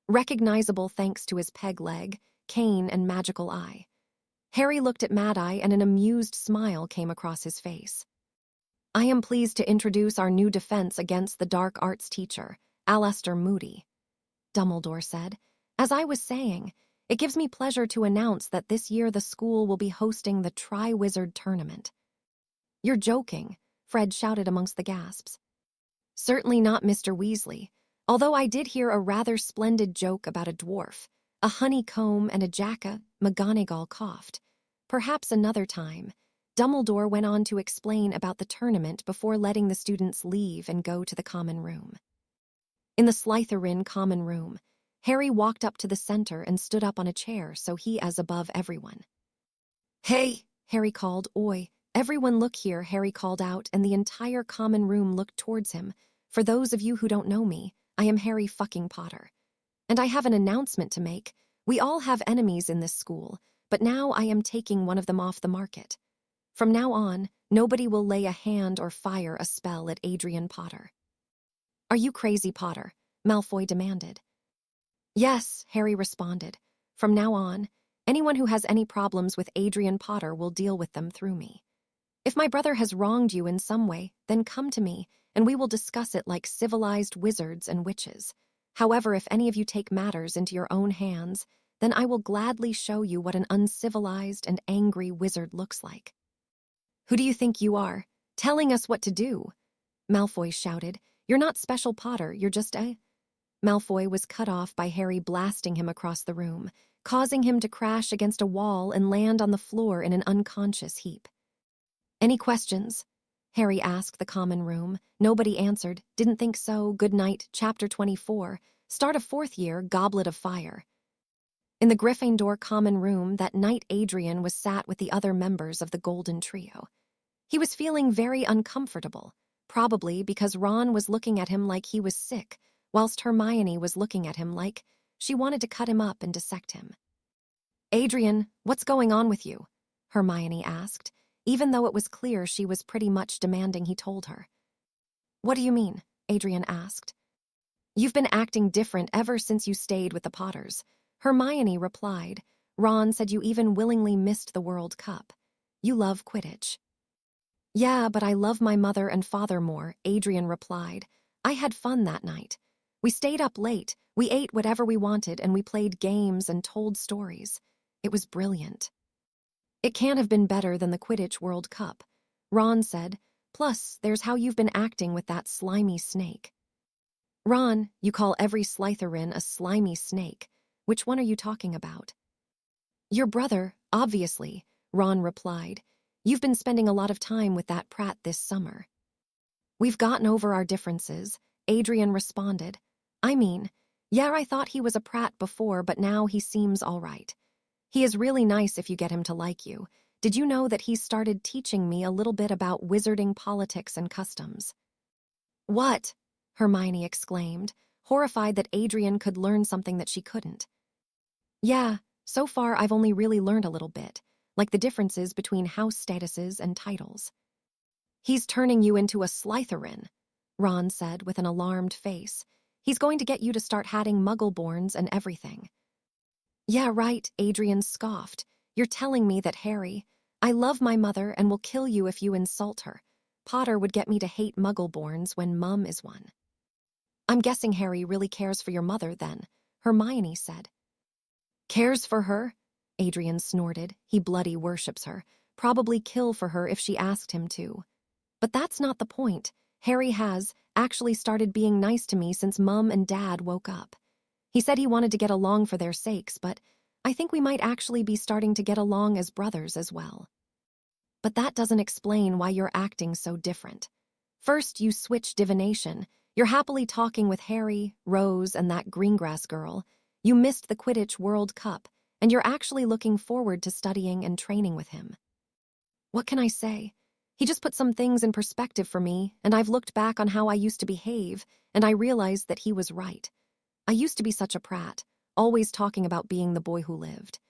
Recognizable thanks to his peg leg, cane, and magical eye. Harry looked at Mad-Eye and an amused smile came across his face. I am pleased to introduce our new defense against the dark arts teacher, Alastor Moody, Dumbledore said. As I was saying, it gives me pleasure to announce that this year the school will be hosting the Tri-Wizard Tournament. You're joking, Fred shouted amongst the gasps. Certainly not, Mr. Weasley, although I did hear a rather splendid joke about a dwarf, a honeycomb, and a jacka. McGonagall coughed. Perhaps another time. Dumbledore went on to explain about the tournament before letting the students leave and go to the common room. In the Slytherin common room, Harry walked up to the center and stood up on a chair so he as above everyone. Hey, Harry called. Oi, everyone look here, Harry called out, and the entire common room looked towards him. For those of you who don't know me, I am Harry fucking Potter. And I have an announcement to make. We all have enemies in this school, but now I am taking one of them off the market. From now on, nobody will lay a hand or fire a spell at Adrian Potter. Are you crazy, Potter? Malfoy demanded. Yes, Harry responded. From now on, anyone who has any problems with Adrian Potter will deal with them through me. If my brother has wronged you in some way, then come to me, and we will discuss it like civilized wizards and witches. However, if any of you take matters into your own hands, then I will gladly show you what an uncivilized and angry wizard looks like. Who do you think you are, telling us what to do? Malfoy shouted. You're not Special Potter, you're just a... Malfoy was cut off by Harry blasting him across the room, causing him to crash against a wall and land on the floor in an unconscious heap. Any questions? Harry asked the common room. Nobody answered. Didn't think so. Good night. Chapter 24. Start of 4th year, Goblet of Fire. In the Gryffindor common room that night, Adrian was sat with the other members of the Golden Trio. He was feeling very uncomfortable, probably because Ron was looking at him like he was sick, whilst Hermione was looking at him like she wanted to cut him up and dissect him. Adrian, what's going on with you? Hermione asked, even though it was clear she was pretty much demanding he told her. What do you mean? Adrian asked. You've been acting different ever since you stayed with the Potters. Hermione replied. Ron said you even willingly missed the World Cup. You love Quidditch. Yeah, but I love my mother and father more, Adrian replied. I had fun that night. We stayed up late, we ate whatever we wanted, and we played games and told stories. It was brilliant. It can't have been better than the Quidditch World Cup, Ron said. Plus, there's how you've been acting with that slimy snake. Ron, you call every Slytherin a slimy snake. Which one are you talking about? Your brother, obviously, Ron replied. You've been spending a lot of time with that Pratt this summer. We've gotten over our differences, Adrian responded. I mean, yeah, I thought he was a Pratt before, but now he seems all right. He is really nice if you get him to like you. Did you know that he's started teaching me a little bit about wizarding politics and customs? What? Hermione exclaimed, horrified that Adrian could learn something that she couldn't. Yeah, so far I've only really learned a little bit, like the differences between house statuses and titles. He's turning you into a Slytherin, Ron said with an alarmed face. He's going to get you to start hatting Muggleborns and everything. Yeah, right, Adrian scoffed. You're telling me that Harry, I love my mother and will kill you if you insult her. Potter would get me to hate Muggleborns when Mum is one. I'm guessing Harry really cares for your mother then, Hermione said. Cares for her? Adrian snorted. He bloody worships her. Probably kill for her if she asked him to. But that's not the point. Harry has actually started being nice to me since Mum and Dad woke up. He said he wanted to get along for their sakes, but I think we might actually be starting to get along as brothers as well. But that doesn't explain why you're acting so different. First, you switch divination. You're happily talking with Harry, Rose, and that Greengrass girl. You missed the Quidditch World Cup, and you're actually looking forward to studying and training with him. What can I say? He just put some things in perspective for me, and I've looked back on how I used to behave, and I realized that he was right. I used to be such a prat, always talking about being the boy who lived.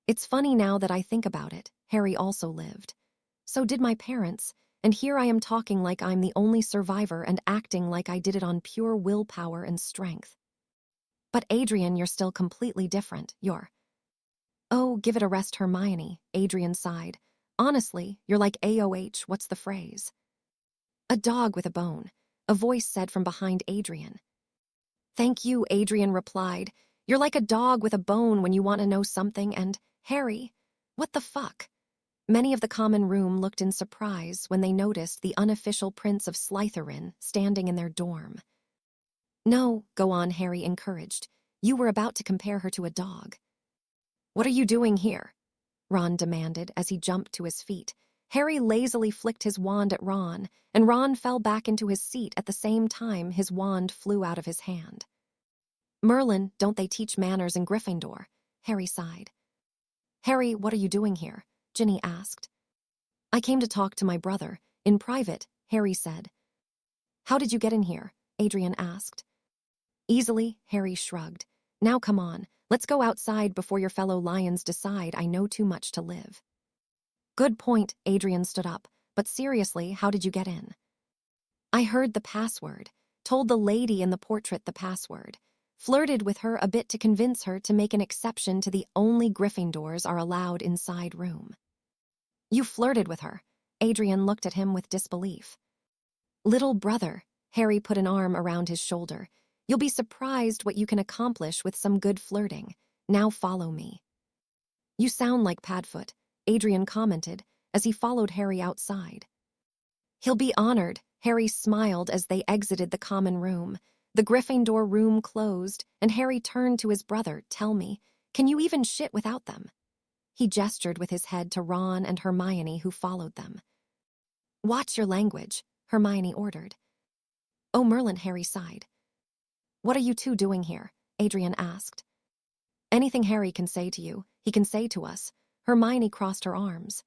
It's funny now that I think about it, Harry also lived. So did my parents, and here I am talking like I'm the only survivor and acting like I did it on pure willpower and strength. But Adrian, you're still completely different, you're... Oh, give it a rest, Hermione, Adrian sighed. Honestly, you're like AOH, what's the phrase? A dog with a bone, a voice said from behind Adrian. Thank you, Adrian replied. You're like a dog with a bone when you want to know something, and, Harry, what the fuck? Many of the common room looked in surprise when they noticed the unofficial Prince of Slytherin standing in their dorm. No, go on, Harry encouraged. You were about to compare her to a dog. What are you doing here? Ron demanded as he jumped to his feet. Harry lazily flicked his wand at Ron, and Ron fell back into his seat at the same time his wand flew out of his hand. Merlin, don't they teach manners in Gryffindor? Harry sighed. Harry, what are you doing here? Ginny asked. I came to talk to my brother, in private, Harry said. How did you get in here? Adrian asked. Easily, Harry shrugged. Now come on, let's go outside before your fellow lions decide I know too much to live. Good point, Adrian stood up, but seriously, how did you get in? I heard the password, told the lady in the portrait the password, flirted with her a bit to convince her to make an exception to the only Gryffindors are allowed inside room. You flirted with her. Adrian looked at him with disbelief. Little brother, Harry put an arm around his shoulder. You'll be surprised what you can accomplish with some good flirting. Now follow me. You sound like Padfoot, Adrian commented as he followed Harry outside. He'll be honored, Harry smiled as they exited the common room. The Gryffindor room closed, and Harry turned to his brother. Tell me, can you even shit without them? He gestured with his head to Ron and Hermione, who followed them. Watch your language, Hermione ordered. Oh, Merlin, Harry sighed. What are you two doing here? Adrian asked. Anything Harry can say to you, he can say to us. Hermione crossed her arms.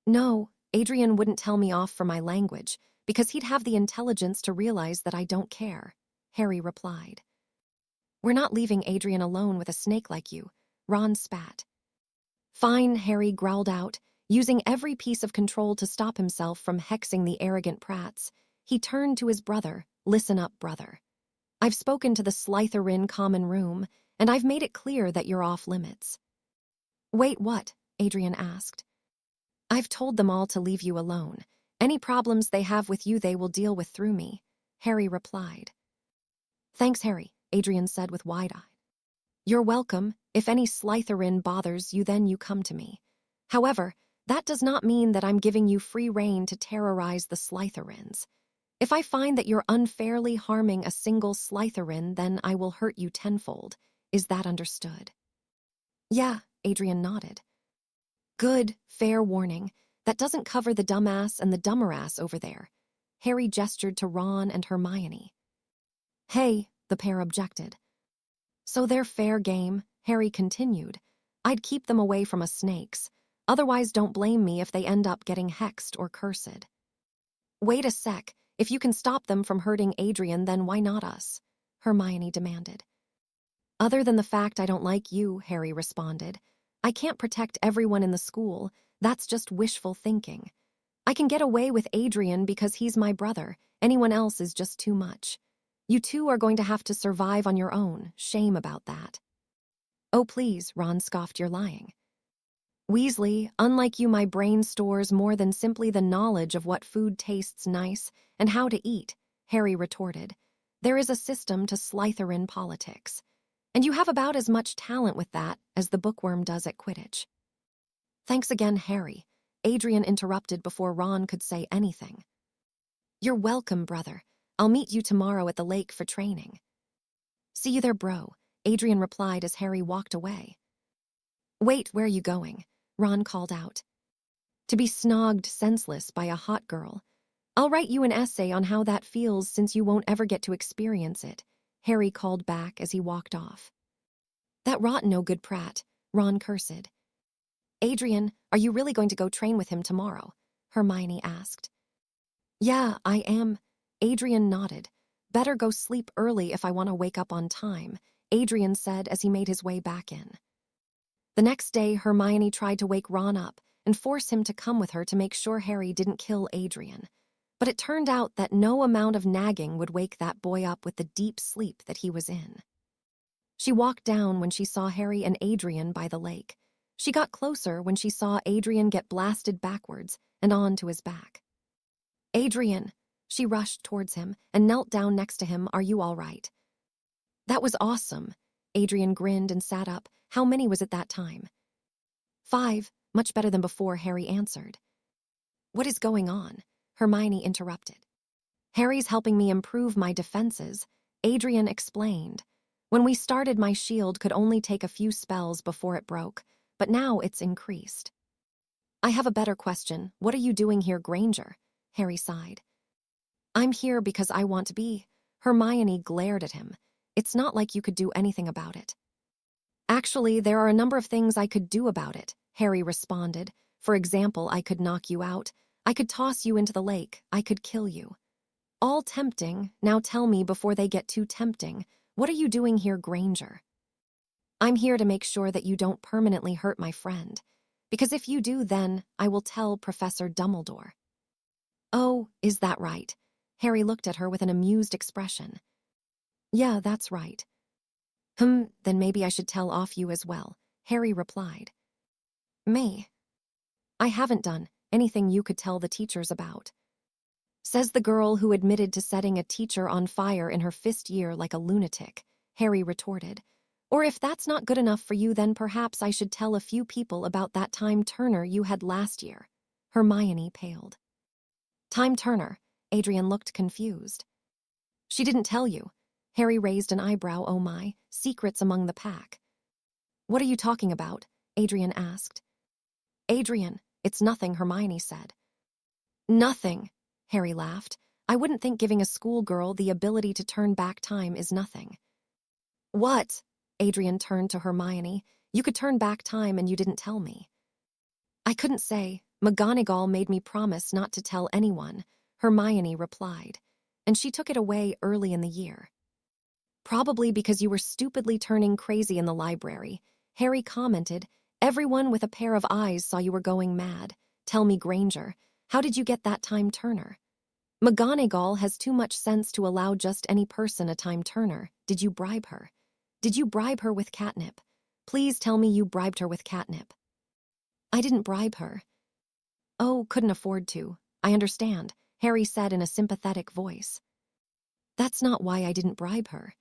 No, Adrian wouldn't tell me off for my language, because he'd have the intelligence to realize that I don't care, Harry replied. We're not leaving Adrian alone with a snake like you, Ron spat. Fine, Harry growled out, using every piece of control to stop himself from hexing the arrogant prats. He turned to his brother. Listen up, brother. I've spoken to the Slytherin common room, and I've made it clear that you're off limits. Wait, what? Adrian asked. I've told them all to leave you alone. Any problems they have with you they will deal with through me, Harry replied. Thanks, Harry, Adrian said with wide eyes. You're welcome. If any Slytherin bothers you, then you come to me. However, that does not mean that I'm giving you free rein to terrorize the Slytherins. If I find that you're unfairly harming a single Slytherin, then I will hurt you tenfold. Is that understood? Yeah, Adrian nodded. Good, fair warning. That doesn't cover the dumbass and the dummerass over there. Harry gestured to Ron and Hermione. Hey, the pair objected. So they're fair game, Harry continued. I'd keep them away from us snakes. Otherwise, don't blame me if they end up getting hexed or cursed. Wait a sec. If you can stop them from hurting Adrian, then why not us? Hermione demanded. Other than the fact I don't like you, Harry responded. I can't protect everyone in the school. That's just wishful thinking. I can get away with Adrian because he's my brother. Anyone else is just too much. You two are going to have to survive on your own. Shame about that. Oh, please, Ron scoffed, you're lying. Weasley, unlike you, my brain stores more than simply the knowledge of what food tastes nice and how to eat, Harry retorted. There is a system to Slytherin politics. And you have about as much talent with that as the bookworm does at Quidditch. Thanks again, Harry. Adrian interrupted before Ron could say anything. You're welcome, brother. I'll meet you tomorrow at the lake for training. See you there, bro, Adrian replied as Harry walked away. Wait, where are you going? Ron called out. To be snogged senseless by a hot girl. I'll write you an essay on how that feels since you won't ever get to experience it, Harry called back as he walked off. That rotten no good prat, Ron cursed. Adrian, are you really going to go train with him tomorrow? Hermione asked. Yeah, I am. Adrian nodded. Better go sleep early if I want to wake up on time, Adrian said as he made his way back in. The next day, Hermione tried to wake Ron up and force him to come with her to make sure Harry didn't kill Adrian. But it turned out that no amount of nagging would wake that boy up with the deep sleep that he was in. She walked down when she saw Harry and Adrian by the lake. She got closer when she saw Adrian get blasted backwards and onto his back. Adrian! She rushed towards him and knelt down next to him. Are you all right? That was awesome. Adrian grinned and sat up. How many was it that time? 5, much better than before, Harry answered. What is going on? Hermione interrupted. Harry's helping me improve my defenses, Adrian explained. When we started, my shield could only take a few spells before it broke, but now it's increased. I have a better question. What are you doing here, Granger? Harry sighed. I'm here because I want to be. Hermione glared at him. It's not like you could do anything about it. Actually, there are a number of things I could do about it, Harry responded. For example, I could knock you out. I could toss you into the lake. I could kill you. All tempting. Now tell me before they get too tempting. What are you doing here, Granger? I'm here to make sure that you don't permanently hurt my friend. Because if you do, then I will tell Professor Dumbledore. Oh, is that right? Harry looked at her with an amused expression. Yeah, that's right. Then maybe I should tell off you as well, Harry replied. Me? I haven't done anything you could tell the teachers about. Says the girl who admitted to setting a teacher on fire in her first year like a lunatic, Harry retorted. Or if that's not good enough for you, then perhaps I should tell a few people about that Time Turner you had last year. Hermione paled. Time Turner? Adrian looked confused. She didn't tell you. Harry raised an eyebrow. Oh my, secrets among the pack. What are you talking about? Adrian asked. Adrian, it's nothing, Hermione said. Nothing, Harry laughed. I wouldn't think giving a schoolgirl the ability to turn back time is nothing. What? Adrian turned to Hermione. You could turn back time and you didn't tell me. I couldn't say. McGonagall made me promise not to tell anyone, Hermione replied, and she took it away early in the year. Probably because you were stupidly turning crazy in the library, Harry commented. Everyone with a pair of eyes saw you were going mad. Tell me, Granger, how did you get that Time Turner? McGonagall has too much sense to allow just any person a Time Turner. Did you bribe her? Did you bribe her with catnip? Please tell me you bribed her with catnip. I didn't bribe her. Oh, couldn't afford to. I understand, Harry said in a sympathetic voice. That's not why I didn't bribe her.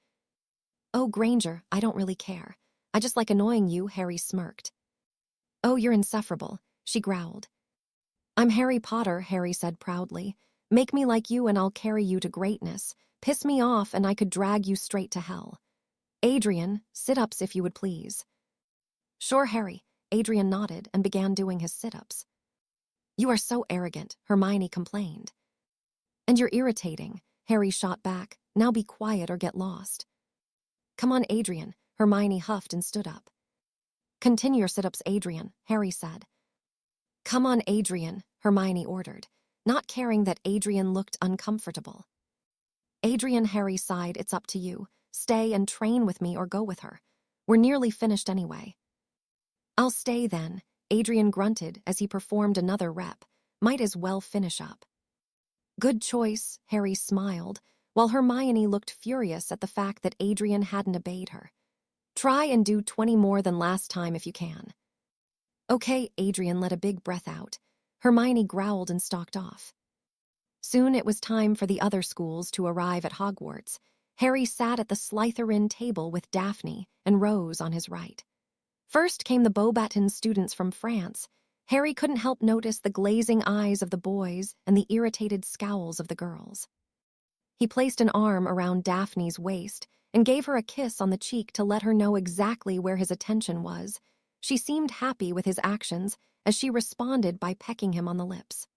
Oh, Granger, I don't really care. I just like annoying you, Harry smirked. Oh, you're insufferable, she growled. I'm Harry Potter, Harry said proudly. Make me like you and I'll carry you to greatness. Piss me off and I could drag you straight to hell. Adrian, sit-ups if you would please. Sure, Harry, Adrian nodded and began doing his sit-ups. You are so arrogant, Hermione complained. And you're irritating, Harry shot back. Now be quiet or get lost. Come on, Adrian, Hermione huffed and stood up. Continue your sit-ups, Adrian, Harry said. Come on, Adrian, Hermione ordered, not caring that Adrian looked uncomfortable. Adrian, Harry sighed, it's up to you. Stay and train with me or go with her. We're nearly finished anyway. I'll stay then, Adrian grunted as he performed another rep. Might as well finish up. Good choice, Harry smiled, while Hermione looked furious at the fact that Adrian hadn't obeyed her. Try and do 20 more than last time if you can. Okay, Adrian let a big breath out. Hermione growled and stalked off. Soon it was time for the other schools to arrive at Hogwarts. Harry sat at the Slytherin table with Daphne and Rose on his right. First came the Beauxbatons students from France. Harry couldn't help notice the glazing eyes of the boys and the irritated scowls of the girls. He placed an arm around Daphne's waist and gave her a kiss on the cheek to let her know exactly where his attention was. She seemed happy with his actions as she responded by pecking him on the lips.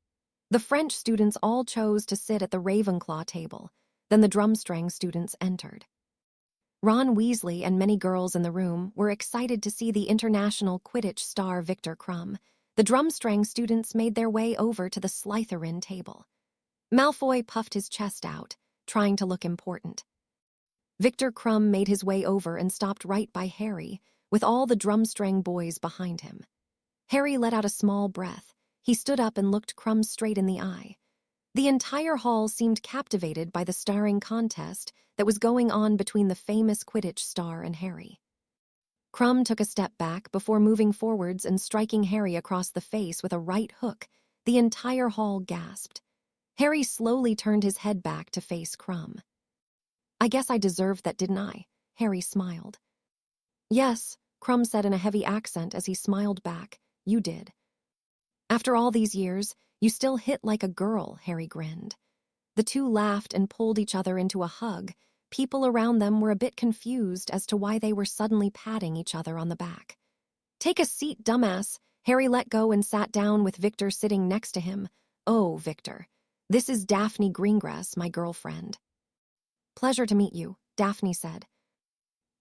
The French students all chose to sit at the Ravenclaw table. Then the Drumstrang students entered. Ron Weasley and many girls in the room were excited to see the international Quidditch star Victor Crumb. The Drumstrang students made their way over to the Slytherin table. Malfoy puffed his chest out, trying to look important. Victor Crumb made his way over and stopped right by Harry, with all the Drumstrang boys behind him. Harry let out a small breath. He stood up and looked Crumb straight in the eye. The entire hall seemed captivated by the starring contest that was going on between the famous Quidditch star and Harry. Crumb took a step back before moving forwards and striking Harry across the face with a right hook. The entire hall gasped. Harry slowly turned his head back to face Crumb. I guess I deserved that, didn't I? Harry smiled. Yes, Crumb said in a heavy accent as he smiled back. You did. After all these years, you still hit like a girl, Harry grinned. The two laughed and pulled each other into a hug. People around them were a bit confused as to why they were suddenly patting each other on the back. Take a seat, dumbass. Harry let go and sat down with Victor sitting next to him. Oh, Victor. This is Daphne Greengrass, my girlfriend. Pleasure to meet you, Daphne said.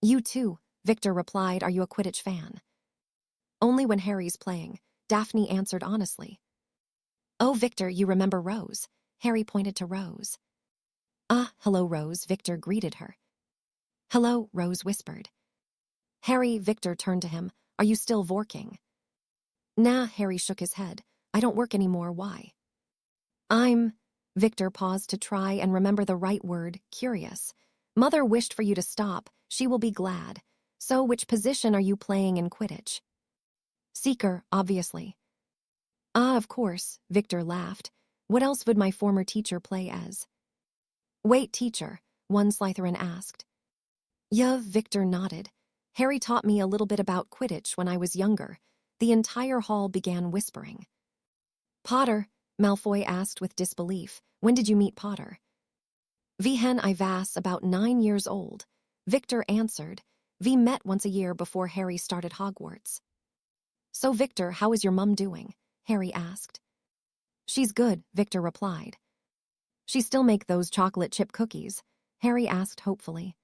You too, Victor replied. Are you a Quidditch fan? Only when Harry's playing, Daphne answered honestly. Oh, Victor, you remember Rose? Harry pointed to Rose. Hello, Rose, Victor greeted her. Hello, Rose whispered. Harry, Victor turned to him. Are you still vorking? Nah, Harry shook his head. I don't work anymore, why? Victor paused to try and remember the right word, curious. Mother wished for you to stop. She will be glad. So, which position are you playing in Quidditch? Seeker, obviously. Of course, Victor laughed. What else would my former teacher play as? Wait, teacher, one Slytherin asked. Yeah, Victor nodded. Harry taught me a little bit about Quidditch when I was younger. The entire hall began whispering. Potter, Malfoy asked with disbelief. When did you meet Potter? Vihen I vas, about 9 years old. Victor answered. We met once a year before Harry started Hogwarts. So, Victor, how is your mum doing? Harry asked. She's good, Victor replied. She still make those chocolate chip cookies? Harry asked hopefully.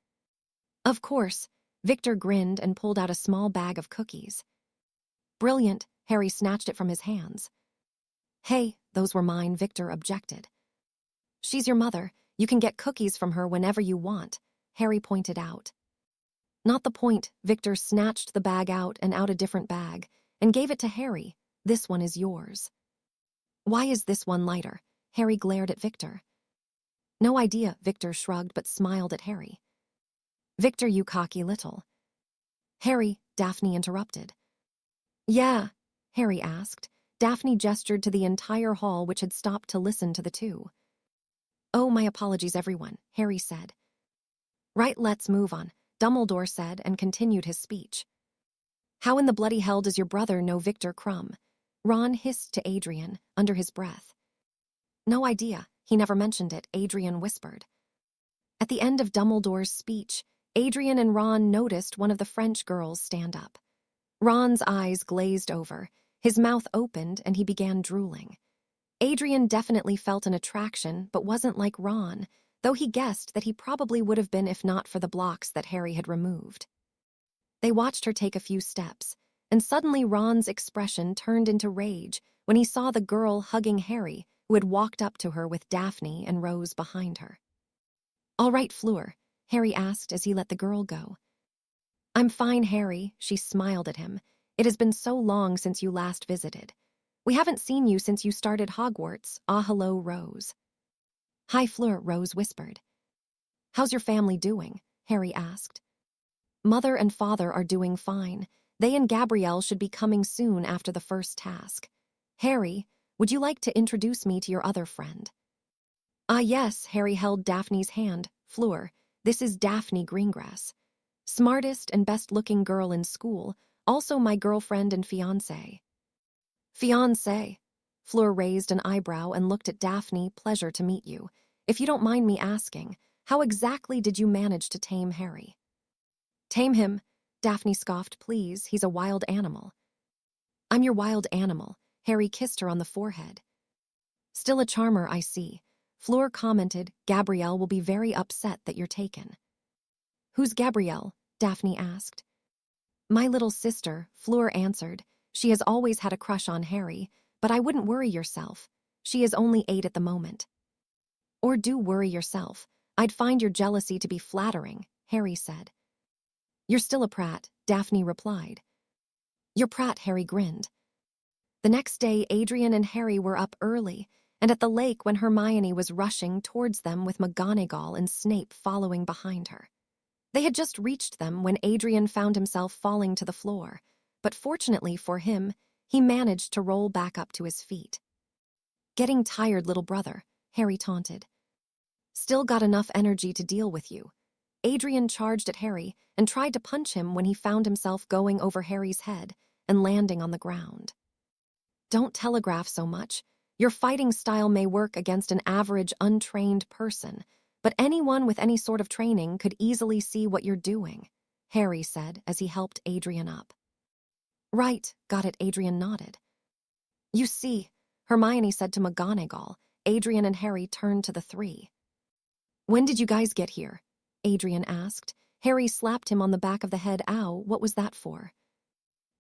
Of course, Victor grinned and pulled out a small bag of cookies. Brilliant, Harry snatched it from his hands. Hey, those were mine, Victor objected. She's your mother. You can get cookies from her whenever you want, Harry pointed out. Not the point, Victor snatched the bag out and out a different bag and gave it to Harry. This one is yours. Why is this one lighter? Harry glared at Victor. No idea, Victor shrugged but smiled at Harry. Victor, you cocky little. Harry, Daphne interrupted. Yeah, Harry asked. Daphne gestured to the entire hall which had stopped to listen to the two. Oh, my apologies, everyone, Harry said. Right, let's move on, Dumbledore said and continued his speech. How in the bloody hell does your brother know Victor Crumb? Ron hissed to Adrian, under his breath. No idea, he never mentioned it, Adrian whispered. At the end of Dumbledore's speech, Adrian and Ron noticed one of the French girls stand up. Ron's eyes glazed over, his mouth opened, and he began drooling. Adrian definitely felt an attraction, but wasn't like Ron, though he guessed that he probably would have been if not for the blocks that Harry had removed. They watched her take a few steps, and suddenly Ron's expression turned into rage when he saw the girl hugging Harry, who had walked up to her with Daphne and Rose behind her. "All right, Fleur," Harry asked as he let the girl go. "I'm fine, Harry," she smiled at him. "It has been so long since you last visited. We haven't seen you since you started Hogwarts. Ah, hello, Rose." "Hi, Fleur," Rose whispered. "How's your family doing?" Harry asked. "Mother and father are doing fine. They and Gabrielle should be coming soon after the first task. Harry, would you like to introduce me to your other friend?" "Ah, yes," Harry held Daphne's hand. "Fleur, this is Daphne Greengrass. Smartest and best-looking girl in school, also my girlfriend and fiancé." "Fiancé?" Fleur raised an eyebrow and looked at Daphne. "Pleasure to meet you. If you don't mind me asking, how exactly did you manage to tame Harry?" "Tame him?" Daphne scoffed. "Please, he's a wild animal." "I'm your wild animal." Harry kissed her on the forehead. "Still a charmer, I see." Fleur commented. "Gabrielle will be very upset that you're taken." "Who's Gabrielle?" Daphne asked. "My little sister," Fleur answered. "She has always had a crush on Harry, but I wouldn't worry yourself. She is only 8 at the moment." "Or do worry yourself. I'd find your jealousy to be flattering," Harry said. "You're still a prat," Daphne replied. "You're prat," Harry grinned. The next day, Adrian and Harry were up early, and at the lake when Hermione was rushing towards them with McGonagall and Snape following behind her. They had just reached them when Adrian found himself falling to the floor, but fortunately for him, he managed to roll back up to his feet. "Getting tired, little brother," Harry taunted. "Still got enough energy to deal with you." Adrian charged at Harry and tried to punch him when he found himself going over Harry's head and landing on the ground. "Don't telegraph so much. Your fighting style may work against an average, untrained person, but anyone with any sort of training could easily see what you're doing," Harry said as he helped Adrian up. "Right, got it," Adrian nodded. "You see," Hermione said to McGonagall. Adrian and Harry turned to the three. "When did you guys get here?" Adrian asked. Harry slapped him on the back of the head. "Ow, what was that for?"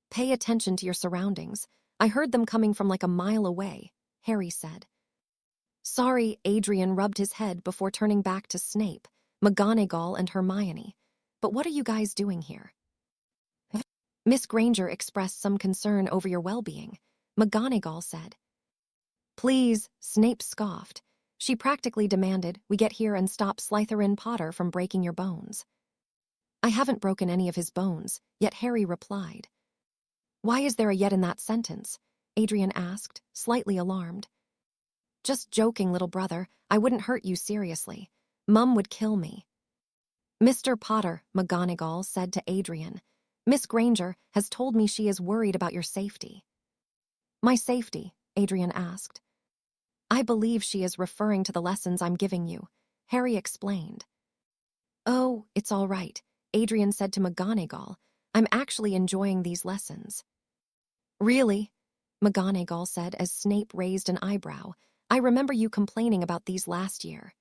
"Pay attention to your surroundings. I heard them coming from like a mile away," Harry said. "Sorry," Adrian rubbed his head before turning back to Snape, McGonagall, and Hermione. "But what are you guys doing here?" "Miss Granger expressed some concern over your well-being," McGonagall said. "Please," Snape scoffed. She practically demanded, "We get here and stop Slytherin Potter from breaking your bones." "I haven't broken any of his bones," yet Harry replied. "Why is there a yet in that sentence?" Adrian asked, slightly alarmed. "Just joking, little brother. I wouldn't hurt you seriously. Mum would kill me." "Mr. Potter," McGonagall said to Adrian, "Miss Granger has told me she is worried about your safety." "My safety?" Adrian asked. "I believe she is referring to the lessons I'm giving you," Harry explained. "Oh, it's all right," Adrian said to McGonagall. "I'm actually enjoying these lessons." "Really?" McGonagall said as Snape raised an eyebrow. "I remember you complaining about these last year."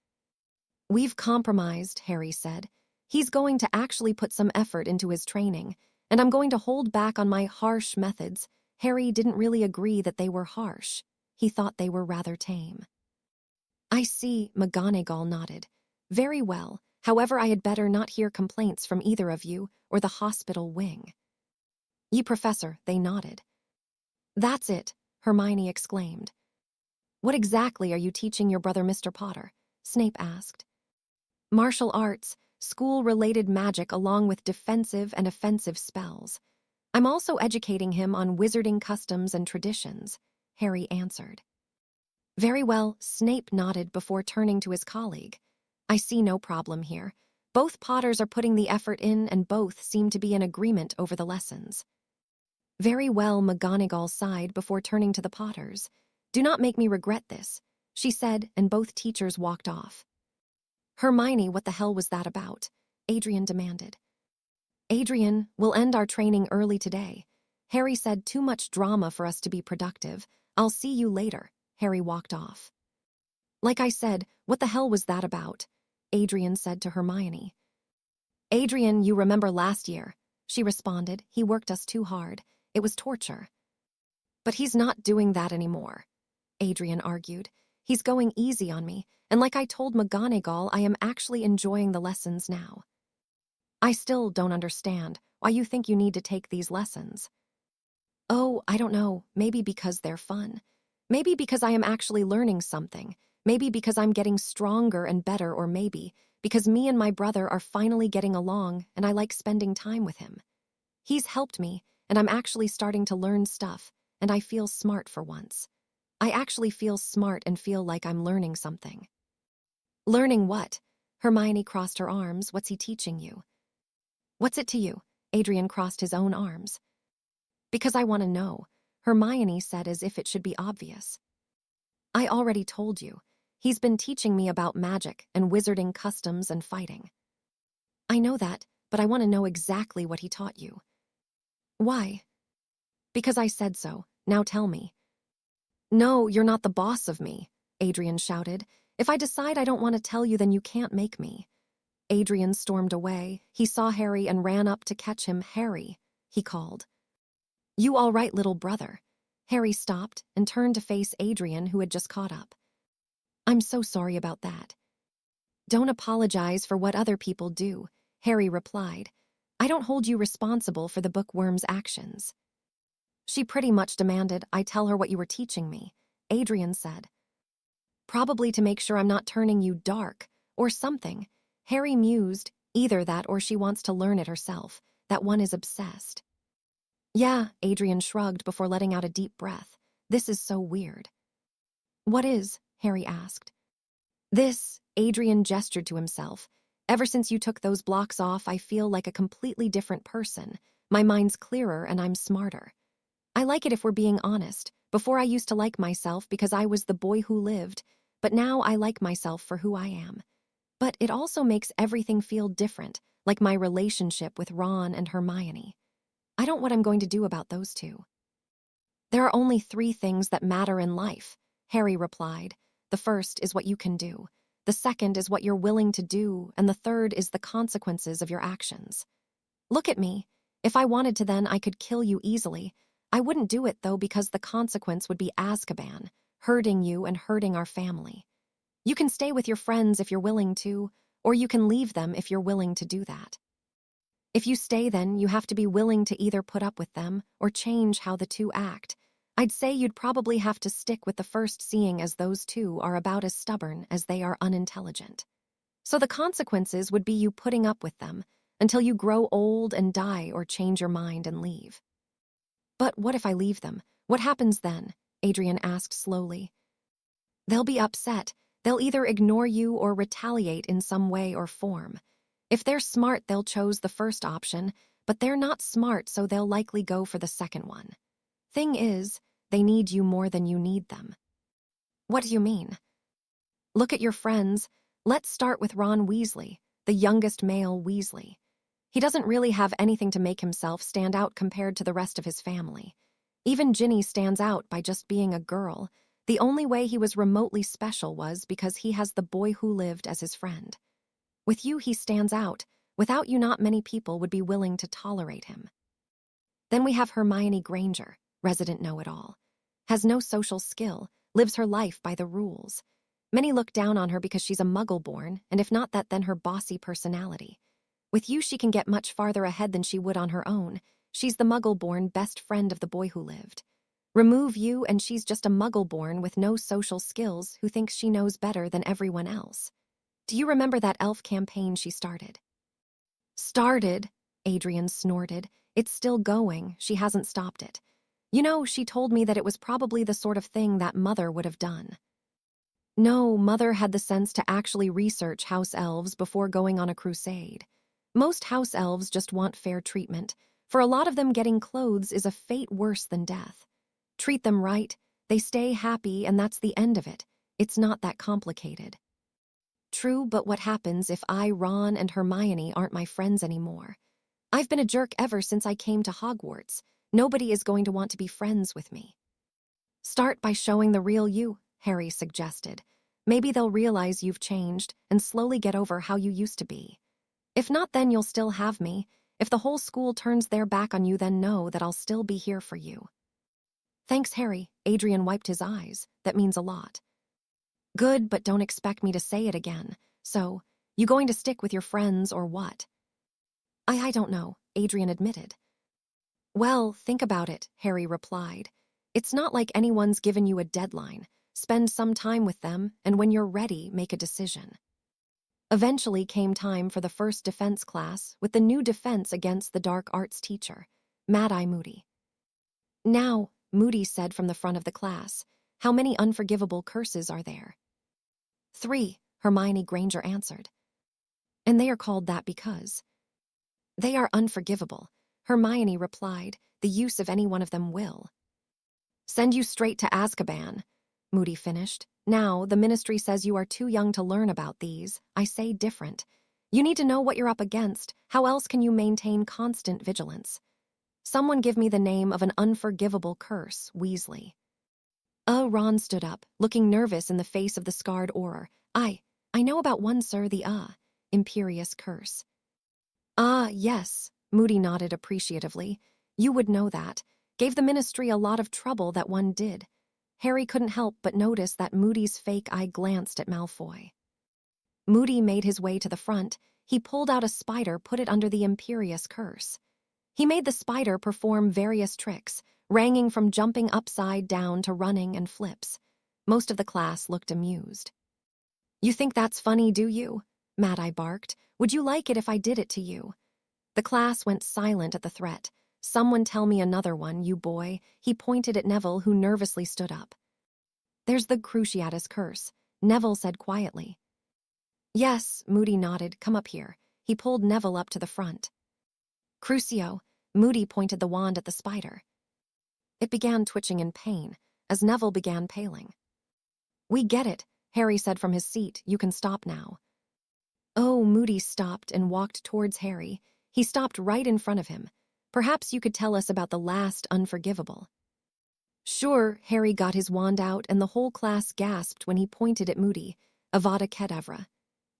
"We've compromised," Harry said. "He's going to actually put some effort into his training, and I'm going to hold back on my harsh methods." Harry didn't really agree that they were harsh. He thought they were rather tame. "I see," McGonagall nodded. "Very well. However, I had better not hear complaints from either of you or the hospital wing." "Ye Professor," they nodded. "That's it," Hermione exclaimed. "What exactly are you teaching your brother Mr. Potter?" Snape asked. "Martial arts, school-related magic along with defensive and offensive spells. I'm also educating him on wizarding customs and traditions," Harry answered. "Very well," Snape nodded before turning to his colleague. "I see no problem here. Both Potters are putting the effort in and both seem to be in agreement over the lessons." "Very well," McGonagall sighed before turning to the Potters. "Do not make me regret this," she said, and both teachers walked off. "Hermione, what the hell was that about?" Adrian demanded. "Adrian, we'll end our training early today. Harry said too much drama for us to be productive. I'll see you later. Harry walked off. Like I said, what the hell was that about? Adrian said to Hermione. Adrian, you remember last year. She responded, he worked us too hard. It was torture. But he's not doing that anymore, Adrian argued. He's going easy on me, and like I told McGonagall, I am actually enjoying the lessons now. I still don't understand why you think you need to take these lessons. Oh, I don't know, maybe because they're fun. Maybe because I am actually learning something. Maybe because I'm getting stronger and better, or maybe because me and my brother are finally getting along and I like spending time with him. He's helped me, and I'm actually starting to learn stuff, and I feel smart for once. I actually feel smart and feel like I'm learning something. Learning what? Hermione crossed her arms. What's he teaching you? What's it to you? Adrian crossed his own arms. Because I want to know, Hermione said as if it should be obvious. I already told you. He's been teaching me about magic and wizarding customs and fighting. I know that, but I want to know exactly what he taught you. Why? Because I said so. Now tell me. No, you're not the boss of me, Adrian shouted. If I decide I don't want to tell you, then you can't make me. Adrian stormed away. He saw Harry and ran up to catch him. Harry, he called. You all right, little brother? Harry stopped and turned to face Adrian, who had just caught up. I'm so sorry about that. Don't apologize for what other people do, Harry replied. I don't hold you responsible for the bookworm's actions. She pretty much demanded I tell her what you were teaching me, Adrian said. Probably to make sure I'm not turning you dark, or something. Harry mused, either that or she wants to learn it herself. That one is obsessed. Yeah, Adrian shrugged before letting out a deep breath. This is so weird. What is? Harry asked. This, Adrian gestured to himself. Ever since you took those blocks off, I feel like a completely different person. My mind's clearer and I'm smarter. I like it if we're being honest. Before I used to like myself because I was the boy who lived, but now I like myself for who I am. But it also makes everything feel different, like my relationship with Ron and Hermione. I don't know what I'm going to do about those two. There are only 3 things that matter in life, Harry replied. The first is what you can do. The second is what you're willing to do, and the third is the consequences of your actions. Look at me. If I wanted to, then I could kill you easily. I wouldn't do it, though, because the consequence would be Azkaban, hurting you and hurting our family. You can stay with your friends if you're willing to, or you can leave them if you're willing to do that. If you stay, then you have to be willing to either put up with them or change how the two act. I'd say you'd probably have to stick with the first, seeing as those two are about as stubborn as they are unintelligent. So the consequences would be you putting up with them until you grow old and die or change your mind and leave. But what if I leave them? What happens then? Adrian asked slowly. They'll be upset. They'll either ignore you or retaliate in some way or form. If they're smart, they'll choose the first option, but they're not smart, so they'll likely go for the second one. Thing is, they need you more than you need them. What do you mean? Look at your friends. Let's start with Ron Weasley, the youngest male Weasley. He doesn't really have anything to make himself stand out compared to the rest of his family. Even Ginny stands out by just being a girl. The only way he was remotely special was because he has the boy who lived as his friend. With you, he stands out. Without you, not many people would be willing to tolerate him. Then we have Hermione Granger, resident know-it-all. Has no social skill, lives her life by the rules. Many look down on her because she's a muggle-born, and if not that, then her bossy personality. With you, she can get much farther ahead than she would on her own. She's the muggle-born best friend of the boy who lived. Remove you, and she's just a muggle-born with no social skills who thinks she knows better than everyone else. Do you remember that elf campaign she started? Started? Adrian snorted. It's still going. She hasn't stopped it. You know, she told me that it was probably the sort of thing that Mother would have done. No, Mother had the sense to actually research house elves before going on a crusade. Most house elves just want fair treatment. For a lot of them, getting clothes is a fate worse than death. Treat them right, they stay happy, and that's the end of it. It's not that complicated. True, but what happens if I, Ron, and Hermione aren't my friends anymore? I've been a jerk ever since I came to Hogwarts. Nobody is going to want to be friends with me. Start by showing the real you, Harry suggested. Maybe they'll realize you've changed and slowly get over how you used to be. If not, then you'll still have me. If the whole school turns their back on you, then know that I'll still be here for you. Thanks, Harry. Adrian wiped his eyes. That means a lot. Good, but don't expect me to say it again. So, you going to stick with your friends or what? I don't know, Adrian admitted. Well, think about it, Harry replied. It's not like anyone's given you a deadline. Spend some time with them, and when you're ready, make a decision. Eventually came time for the first defense class with the new defense against the dark arts teacher, Mad-Eye Moody. Now, Moody said from the front of the class, how many unforgivable curses are there? 3, Hermione Granger answered. And they are called that because they are unforgivable, Hermione replied. The use of any one of them will send you straight to Azkaban, Moody finished. Now, the ministry says you are too young to learn about these. I say different. You need to know what you're up against. How else can you maintain constant vigilance? Someone give me the name of an unforgivable curse, Weasley. Ron stood up, looking nervous in the face of the scarred Auror. I know about one, sir, the imperious curse. Yes, Moody nodded appreciatively. You would know that. Gave the ministry a lot of trouble, that one did. Harry couldn't help but notice that Moody's fake eye glanced at Malfoy. Moody made his way to the front. He pulled out a spider, put it under the imperious curse. He made the spider perform various tricks, ranging from jumping upside down to running and flips. Most of the class looked amused. You think that's funny, do you? Mad-Eye barked. Would you like it if I did it to you? The class went silent at the threat. Someone tell me another one, you boy. He pointed at Neville, who nervously stood up. There's the Cruciatus curse, Neville said quietly. Yes, Moody nodded. Come up here. He pulled Neville up to the front. Crucio, Moody pointed the wand at the spider. It began twitching in pain, as Neville began paling. We get it, Harry said from his seat. You can stop now. Oh, Moody stopped and walked towards Harry. He stopped right in front of him. Perhaps you could tell us about the last unforgivable. Sure, Harry got his wand out, and the whole class gasped when he pointed at Moody. Avada Kedavra.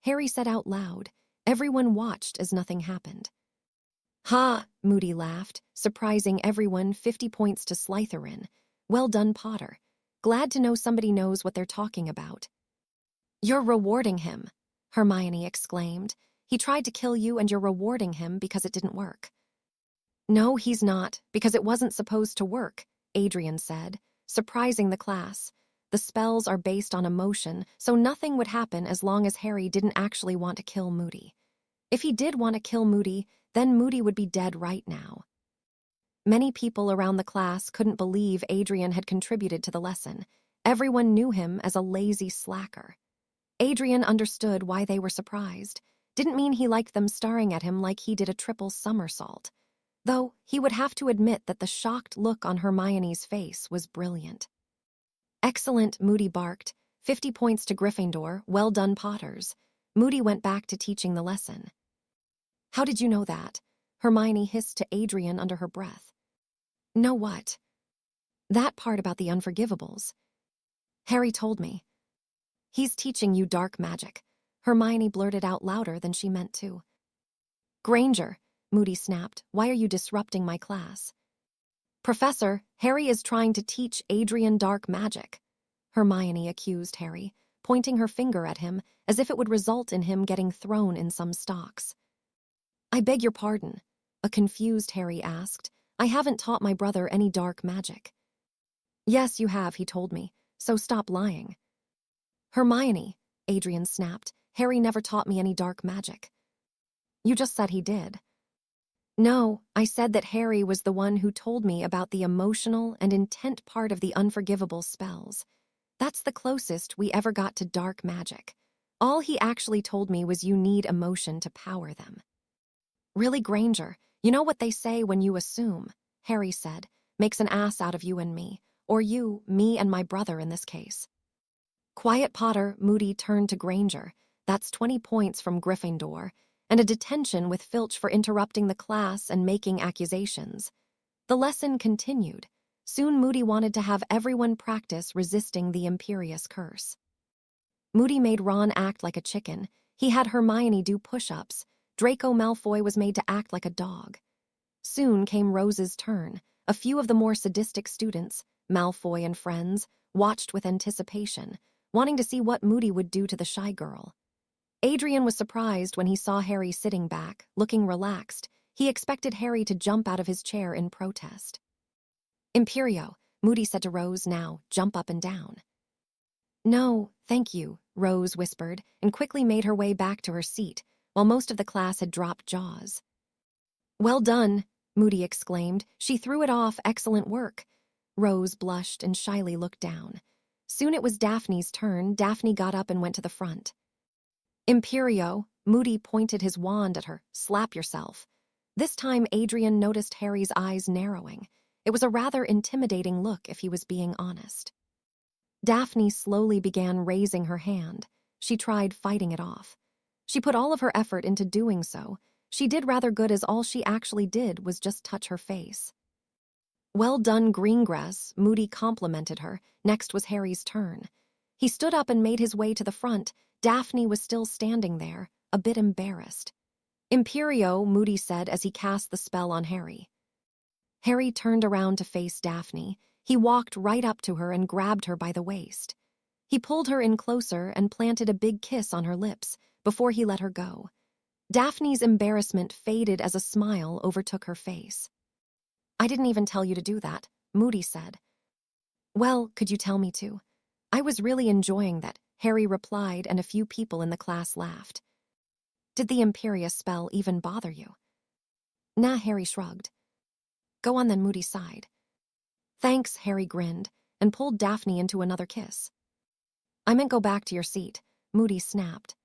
Harry said out loud. Everyone watched as nothing happened. Ha, Moody laughed, surprising everyone. 50 points to Slytherin. Well done, Potter. Glad to know somebody knows what they're talking about. You're rewarding him, Hermione exclaimed. He tried to kill you and you're rewarding him because it didn't work. No, he's not, because it wasn't supposed to work, Adrian said, surprising the class. The spells are based on emotion, so nothing would happen as long as Harry didn't actually want to kill Moody. If he did want to kill Moody, then Moody would be dead right now. Many people around the class couldn't believe Adrian had contributed to the lesson. Everyone knew him as a lazy slacker. Adrian understood why they were surprised. Didn't mean he liked them staring at him like he did a triple somersault. Though he would have to admit that the shocked look on Hermione's face was brilliant. Excellent, Moody barked. 50 points to Gryffindor. Well done, Potters. Moody went back to teaching the lesson. How did you know that? Hermione hissed to Adrian under her breath. Know what? That part about the unforgivables. Harry told me. He's teaching you dark magic. Hermione blurted out louder than she meant to. Granger, Moody snapped. Why are you disrupting my class? Professor, Harry is trying to teach Adrian dark magic. Hermione accused Harry, pointing her finger at him as if it would result in him getting thrown in some stocks. I beg your pardon, a confused Harry asked. I haven't taught my brother any dark magic. Yes, you have, he told me, so stop lying. Hermione, Adrian snapped. Harry never taught me any dark magic. You just said he did. No, I said that Harry was the one who told me about the emotional and intent part of the unforgivable spells. That's the closest we ever got to dark magic. All he actually told me was you need emotion to power them. Really, Granger, you know what they say when you assume, Harry said, makes an ass out of you and me, or you, me and my brother in this case. Quiet, Potter, Moody turned to Granger. That's 20 points from Gryffindor, and a detention with Filch for interrupting the class and making accusations. The lesson continued. Soon Moody wanted to have everyone practice resisting the imperious curse. Moody made Ron act like a chicken. He had Hermione do push-ups. Draco Malfoy was made to act like a dog. Soon came Rose's turn. A few of the more sadistic students, Malfoy and friends, watched with anticipation, wanting to see what Moody would do to the shy girl. Adrian was surprised when he saw Harry sitting back, looking relaxed. He expected Harry to jump out of his chair in protest. "Imperio," Moody said to Rose, "now, jump up and down." "No, thank you," Rose whispered, and quickly made her way back to her seat, while most of the class had dropped jaws. "Well done," Moody exclaimed. "She threw it off. Excellent work." Rose blushed and shyly looked down. Soon it was Daphne's turn. Daphne got up and went to the front. "Imperio," Moody pointed his wand at her. "Slap yourself." This time Adrian noticed Harry's eyes narrowing. It was a rather intimidating look, if he was being honest. Daphne slowly began raising her hand. She tried fighting it off. She put all of her effort into doing so. She did rather good, as all she actually did was just touch her face. "Well done, Greengrass," Moody complimented her. Next was Harry's turn. He stood up and made his way to the front. Daphne was still standing there, a bit embarrassed. "Imperio," Moody said as he cast the spell on Harry. Harry turned around to face Daphne. He walked right up to her and grabbed her by the waist. He pulled her in closer and planted a big kiss on her lips before he let her go. Daphne's embarrassment faded as a smile overtook her face. "I didn't even tell you to do that," Moody said. "Well, could you tell me to?" "I was really enjoying that," Harry replied, and a few people in the class laughed. "Did the Imperious spell even bother you?" "Nah," Harry shrugged. "Go on then," Moody sighed. "Thanks," Harry grinned, and pulled Daphne into another kiss. "I meant go back to your seat," Moody snapped.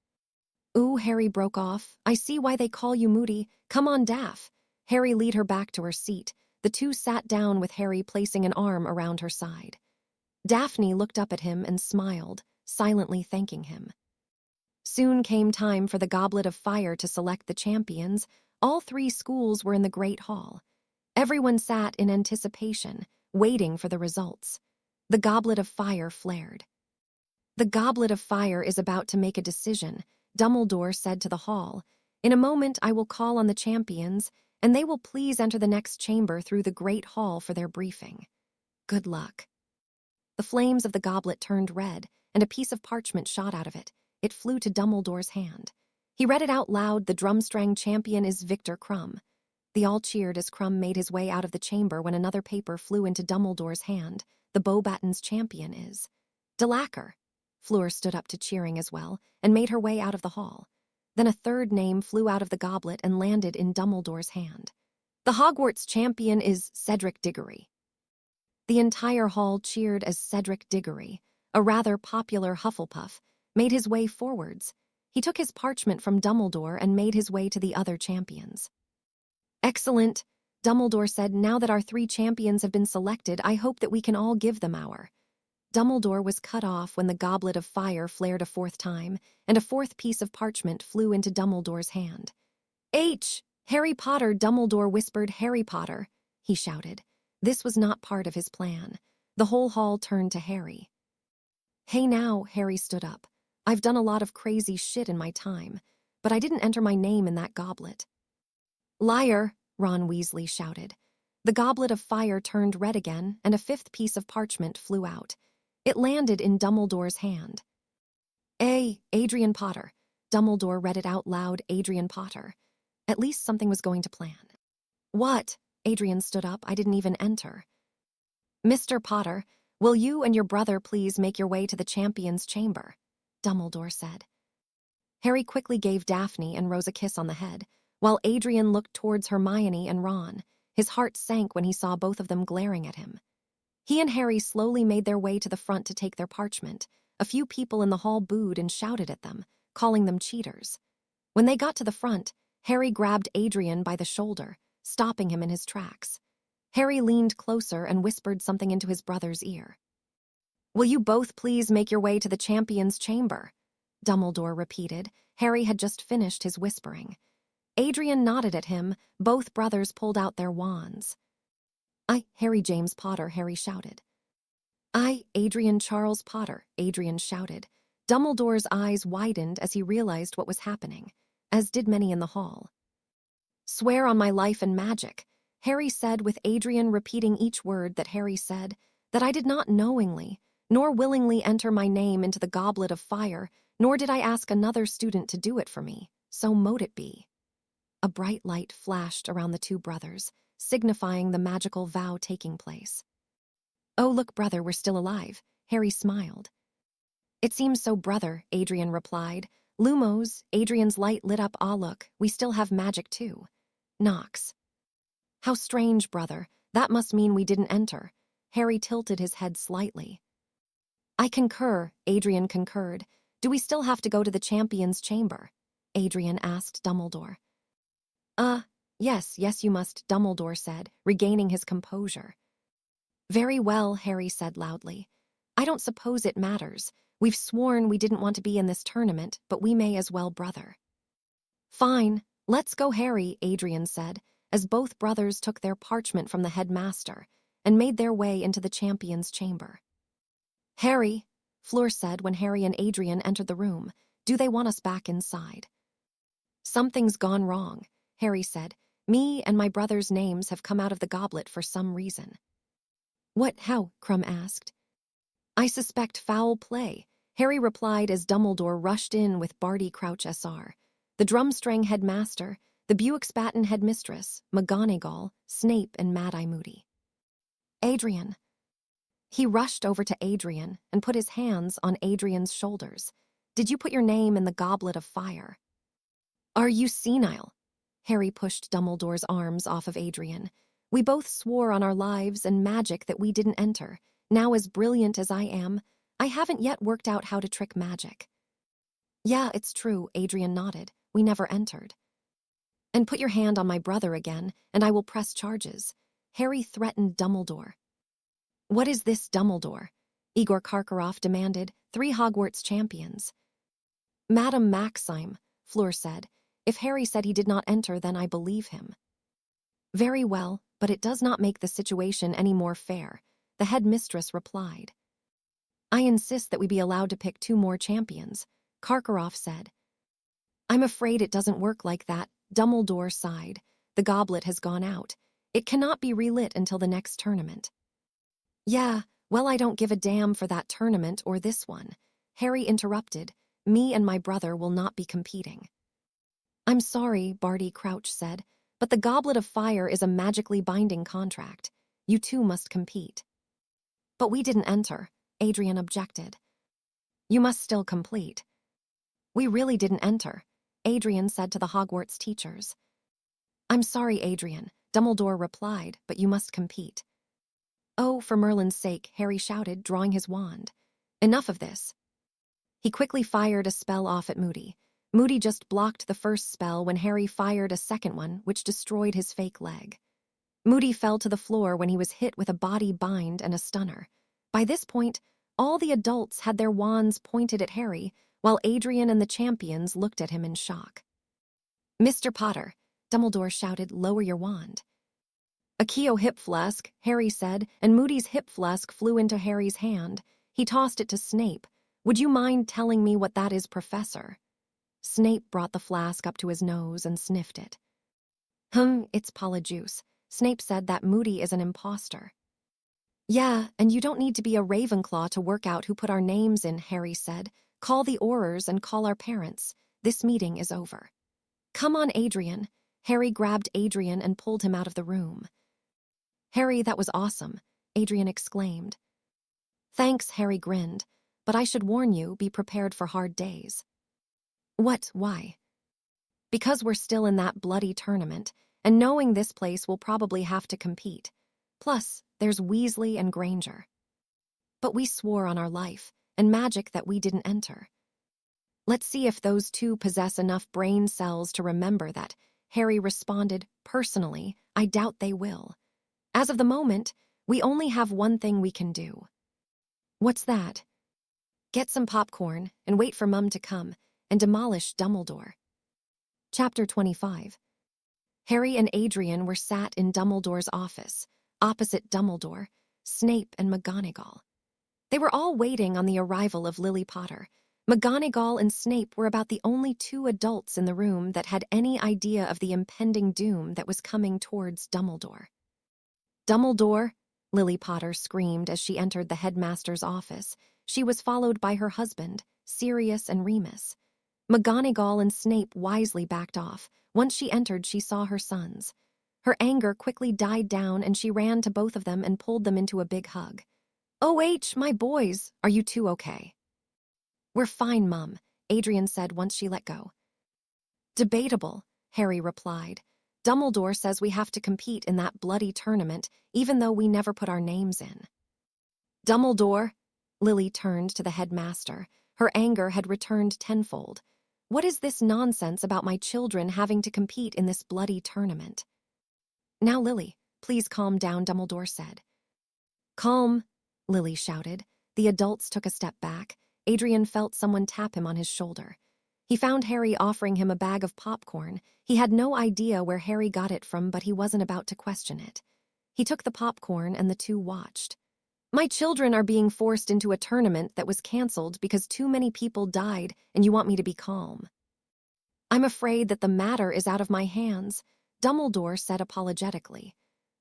"Ooh," Harry broke off. "I see why they call you Moody. Come on, Daph." Harry led her back to her seat. The two sat down with Harry placing an arm around her side. Daphne looked up at him and smiled, silently thanking him. Soon came time for the Goblet of Fire to select the champions. All three schools were in the Great Hall. Everyone sat in anticipation, waiting for the results. The Goblet of Fire flared. "The Goblet of Fire is about to make a decision," Dumbledore said to the hall. "In a moment I will call on the champions, and they will please enter the next chamber through the Great Hall for their briefing. Good luck." The flames of the goblet turned red, and a piece of parchment shot out of it. It flew to Dumbledore's hand. He read it out loud. "The Drumstrang champion is Victor Krum." They all cheered as Krum made his way out of the chamber when another paper flew into Dumbledore's hand. "The Beauxbatons champion is Delacour." Fleur stood up to cheering as well, and made her way out of the hall. Then a third name flew out of the goblet and landed in Dumbledore's hand. "The Hogwarts champion is Cedric Diggory." The entire hall cheered as Cedric Diggory, a rather popular Hufflepuff, made his way forwards. He took his parchment from Dumbledore and made his way to the other champions. "Excellent," Dumbledore said. "Now that our three champions have been selected, I hope that we can all give them our—" Dumbledore was cut off when the Goblet of Fire flared a fourth time, and a fourth piece of parchment flew into Dumbledore's hand. Harry Potter," Dumbledore whispered. "Harry Potter," he shouted. This was not part of his plan. The whole hall turned to Harry. "Hey now," Harry stood up. "I've done a lot of crazy shit in my time, but I didn't enter my name in that goblet." "Liar," Ron Weasley shouted. The Goblet of Fire turned red again, and a fifth piece of parchment flew out. It landed in Dumbledore's hand. Adrian Potter." Dumbledore read it out loud. "Adrian Potter." At least something was going to plan. "What?" Adrian stood up. "I didn't even enter." "Mr. Potter, will you and your brother please make your way to the champion's chamber?" Dumbledore said. Harry quickly gave Daphne and Rose a kiss on the head, while Adrian looked towards Hermione and Ron. His heart sank when he saw both of them glaring at him. He and Harry slowly made their way to the front to take their parchment. A few people in the hall booed and shouted at them, calling them cheaters. When they got to the front, Harry grabbed Adrian by the shoulder, stopping him in his tracks. Harry leaned closer and whispered something into his brother's ear. "Will you both please make your way to the champion's chamber?" Dumbledore repeated. Harry had just finished his whispering. Adrian nodded at him. Both brothers pulled out their wands. "I, Harry James Potter," Harry shouted. "I, Adrian Charles Potter," Adrian shouted. Dumbledore's eyes widened as he realized what was happening, as did many in the hall. "Swear on my life and magic," Harry said, with Adrian repeating each word that Harry said, "that I did not knowingly nor willingly enter my name into the goblet of fire, nor did I ask another student to do it for me, so mote it be." A bright light flashed around the two brothers, signifying the magical vow taking place. "Oh, look, brother, we're still alive," Harry smiled. "It seems so, brother," Adrian replied. "Lumos," Adrian's light lit up. "Ah, look, we still have magic too." Knox. "How strange, brother. That must mean we didn't enter." Harry tilted his head slightly. "I concur," Adrian concurred. "Do we still have to go to the champion's chamber?" Adrian asked Dumbledore. Yes, you must," Dumbledore said, regaining his composure. "Very well," Harry said loudly. "I don't suppose it matters. We've sworn we didn't want to be in this tournament, but we may as well, brother." "Fine, let's go, Harry," Adrian said, as both brothers took their parchment from the headmaster and made their way into the champion's chamber. "Harry," Fleur said when Harry and Adrian entered the room, "do they want us back inside?" "Something's gone wrong," Harry said. "Me and my brother's names have come out of the goblet for some reason." "What, how?" Crumb asked. "I suspect foul play," Harry replied as Dumbledore rushed in with Barty Crouch SR, the Drumstrang headmaster, the Buick-Spatten headmistress, McGonagall, Snape, and Mad-Eye Moody. "Adrian." He rushed over to Adrian and put his hands on Adrian's shoulders. "Did you put your name in the goblet of fire?" "Are you senile?" Harry pushed Dumbledore's arms off of Adrian. "We both swore on our lives and magic that we didn't enter. Now, as brilliant as I am, I haven't yet worked out how to trick magic." "Yeah, it's true," Adrian nodded. "We never entered." "And put your hand on my brother again, and I will press charges," Harry threatened Dumbledore. "What is this, Dumbledore?" Igor Karkaroff demanded. "3 Hogwarts champions." "Madame Maxime," Fleur said. "If Harry said he did not enter, then I believe him." "Very well, but it does not make the situation any more fair," the headmistress replied. "I insist that we be allowed to pick 2 more champions," Karkaroff said. "I'm afraid it doesn't work like that," Dumbledore sighed. "The goblet has gone out. It cannot be relit until the next tournament." "Yeah, well, I don't give a damn for that tournament or this one," Harry interrupted. "Me and my brother will not be competing." "I'm sorry," Barty Crouch said, "but the Goblet of Fire is a magically binding contract. You two must compete." "But we didn't enter," Adrian objected. "You must still complete." "We really didn't enter," Adrian said to the Hogwarts teachers. "I'm sorry, Adrian," Dumbledore replied, "but you must compete." "Oh, for Merlin's sake," Harry shouted, drawing his wand. "Enough of this." He quickly fired a spell off at Moody. Moody just blocked the first spell when Harry fired a second one, which destroyed his fake leg. Moody fell to the floor when he was hit with a body bind and a stunner. By this point, all the adults had their wands pointed at Harry, while Adrian and the champions looked at him in shock. "Mr. Potter," Dumbledore shouted, "lower your wand." "Accio hip flask," Harry said, and Moody's hip flask flew into Harry's hand. He tossed it to Snape. "Would you mind telling me what that is, Professor?" Snape brought the flask up to his nose and sniffed it. It's polyjuice." Snape said that Moody is an imposter. "Yeah, and you don't need to be a Ravenclaw to work out who put our names in," Harry said. "Call the Aurors and call our parents. This meeting is over." "Come on, Adrian." Harry grabbed Adrian and pulled him out of the room. "Harry, that was awesome," Adrian exclaimed. "Thanks," Harry grinned. "But I should warn you, be prepared for hard days." "What? Why?" "Because we're still in that bloody tournament, and knowing this place we'll probably have to compete. Plus, there's Weasley and Granger." "But we swore on our life and magic that we didn't enter." "Let's see if those two possess enough brain cells to remember that," Harry responded. "Personally, I doubt they will. As of the moment, we only have one thing we can do." "What's that?" "Get some popcorn and wait for Mum to come and demolish Dumbledore." Chapter 25. Harry and Adrian were sat in Dumbledore's office. opposite Dumbledore, Snape, and McGonagall. They were all waiting on the arrival of Lily Potter. McGonagall and Snape were about the only two adults in the room that had any idea of the impending doom that was coming towards Dumbledore. "Dumbledore!" Lily Potter screamed as she entered the headmaster's office. She was followed by her husband, Sirius and Remus. McGonagall and Snape wisely backed off. Once she entered, she saw her sons. Her anger quickly died down and she ran to both of them and pulled them into a big hug. "OH, my boys, are you two okay?" "We're fine, Mum," Adrian said once she let go. "Debatable," Harry replied. "Dumbledore says we have to compete in that bloody tournament, even though we never put our names in." "Dumbledore!" Lily turned to the headmaster. Her anger had returned tenfold. "What is this nonsense about my children having to compete in this bloody tournament?" "Now, Lily, please calm down," Dumbledore said. "Calm," Lily shouted. The adults took a step back. Adrian felt someone tap him on his shoulder. He found Harry offering him a bag of popcorn. He had no idea where Harry got it from, but he wasn't about to question it. He took the popcorn and the two watched. "My children are being forced into a tournament that was canceled because too many people died, and you want me to be calm." "I'm afraid that the matter is out of my hands," Dumbledore said apologetically.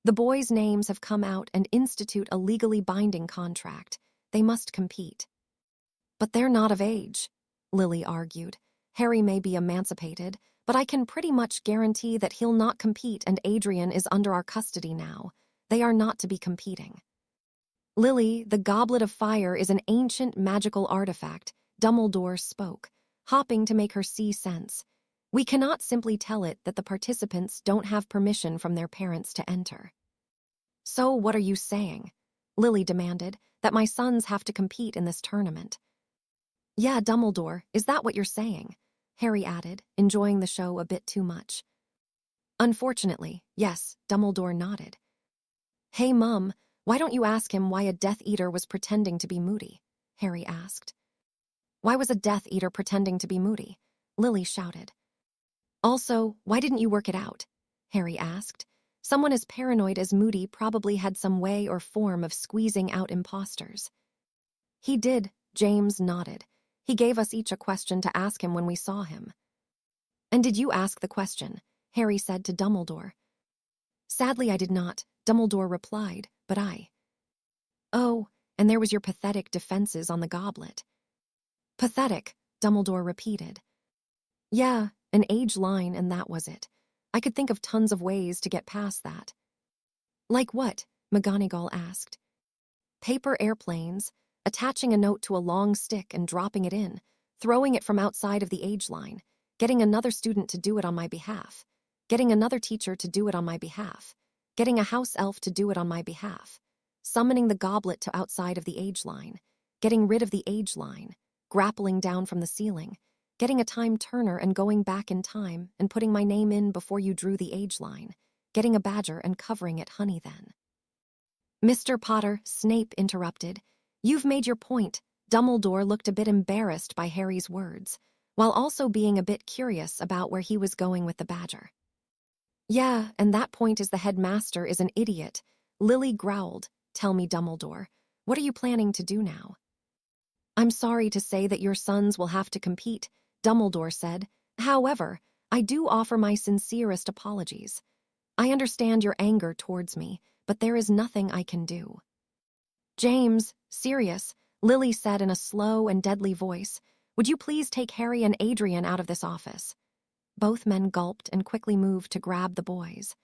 "The boys' names have come out and institute a legally binding contract. They must compete." "But they're not of age," Lily argued. "Harry may be emancipated, but I can pretty much guarantee that he'll not compete, and Adrian is under our custody now. They are not to be competing." "Lily, the Goblet of Fire is an ancient magical artifact," Dumbledore spoke, hopping to make her see sense. "We cannot simply tell it that the participants don't have permission from their parents to enter." "So what are you saying?" Lily demanded. "That my sons have to compete in this tournament?" "Yeah, Dumbledore, is that what you're saying?" Harry added, enjoying the show a bit too much. "Unfortunately, yes," Dumbledore nodded. "Hey, Mum, why don't you ask him why a Death Eater was pretending to be moody?" Harry asked. "Why was a Death Eater pretending to be moody?" Lily shouted. "Also, why didn't you work it out?" Harry asked. "Someone as paranoid as Moody probably had some way or form of squeezing out imposters." "He did," James nodded. "He gave us each a question to ask him when we saw him." "And did you ask the question?" Harry said to Dumbledore. "Sadly, I did not," Dumbledore replied, "but I—" "Oh, and there was your pathetic defenses on the goblet." "Pathetic," Dumbledore repeated. "Yeah, an age line, and that was it. I could think of tons of ways to get past that." "Like what?" McGonagall asked. "Paper airplanes, attaching a note to a long stick and dropping it in, throwing it from outside of the age line, getting another student to do it on my behalf, getting another teacher to do it on my behalf, getting a house elf to do it on my behalf, summoning the goblet to outside of the age line, getting rid of the age line, grappling down from the ceiling, getting a time turner and going back in time and putting my name in before you drew the age line, getting a badger and covering it honey then." "Mr. Potter," Snape interrupted. "You've made your point." Dumbledore looked a bit embarrassed by Harry's words, while also being a bit curious about where he was going with the badger. "Yeah, and that point is the headmaster is an idiot," Lily growled. "Tell me, Dumbledore, what are you planning to do now?" "I'm sorry to say that your sons will have to compete," Dumbledore said. "However, I do offer my sincerest apologies. I understand your anger towards me, but there is nothing I can do." "James, Sirius," Lily said in a slow and deadly voice, "would you please take Harry and Adrian out of this office?" Both men gulped and quickly moved to grab the boys.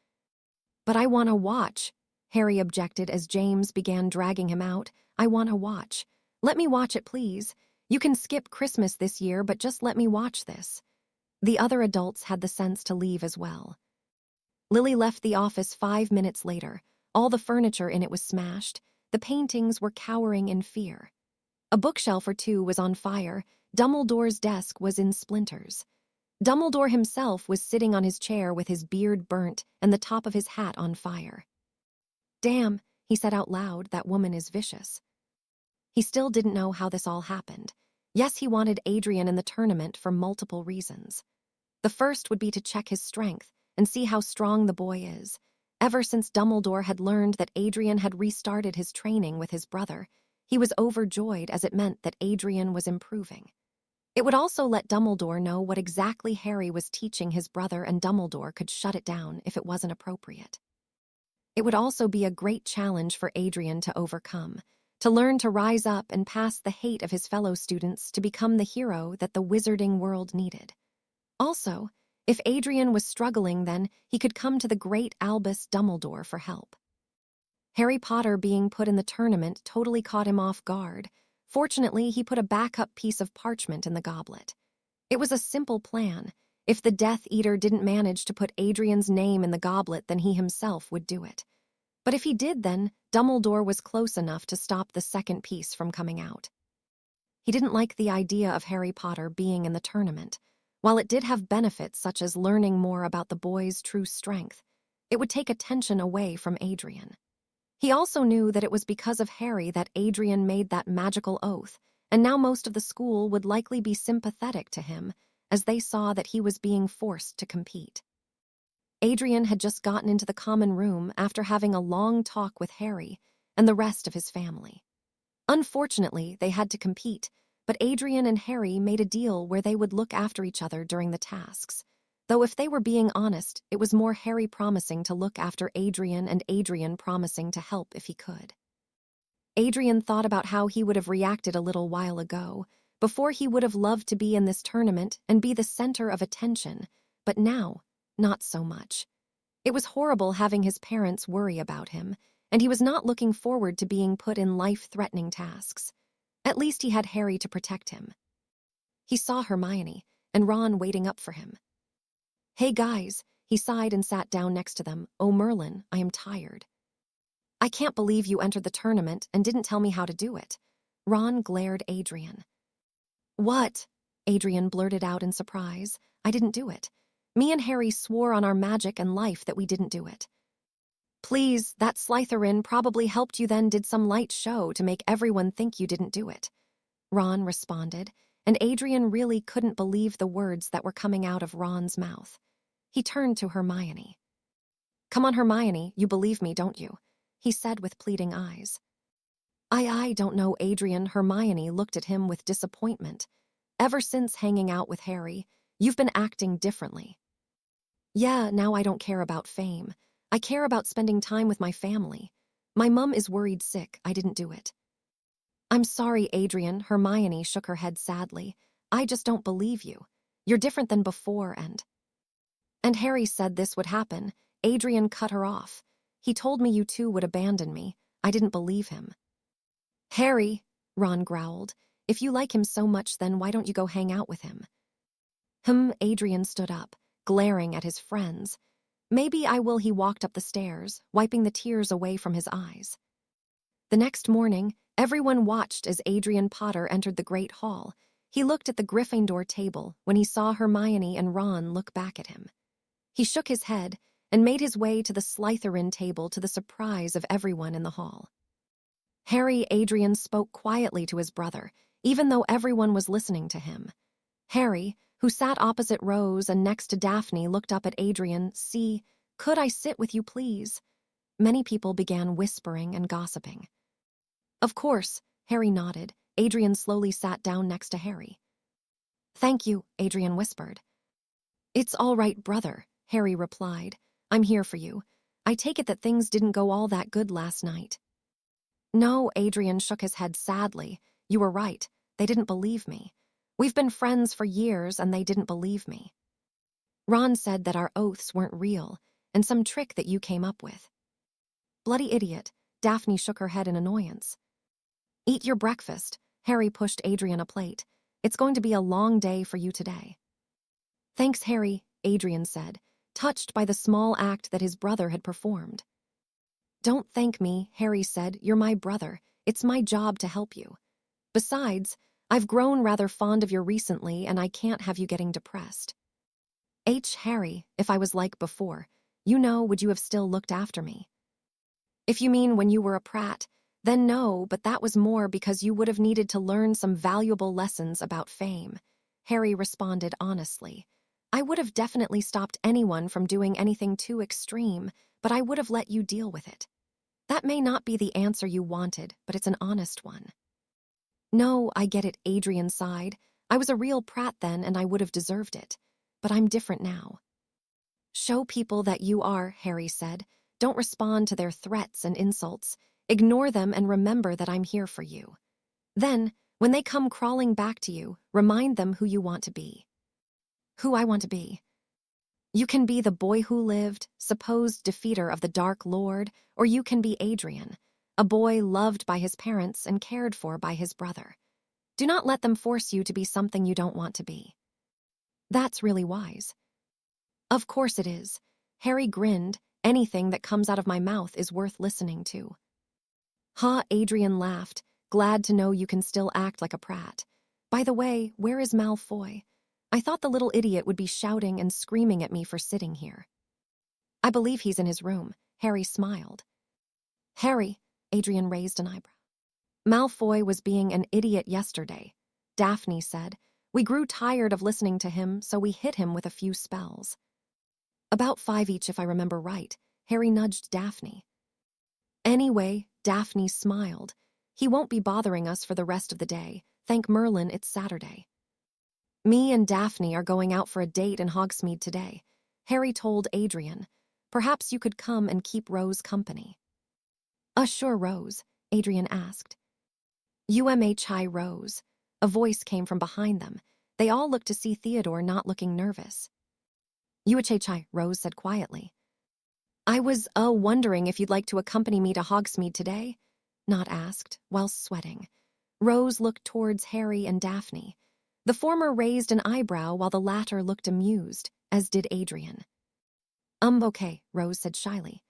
"But I want to watch," Harry objected as James began dragging him out. "I want to watch. Let me watch it, please. You can skip Christmas this year, but just let me watch this." The other adults had the sense to leave as well. Lily left the office 5 minutes later. All the furniture in it was smashed. The paintings were cowering in fear. A bookshelf or two was on fire. Dumbledore's desk was in splinters. Dumbledore himself was sitting on his chair with his beard burnt and the top of his hat on fire. "Damn," he said out loud, "that woman is vicious." He still didn't know how this all happened. Yes, he wanted Adrian in the tournament for multiple reasons. The first would be to check his strength and see how strong the boy is. Ever since Dumbledore had learned that Adrian had restarted his training with his brother, he was overjoyed as it meant that Adrian was improving. It would also let Dumbledore know what exactly Harry was teaching his brother, and Dumbledore could shut it down if it wasn't appropriate. It would also be a great challenge for Adrian to overcome, to learn to rise up and pass the hate of his fellow students to become the hero that the wizarding world needed. Also, if Adrian was struggling, then he could come to the great Albus Dumbledore for help. Harry Potter being put in the tournament totally caught him off guard. Fortunately, he put a backup piece of parchment in the goblet. It was a simple plan. If the Death Eater didn't manage to put Adrian's name in the goblet, then he himself would do it. But if he did, then Dumbledore was close enough to stop the second piece from coming out. He didn't like the idea of Harry Potter being in the tournament. While it did have benefits such as learning more about the boy's true strength, it would take attention away from Adrian. He also knew that it was because of Harry that Adrian made that magical oath, and now most of the school would likely be sympathetic to him as they saw that he was being forced to compete. Adrian had just gotten into the common room after having a long talk with Harry and the rest of his family. Unfortunately, they had to compete, but Adrian and Harry made a deal where they would look after each other during the tasks. Though if they were being honest, it was more Harry promising to look after Adrian and Adrian promising to help if he could. Adrian thought about how he would have reacted a little while ago, before he would have loved to be in this tournament and be the center of attention, but now, not so much. It was horrible having his parents worry about him, and he was not looking forward to being put in life-threatening tasks. At least he had Harry to protect him. He saw Hermione and Ron waiting up for him. "Hey guys," he sighed and sat down next to them. "Oh Merlin, I am tired." "I can't believe you entered the tournament and didn't tell me how to do it." Ron glared at Adrian. "What?" Adrian blurted out in surprise. "I didn't do it. Me and Harry swore on our magic and life that we didn't do it." "Please, that Slytherin probably helped you, then did some light show to make everyone think you didn't do it," Ron responded, and Adrian really couldn't believe the words that were coming out of Ron's mouth. He turned to Hermione. "Come on, Hermione, you believe me, don't you?" he said with pleading eyes. I don't know, Adrian." Hermione looked at him with disappointment. "Ever since hanging out with Harry, you've been acting differently." "Yeah, now I don't care about fame. I care about spending time with my family. My mum is worried sick. I didn't do it." "I'm sorry, Adrian." Hermione shook her head sadly. "I just don't believe you. You're different than before, and Harry said this would happen." Adrian cut her off. "He told me you two would abandon me. I didn't believe him." "Harry," Ron growled, "if you like him so much, then why don't you go hang out with him?" Adrian stood up, glaring at his friends. "Maybe I will." He walked up the stairs, wiping the tears away from his eyes. The next morning, everyone watched as Adrian Potter entered the Great Hall. He looked at the Gryffindor table when he saw Hermione and Ron look back at him. He shook his head and made his way to the Slytherin table, to the surprise of everyone in the hall. Adrian spoke quietly to his brother, even though everyone was listening to him. Harry, who sat opposite Rose and next to Daphne, looked up at Adrian. "See, could I sit with you, please?" Many people began whispering and gossiping. "Of course," Harry nodded. Adrian slowly sat down next to Harry. "Thank you," Adrian whispered. "It's all right, brother," Harry replied. "I'm here for you. I take it that things didn't go all that good last night." "No," Adrian shook his head sadly. "You were right. They didn't believe me. We've been friends for years and they didn't believe me. Ron said that our oaths weren't real and some trick that you came up with." "Bloody idiot." Daphne shook her head in annoyance. "Eat your breakfast." Harry pushed Adrian a plate. "It's going to be a long day for you today." "Thanks, Harry," Adrian said, touched by the small act that his brother had performed. "Don't thank me," Harry said. "You're my brother. It's my job to help you. Besides, I've grown rather fond of you recently and I can't have you getting depressed." Harry, if I was like before, would you have still looked after me?" "If you mean when you were a prat, then no, but that was more because you would have needed to learn some valuable lessons about fame," Harry responded honestly. "I would have definitely stopped anyone from doing anything too extreme, but I would have let you deal with it. That may not be the answer you wanted, but it's an honest one. No, I get it, Adrian sighed. I was a real prat then and I would have deserved it. But I'm different now. Show people that you are, Harry said. Don't respond to their threats and insults. Ignore them and remember that I'm here for you. Then, when they come crawling back to you, remind them who you want to be. Who I want to be. You can be the boy who lived, supposed defeater of the Dark Lord, or you can be Adrian, a boy loved by his parents and cared for by his brother. Do not let them force you to be something you don't want to be. That's really wise. Of course it is. Harry grinned. Anything that comes out of my mouth is worth listening to. Ha, Adrian laughed, glad to know you can still act like a prat. By the way, where is Malfoy? I thought the little idiot would be shouting and screaming at me for sitting here. I believe he's in his room. Harry smiled. Harry, Adrian raised an eyebrow. Malfoy was being an idiot yesterday, Daphne said. We grew tired of listening to him, so we hit him with a few spells. About 5 each if I remember right, Harry nudged Daphne. Anyway, Daphne smiled. He won't be bothering us for the rest of the day. Thank Merlin it's Saturday. Me and Daphne are going out for a date in Hogsmeade today, Harry told Adrian. Perhaps you could come and keep Rose company. Sure, Rose, Adrian asked. UMHI Rose. A voice came from behind them. They all looked to see Theodore not looking nervous. UHHI, Rose said quietly. I was, wondering if you'd like to accompany me to Hogsmeade today? Not asked, while sweating. Rose looked towards Harry and Daphne. The former raised an eyebrow while the latter looked amused, as did Adrian. Okay, Rose said shyly.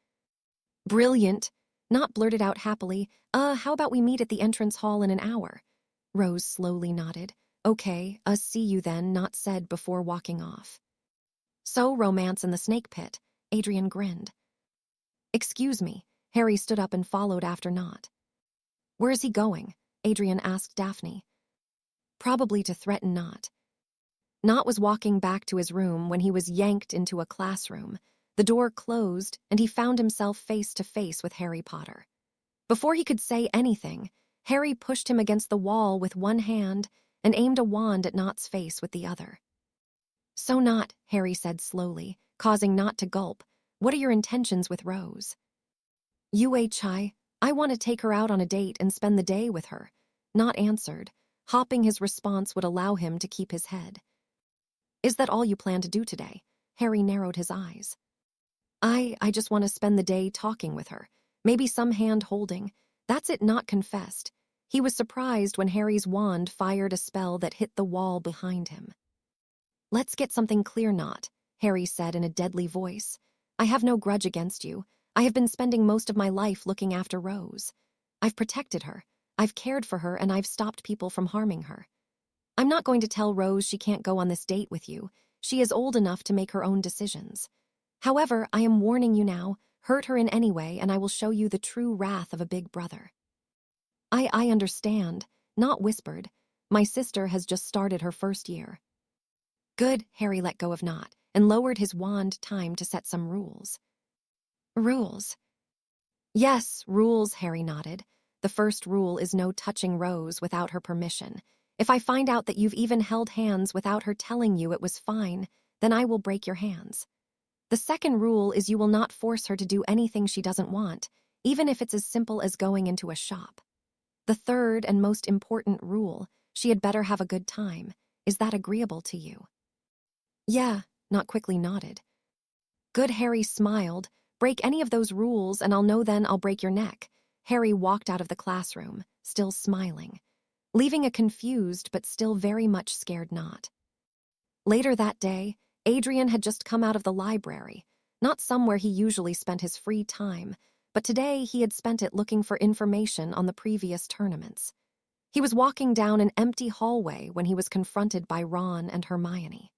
Brilliant. Not blurted out happily, how about we meet at the entrance hall in an hour? Rose slowly nodded. Okay, see you then, not said before walking off. So, romance in the snake pit, Adrian grinned. Excuse me, Harry stood up and followed after Not. Where's he going? Adrian asked Daphne. Probably to threaten Not. Not was walking back to his room when he was yanked into a classroom. The door closed, and he found himself face to face with Harry Potter. Before he could say anything, Harry pushed him against the wall with one hand and aimed a wand at Not's face with the other. So Not, Harry said slowly, causing Not to gulp, what are your intentions with Rose? UHI, I want to take her out on a date and spend the day with her. Not answered. Hopping his response would allow him to keep his head. Is that all you plan to do today? Harry narrowed his eyes. I just want to spend the day talking with her. Maybe some hand-holding. That's it, Not confessed. He was surprised when Harry's wand fired a spell that hit the wall behind him. Let's get something clear, Not, Harry said in a deadly voice. I have no grudge against you. I have been spending most of my life looking after Rose. I've protected her. I've cared for her and I've stopped people from harming her. I'm not going to tell Rose she can't go on this date with you. She is old enough to make her own decisions. However, I am warning you now, hurt her in any way and I will show you the true wrath of a big brother. I understand, Not whispered. My sister has just started her first year. Good, Harry let go of Not and lowered his wand time to set some rules. Rules? Yes, rules, Harry nodded. The first rule is no touching Rose without her permission. If I find out that you've even held hands without her telling you it was fine, then I will break your hands. The second rule is you will not force her to do anything she doesn't want, even if it's as simple as going into a shop. The third and most important rule, she had better have a good time. Is that agreeable to you? Yeah, Not quickly nodded. Good, Harry smiled. Break any of those rules and I'll know then I'll break your neck. Harry walked out of the classroom, still smiling, leaving a confused but still very much scared Not. Later that day, Adrian had just come out of the library, not somewhere he usually spent his free time, but today he had spent it looking for information on the previous tournaments. He was walking down an empty hallway when he was confronted by Ron and Hermione.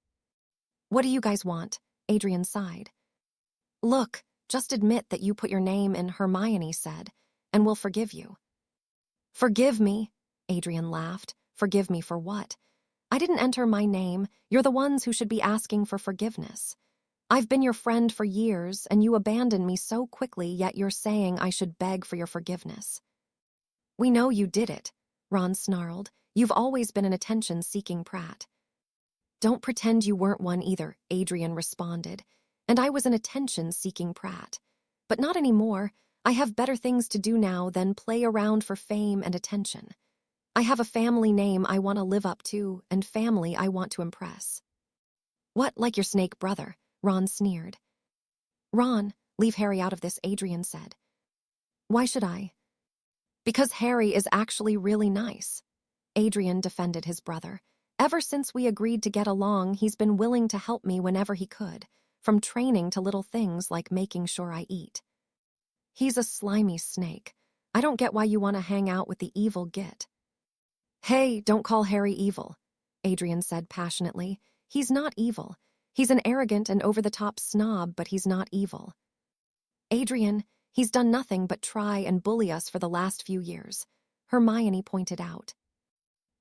What do you guys want? Adrian sighed. Look, just admit that you put your name in, Hermione said, and we'll forgive you. Forgive me? Adrian laughed. Forgive me for what? I didn't enter my name. You're the ones who should be asking for forgiveness. I've been your friend for years, and you abandoned me so quickly, yet you're saying I should beg for your forgiveness. We know you did it, Ron snarled. You've always been an attention-seeking prat. Don't pretend you weren't one either, Adrian responded. And I was an attention-seeking prat. But not anymore. I have better things to do now than play around for fame and attention. I have a family name I want to live up to, and family I want to impress. What, like your snake brother? Ron sneered. Ron, leave Harry out of this, Adrian said. Why should I? Because Harry is actually really nice. Adrian defended his brother. Ever since we agreed to get along, he's been willing to help me whenever he could, from training to little things like making sure I eat. He's a slimy snake. I don't get why you want to hang out with the evil git. Hey, don't call Harry evil, Adrian said passionately. He's not evil. He's an arrogant and over-the-top snob, but he's not evil. Adrian, he's done nothing but try and bully us for the last few years, Hermione pointed out.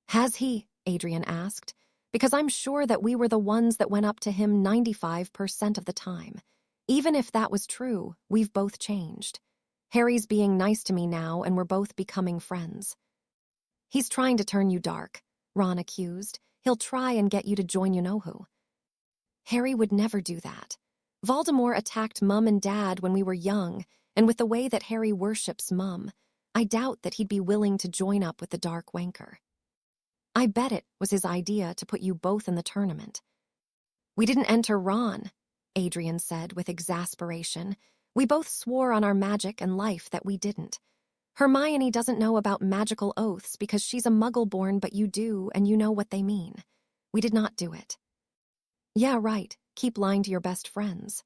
Has he? Adrian asked. Because I'm sure that we were the ones that went up to him 95% of the time. Even if that was true, we've both changed. Harry's being nice to me now, and we're both becoming friends. He's trying to turn you dark, Ron accused. He'll try and get you to join you-know-who. Harry would never do that. Voldemort attacked Mum and Dad when we were young, and with the way that Harry worships Mum, I doubt that he'd be willing to join up with the dark wanker. I bet it was his idea to put you both in the tournament. We didn't enter Ron, Adrian said with exasperation. We both swore on our magic and life that we didn't. Hermione doesn't know about magical oaths because she's a muggle-born, but you do, and you know what they mean. We did not do it. Yeah, right. Keep lying to your best friends.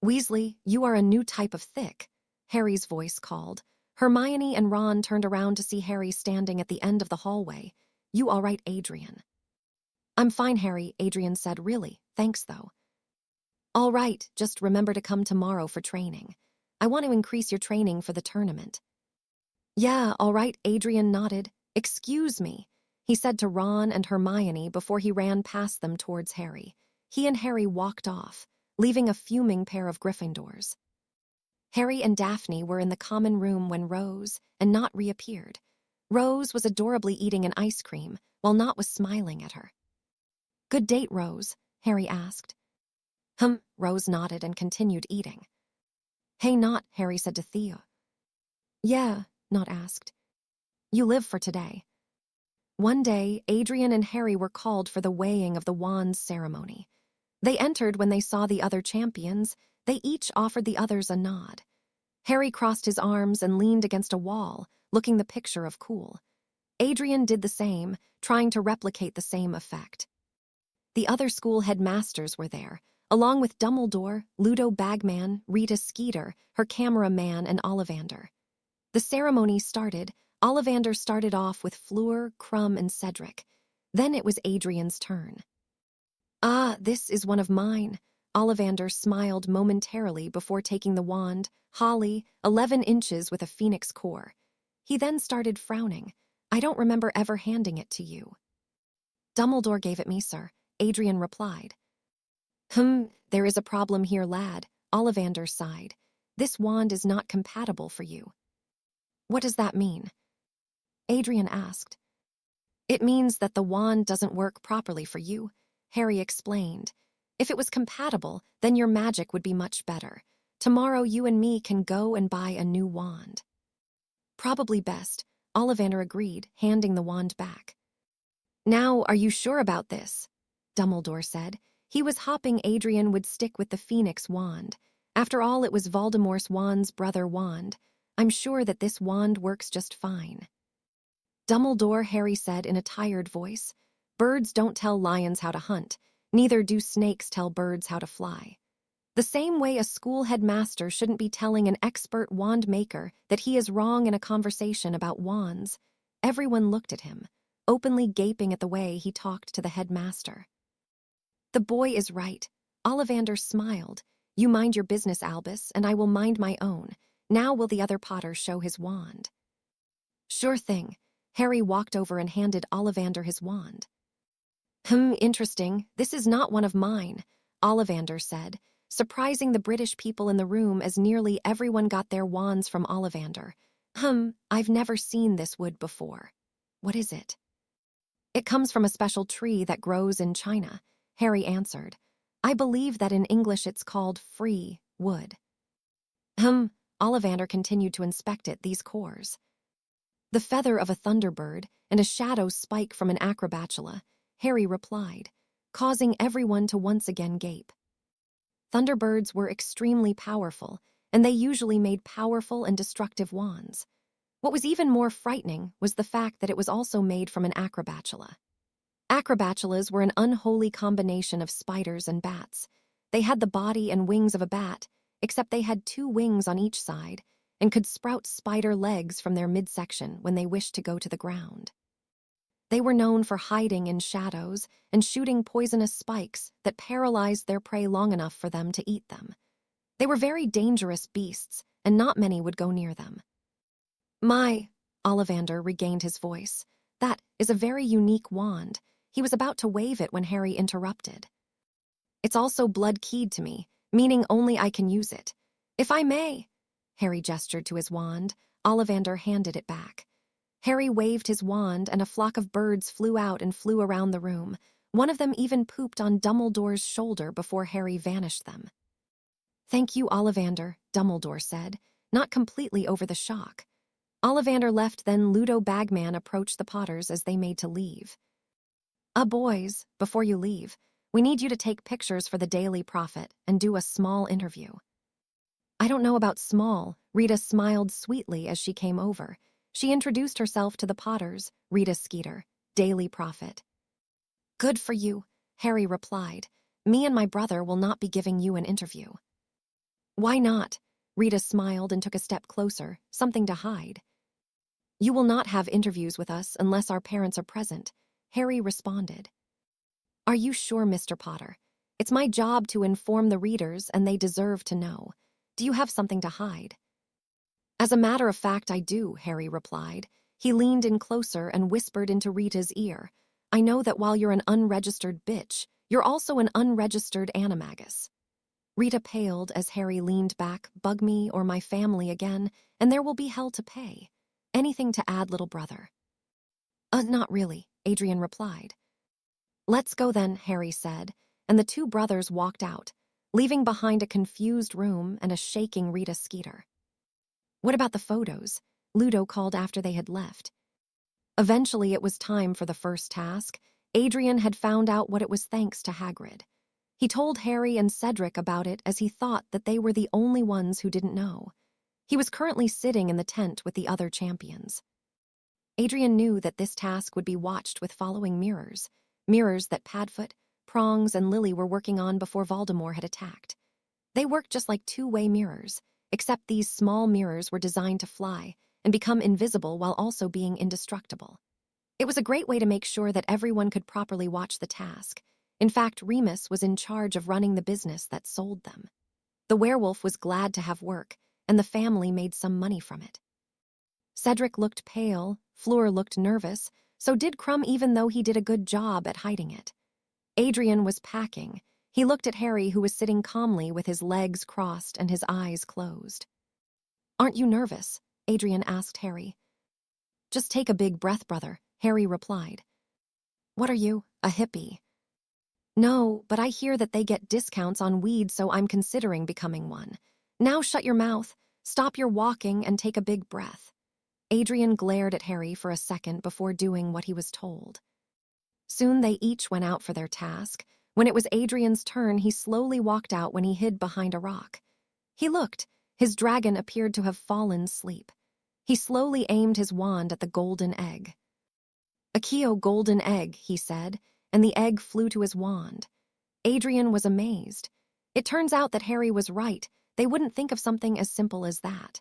Weasley, you are a new type of thick, Harry's voice called. Hermione and Ron turned around to see Harry standing at the end of the hallway. You all right, Adrian? I'm fine, Harry, Adrian said. Really, thanks though. All right, just remember to come tomorrow for training. I want to increase your training for the tournament. Yeah, all right, Adrian nodded. Excuse me, he said to Ron and Hermione before he ran past them towards Harry. He and Harry walked off, leaving a fuming pair of Gryffindors. Harry and Daphne were in the common room when Rose and Not reappeared. Rose was adorably eating an ice cream, while Not was smiling at her. Good date, Rose? Harry asked. Rose nodded and continued eating. Hey, Not, Harry said to Thea. Yeah, Not asked. You live for today. One day, Adrian and Harry were called for the weighing of the wands ceremony. They entered when they saw the other champions. They each offered the others a nod. Harry crossed his arms and leaned against a wall, looking the picture of cool. Adrian did the same, trying to replicate the same effect. The other school headmasters were there, along with Dumbledore, Ludo Bagman, Rita Skeeter, her cameraman, and Ollivander. The ceremony started. Ollivander started off with Fleur, Crumb, and Cedric. Then it was Adrian's turn. Ah, this is one of mine. Ollivander smiled momentarily before taking the wand, Holly, 11 inches with a phoenix core. He then started frowning. I don't remember ever handing it to you. Dumbledore gave it me, sir, Adrian replied. There is a problem here, lad, Ollivander sighed. This wand is not compatible for you. What does that mean? Adrian asked. It means that the wand doesn't work properly for you, Harry explained. If it was compatible, then your magic would be much better. Tomorrow you and me can go and buy a new wand. Probably best, Ollivander agreed, handing the wand back. Now, are you sure about this? Dumbledore said. He was hoping Adrian would stick with the Phoenix wand. After all, it was Voldemort's wand's brother wand. I'm sure that this wand works just fine. Dumbledore, Harry said in a tired voice. Birds don't tell lions how to hunt. Neither do snakes tell birds how to fly. The same way a school headmaster shouldn't be telling an expert wand maker that he is wrong in a conversation about wands. Everyone looked at him, openly gaping at the way he talked to the headmaster. The boy is right. Ollivander smiled. You mind your business, Albus, and I will mind my own. Now will the other Potter show his wand? Sure thing. Harry walked over and handed Ollivander his wand. Interesting. This is not one of mine. Ollivander said, surprising the British people in the room as nearly everyone got their wands from Ollivander. I've never seen this wood before. What is it? It comes from a special tree that grows in China, Harry answered. I believe that in English it's called free wood. Ollivander continued to inspect it, these cores. The feather of a thunderbird and a shadow spike from an acrobatula, Harry replied, causing everyone to once again gape. Thunderbirds were extremely powerful, and they usually made powerful and destructive wands. What was even more frightening was the fact that it was also made from an acrobatula. Acrobatulas were an unholy combination of spiders and bats. They had the body and wings of a bat, except they had 2 wings on each side, and could sprout spider legs from their midsection when they wished to go to the ground. They were known for hiding in shadows and shooting poisonous spikes that paralyzed their prey long enough for them to eat them. They were very dangerous beasts, and not many would go near them. Ollivander regained his voice. That is a very unique wand. He was about to wave it when Harry interrupted. It's also blood-keyed to me, meaning only I can use it. If I may. Harry gestured to his wand. Ollivander handed it back. Harry waved his wand, and a flock of birds flew out and flew around the room. One of them even pooped on Dumbledore's shoulder before Harry vanished them. Thank you, Ollivander, Dumbledore said, not completely over the shock. Ollivander left, then Ludo Bagman approached the Potters as they made to leave. Boys, before you leave, we need you to take pictures for the Daily Prophet and do a small interview. I don't know about small, Rita smiled sweetly as she came over. She introduced herself to the Potters, Rita Skeeter, Daily Prophet. Good for you, Harry replied. Me and my brother will not be giving you an interview. Why not? Rita smiled and took a step closer, something to hide. You will not have interviews with us unless our parents are present, Harry responded. Are you sure, Mr. Potter? It's my job to inform the readers, and they deserve to know. Do you have something to hide? As a matter of fact, I do, Harry replied. He leaned in closer and whispered into Rita's ear. I know that while you're an unregistered bitch, you're also an unregistered animagus. Rita paled as Harry leaned back. Bug me or my family again, and there will be hell to pay. Anything to add, little brother? Not really, Adrian replied. Let's go then, Harry said, and the 2 brothers walked out, leaving behind a confused room and a shaking Rita Skeeter. What about the photos? Ludo called after they had left. Eventually, it was time for the first task. Adrian had found out what it was thanks to Hagrid. He told Harry and Cedric about it as he thought that they were the only ones who didn't know. He was currently sitting in the tent with the other champions. Adrian knew that this task would be watched with following mirrors that Padfoot, Prongs, and Lily were working on before Voldemort had attacked. They worked just like 2-way mirrors, except these small mirrors were designed to fly and become invisible while also being indestructible. It was a great way to make sure that everyone could properly watch the task. In fact, Remus was in charge of running the business that sold them. The werewolf was glad to have work, and the family made some money from it. Cedric looked pale, Fleur looked nervous, so did Crumb, even though he did a good job at hiding it. Adrian was packing. He looked at Harry, who was sitting calmly with his legs crossed and his eyes closed. Aren't you nervous? Adrian asked Harry. Just take a big breath, brother, Harry replied. What are you, a hippie? No, but I hear that they get discounts on weed, so I'm considering becoming one. Now shut your mouth, stop your walking, and take a big breath. Adrian glared at Harry for a second before doing what he was told. Soon they each went out for their task. When it was Adrian's turn, he slowly walked out when he hid behind a rock. He looked. His dragon appeared to have fallen asleep. He slowly aimed his wand at the golden egg. Accio golden egg, he said, and the egg flew to his wand. Adrian was amazed. It turns out that Harry was right. They wouldn't think of something as simple as that.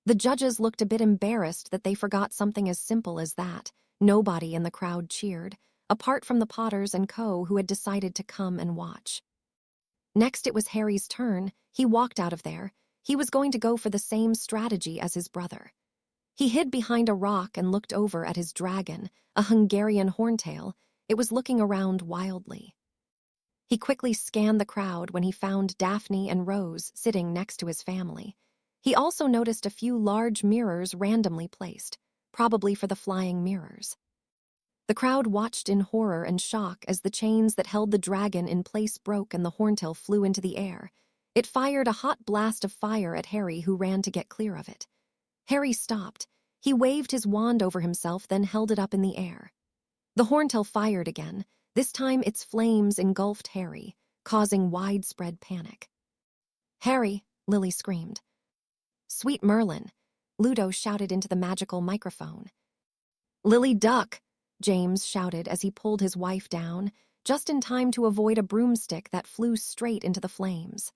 The judges looked a bit embarrassed that they forgot something as simple as that. Nobody in the crowd cheered, apart from the Potters and Co. who had decided to come and watch. Next, it was Harry's turn. He walked out of there. He was going to go for the same strategy as his brother. He hid behind a rock and looked over at his dragon, a Hungarian horntail. It was looking around wildly. He quickly scanned the crowd when he found Daphne and Rose sitting next to his family. He also noticed a few large mirrors randomly placed, probably for the flying mirrors. The crowd watched in horror and shock as the chains that held the dragon in place broke and the horntail flew into the air. It fired a hot blast of fire at Harry, who ran to get clear of it. Harry stopped. He waved his wand over himself, then held it up in the air. The horntail fired again. This time its flames engulfed Harry, causing widespread panic. "Harry!" Lily screamed. "Sweet Merlin!" Ludo shouted into the magical microphone. "Lily, duck!" James shouted as he pulled his wife down, just in time to avoid a broomstick that flew straight into the flames.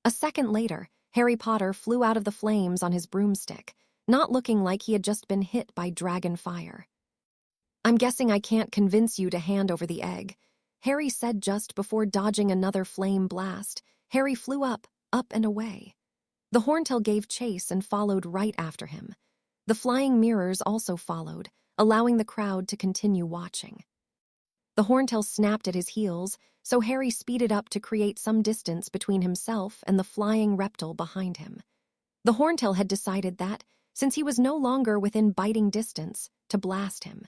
A second later, Harry Potter flew out of the flames on his broomstick, not looking like he had just been hit by dragon fire. "I'm guessing I can't convince you to hand over the egg," Harry said just before dodging another flame blast. Harry flew up and away. The horntail gave chase and followed right after him. The flying mirrors also followed, allowing the crowd to continue watching. The horntail snapped at his heels, so Harry speeded up to create some distance between himself and the flying reptile behind him. The horntail had decided that, since he was no longer within biting distance, to blast him.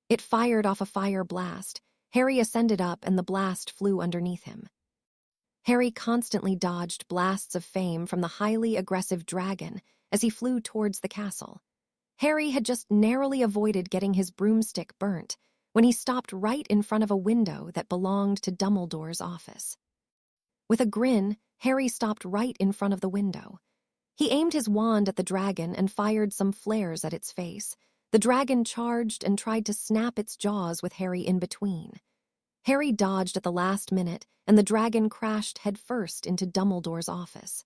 It fired off a fire blast. Harry ascended up and the blast flew underneath him. Harry constantly dodged blasts of flame from the highly aggressive dragon as he flew towards the castle. Harry had just narrowly avoided getting his broomstick burnt when he stopped right in front of a window that belonged to Dumbledore's office. With a grin, Harry stopped right in front of the window. He aimed his wand at the dragon and fired some flares at its face. The dragon charged and tried to snap its jaws with Harry in between. Harry dodged at the last minute, and the dragon crashed headfirst into Dumbledore's office.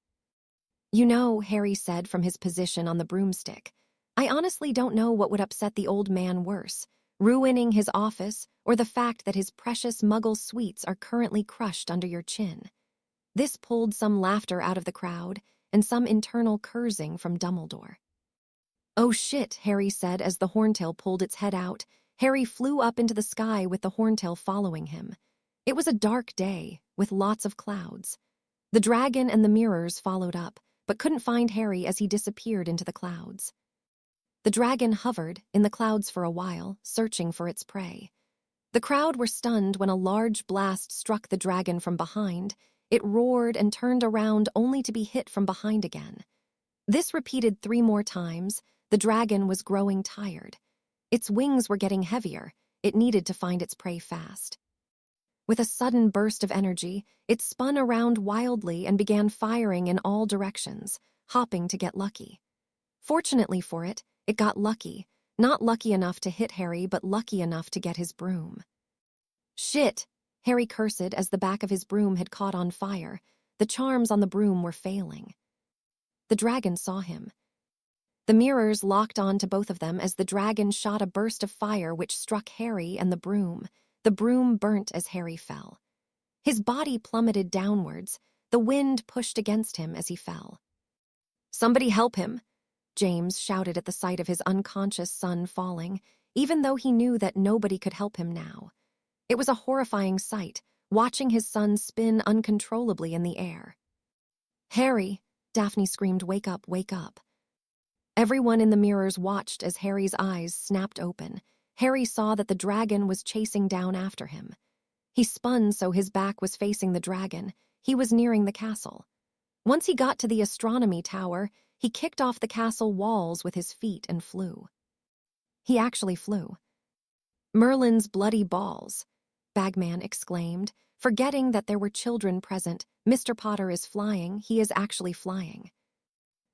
"You know," Harry said from his position on the broomstick, "I honestly don't know what would upset the old man worse, ruining his office or the fact that his precious muggle sweets are currently crushed under your chin." This pulled some laughter out of the crowd and some internal cursing from Dumbledore. "Oh shit," Harry said as the horntail pulled its head out. Harry flew up into the sky with the horntail following him. It was a dark day, with lots of clouds. The dragon and the mirrors followed up, but couldn't find Harry as he disappeared into the clouds. The dragon hovered in the clouds for a while, searching for its prey. The crowd were stunned when a large blast struck the dragon from behind. It roared and turned around only to be hit from behind again. This repeated 3 more times. The dragon was growing tired. Its wings were getting heavier. It needed to find its prey fast. With a sudden burst of energy, it spun around wildly and began firing in all directions, hopping to get lucky. Fortunately for it, it got lucky. Not lucky enough to hit Harry, but lucky enough to get his broom. "Shit!" Harry cursed as the back of his broom had caught on fire. The charms on the broom were failing. The dragon saw him. The mirrors locked on to both of them as the dragon shot a burst of fire which struck Harry and the broom. The broom burnt as Harry fell. His body plummeted downwards. The wind pushed against him as he fell. "Somebody help him!" James shouted at the sight of his unconscious son falling, even though he knew that nobody could help him now. It was a horrifying sight, watching his son spin uncontrollably in the air. "Harry!" Daphne screamed, "Wake up, wake up." Everyone in the mirrors watched as Harry's eyes snapped open. Harry saw that the dragon was chasing down after him. He spun so his back was facing the dragon. He was nearing the castle. Once he got to the astronomy tower, he kicked off the castle walls with his feet and flew. He actually flew. "Merlin's bloody balls," Bagman exclaimed, forgetting that there were children present. "Mr. Potter is flying. He is actually flying."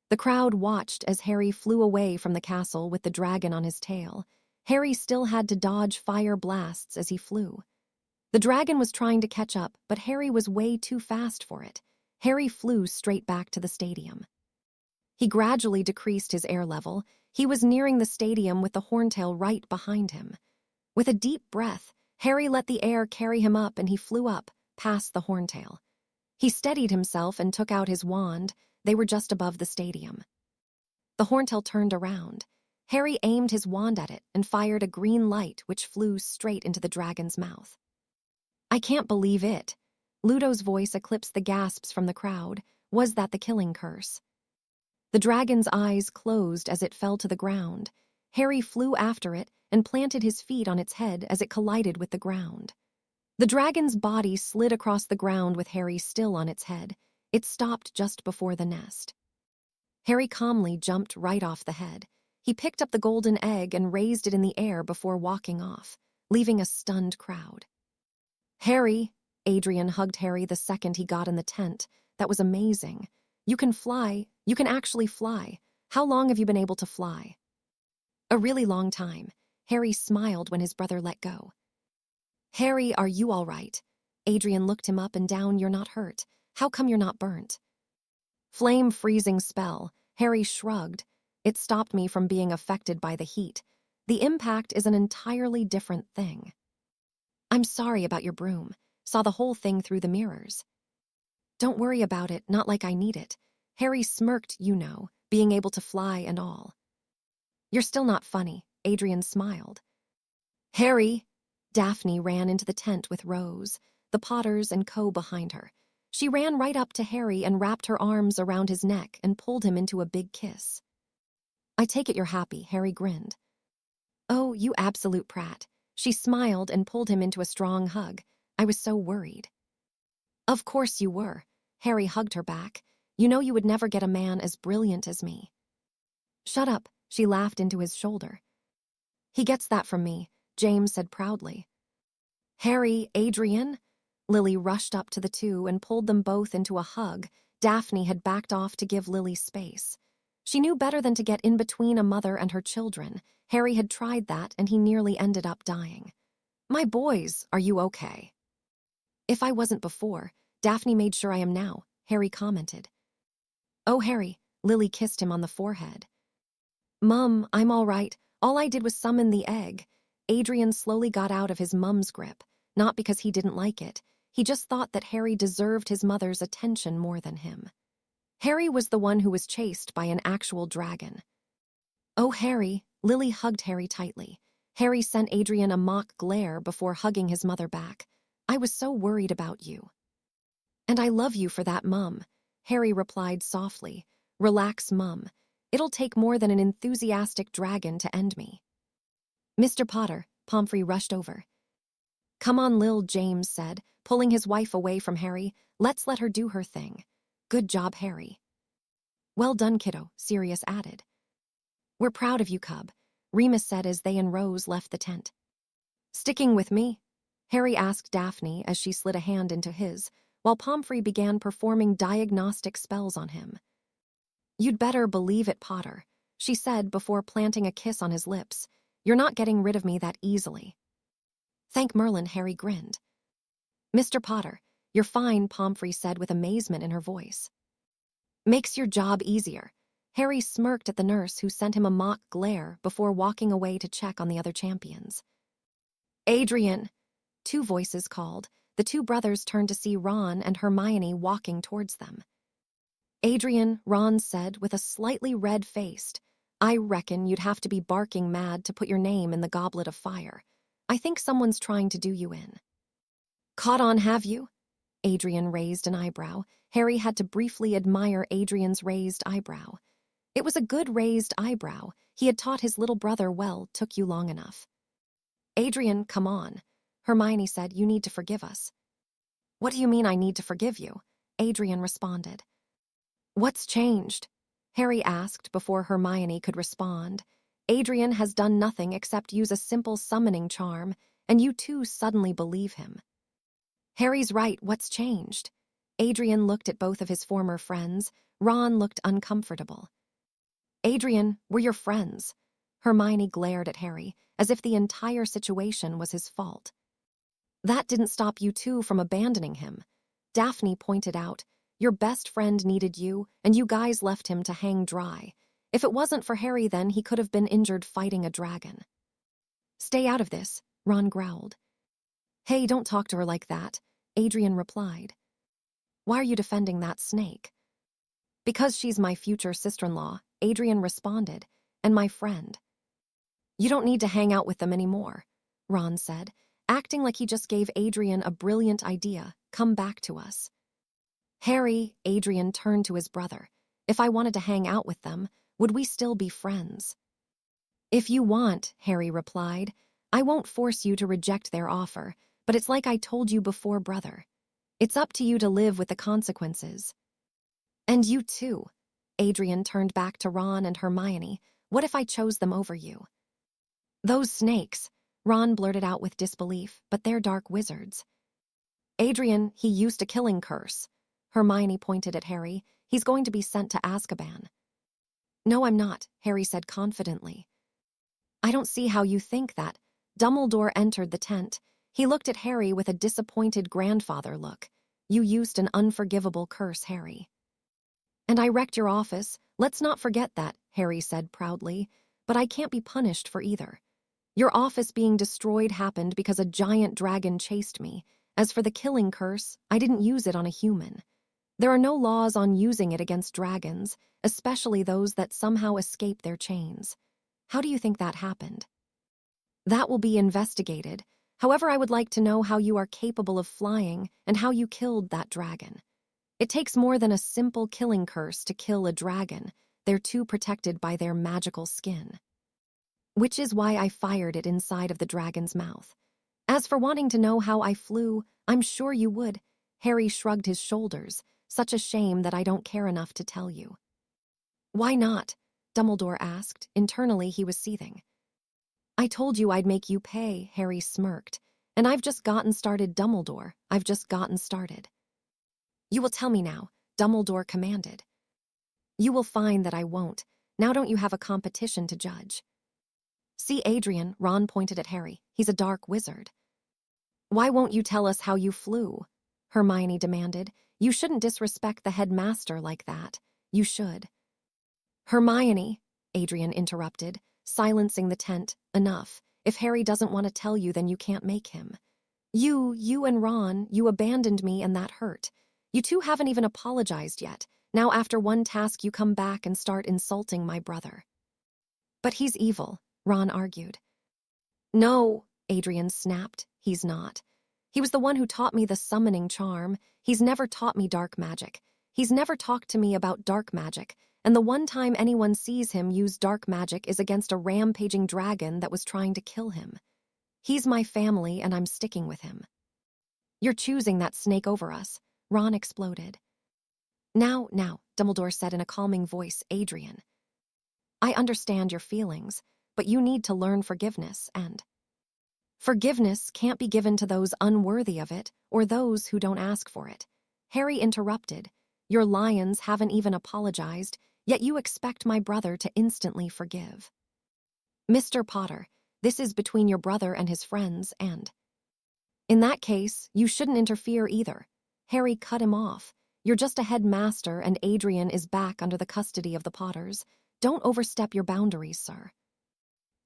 The crowd watched as Harry flew away from the castle with the dragon on his tail. Harry still had to dodge fire blasts as he flew. The dragon was trying to catch up, but Harry was way too fast for it. Harry flew straight back to the stadium. He gradually decreased his air level. He was nearing the stadium with the horntail right behind him. With a deep breath, Harry let the air carry him up and he flew up, past the horntail. He steadied himself and took out his wand. They were just above the stadium. The horntail turned around. Harry aimed his wand at it and fired a green light which flew straight into the dragon's mouth. "I can't believe it." Ludo's voice eclipsed the gasps from the crowd. Was that the killing curse? The dragon's eyes closed as it fell to the ground. Harry flew after it and planted his feet on its head as it collided with the ground. The dragon's body slid across the ground with Harry still on its head. It stopped just before the nest. Harry calmly jumped right off the head. He picked up the golden egg and raised it in the air before walking off, leaving a stunned crowd. "Harry," Adrian hugged Harry the second he got in the tent. "That was amazing. You can fly. You can actually fly. How long have you been able to fly?" "A really long time." Harry smiled when his brother let go. "Harry, are you all right?" Adrian looked him up and down. "You're not hurt. How come you're not burnt?" "Flame freezing spell." Harry shrugged. "It stopped me from being affected by the heat. The impact is an entirely different thing." "I'm sorry about your broom. Saw the whole thing through the mirrors." "Don't worry about it, not like I need it." Harry smirked, being able to fly and all. "You're still not funny," Adrian smiled. "Harry!" Daphne ran into the tent with Rose, the Potters and Co. behind her. She ran right up to Harry and wrapped her arms around his neck and pulled him into a big kiss. "I take it you're happy," Harry grinned. "Oh, you absolute prat." She smiled and pulled him into a strong hug. "I was so worried." "Of course you were." Harry hugged her back. "You know you would never get a man as brilliant as me." "Shut up," she laughed into his shoulder. "He gets that from me," James said proudly. "Harry, Adrian?" Lily rushed up to the two and pulled them both into a hug. Daphne had backed off to give Lily space. She knew better than to get in between a mother and her children. Harry had tried that and he nearly ended up dying. "My boys, are you okay?" "If I wasn't before, Daphne made sure I am now," Harry commented. "Oh, Harry," Lily kissed him on the forehead. "Mum, I'm all right. All I did was summon the egg." Adrian slowly got out of his mum's grip, not because he didn't like it. He just thought that Harry deserved his mother's attention more than him. Harry was the one who was chased by an actual dragon. "Oh, Harry," Lily hugged Harry tightly. Harry sent Adrian a mock glare before hugging his mother back. "I was so worried about you." "And I love you for that, Mum," Harry replied softly. "Relax, Mum. It'll take more than an enthusiastic dragon to end me." "Mr. Potter," Pomfrey rushed over. "Come on, Lil," James said, pulling his wife away from Harry. "Let's let her do her thing." "Good job, Harry." "Well done, kiddo," Sirius added. "We're proud of you, cub," Remus said as they and Rose left the tent. "Sticking with me?" Harry asked Daphne as she slid a hand into his, while Pomfrey began performing diagnostic spells on him. "You'd better believe it, Potter," she said before planting a kiss on his lips. "You're not getting rid of me that easily." "Thank Merlin," Harry grinned. "Mr. Potter, you're fine," Pomfrey said with amazement in her voice. "Makes your job easier." Harry smirked at the nurse who sent him a mock glare before walking away to check on the other champions. "Adrian!" Two voices called. The two brothers turned to see Ron and Hermione walking towards them. "Adrian," Ron said with a slightly red-faced, "I reckon you'd have to be barking mad to put your name in the Goblet of Fire. I think someone's trying to do you in." "Caught on, have you?" Adrian raised an eyebrow. Harry had to briefly admire Adrian's raised eyebrow. It was a good raised eyebrow. He had taught his little brother well. "Took you long enough." "Adrian, come on." Hermione said, "You need to forgive us." "What do you mean I need to forgive you?" Adrian responded. "What's changed?" Harry asked before Hermione could respond. "Adrian has done nothing except use a simple summoning charm, and you two suddenly believe him." "Harry's right, what's changed?" Adrian looked at both of his former friends. Ron looked uncomfortable. "Adrian, we're your friends." Hermione glared at Harry, as if the entire situation was his fault. "That didn't stop you two from abandoning him." Daphne pointed out, "Your best friend needed you, and you guys left him to hang dry. If it wasn't for Harry then, he could have been injured fighting a dragon." "Stay out of this," Ron growled. "Hey, don't talk to her like that," Adrian replied. "Why are you defending that snake?" "Because she's my future sister-in-law," Adrian responded, "and my friend." "You don't need to hang out with them anymore," Ron said, acting like he just gave Adrian a brilliant idea. come back to us. Harry, Adrian turned to his brother. If I wanted to hang out with them, would we still be friends? If you want, Harry replied. I won't force you to reject their offer, but it's like I told you before, brother. It's up to you to live with the consequences. And you too. Adrian turned back to Ron and Hermione. What if I chose them over you? Those snakes, Ron blurted out with disbelief, but they're dark wizards. Adrian, he used a killing curse. Hermione pointed at Harry. He's going to be sent to Azkaban. No, I'm not, Harry said confidently. I don't see how you think that. Dumbledore entered the tent. He looked at Harry with a disappointed grandfather look. You used an unforgivable curse, Harry. And I wrecked your office. Let's not forget that, Harry said proudly. But I can't be punished for either. Your office being destroyed happened because a giant dragon chased me. As for the killing curse, I didn't use it on a human. There are no laws on using it against dragons, especially those that somehow escape their chains. How do you think that happened? That will be investigated. However, I would like to know how you are capable of flying and how you killed that dragon. It takes more than a simple killing curse to kill a dragon. They're too protected by their magical skin. Which is why I fired it inside of the dragon's mouth. As for wanting to know how I flew, I'm sure you would. Harry shrugged his shoulders. Such a shame that I don't care enough to tell you. Why not? Dumbledore asked. Internally, he was seething. I told you I'd make you pay, Harry smirked. And I've just gotten started, Dumbledore. I've just gotten started. You will tell me now, Dumbledore commanded. You will find that I won't. Now don't you have a competition to judge? See Adrian, Ron pointed at Harry. He's a dark wizard. Why won't you tell us how you flew? Hermione demanded. You shouldn't disrespect the headmaster like that. You should. Hermione, Adrian interrupted, silencing the tent. Enough. If Harry doesn't want to tell you, then you can't make him. You and Ron, you abandoned me and that hurt. You two haven't even apologized yet. Now after one task you come back and start insulting my brother. But he's evil, Ron argued. No, Adrian snapped. He's not. He was the one who taught me the summoning charm. He's never taught me dark magic. He's never talked to me about dark magic. And the one time anyone sees him use dark magic is against a rampaging dragon that was trying to kill him. He's my family and I'm sticking with him. You're choosing that snake over us, Ron exploded. Now, Dumbledore said in a calming voice, Adrian. I understand your feelings, but you need to learn forgiveness and... Forgiveness can't be given to those unworthy of it or those who don't ask for it. Harry interrupted. Your lions haven't even apologized, yet you expect my brother to instantly forgive. Mr. Potter, this is between your brother and his friends and... In that case, you shouldn't interfere either. Harry cut him off. You're just a headmaster and Adrian is back under the custody of the Potters. Don't overstep your boundaries, sir.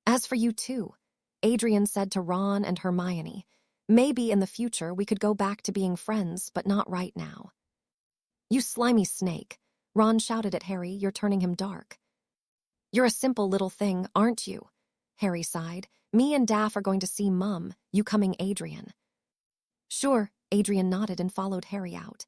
As for you two, Adrian said to Ron and Hermione, maybe in the future we could go back to being friends, but not right now. You slimy snake, Ron shouted at Harry, you're turning him dark. You're a simple little thing, aren't you? Harry sighed. Me and Daph are going to see Mum. You coming, Adrian? Sure, Adrian nodded and followed Harry out.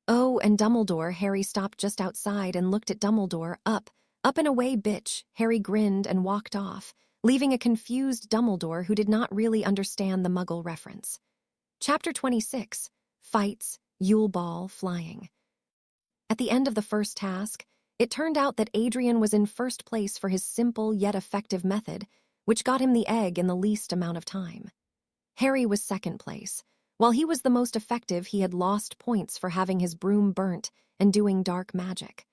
Oh, and Dumbledore, Harry stopped just outside and looked at Dumbledore. Up and away, bitch, Harry grinned and walked off, leaving a confused Dumbledore who did not really understand the Muggle reference. Chapter 26, Fights, Yule Ball, Flying. At the end of the first task, it turned out that Adrian was in first place for his simple yet effective method, which got him the egg in the least amount of time. Harry was second place. While he was the most effective, he had lost points for having his broom burnt and doing dark magic.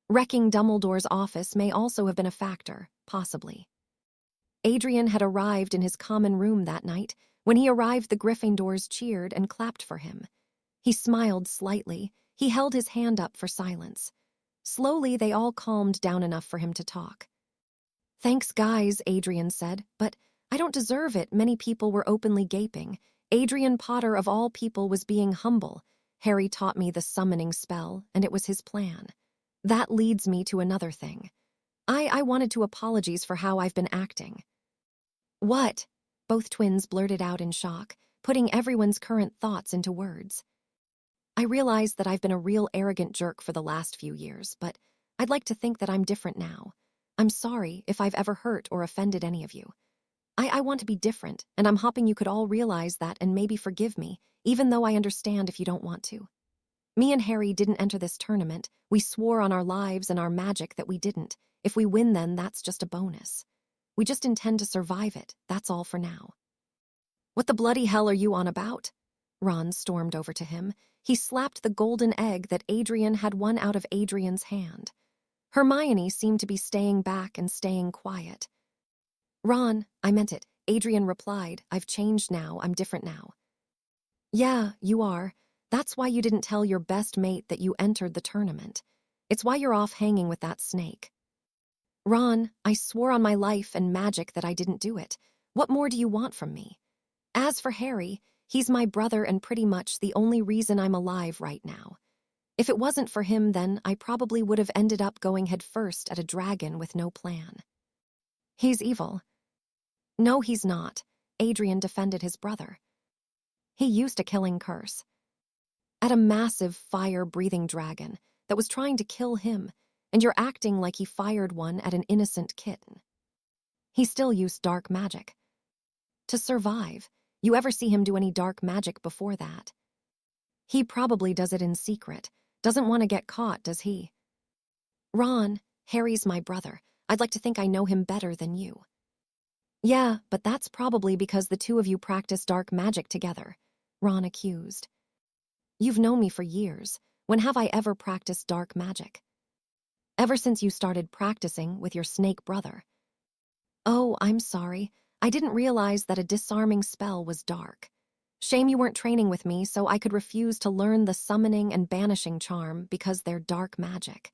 Wrecking Dumbledore's office may also have been a factor, possibly. Adrian had arrived in his common room that night. When he arrived, the Gryffindors cheered and clapped for him. He smiled slightly. He held his hand up for silence. Slowly, they all calmed down enough for him to talk. Thanks, guys, Adrian said, but I don't deserve it. Many people were openly gaping. Adrian Potter, of all people, was being humble. Harry taught me the summoning spell, and it was his plan. That leads me to another thing. I wanted to apologize for how I've been acting. What? Both twins blurted out in shock. putting everyone's current thoughts into words. I realize that I've been a real arrogant jerk for the last few years, but I'd like to think that I'm different now. I'm sorry if I've ever hurt or offended any of you. I want to be different, and I'm hoping you could all realize that and maybe forgive me, even though I understand if you don't want to. Me and Harry didn't enter this tournament. We swore on our lives and our magic that we didn't. If we win, then that's just a bonus. We just intend to survive it, that's all for now. What the bloody hell are you on about? Ron stormed over to him. He slapped the golden egg that Adrian had won out of Adrian's hand. Hermione seemed to be staying back and staying quiet. Ron, I meant it, Adrian replied. I've changed now, I'm different now. Yeah, you are. That's why you didn't tell your best mate that you entered the tournament. It's why you're off hanging with that snake. Ron, I swore on my life and magic that I didn't do it. What more do you want from me? As for Harry, he's my brother and pretty much the only reason I'm alive right now. If it wasn't for him, then I probably would have ended up going headfirst at a dragon with no plan. He's evil. No, he's not. Adrian defended his brother. He used a killing curse. At a massive fire-breathing dragon that was trying to kill him, and you're acting like he fired one at an innocent kitten. He still used dark magic. To survive. You ever see him do any dark magic before that? He probably does it in secret. Doesn't want to get caught, does he? Ron, Harry's my brother. I'd like to think I know him better than you. Yeah, but that's probably because the two of you practice dark magic together, Ron accused. You've known me for years. When have I ever practiced dark magic? Ever since you started practicing with your snake brother. Oh, I'm sorry. I didn't realize that a disarming spell was dark. Shame you weren't training with me, so I could refuse to learn the summoning and banishing charm because they're dark magic.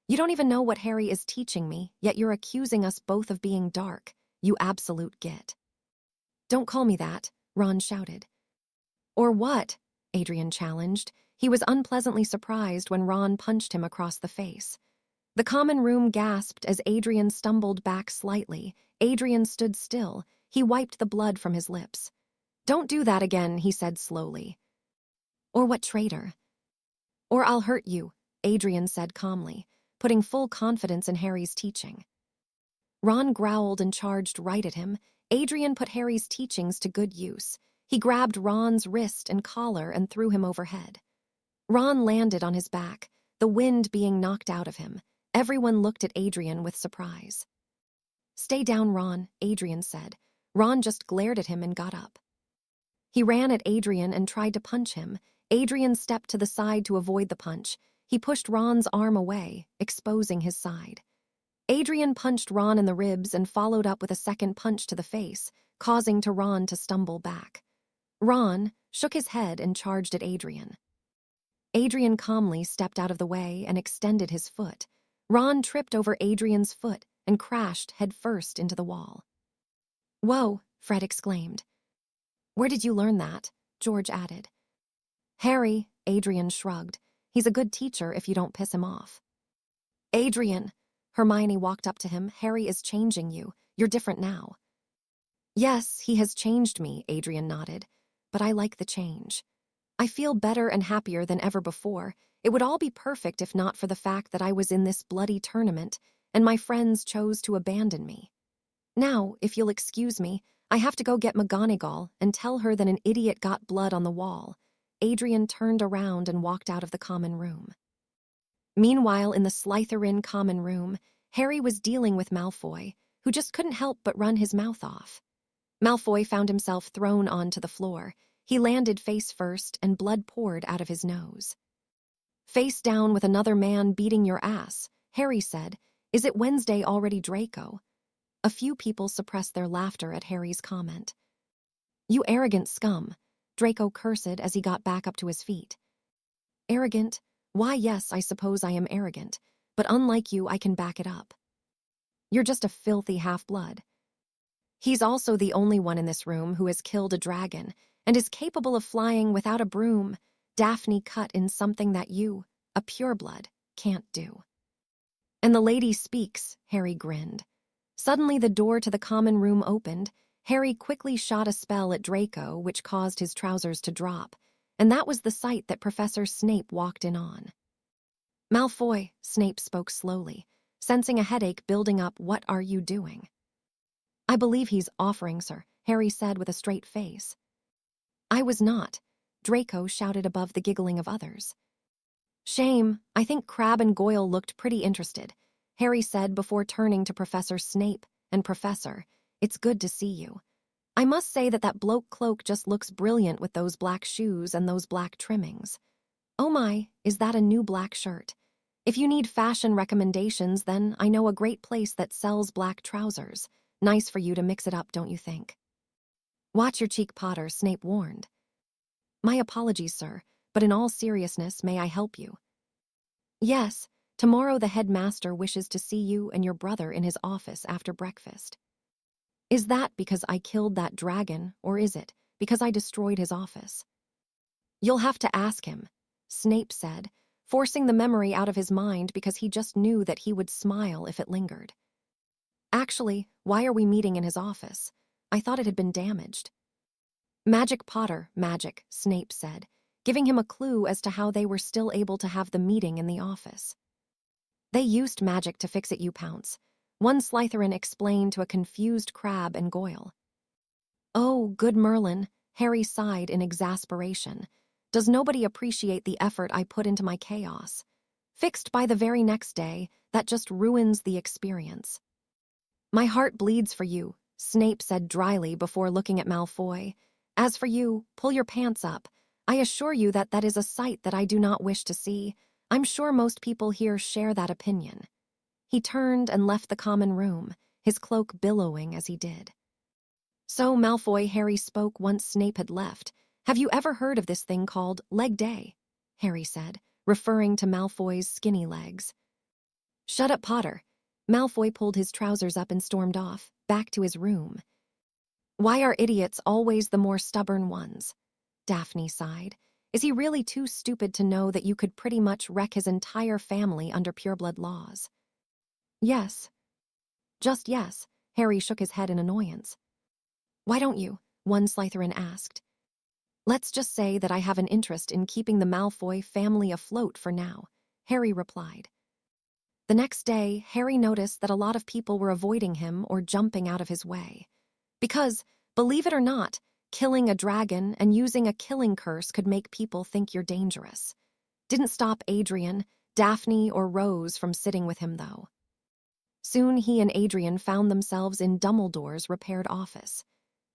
You don't even know what Harry is teaching me, yet you're accusing us both of being dark. You absolute git. Don't call me that, Ron shouted. Or what? Adrian challenged. He was unpleasantly surprised when Ron punched him across the face. The common room gasped as Adrian stumbled back slightly. Adrian stood still. He wiped the blood from his lips. Don't do that again, he said slowly. Or what, traitor? Or I'll hurt you, Adrian said calmly, putting full confidence in Harry's teaching. Ron growled and charged right at him. Adrian put Harry's teachings to good use. He grabbed Ron's wrist and collar and threw him overhead. Ron landed on his back, the wind being knocked out of him. Everyone looked at Adrian with surprise. Stay down, Ron, Adrian said. Ron just glared at him and got up. He ran at Adrian and tried to punch him. Adrian stepped to the side to avoid the punch. He pushed Ron's arm away, exposing his side. Adrian punched Ron in the ribs and followed up with a second punch to the face, causing Ron to stumble back. Ron shook his head and charged at Adrian. Adrian calmly stepped out of the way and extended his foot. Ron tripped over Adrian's foot and crashed headfirst into the wall. Whoa, Fred exclaimed. Where did you learn that? George added. Harry, Adrian shrugged. He's a good teacher if you don't piss him off. Adrian, Hermione walked up to him. Harry is changing you. You're different now. Yes, he has changed me, Adrian nodded. But I like the change. I feel better and happier than ever before. It would all be perfect if not for the fact that I was in this bloody tournament and my friends chose to abandon me. Now, if you'll excuse me, I have to go get McGonagall and tell her that an idiot got blood on the wall. Adrian turned around and walked out of the common room. Meanwhile, in the Slytherin common room, Harry was dealing with Malfoy, who just couldn't help but run his mouth off. Malfoy found himself thrown onto the floor. He landed face first and blood poured out of his nose. Face down with another man beating your ass, Harry said. Is it Wednesday already, Draco? A few people suppressed their laughter at Harry's comment. You arrogant scum, Draco cursed as he got back up to his feet. Arrogant? Why, yes, I suppose I am arrogant, but unlike you, I can back it up. You're just a filthy half-blood. He's also the only one in this room who has killed a dragon and is capable of flying without a broom. Daphne cut in something that you, a pureblood, can't do. And the lady speaks, Harry grinned. Suddenly the door to the common room opened. Harry quickly shot a spell at Draco, which caused his trousers to drop, and that was the sight that Professor Snape walked in on. "Malfoy," Snape spoke slowly, sensing a headache building up. "What are you doing?" "I believe he's offering, sir," Harry said with a straight face. "I was not," Draco shouted above the giggling of others. "Shame, I think Crabbe and Goyle looked pretty interested," Harry said before turning to Professor Snape. "And Professor, it's good to see you. I must say that bloke cloak just looks brilliant with those black shoes and those black trimmings. Oh my, is that a new black shirt? If you need fashion recommendations, then I know a great place that sells black trousers. Nice for you to mix it up, don't you think?" "Watch your cheek, Potter," Snape warned. "My apologies, sir, but in all seriousness, may I help you?" "Yes, tomorrow the headmaster wishes to see you and your brother in his office after breakfast." "Is that because I killed that dragon, or is it because I destroyed his office?" "You'll have to ask him," Snape said, forcing the memory out of his mind because he just knew that he would smile if it lingered. "Actually, why are we meeting in his office? I thought it had been damaged." "Magic, Potter, magic," Snape said, giving him a clue as to how they were still able to have the meeting in the office. "They used magic to fix it, you pounce," one Slytherin explained to a confused Crabbe and Goyle. "Oh, good Merlin," Harry sighed in exasperation. "Does nobody appreciate the effort I put into my chaos? Fixed by the very next day, that just ruins the experience." "My heart bleeds for you," Snape said dryly before looking at Malfoy. "As for you, pull your pants up. I assure you that is a sight that I do not wish to see. I'm sure most people here share that opinion." He turned and left the common room, his cloak billowing as he did. "So, Malfoy," Harry spoke once Snape had left, "have you ever heard of this thing called Leg Day?" Harry said, referring to Malfoy's skinny legs. "Shut up, Potter." Malfoy pulled his trousers up and stormed off, back to his room. "Why are idiots always the more stubborn ones?" Daphne sighed. "Is he really too stupid to know that you could pretty much wreck his entire family under pureblood laws?" "Yes." "Just yes," Harry shook his head in annoyance. "Why don't you?" one Slytherin asked. "Let's just say that I have an interest in keeping the Malfoy family afloat for now," Harry replied. The next day, Harry noticed that a lot of people were avoiding him or jumping out of his way. Because, believe it or not, killing a dragon and using a killing curse could make people think you're dangerous. Didn't stop Adrian, Daphne, or Rose from sitting with him, though. Soon he and Adrian found themselves in Dumbledore's repaired office.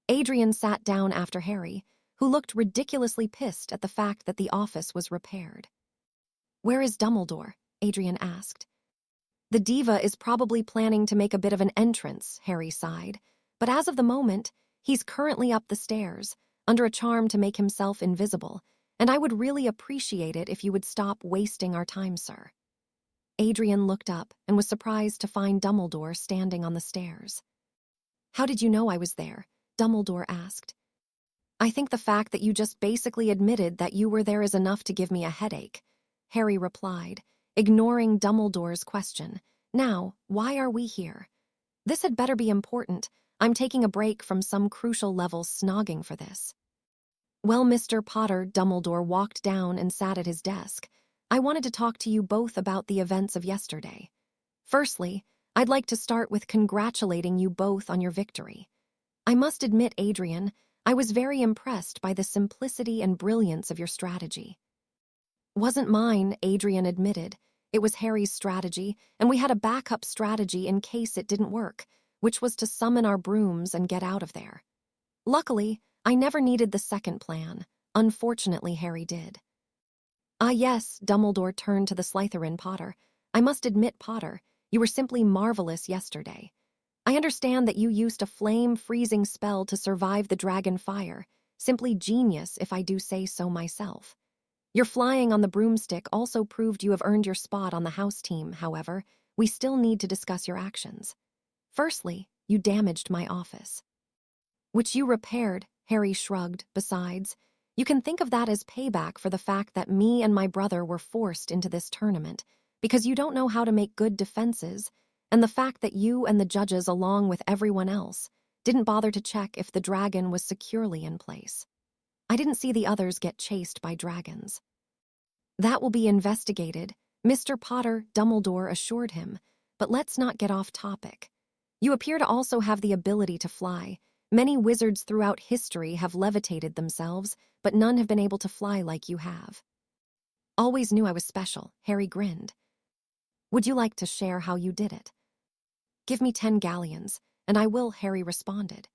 Adrian sat down after Harry, who looked ridiculously pissed at the fact that the office was repaired. "Where is Dumbledore?" Adrian asked. "The diva is probably planning to make a bit of an entrance," Harry sighed. "But as of the moment, he's currently up the stairs, under a charm to make himself invisible, and I would really appreciate it if you would stop wasting our time, sir." Adrian looked up and was surprised to find Dumbledore standing on the stairs. "How did you know I was there?" Dumbledore asked. "I think the fact that you just basically admitted that you were there is enough to give me a headache," Harry replied, ignoring Dumbledore's question. "Now, why are we here? This had better be important. I'm taking a break from some crucial level snogging for this." "Well, Mr. Potter," Dumbledore walked down and sat at his desk. "I wanted to talk to you both about the events of yesterday. Firstly, I'd like to start with congratulating you both on your victory. I must admit, Adrian, I was very impressed by the simplicity and brilliance of your strategy." "Wasn't mine," Adrian admitted. "It was Harry's strategy, and we had a backup strategy in case it didn't work, which was to summon our brooms and get out of there. Luckily, I never needed the second plan. Unfortunately, Harry did." "Ah yes," Dumbledore turned to the Slytherin Potter. "I must admit, Potter, you were simply marvelous yesterday. I understand that you used a flame-freezing spell to survive the dragon fire. Simply genius, if I do say so myself. Your flying on the broomstick also proved you have earned your spot on the house team, however. We still need to discuss your actions. Firstly, you damaged my office." "Which you repaired," Harry shrugged. "Besides, you can think of that as payback for the fact that me and my brother were forced into this tournament, because you don't know how to make good defenses, and the fact that you and the judges, along with everyone else, didn't bother to check if the dragon was securely in place. I didn't see the others get chased by dragons. That will be investigated, Mr. Potter, Dumbledore assured him, but let's not get off topic. You appear to also have the ability to fly. Many wizards throughout history have levitated themselves, but none have been able to fly like you have. Always knew I was special, Harry grinned. Would you like to share how you did it? Give me 10 galleons, and I will, Harry responded.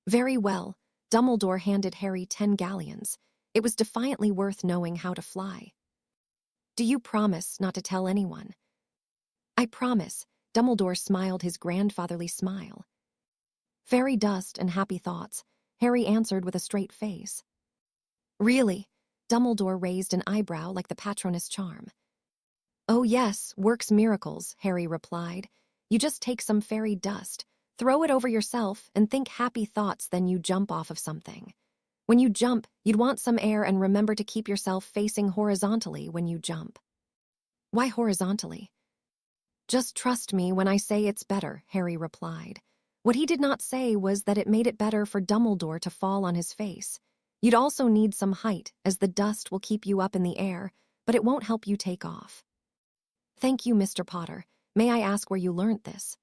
Very well, Dumbledore handed Harry 10 galleons. It was defiantly worth knowing how to fly. Do you promise not to tell anyone? I promise, Dumbledore smiled his grandfatherly smile. Fairy dust and happy thoughts, Harry answered with a straight face. Really? Dumbledore raised an eyebrow like the Patronus charm. Oh yes, works miracles, Harry replied. You just take some fairy dust, throw it over yourself, and think happy thoughts, then you jump off of something. When you jump, you'd want some air, and remember to keep yourself facing horizontally when you jump. Why horizontally? Just trust me when I say it's better, Harry replied. What he did not say was that it made it better for Dumbledore to fall on his face. You'd also need some height, as the dust will keep you up in the air, but it won't help you take off. Thank you, Mr. Potter. May I ask where you learnt this?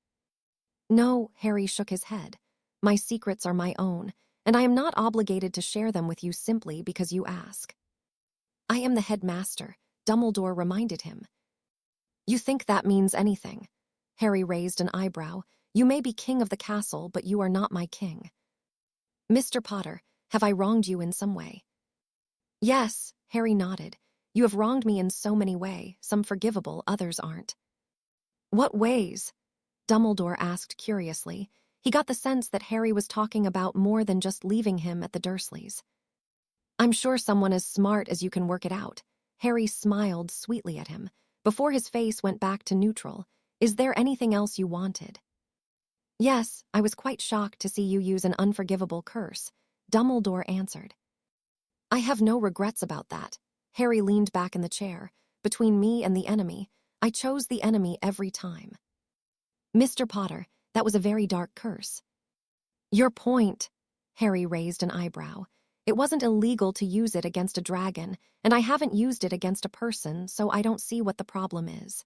No, Harry shook his head. My secrets are my own, and I am not obligated to share them with you simply because you ask. I am the headmaster, Dumbledore reminded him. You think that means anything? Harry raised an eyebrow. You may be king of the castle, but you are not my king. Mr. Potter, have I wronged you in some way? Yes, Harry nodded. You have wronged me in so many ways, some forgivable, others aren't. What ways? Dumbledore asked curiously. He got the sense that Harry was talking about more than just leaving him at the Dursleys. I'm sure someone as smart as you can work it out. Harry smiled sweetly at him. Before his face went back to neutral, is there anything else you wanted? Yes, I was quite shocked to see you use an unforgivable curse, Dumbledore answered. I have no regrets about that. Harry leaned back in the chair. Between me and the enemy, I chose the enemy every time. Mr. Potter, that was a very dark curse. Your point, Harry raised an eyebrow. It wasn't illegal to use it against a dragon, and I haven't used it against a person, so I don't see what the problem is.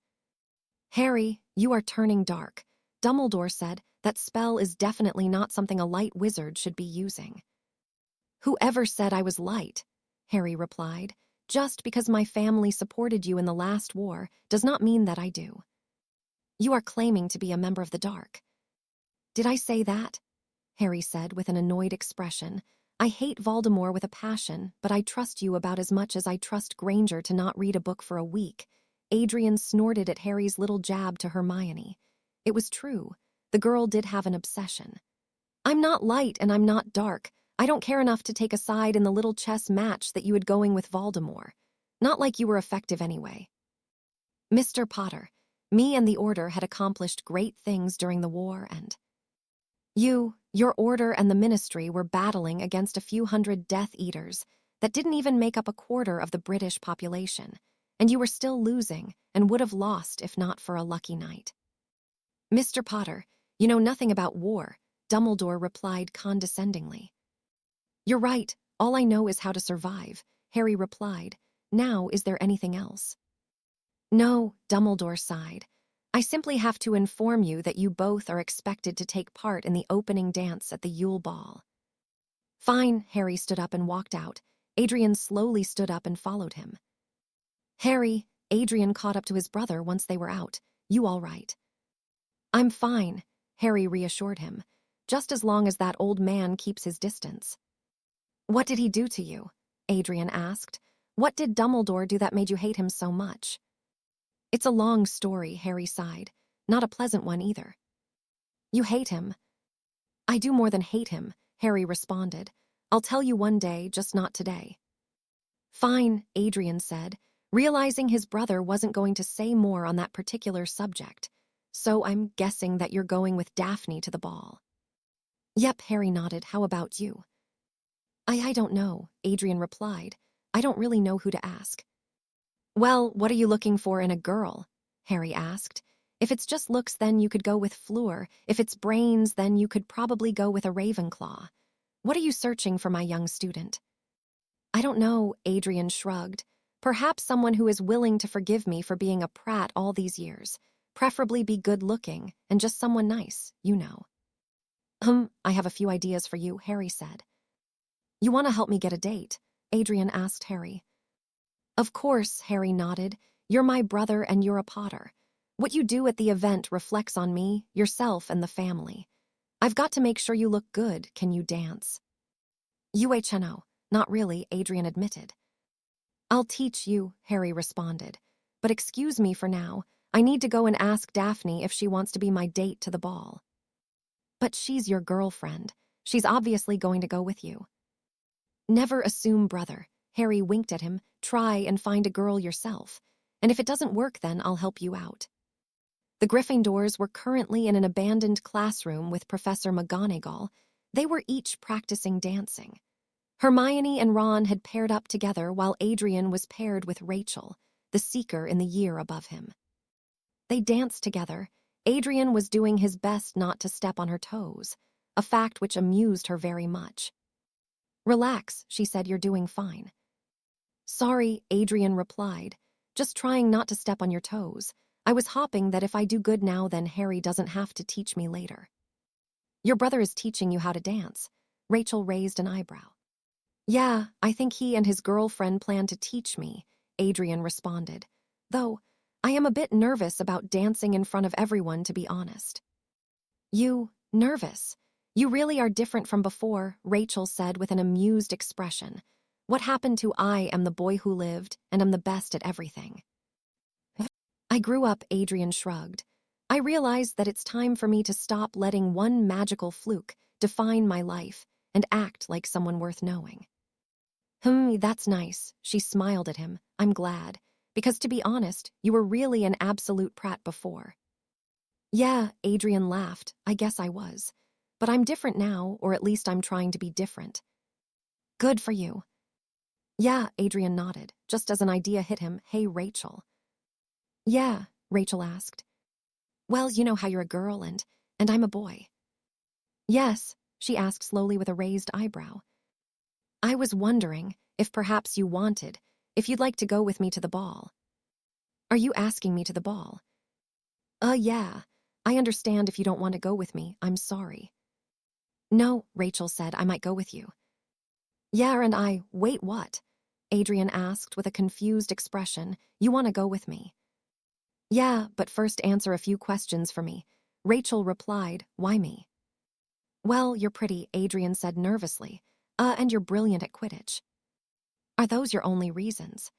Harry, you are turning dark. Dumbledore said that spell is definitely not something a light wizard should be using. Whoever said I was light? Harry replied. Just because my family supported you in the last war does not mean that I do. You are claiming to be a member of the dark. Did I say that? Harry said with an annoyed expression. I hate Voldemort with a passion, but I trust you about as much as I trust Granger to not read a book for a week. Adrian snorted at Harry's little jab to Hermione. It was true. The girl did have an obsession. I'm not light and I'm not dark. I don't care enough to take a side in the little chess match that you had going with Voldemort. Not like you were effective anyway. Mr. Potter, me and the Order had accomplished great things during the war, and your Order and the Ministry were battling against a few hundred Death Eaters that didn't even make up a quarter of the British population, and you were still losing and would have lost if not for a lucky night. Mr. Potter, you know nothing about war, Dumbledore replied condescendingly. You're right, all I know is how to survive, Harry replied. Now, is there anything else? No, Dumbledore sighed. I simply have to inform you that you both are expected to take part in the opening dance at the Yule Ball. Fine, Harry stood up and walked out. Adrian slowly stood up and followed him. Harry, Adrian caught up to his brother once they were out. You all right? I'm fine, Harry reassured him, just as long as that old man keeps his distance. What did he do to you? Adrian asked. What did Dumbledore do that made you hate him so much? It's a long story, Harry sighed. Not a pleasant one either. You hate him. I do more than hate him, Harry responded. I'll tell you one day, just not today. Fine, Adrian said, realizing his brother wasn't going to say more on that particular subject. So I'm guessing that you're going with Daphne to the ball. Yep, Harry nodded. How about you? I don't know, Adrian replied. I don't really know who to ask. Well, what are you looking for in a girl? Harry asked. If it's just looks, then you could go with Fleur. If it's brains, then you could probably go with a Ravenclaw. What are you searching for, my young student? I don't know, Adrian shrugged. Perhaps someone who is willing to forgive me for being a prat all these years. Preferably be good-looking, and just someone nice, you know. I have a few ideas for you, Harry said. You want to help me get a date? Adrian asked Harry. Of course, Harry nodded. You're my brother and you're a Potter. What you do at the event reflects on me, yourself, and the family. I've got to make sure you look good. Can you dance? UHNO. Not really, Adrian admitted. I'll teach you, Harry responded. But excuse me for now. I need to go and ask Daphne if she wants to be my date to the ball. But she's your girlfriend. She's obviously going to go with you. Never assume, brother. Harry winked at him. Try and find a girl yourself. And if it doesn't work, then I'll help you out. The Gryffindors were currently in an abandoned classroom with Professor McGonagall. They were each practicing dancing. Hermione and Ron had paired up together while Adrian was paired with Rachel, the seeker in the year above him. They danced together. Adrian was doing his best not to step on her toes, a fact which amused her very much. Relax, she said, you're doing fine. Sorry, Adrian replied, just trying not to step on your toes. I was hoping that if I do good now, then Harry doesn't have to teach me later. Your brother is teaching you how to dance. Rachel raised an eyebrow. Yeah, I think he and his girlfriend plan to teach me, Adrian responded, though I am a bit nervous about dancing in front of everyone, to be honest. You, nervous? You really are different from before, Rachel said with an amused expression. What happened to I am the boy who lived and am the best at everything? I grew up, Adrian shrugged. I realized that it's time for me to stop letting one magical fluke define my life and act like someone worth knowing. That's nice, she smiled at him. I'm glad, because to be honest, you were really an absolute prat before. Yeah, Adrian laughed. I guess I was. But I'm different now, or at least I'm trying to be different. Good for you. Yeah, Adrian nodded, just as an idea hit him. Hey, Rachel. Yeah, Rachel asked. Well, you know how you're a girl and I'm a boy. Yes, she asked slowly with a raised eyebrow. I was wondering if perhaps you wanted, if you'd like to go with me to the ball. Are you asking me to the ball? Yeah. I understand if you don't want to go with me. I'm sorry. No, Rachel said, I might go with you. Yeah, and wait, what? Adrian asked with a confused expression. You want to go with me? Yeah, but first answer a few questions for me. Rachel replied, why me? Well, you're pretty, Adrian said nervously. And you're brilliant at Quidditch. Are those your only reasons?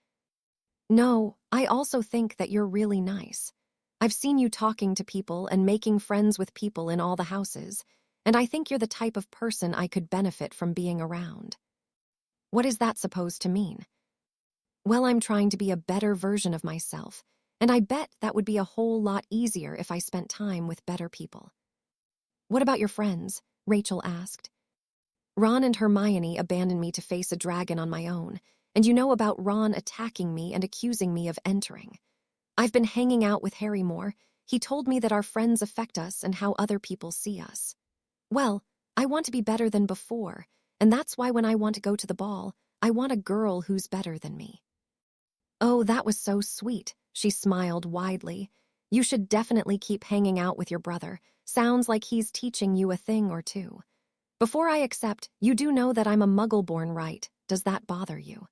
No, I also think that you're really nice. I've seen you talking to people and making friends with people in all the houses, and I think you're the type of person I could benefit from being around. What is that supposed to mean? Well, I'm trying to be a better version of myself, and I bet that would be a whole lot easier if I spent time with better people. What about your friends? Rachel asked. Ron and Hermione abandoned me to face a dragon on my own, and you know about Ron attacking me and accusing me of entering. I've been hanging out with Harry more. He told me that our friends affect us and how other people see us. Well, I want to be better than before, and that's why when I want to go to the ball, I want a girl who's better than me. Oh, that was so sweet, she smiled widely. You should definitely keep hanging out with your brother. Sounds like he's teaching you a thing or two. Before I accept, you do know that I'm a Muggle-born, right? Does that bother you?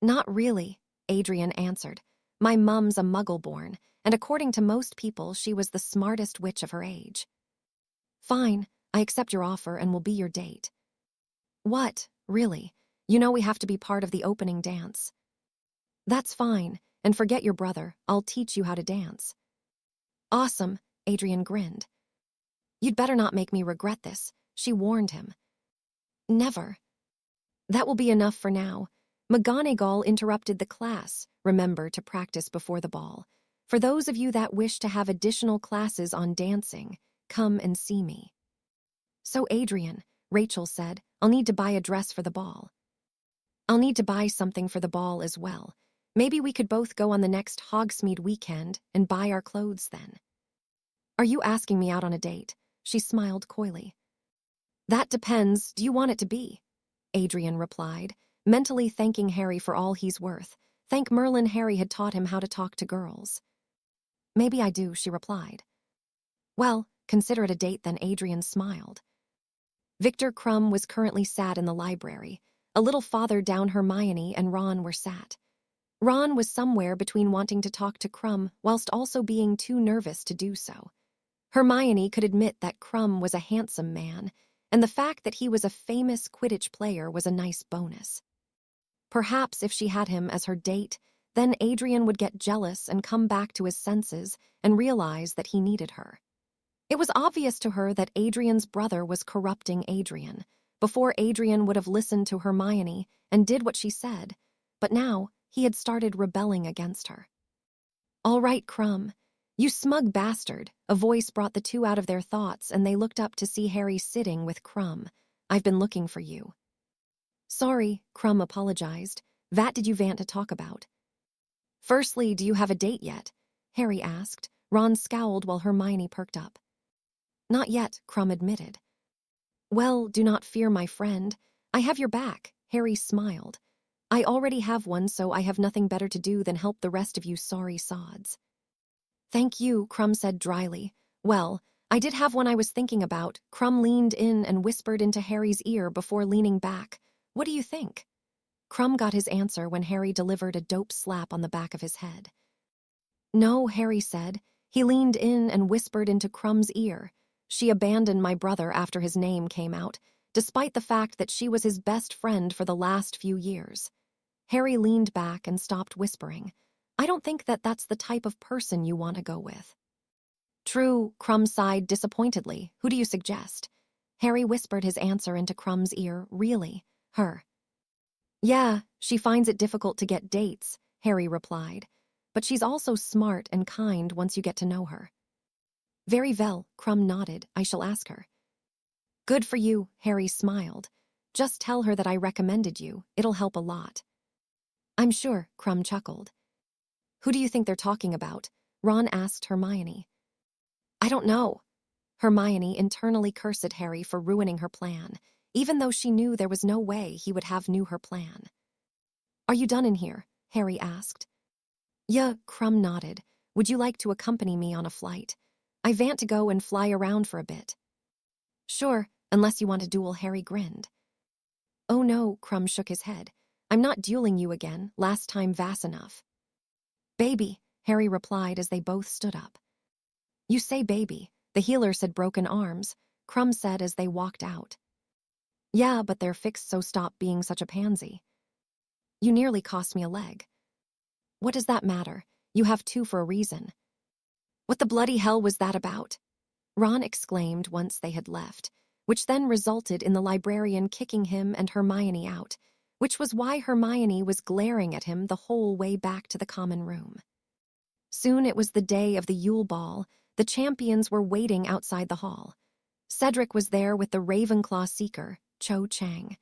Not really, Adrian answered. My mum's a Muggle-born, and according to most people, she was the smartest witch of her age. Fine, I accept your offer and will be your date. What? Really? You know we have to be part of the opening dance. That's fine, and forget your brother. I'll teach you how to dance. Awesome, Adrian grinned. You'd better not make me regret this, she warned him. Never. That will be enough for now. McGonagall interrupted the class. Remember to practice before the ball. For those of you that wish to have additional classes on dancing, come and see me. So Adrian, Rachel said, I'll need to buy a dress for the ball. I'll need to buy something for the ball as well. Maybe we could both go on the next Hogsmeade weekend and buy our clothes then. Are you asking me out on a date? She smiled coyly. That depends. Do you want it to be? Adrian replied, mentally thanking Harry for all he's worth. Thank Merlin Harry had taught him how to talk to girls. Maybe I do, she replied. Well, consider it a date then, Adrian smiled. Victor Krum was currently sat in the library. A little farther down Hermione and Ron were sat. Ron was somewhere between wanting to talk to Krum whilst also being too nervous to do so. Hermione could admit that Krum was a handsome man, and the fact that he was a famous Quidditch player was a nice bonus. Perhaps if she had him as her date, then Adrian would get jealous and come back to his senses and realize that he needed her. It was obvious to her that Adrian's brother was corrupting Adrian. Before, Adrian would have listened to Hermione and did what she said, but now he had started rebelling against her. All right, Krum. You smug bastard, a voice brought the two out of their thoughts and they looked up to see Harry sitting with Krum. I've been looking for you. Sorry, Krum apologized. Vat did you want to talk about? Firstly, do you have a date yet? Harry asked. Ron scowled while Hermione perked up. Not yet, Krum admitted. Well, do not fear, my friend. I have your back, Harry smiled. I already have one, so I have nothing better to do than help the rest of you sorry sods. Thank you, Krum said dryly. Well, I did have one I was thinking about. Krum leaned in and whispered into Harry's ear before leaning back. What do you think? Krum got his answer when Harry delivered a dope slap on the back of his head. No, Harry said. He leaned in and whispered into Krum's ear. She abandoned my brother after his name came out, despite the fact that she was his best friend for the last few years. Harry leaned back and stopped whispering. I don't think that that's the type of person you want to go with. True, Krum sighed disappointedly. Who do you suggest? Harry whispered his answer into Krum's ear. Really? Her. Yeah, she finds it difficult to get dates, Harry replied. But she's also smart and kind once you get to know her. Very well, Krum nodded. I shall ask her. Good for you, Harry smiled. Just tell her that I recommended you. It'll help a lot. I'm sure, Krum chuckled. Who do you think they're talking about? Ron asked Hermione. I don't know. Hermione internally cursed Harry for ruining her plan, even though she knew there was no way he would have knew her plan. Are you done in here? Harry asked. Yeah, Krum nodded. Would you like to accompany me on a flight? I want to go and fly around for a bit. Sure, unless you want to duel, Harry grinned. Oh no, Krum shook his head. I'm not dueling you again, last time vas enough. Baby, Harry replied as they both stood up. You say baby, the healer said broken arms, Krum said as they walked out. Yeah, but they're fixed, so stop being such a pansy. You nearly cost me a leg. What does that matter? You have two for a reason. What the bloody hell was that about? Ron exclaimed once they had left, which then resulted in the librarian kicking him and Hermione out, which was why Hermione was glaring at him the whole way back to the common room. Soon it was the day of the Yule Ball. The champions were waiting outside the hall. Cedric was there with the Ravenclaw seeker, Cho Chang.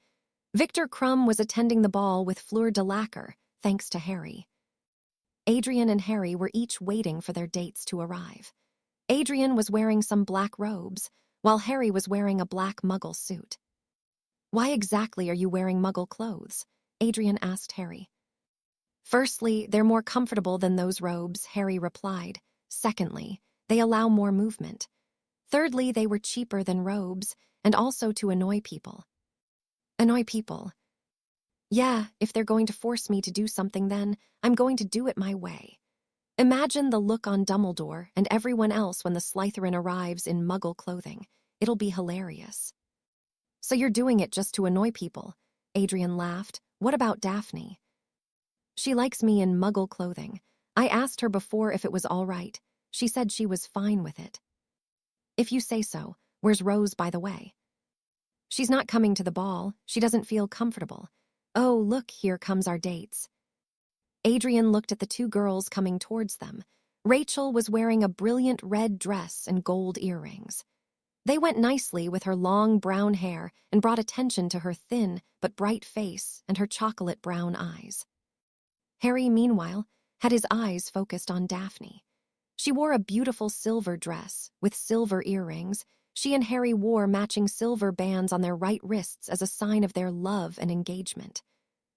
Victor Krum was attending the ball with Fleur de Lacquer, thanks to Harry. Adrian and Harry were each waiting for their dates to arrive. Adrian was wearing some black robes, while Harry was wearing a black muggle suit. Why exactly are you wearing muggle clothes? Adrian asked Harry. Firstly, they're more comfortable than those robes, Harry replied. Secondly, they allow more movement. Thirdly, they were cheaper than robes, and also to annoy people. Annoy people? Yeah, if they're going to force me to do something, then I'm going to do it my way. Imagine the look on Dumbledore and everyone else when the Slytherin arrives in muggle clothing. It'll be hilarious. So you're doing it just to annoy people? Adrian laughed. What about Daphne? She likes me in muggle clothing. I asked her before if it was all right. She said she was fine with it. If you say so. Where's Rose, by the way? She's not coming to the ball. She doesn't feel comfortable. Oh, look, here comes our dates. Adrian looked at the two girls coming towards them. Rachel was wearing a brilliant red dress and gold earrings. They went nicely with her long brown hair and brought attention to her thin but bright face and her chocolate brown eyes. Harry, meanwhile, had his eyes focused on Daphne. She wore a beautiful silver dress with silver earrings. She and Harry wore matching silver bands on their right wrists as a sign of their love and engagement.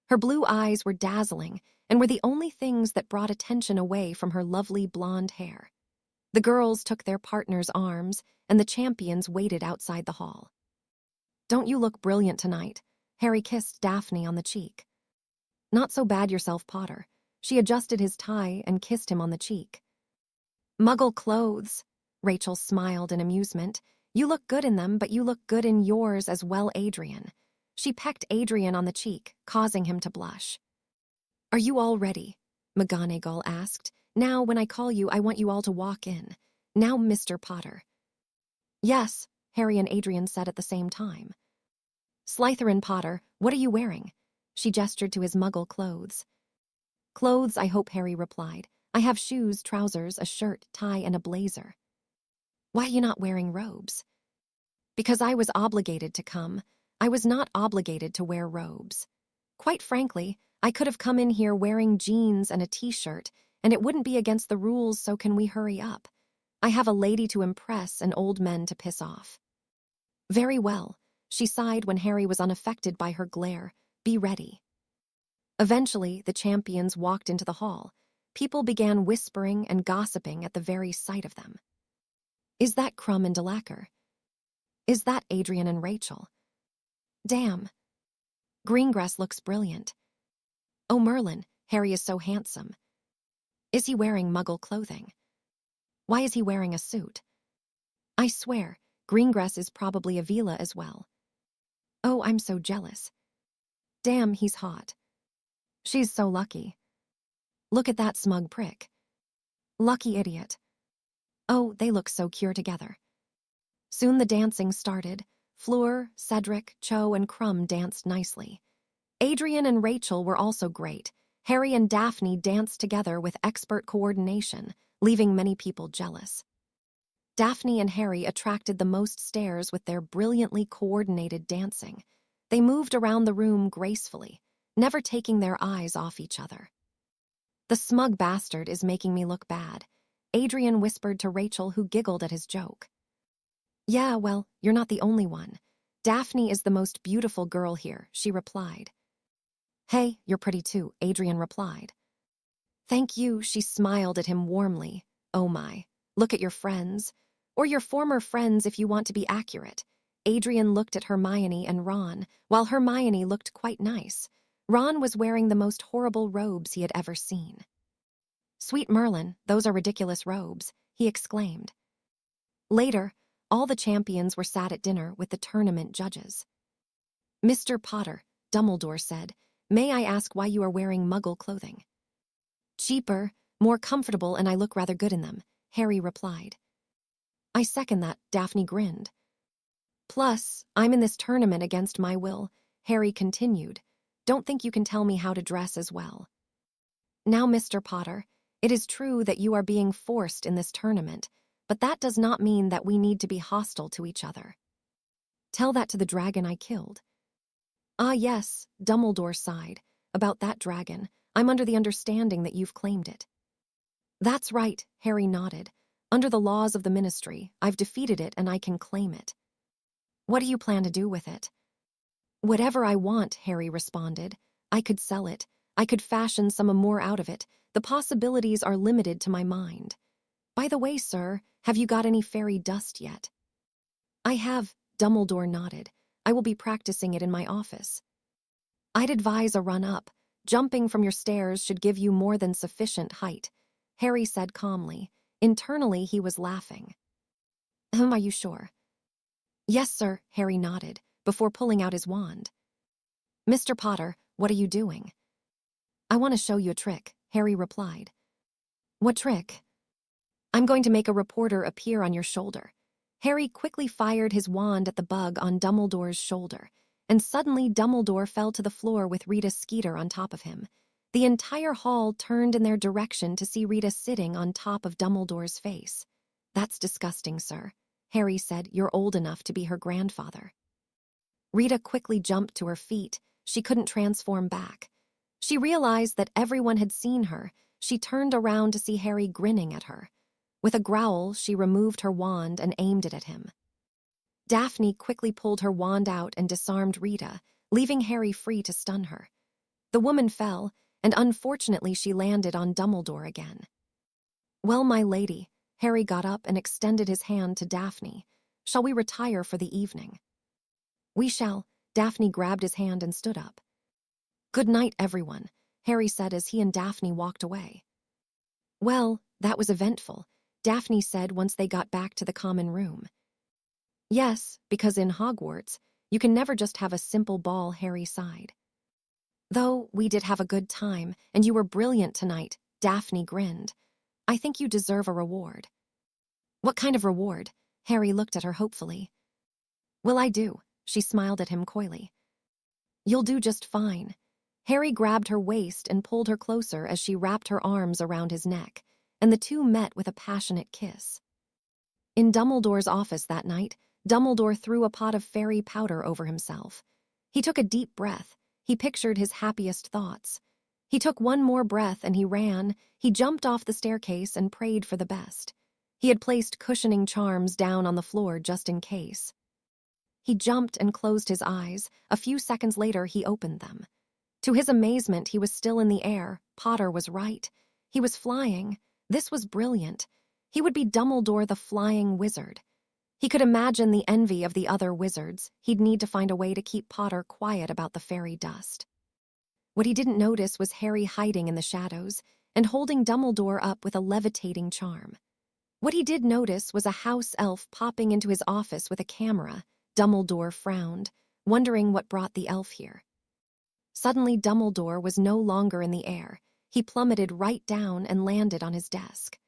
Her blue eyes were dazzling and were the only things that brought attention away from her lovely blonde hair. The girls took their partners' arms, and the champions waited outside the hall. "Don't you look brilliant tonight?" Harry kissed Daphne on the cheek. "Not so bad yourself, Potter." She adjusted his tie and kissed him on the cheek. "Muggle clothes." Rachel smiled in amusement. "You look good in them, but you look good in yours as well, Adrian." She pecked Adrian on the cheek, causing him to blush. "Are you all ready?" McGonagall asked. "Now, when I call you, I want you all to walk in. Now, Mr. Potter." "Yes," Harry and Adrian said at the same time. "Slytherin Potter, what are you wearing?" She gestured to his Muggle clothes. "Clothes, I hope," Harry replied. "I have shoes, trousers, a shirt, tie, and a blazer." "Why are you not wearing robes?" "Because I was obligated to come. I was not obligated to wear robes. Quite frankly, I could have come in here wearing jeans and a t-shirt, and it wouldn't be against the rules, so can we hurry up? I have a lady to impress and old men to piss off." "Very well," she sighed when Harry was unaffected by her glare. "Be ready." Eventually, the champions walked into the hall. People began whispering and gossiping at the very sight of them. "Is that Crumb and Delacour? Is that Adrian and Rachel? Damn. Greengrass looks brilliant. Oh, Merlin, Harry is so handsome. Is he wearing Muggle clothing? Why is he wearing a suit? I swear, Greengrass is probably a Vila as well. Oh, I'm so jealous. Damn, he's hot. She's so lucky. Look at that smug prick. Lucky idiot. Oh, they look so cute together." Soon the dancing started. Fleur, Cedric, Cho, and Crumb danced nicely. Adrian and Rachel were also great. Harry and Daphne danced together with expert coordination, leaving many people jealous. Daphne and Harry attracted the most stares with their brilliantly coordinated dancing. They moved around the room gracefully, never taking their eyes off each other. "The smug bastard is making me look bad," Adrian whispered to Rachel, who giggled at his joke. "Yeah, well, you're not the only one. Daphne is the most beautiful girl here," she replied. "Hey, you're pretty too," Adrian replied. "Thank you," she smiled at him warmly. "Oh my, look at your friends. Or your former friends if you want to be accurate." Adrian looked at Hermione and Ron, while Hermione looked quite nice. Ron was wearing the most horrible robes he had ever seen. "Sweet Merlin, those are ridiculous robes," he exclaimed. Later, all the champions were sat at dinner with the tournament judges. "Mr. Potter," Dumbledore said, "may I ask why you are wearing Muggle clothing?" "Cheaper, more comfortable, and I look rather good in them," Harry replied. "I second that," Daphne grinned. "Plus, I'm in this tournament against my will," Harry continued. "Don't think you can tell me how to dress as well." "Now, Mr. Potter, it is true that you are being forced in this tournament, but that does not mean that we need to be hostile to each other. Tell that to the dragon I killed." "Ah, yes," Dumbledore sighed. "About that dragon, I'm under the understanding that you've claimed it." "That's right," Harry nodded. "Under the laws of the Ministry, I've defeated it and I can claim it." "What do you plan to do with it?" "Whatever I want," Harry responded. "I could sell it. I could fashion some more out of it. The possibilities are limited to my mind. By the way, sir, have you got any fairy dust yet?" "I have," Dumbledore nodded. "I will be practicing it in my office." "I'd advise a run-up. Jumping from your stairs should give you more than sufficient height," Harry said calmly. Internally, he was laughing. Are you sure?" "Yes, sir," Harry nodded, before pulling out his wand. "Mr. Potter, what are you doing?" "I want to show you a trick," Harry replied. "What trick?" "I'm going to make a reporter appear on your shoulder." Harry quickly fired his wand at the bug on Dumbledore's shoulder, and suddenly Dumbledore fell to the floor with Rita Skeeter on top of him. The entire hall turned in their direction to see Rita sitting on top of Dumbledore's face. "That's disgusting, sir," Harry said. "You're old enough to be her grandfather." Rita quickly jumped to her feet. She couldn't transform back. She realized that everyone had seen her. She turned around to see Harry grinning at her. With a growl, she removed her wand and aimed it at him. Daphne quickly pulled her wand out and disarmed Rita, leaving Harry free to stun her. The woman fell, and unfortunately she landed on Dumbledore again. "Well, my lady," Harry got up and extended his hand to Daphne. "Shall we retire for the evening?" "We shall." Daphne grabbed his hand and stood up. "Good night, everyone," Harry said as he and Daphne walked away. "Well, that was eventful," Daphne said once they got back to the common room. "Yes, because in Hogwarts, you can never just have a simple ball," Harry sighed. "Though we did have a good time, and you were brilliant tonight," Daphne grinned. "I think you deserve a reward." "What kind of reward?" Harry looked at her hopefully. "Well, I do," she smiled at him coyly. "You'll do just fine." Harry grabbed her waist and pulled her closer as she wrapped her arms around his neck, and the two met with a passionate kiss. In Dumbledore's office that night, Dumbledore threw a pot of fairy powder over himself. He took a deep breath. He pictured his happiest thoughts. He took one more breath and he ran. He jumped off the staircase and prayed for the best. He had placed cushioning charms down on the floor just in case. He jumped and closed his eyes. A few seconds later, he opened them. To his amazement, he was still in the air. Potter was right. He was flying. This was brilliant. He would be Dumbledore the Flying Wizard. He could imagine the envy of the other wizards. He'd need to find a way to keep Potter quiet about the fairy dust. What he didn't notice was Harry hiding in the shadows and holding Dumbledore up with a levitating charm. What he did notice was a house elf popping into his office with a camera. Dumbledore frowned, wondering what brought the elf here. Suddenly, Dumbledore was no longer in the air. He plummeted right down and landed on his desk.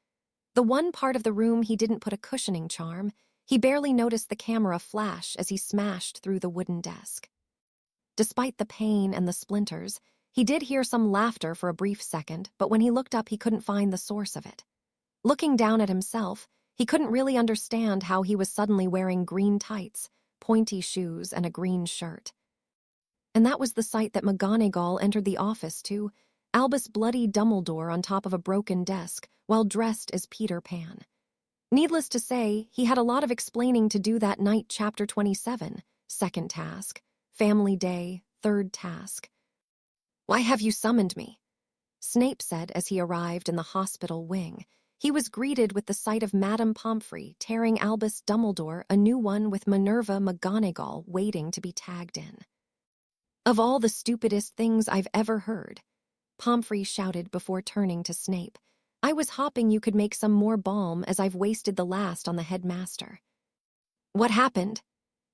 The one part of the room he didn't put a cushioning charm, he barely noticed the camera flash as he smashed through the wooden desk. Despite the pain and the splinters, he did hear some laughter for a brief second, but when he looked up, he couldn't find the source of it. Looking down at himself, he couldn't really understand how he was suddenly wearing green tights, pointy shoes, and a green shirt. And that was the sight that McGonagall entered the office to, Albus bloody Dumbledore on top of a broken desk while dressed as Peter Pan. Needless to say, he had a lot of explaining to do that night. Chapter 27, second task, family day, third task. "Why have you summoned me?" Snape said as he arrived in the hospital wing. He was greeted with the sight of Madame Pomfrey tearing Albus Dumbledore a new one with Minerva McGonagall waiting to be tagged in. "Of all the stupidest things I've ever heard," Pomfrey shouted before turning to Snape. "I was hoping you could make some more balm as I've wasted the last on the headmaster." "What happened?"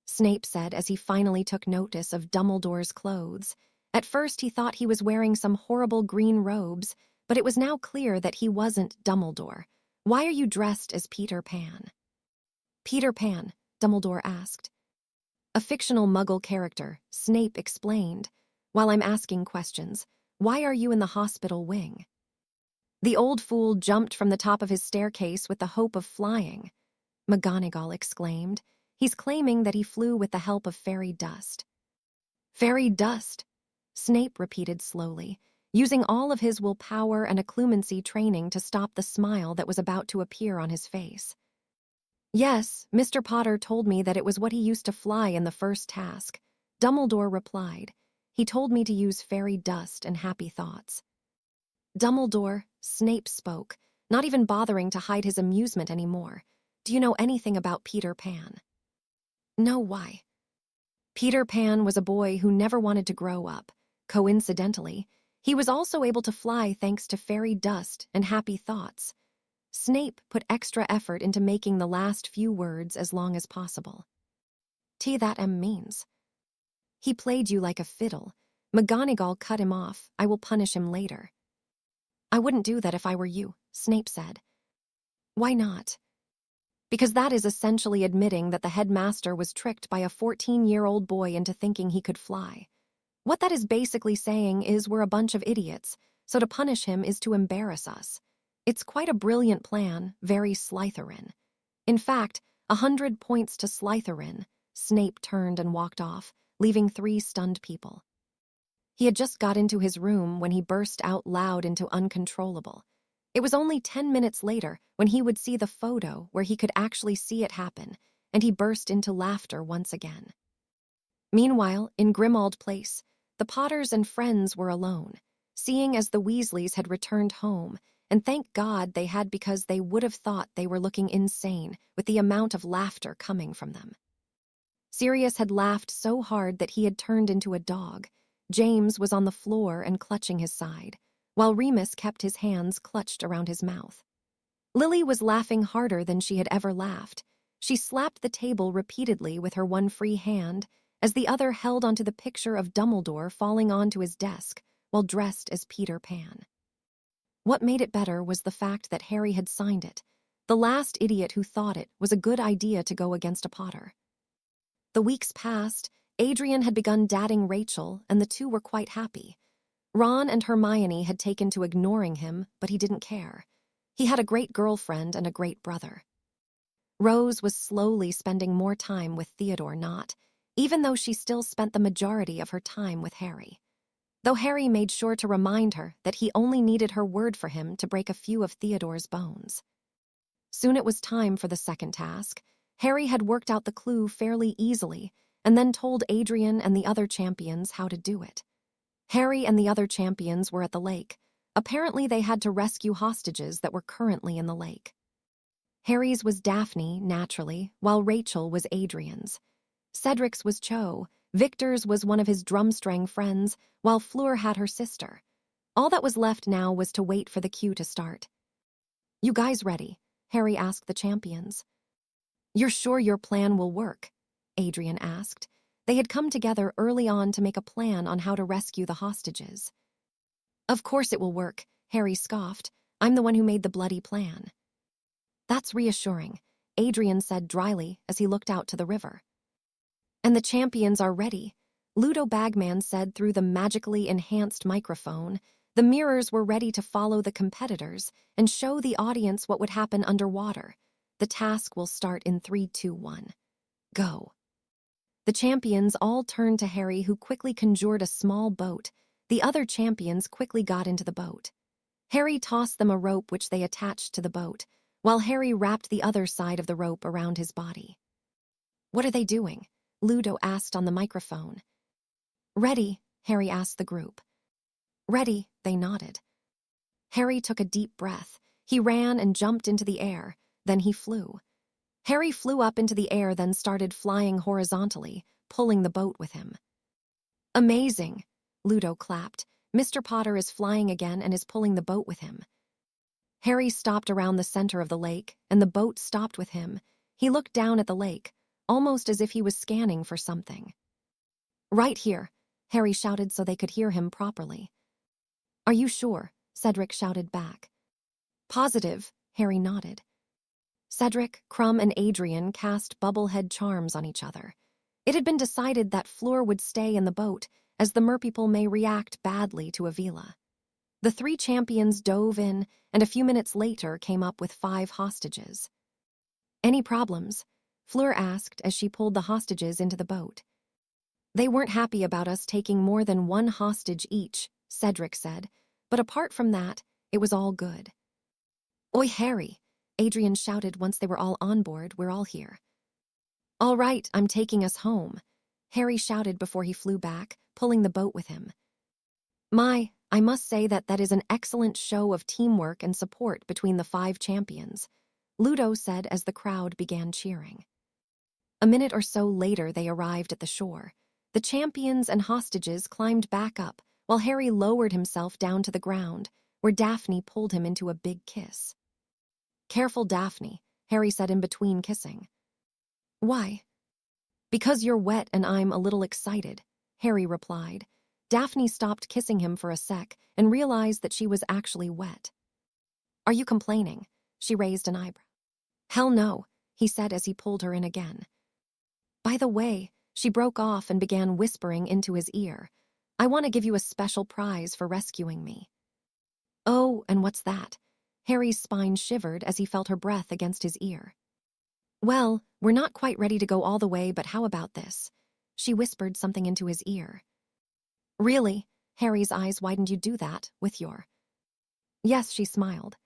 Snape said as he finally took notice of Dumbledore's clothes. At first he thought he was wearing some horrible green robes, but it was now clear that he wasn't Dumbledore. "Why are you dressed as Peter Pan?" "Peter Pan," Dumbledore asked. "A fictional Muggle character," Snape explained. "While I'm asking questions, why are you in the hospital wing?" "The old fool jumped from the top of his staircase with the hope of flying," McGonagall exclaimed. "He's claiming that he flew with the help of fairy dust." "Fairy dust?" Snape repeated slowly, using all of his willpower and occlumency training to stop the smile that was about to appear on his face. "Yes, Mr. Potter told me that it was what he used to fly in the first task," Dumbledore replied. "He told me to use fairy dust and happy thoughts." "Dumbledore," Snape spoke, not even bothering to hide his amusement anymore. "Do you know anything about Peter Pan?" "No, why?" "Peter Pan was a boy who never wanted to grow up. Coincidentally, he was also able to fly thanks to fairy dust and happy thoughts." Snape put extra effort into making the last few words as long as possible. That means. "He played you like a fiddle." McGonagall cut him off. "I will punish him later." "I wouldn't do that if I were you," Snape said. "Why not?" "Because that is essentially admitting that the headmaster was tricked by a 14-year-old boy into thinking he could fly. What that is basically saying is we're a bunch of idiots, so to punish him is to embarrass us. It's quite a brilliant plan, very Slytherin. In fact, 100 points to Slytherin." Snape turned and walked off, leaving 3 stunned people. He had just got into his room when he burst out loud into uncontrollable. It was only 10 minutes later when he would see the photo where he could actually see it happen, and he burst into laughter once again. Meanwhile, in Grimmauld Place, the Potters and friends were alone, seeing as the Weasleys had returned home, and thank God they had, because they would have thought they were looking insane with the amount of laughter coming from them. Sirius had laughed so hard that he had turned into a dog. James was on the floor and clutching his side, while Remus kept his hands clutched around his mouth. Lily was laughing harder than she had ever laughed. She slapped the table repeatedly with her one free hand, as the other held onto the picture of Dumbledore falling onto his desk while dressed as Peter Pan. What made it better was the fact that Harry had signed it. The last idiot who thought it was a good idea to go against a Potter. The weeks passed. Adrian had begun dating Rachel, and the two were quite happy. Ron and Hermione had taken to ignoring him, but he didn't care. He had a great girlfriend and a great brother. Rose was slowly spending more time with Theodore Nott, even though she still spent the majority of her time with Harry. Though Harry made sure to remind her that he only needed her word for him to break a few of Theodore's bones. Soon it was time for the second task. Harry had worked out the clue fairly easily, and then told Adrian and the other champions how to do it. Harry and the other champions were at the lake. Apparently they had to rescue hostages that were currently in the lake. Harry's was Daphne, naturally, while Rachel was Adrian's. Cedric's was Cho. Victor's was one of his drumstring friends, while Fleur had her sister. All that was left now was to wait for the cue to start. "You guys ready?" Harry asked the champions. "You're sure your plan will work?" Adrian asked. They had come together early on to make a plan on how to rescue the hostages. "Of course it will work," Harry scoffed. "I'm the one who made the bloody plan." "That's reassuring," Adrian said dryly as he looked out to the river. "And the champions are ready," Ludo Bagman said through the magically enhanced microphone. The mirrors were ready to follow the competitors and show the audience what would happen underwater. The task will start in 3, 2, 1. Go. The champions all turned to Harry, who quickly conjured a small boat. The other champions quickly got into the boat. Harry tossed them a rope which they attached to the boat, while Harry wrapped the other side of the rope around his body. "What are they doing?" Ludo asked on the microphone. "Ready?" Harry asked the group. "Ready," they nodded. Harry took a deep breath. He ran and jumped into the air. Then he flew. Harry flew up into the air, then started flying horizontally, pulling the boat with him. "Amazing!" Ludo clapped. "Mr. Potter is flying again and is pulling the boat with him." Harry stopped around the center of the lake, and the boat stopped with him. He looked down at the lake, almost as if he was scanning for something. "Right here," Harry shouted so they could hear him properly. "Are you sure?" Cedric shouted back. "Positive," Harry nodded. Cedric, Crumb, and Adrian cast bubblehead charms on each other. It had been decided that Fleur would stay in the boat, as the merpeople may react badly to Avila. The 3 champions dove in, and a few minutes later came up with 5 hostages. "Any problems?" Fleur asked as she pulled the hostages into the boat. "They weren't happy about us taking more than 1 hostage each," Cedric said, "but apart from that, it was all good." "Oi, Harry!" Adrian shouted once they were all on board. "We're all here." "All right, I'm taking us home," Harry shouted before he flew back, pulling the boat with him. I must say that is an excellent show of teamwork and support between the 5 champions," Ludo said as the crowd began cheering. A minute or so later they arrived at the shore. The champions and hostages climbed back up, while Harry lowered himself down to the ground, where Daphne pulled him into a big kiss. "Careful, Daphne," Harry said in between kissing. "Why?" "Because you're wet and I'm a little excited," Harry replied. Daphne stopped kissing him for a sec and realized that she was actually wet. "Are you complaining?" She raised an eyebrow. "Hell no," he said as he pulled her in again. "By the way," she broke off and began whispering into his ear, "I want to give you a special prize for rescuing me." "Oh, and what's that?" Harry's spine shivered as he felt her breath against his ear. "Well, we're not quite ready to go all the way, but how about this?" She whispered something into his ear. "Really?" Harry's eyes widened. "You do that with your—" "Yes," she smiled.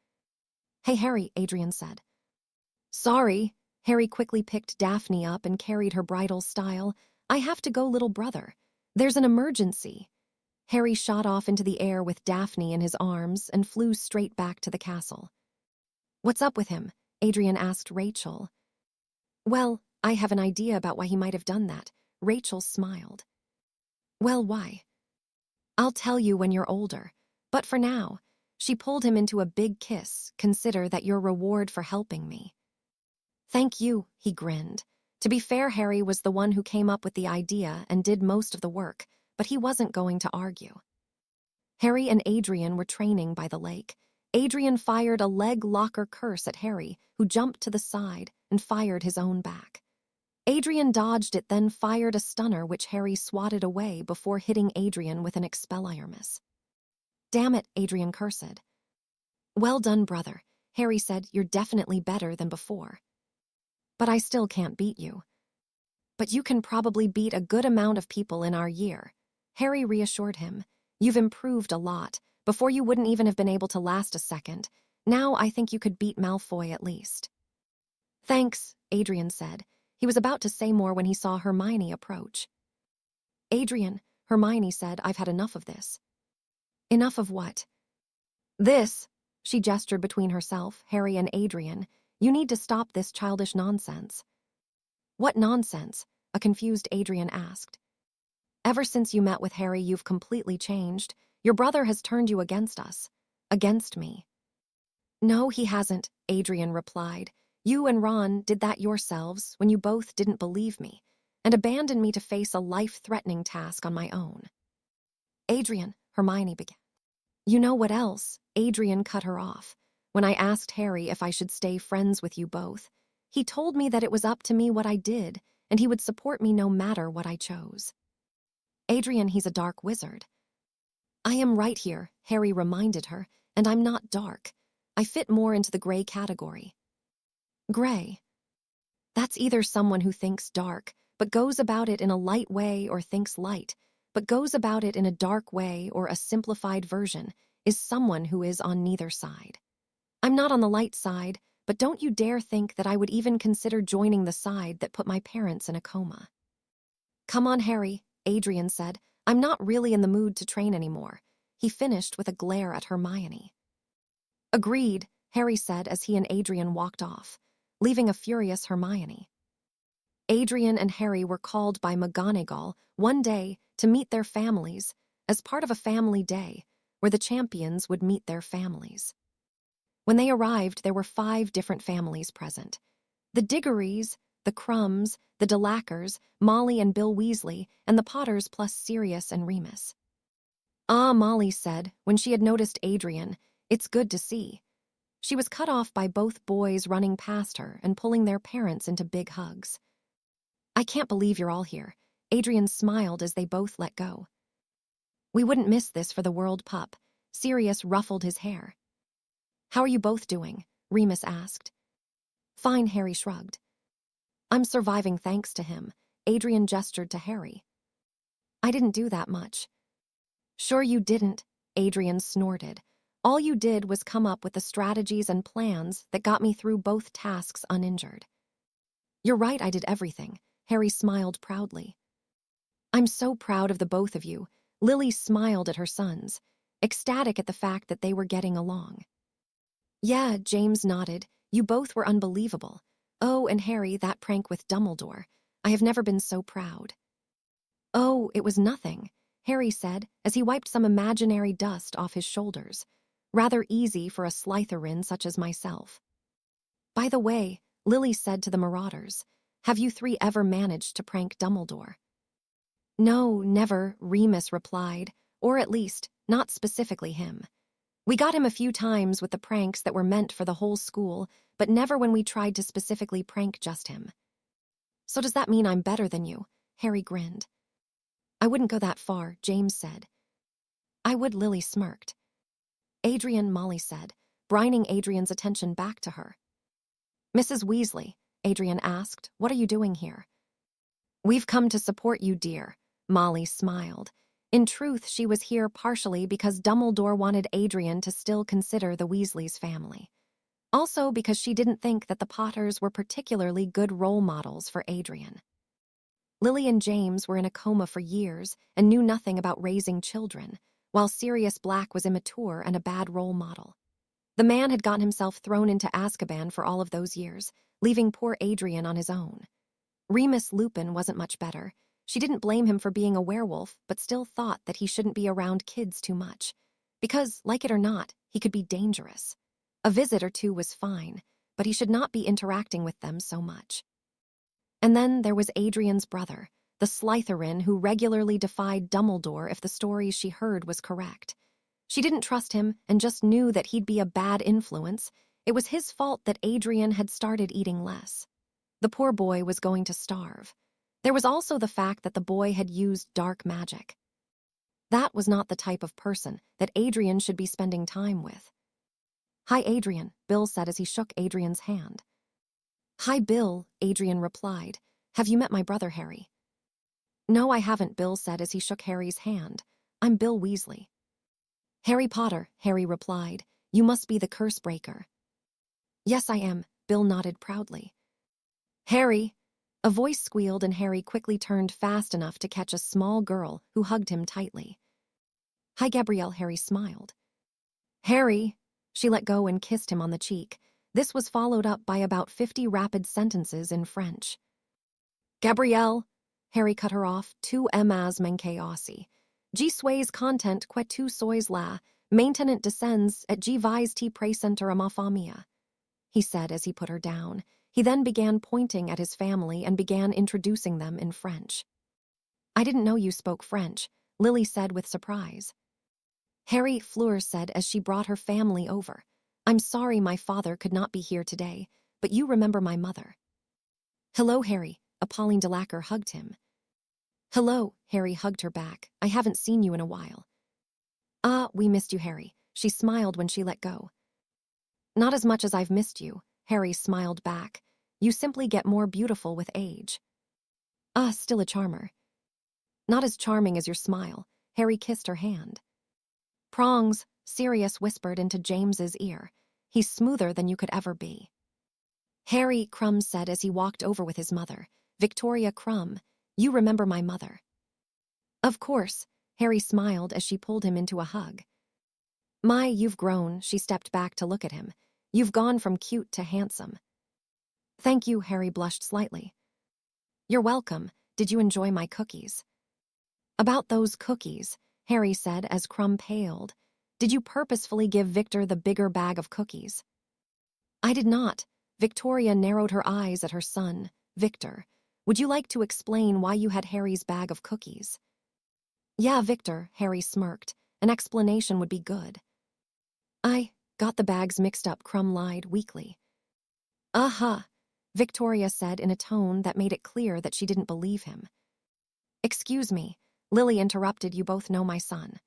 "Hey, Harry," Adrian said. "Sorry." Harry quickly picked Daphne up and carried her bridal style. "I have to go, little brother. There's an emergency." Harry shot off into the air with Daphne in his arms and flew straight back to the castle. "What's up with him?" Adrian asked Rachel. "Well, I have an idea about why he might have done that." Rachel smiled. "Well, why?" "I'll tell you when you're older. But for now," she pulled him into a big kiss. "Consider that your reward for helping me." "Thank you," he grinned. To be fair, Harry was the one who came up with the idea and did most of the work, but he wasn't going to argue. Harry and Adrian were training by the lake. Adrian fired a leg locker curse at Harry, who jumped to the side and fired his own back. Adrian dodged it, then fired a stunner which Harry swatted away before hitting Adrian with an Expelliarmus. "Damn it," Adrian cursed. "Well done, brother," Harry said. "You're definitely better than before. But I still can't beat you." "But you can probably beat a good amount of people in our year," Harry reassured him. "You've improved a lot. Before you wouldn't even have been able to last a second. Now I think you could beat Malfoy at least." "Thanks," Adrian said. He was about to say more when he saw Hermione approach. "Adrian," Hermione said, "I've had enough of this." "Enough of what?" "This." She gestured between herself, Harry, and Adrian. "You need to stop this childish nonsense." "What nonsense?" a confused Adrian asked. "Ever since you met with Harry, you've completely changed. Your brother has turned you against us. Against me." "No, he hasn't," Adrian replied. "You and Ron did that yourselves when you both didn't believe me and abandoned me to face a life-threatening task on my own." "Adrian," Hermione began. "You know what else?" Adrian cut her off. "When I asked Harry if I should stay friends with you both, he told me that it was up to me what I did, and he would support me no matter what I chose." "Adrian, he's a dark wizard." "I am right here," Harry reminded her, "and I'm not dark. I fit more into the gray category." "Gray? That's either someone who thinks dark, but goes about it in a light way, or thinks light, but goes about it in a dark way, or a simplified version, is someone who is on neither side. I'm not on the light side, but don't you dare think that I would even consider joining the side that put my parents in a coma." "Come on, Harry," Adrian said. "I'm not really in the mood to train anymore." He finished with a glare at Hermione. "Agreed," Harry said as he and Adrian walked off, leaving a furious Hermione. Adrian and Harry were called by McGonagall one day to meet their families as part of a family day where the champions would meet their families. When they arrived, there were 5 different families present. The Diggorys, the Crumbs, the Delacours, Molly and Bill Weasley, and the Potters plus Sirius and Remus. "Ah," Molly said when she had noticed Adrian, "it's good to see." She was cut off by both boys running past her and pulling their parents into big hugs. "I can't believe you're all here." Adrian smiled as they both let go. "We wouldn't miss this for the world, pup." Sirius ruffled his hair. "How are you both doing?" Remus asked. "Fine," Harry shrugged. "I'm surviving thanks to him." Adrian gestured to Harry. "I didn't do that much." "Sure you didn't," Adrian snorted. "All you did was come up with the strategies and plans that got me through both tasks uninjured." "You're right, I did everything." Harry smiled proudly. "I'm so proud of the both of you." Lily smiled at her sons, ecstatic at the fact that they were getting along. "Yeah," James nodded. "You both were unbelievable. Oh, and Harry, that prank with Dumbledore. I have never been so proud." "Oh, it was nothing," Harry said as he wiped some imaginary dust off his shoulders. "Rather easy for a Slytherin such as myself." "By the way," Lily said to the Marauders, "have you 3 ever managed to prank Dumbledore?" "No, never," Remus replied, "or at least, not specifically him. We got him a few times with the pranks that were meant for the whole school, but never when we tried to specifically prank just him." "So does that mean I'm better than you?" Harry grinned. "I wouldn't go that far," James said. "I would," Lily smirked. "Adrian," Molly said, brining Adrian's attention back to her. "Mrs. Weasley," Adrian asked, "what are you doing here?" "We've come to support you, dear," Molly smiled. In truth, she was here partially because Dumbledore wanted Adrian to still consider the Weasleys family. Also because she didn't think that the Potters were particularly good role models for Adrian. Lily and James were in a coma for years and knew nothing about raising children, while Sirius Black was immature and a bad role model. The man had gotten himself thrown into Azkaban for all of those years, leaving poor Adrian on his own. Remus Lupin wasn't much better. She didn't blame him for being a werewolf, but still thought that he shouldn't be around kids too much. Because, like it or not, he could be dangerous. A visit or two was fine, but he should not be interacting with them so much. And then there was Adrian's brother, the Slytherin who regularly defied Dumbledore if the stories she heard was correct. She didn't trust him and just knew that he'd be a bad influence. It was his fault that Adrian had started eating less. The poor boy was going to starve. There was also the fact that the boy had used dark magic. That was not the type of person that Adrian should be spending time with. "Hi, Adrian," Bill said as he shook Adrian's hand. "Hi, Bill," Adrian replied. "Have you met my brother, Harry?" "No, I haven't," Bill said as he shook Harry's hand. "I'm Bill Weasley." "Harry Potter," Harry replied. "You must be the curse breaker." "Yes, I am," Bill nodded proudly. "Harry!" A voice squealed and Harry quickly turned fast enough to catch a small girl who hugged him tightly. "Hi, Gabrielle," Harry smiled. "Harry!" She let go and kissed him on the cheek. This was followed up by about 50 rapid sentences in French. "Gabrielle!" Harry cut her off. "Tu emas manqué aussi. Je suis content que tu sois là. Maintenant descends et je vais te présenter à ma famille," he said as he put her down. He then began pointing at his family and began introducing them in French. "I didn't know you spoke French," Lily said with surprise. Harry Fleur said as she brought her family over. "I'm sorry my father could not be here today, but you remember my mother." "Hello, Harry," Pauline Delacour hugged him. "Hello," Harry hugged her back. "I haven't seen you in a while." "Ah, we missed you, Harry." She smiled when she let go. "Not as much as I've missed you," Harry smiled back. "You simply get more beautiful with age." "Ah, still a charmer." "Not as charming as your smile." Harry kissed her hand. "Prongs," Sirius whispered into James's ear. "He's smoother than you could ever be." "Harry," Crumb said as he walked over with his mother. "Victoria Crumb, you remember my mother." "Of course," Harry smiled as she pulled him into a hug. "My, you've grown," she stepped back to look at him. "You've gone from cute to handsome." "Thank you," Harry blushed slightly. "You're welcome. Did you enjoy my cookies?" "About those cookies," Harry said as Crumb paled. "Did you purposefully give Victor the bigger bag of cookies?" "I did not." Victoria narrowed her eyes at her son, Victor. "Would you like to explain why you had Harry's bag of cookies?" "Yeah, Victor," Harry smirked. "An explanation would be good." "I got the bags mixed up," Crumb lied weakly. "Uh-huh," Victoria said in a tone that made it clear that she didn't believe him. "Excuse me," Lily interrupted. "You both know my son."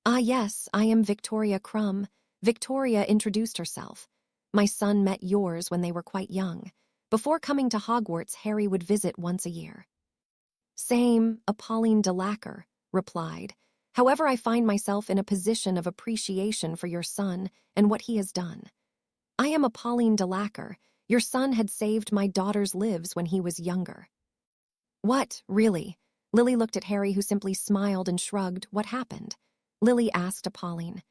"Ah, yes, I am Victoria Crumb." Victoria introduced herself. "My son met yours when they were quite young. Before coming to Hogwarts, Harry would visit once a year." "Same," Pauline Delacour replied. "However, I find myself in a position of appreciation for your son and what he has done. I am Pauline Delacour. Your son had saved my daughter's lives when he was younger." "What, really?" Lily looked at Harry, who simply smiled and shrugged. "What happened?" Lily asked Pauline.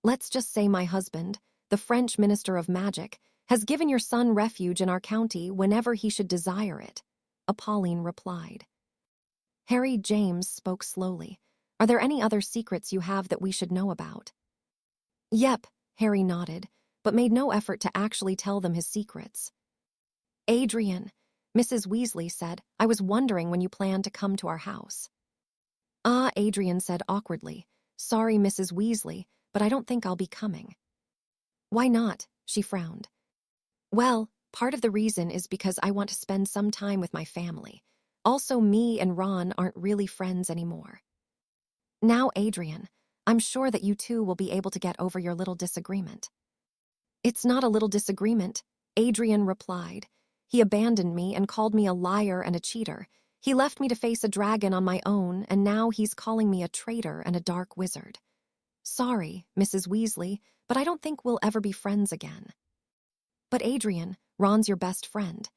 "Let's just say my husband, the French Minister of Magic, has given your son refuge in our county whenever he should desire it," Pauline replied. Harry James spoke slowly. "Are there any other secrets you have that we should know about?" "Yep," Harry nodded, but made no effort to actually tell them his secrets. "Adrian," Mrs. Weasley said, "I was wondering when you planned to come to our house." "Ah," Adrian said awkwardly. "Sorry, Mrs. Weasley, but I don't think I'll be coming." "Why not?" She frowned. "Well, part of the reason is because I want to spend some time with my family. Also, me and Ron aren't really friends anymore." "Now, Adrian, I'm sure that you two will be able to get over your little disagreement." "It's not a little disagreement," Adrian replied. "He abandoned me and called me a liar and a cheater. He left me to face a dragon on my own, and now he's calling me a traitor and a dark wizard." Sorry, Mrs. Weasley, but I don't think we'll ever be friends again. But Adrian, Ron's your best friend.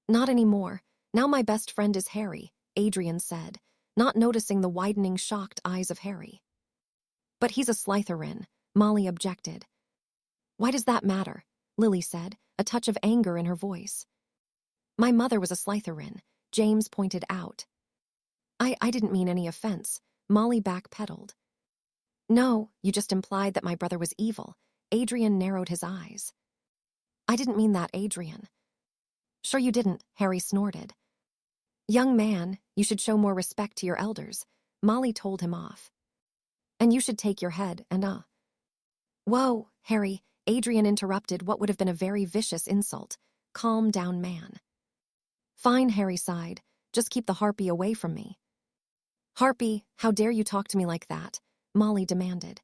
Not anymore. Now my best friend is Harry, Adrian said, not noticing the widening, shocked eyes of Harry. But he's a Slytherin, Molly objected. Why does that matter? Lily said, a touch of anger in her voice. My mother was a Slytherin, James pointed out. I didn't mean any offense, Molly backpedaled. No, you just implied that my brother was evil. Adrian narrowed his eyes. I didn't mean that, Adrian. Sure you didn't, Harry snorted. Young man, you should show more respect to your elders, Molly told him off. And you should take your head and Whoa, Harry, Adrian interrupted what would have been a very vicious insult. Calm down, man. Fine, Harry sighed. Just keep the harpy away from me. Harpy, how dare you talk to me like that? Molly demanded.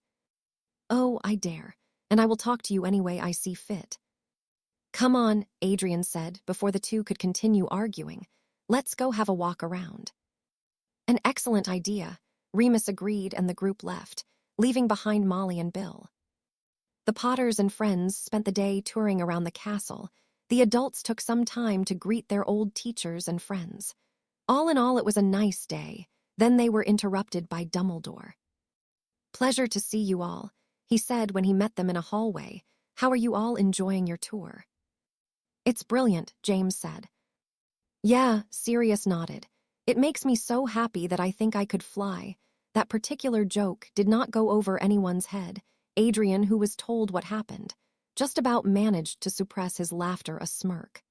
Oh, I dare, and I will talk to you any way I see fit. Come on, Adrian said before the two could continue arguing. Let's go have a walk around. An excellent idea, Remus agreed, and the group left, leaving behind Molly and Bill. The Potters and friends spent the day touring around the castle. The adults took some time to greet their old teachers and friends. All in all, it was a nice day. Then they were interrupted by Dumbledore. Pleasure to see you all, he said when he met them in a hallway. How are you all enjoying your tour? It's brilliant, James said. Yeah, Sirius nodded. It makes me so happy that I think I could fly. That particular joke did not go over anyone's head. Adrian, who was told what happened, just about managed to suppress his laughter, a smirk.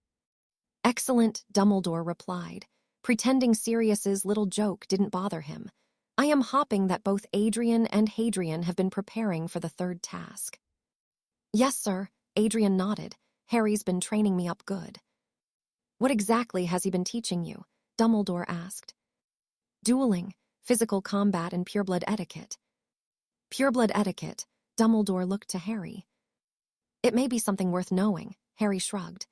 Excellent, Dumbledore replied, pretending Sirius's little joke didn't bother him. I am hoping that both Adrian and Hadrian have been preparing for the third task. Yes, sir, Adrian nodded. Harry's been training me up good. What exactly has he been teaching you? Dumbledore asked. Dueling, physical combat, and pureblood etiquette. Pureblood etiquette, Dumbledore looked to Harry. It may be something worth knowing, Harry shrugged.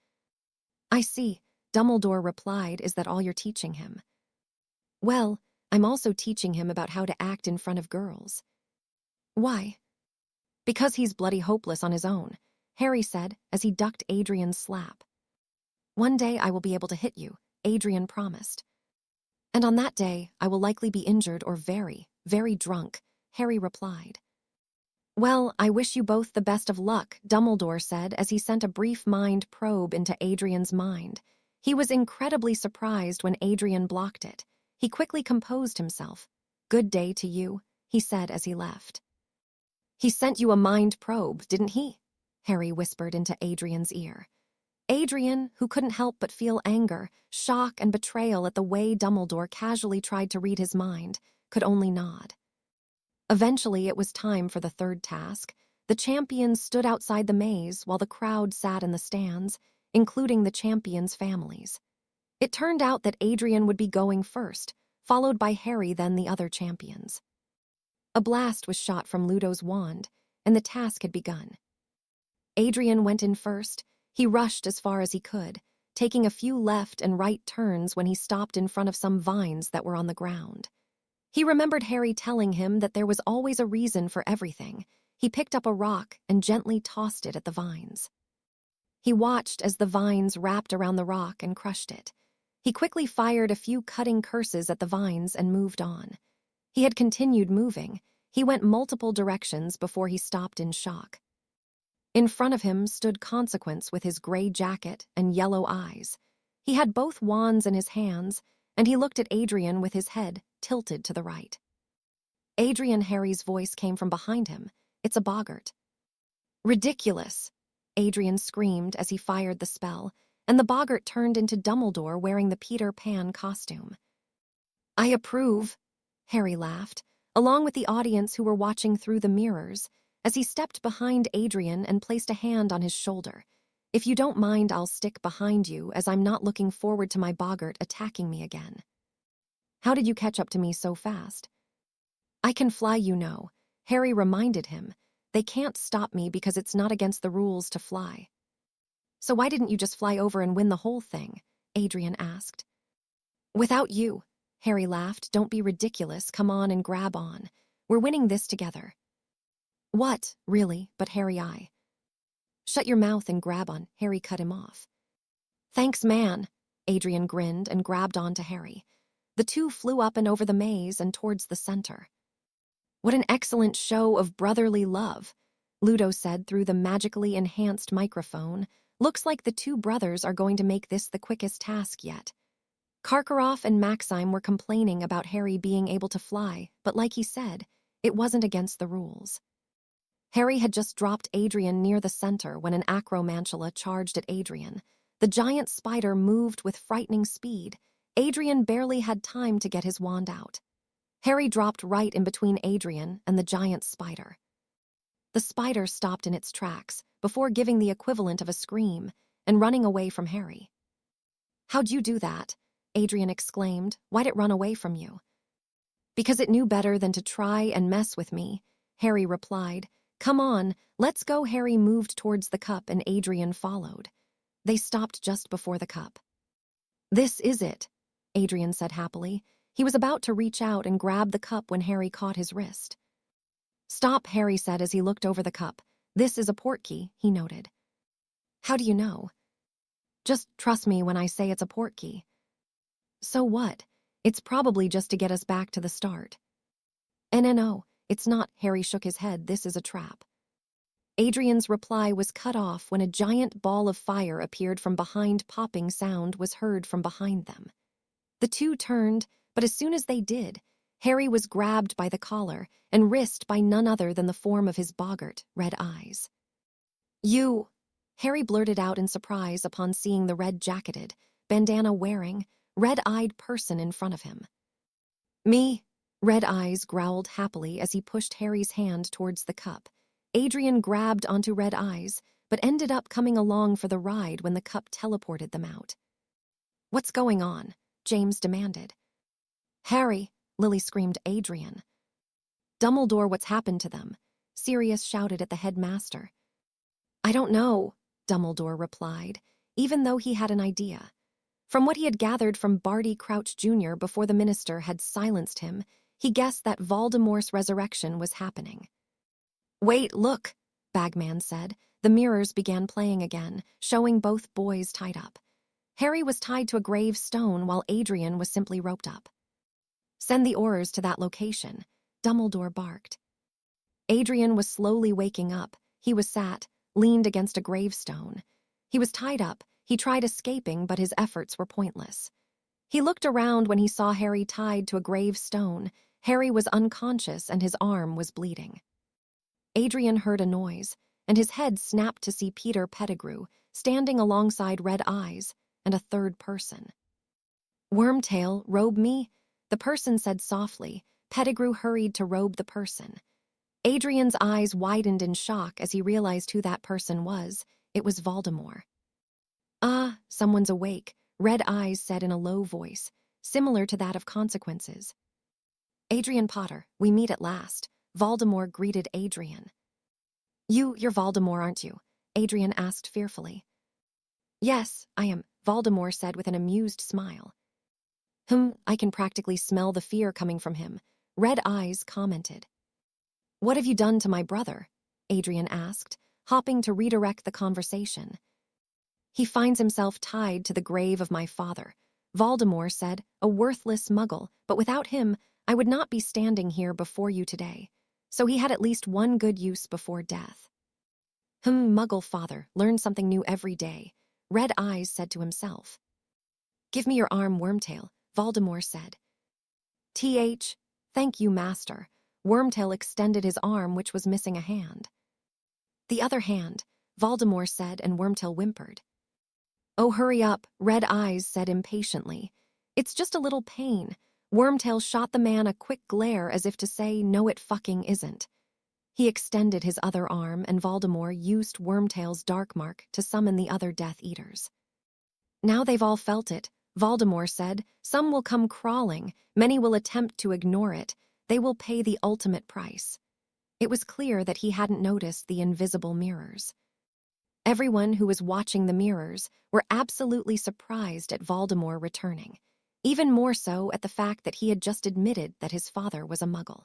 I see, Dumbledore replied. Is that all you're teaching him? Well, I'm also teaching him about how to act in front of girls. Why? Because he's bloody hopeless on his own, Harry said as he ducked Adrian's slap. One day I will be able to hit you, Adrian promised. And on that day, I will likely be injured or very, very drunk, Harry replied. Well, I wish you both the best of luck, Dumbledore said as he sent a brief mind probe into Adrian's mind. He was incredibly surprised when Adrian blocked it. He quickly composed himself. Good day to you, he said as he left. He sent you a mind probe, didn't he? Harry whispered into Adrian's ear. Adrian, who couldn't help but feel anger, shock, and betrayal at the way Dumbledore casually tried to read his mind, could only nod. Eventually, it was time for the third task. The champions stood outside the maze while the crowd sat in the stands, including the champions' families. It turned out that Adrian would be going first, followed by Harry, then the other champions. A blast was shot from Ludo's wand, and the task had begun. Adrian went in first. He rushed as far as he could, taking a few left and right turns when he stopped in front of some vines that were on the ground. He remembered Harry telling him that there was always a reason for everything. He picked up a rock and gently tossed it at the vines. He watched as the vines wrapped around the rock and crushed it. He quickly fired a few cutting curses at the vines and moved on. He had continued moving. He went multiple directions before he stopped in shock. In front of him stood Consequence with his gray jacket and yellow eyes. He had both wands in his hands, and he looked at Adrian with his head tilted to the right. Adrian, Harry's voice came from behind him. It's a boggart. Ridiculous, Adrian screamed as he fired the spell, and the boggart turned into Dumbledore wearing the Peter Pan costume. I approve, Harry laughed, along with the audience who were watching through the mirrors, as he stepped behind Adrian and placed a hand on his shoulder. If you don't mind, I'll stick behind you, as I'm not looking forward to my boggart attacking me again. How did you catch up to me so fast? I can fly, you know, Harry reminded him. They can't stop me because it's not against the rules to fly. So why didn't you just fly over and win the whole thing? Adrian asked. Without you, Harry laughed. Don't be ridiculous. Come on and grab on. We're winning this together. What, really, but Harry I. Shut your mouth and grab on, Harry cut him off. Thanks, man. Adrian grinned and grabbed onto Harry. The two flew up and over the maze and towards the center. What an excellent show of brotherly love, Ludo said through the magically enhanced microphone. Looks like the two brothers are going to make this the quickest task yet. Karkaroff and Maxime were complaining about Harry being able to fly, but like he said, it wasn't against the rules. Harry had just dropped Adrian near the center when an acromantula charged at Adrian. The giant spider moved with frightening speed. Adrian barely had time to get his wand out. Harry dropped right in between Adrian and the giant spider. The spider stopped in its tracks before giving the equivalent of a scream and running away from Harry. How'd you do that? Adrian exclaimed. Why'd it run away from you? Because it knew better than to try and mess with me, Harry replied. Come on, let's go. Harry moved towards the cup and Adrian followed. They stopped just before the cup. This is it, Adrian said happily. He was about to reach out and grab the cup when Harry caught his wrist. Stop, Harry said as he looked over the cup. This is a portkey, he noted. How do you know? Just trust me when I say it's a portkey. So what? It's probably just to get us back to the start. No, it's not, Harry shook his head. This is a trap. Adrian's reply was cut off when a giant ball of fire appeared from behind. Popping sound was heard from behind them. The two turned, but as soon as they did, Harry was grabbed by the collar and wrist by none other than the form of his boggart, Red Eyes. You, Harry blurted out in surprise upon seeing the red-jacketed, bandana-wearing, red-eyed person in front of him. Me, Red Eyes growled happily as he pushed Harry's hand towards the cup. Adrian grabbed onto Red Eyes, but ended up coming along for the ride when the cup teleported them out. What's going on? James demanded. Harry, Lily screamed. Adrian. Dumbledore, what's happened to them? Sirius shouted at the headmaster. I don't know, Dumbledore replied, even though he had an idea. From what he had gathered from Barty Crouch Jr. before the minister had silenced him, he guessed that Voldemort's resurrection was happening. Wait, look, Bagman said. The mirrors began playing again, showing both boys tied up. Harry was tied to a gravestone while Adrian was simply roped up. Send the Aurors to that location, Dumbledore barked. Adrian was slowly waking up. He was sat, leaned against a gravestone. He was tied up. He tried escaping, but his efforts were pointless. He looked around when he saw Harry tied to a gravestone. Harry was unconscious and his arm was bleeding. Adrian heard a noise, and his head snapped to see Peter Pettigrew standing alongside Red Eyes and a third person. Wormtail, robe me, the person said softly. Pettigrew hurried to robe the person. Adrian's eyes widened in shock as he realized who that person was. It was Voldemort. Ah, someone's awake, Red Eyes said in a low voice, similar to that of Consequences. Adrian Potter, we meet at last, Voldemort greeted Adrian. You're Voldemort, aren't you? Adrian asked fearfully. Yes, I am, Voldemort said with an amused smile. I can practically smell the fear coming from him, Red Eyes commented. What have you done to my brother? Adrian asked, hopping to redirect the conversation. He finds himself tied to the grave of my father, Voldemort said, a worthless muggle, but without him, I would not be standing here before you today. So he had at least one good use before death. Muggle father, learn something new every day, Red Eyes said to himself. Give me your arm, Wormtail, Voldemort said. Thank you, master. Wormtail extended his arm, which was missing a hand. The other hand, Voldemort said, and Wormtail whimpered. Oh, hurry up, Red Eyes said impatiently. It's just a little pain. Wormtail shot the man a quick glare as if to say, no it fucking isn't. He extended his other arm and Voldemort used Wormtail's dark mark to summon the other Death Eaters. Now they've all felt it, Voldemort said. Some will come crawling, many will attempt to ignore it. They will pay the ultimate price. It was clear that he hadn't noticed the invisible mirrors. Everyone who was watching the mirrors were absolutely surprised at Voldemort returning, even more so at the fact that he had just admitted that his father was a muggle.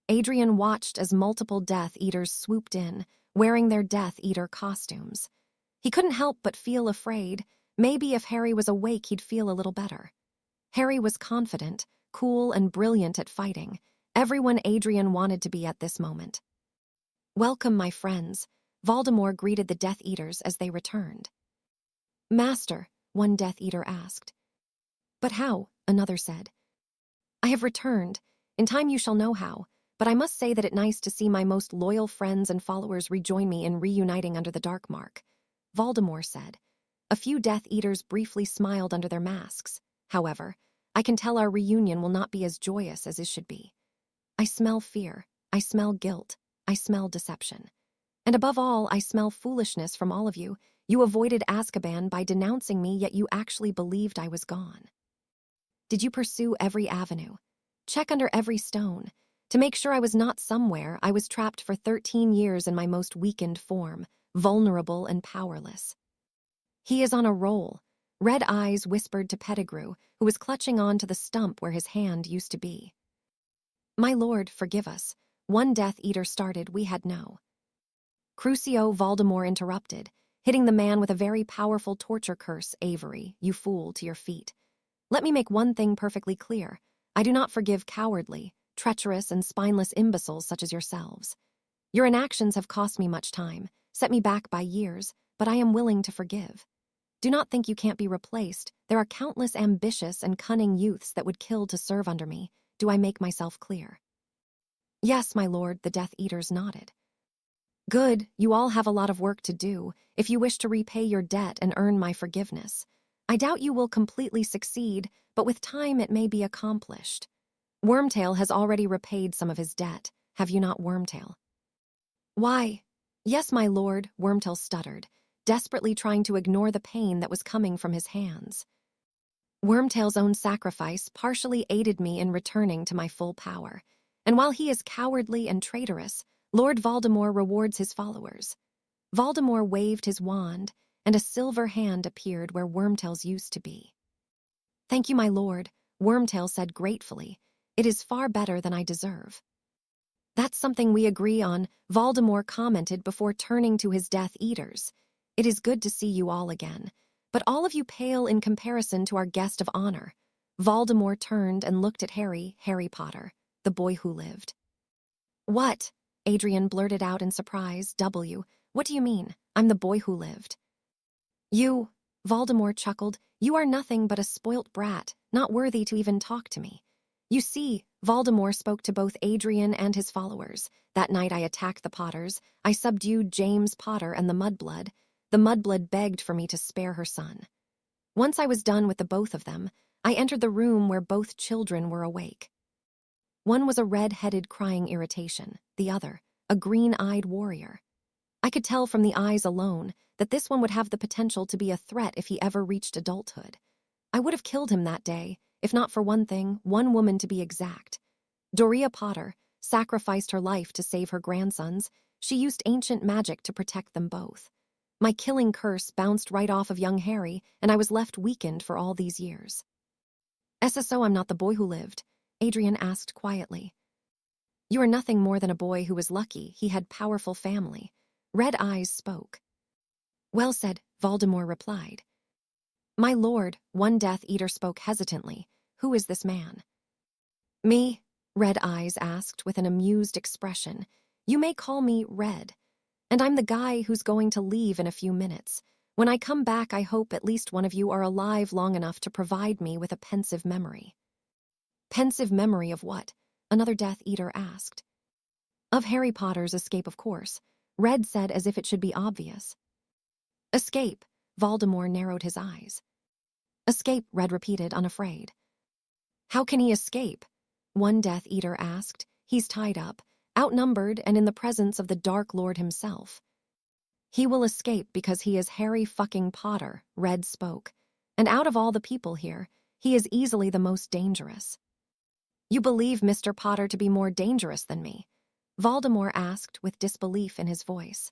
Adrian watched as multiple Death Eaters swooped in, wearing their Death Eater costumes. He couldn't help but feel afraid. Maybe if Harry was awake, he'd feel a little better. Harry was confident, cool, and brilliant at fighting, everyone Adrian wanted to be at this moment. "Welcome, my friends," Voldemort greeted the Death Eaters as they returned. "Master," one Death Eater asked. "But how?" another said. "I have returned. In time you shall know how, but I must say that it's nice to see my most loyal friends and followers rejoin me in reuniting under the Dark Mark," Voldemort said. A few Death Eaters briefly smiled under their masks. "However, I can tell our reunion will not be as joyous as it should be. I smell fear, I smell guilt, I smell deception. And above all, I smell foolishness from all of you. You avoided Azkaban by denouncing me, yet you actually believed I was gone. Did you pursue every avenue? Check under every stone? To make sure I was not somewhere, I was trapped for 13 years in my most weakened form, vulnerable and powerless. He is on a roll," Red Eyes whispered to Pettigrew, who was clutching on to the stump where his hand used to be. "My lord, forgive us. One Death Eater started, we had no." Crucio, Voldemort interrupted, hitting the man with a very powerful torture curse. "Avery, you fool, to your feet. Let me make one thing perfectly clear. I do not forgive cowardly, treacherous, and spineless imbeciles such as yourselves. Your inactions have cost me much time, set me back by years, but I am willing to forgive. Do not think you can't be replaced. There are countless ambitious and cunning youths that would kill to serve under me. Do I make myself clear?" "Yes, my lord," the Death Eaters nodded. "Good, you all have a lot of work to do if you wish to repay your debt and earn my forgiveness. I doubt you will completely succeed, but with time it may be accomplished. Wormtail has already repaid some of his debt, have you not, Wormtail?" "Why, yes, my lord," Wormtail stuttered, desperately trying to ignore the pain that was coming from his hands. "Wormtail's own sacrifice partially aided me in returning to my full power, and while he is cowardly and traitorous, Lord Voldemort rewards his followers." Voldemort waved his wand, and a silver hand appeared where Wormtail's used to be. "Thank you, my lord," Wormtail said gratefully. "It is far better than I deserve." "That's something we agree on," Voldemort commented before turning to his Death Eaters. "It is good to see you all again, but all of you pale in comparison to our guest of honor." Voldemort turned and looked at Harry Potter, the boy who lived. "What?" Adrian blurted out in surprise. What do you mean? I'm the boy who lived." "You," Voldemort chuckled, "you are nothing but a spoilt brat, not worthy to even talk to me. You see," Voldemort spoke to both Adrian and his followers. "That night I attacked the Potters. I subdued James Potter and the Mudblood. The Mudblood begged for me to spare her son. Once I was done with the both of them, I entered the room where both children were awake. One was a red-headed crying irritation, the other, a green-eyed warrior. I could tell from the eyes alone that this one would have the potential to be a threat if he ever reached adulthood. I would have killed him that day, if not for one thing, one woman to be exact. Doria Potter sacrificed her life to save her grandsons. She used ancient magic to protect them both. My killing curse bounced right off of young Harry, and I was left weakened for all these years." "SSO, I'm not the boy who lived," Adrian asked quietly. "You are nothing more than a boy who was lucky he had powerful family." Red Eyes spoke. "Well said," Voldemort replied. "My lord," one Death Eater spoke hesitantly. "Who is this man?" "Me?" Red Eyes asked with an amused expression. "You may call me Red. And I'm the guy who's going to leave in a few minutes. When I come back, I hope at least one of you are alive long enough to provide me with a pensive memory." "Pensive memory of what?" another Death Eater asked. "Of Harry Potter's escape, of course," Red said as if it should be obvious. "Escape," Voldemort narrowed his eyes. "Escape," Red repeated, unafraid. "How can he escape?" one Death Eater asked. "He's tied up, outnumbered, and in the presence of the Dark Lord himself." "He will escape because he is Harry fucking Potter," Red spoke. "And out of all the people here, he is easily the most dangerous." "You believe Mr. Potter to be more dangerous than me?" Voldemort asked with disbelief in his voice.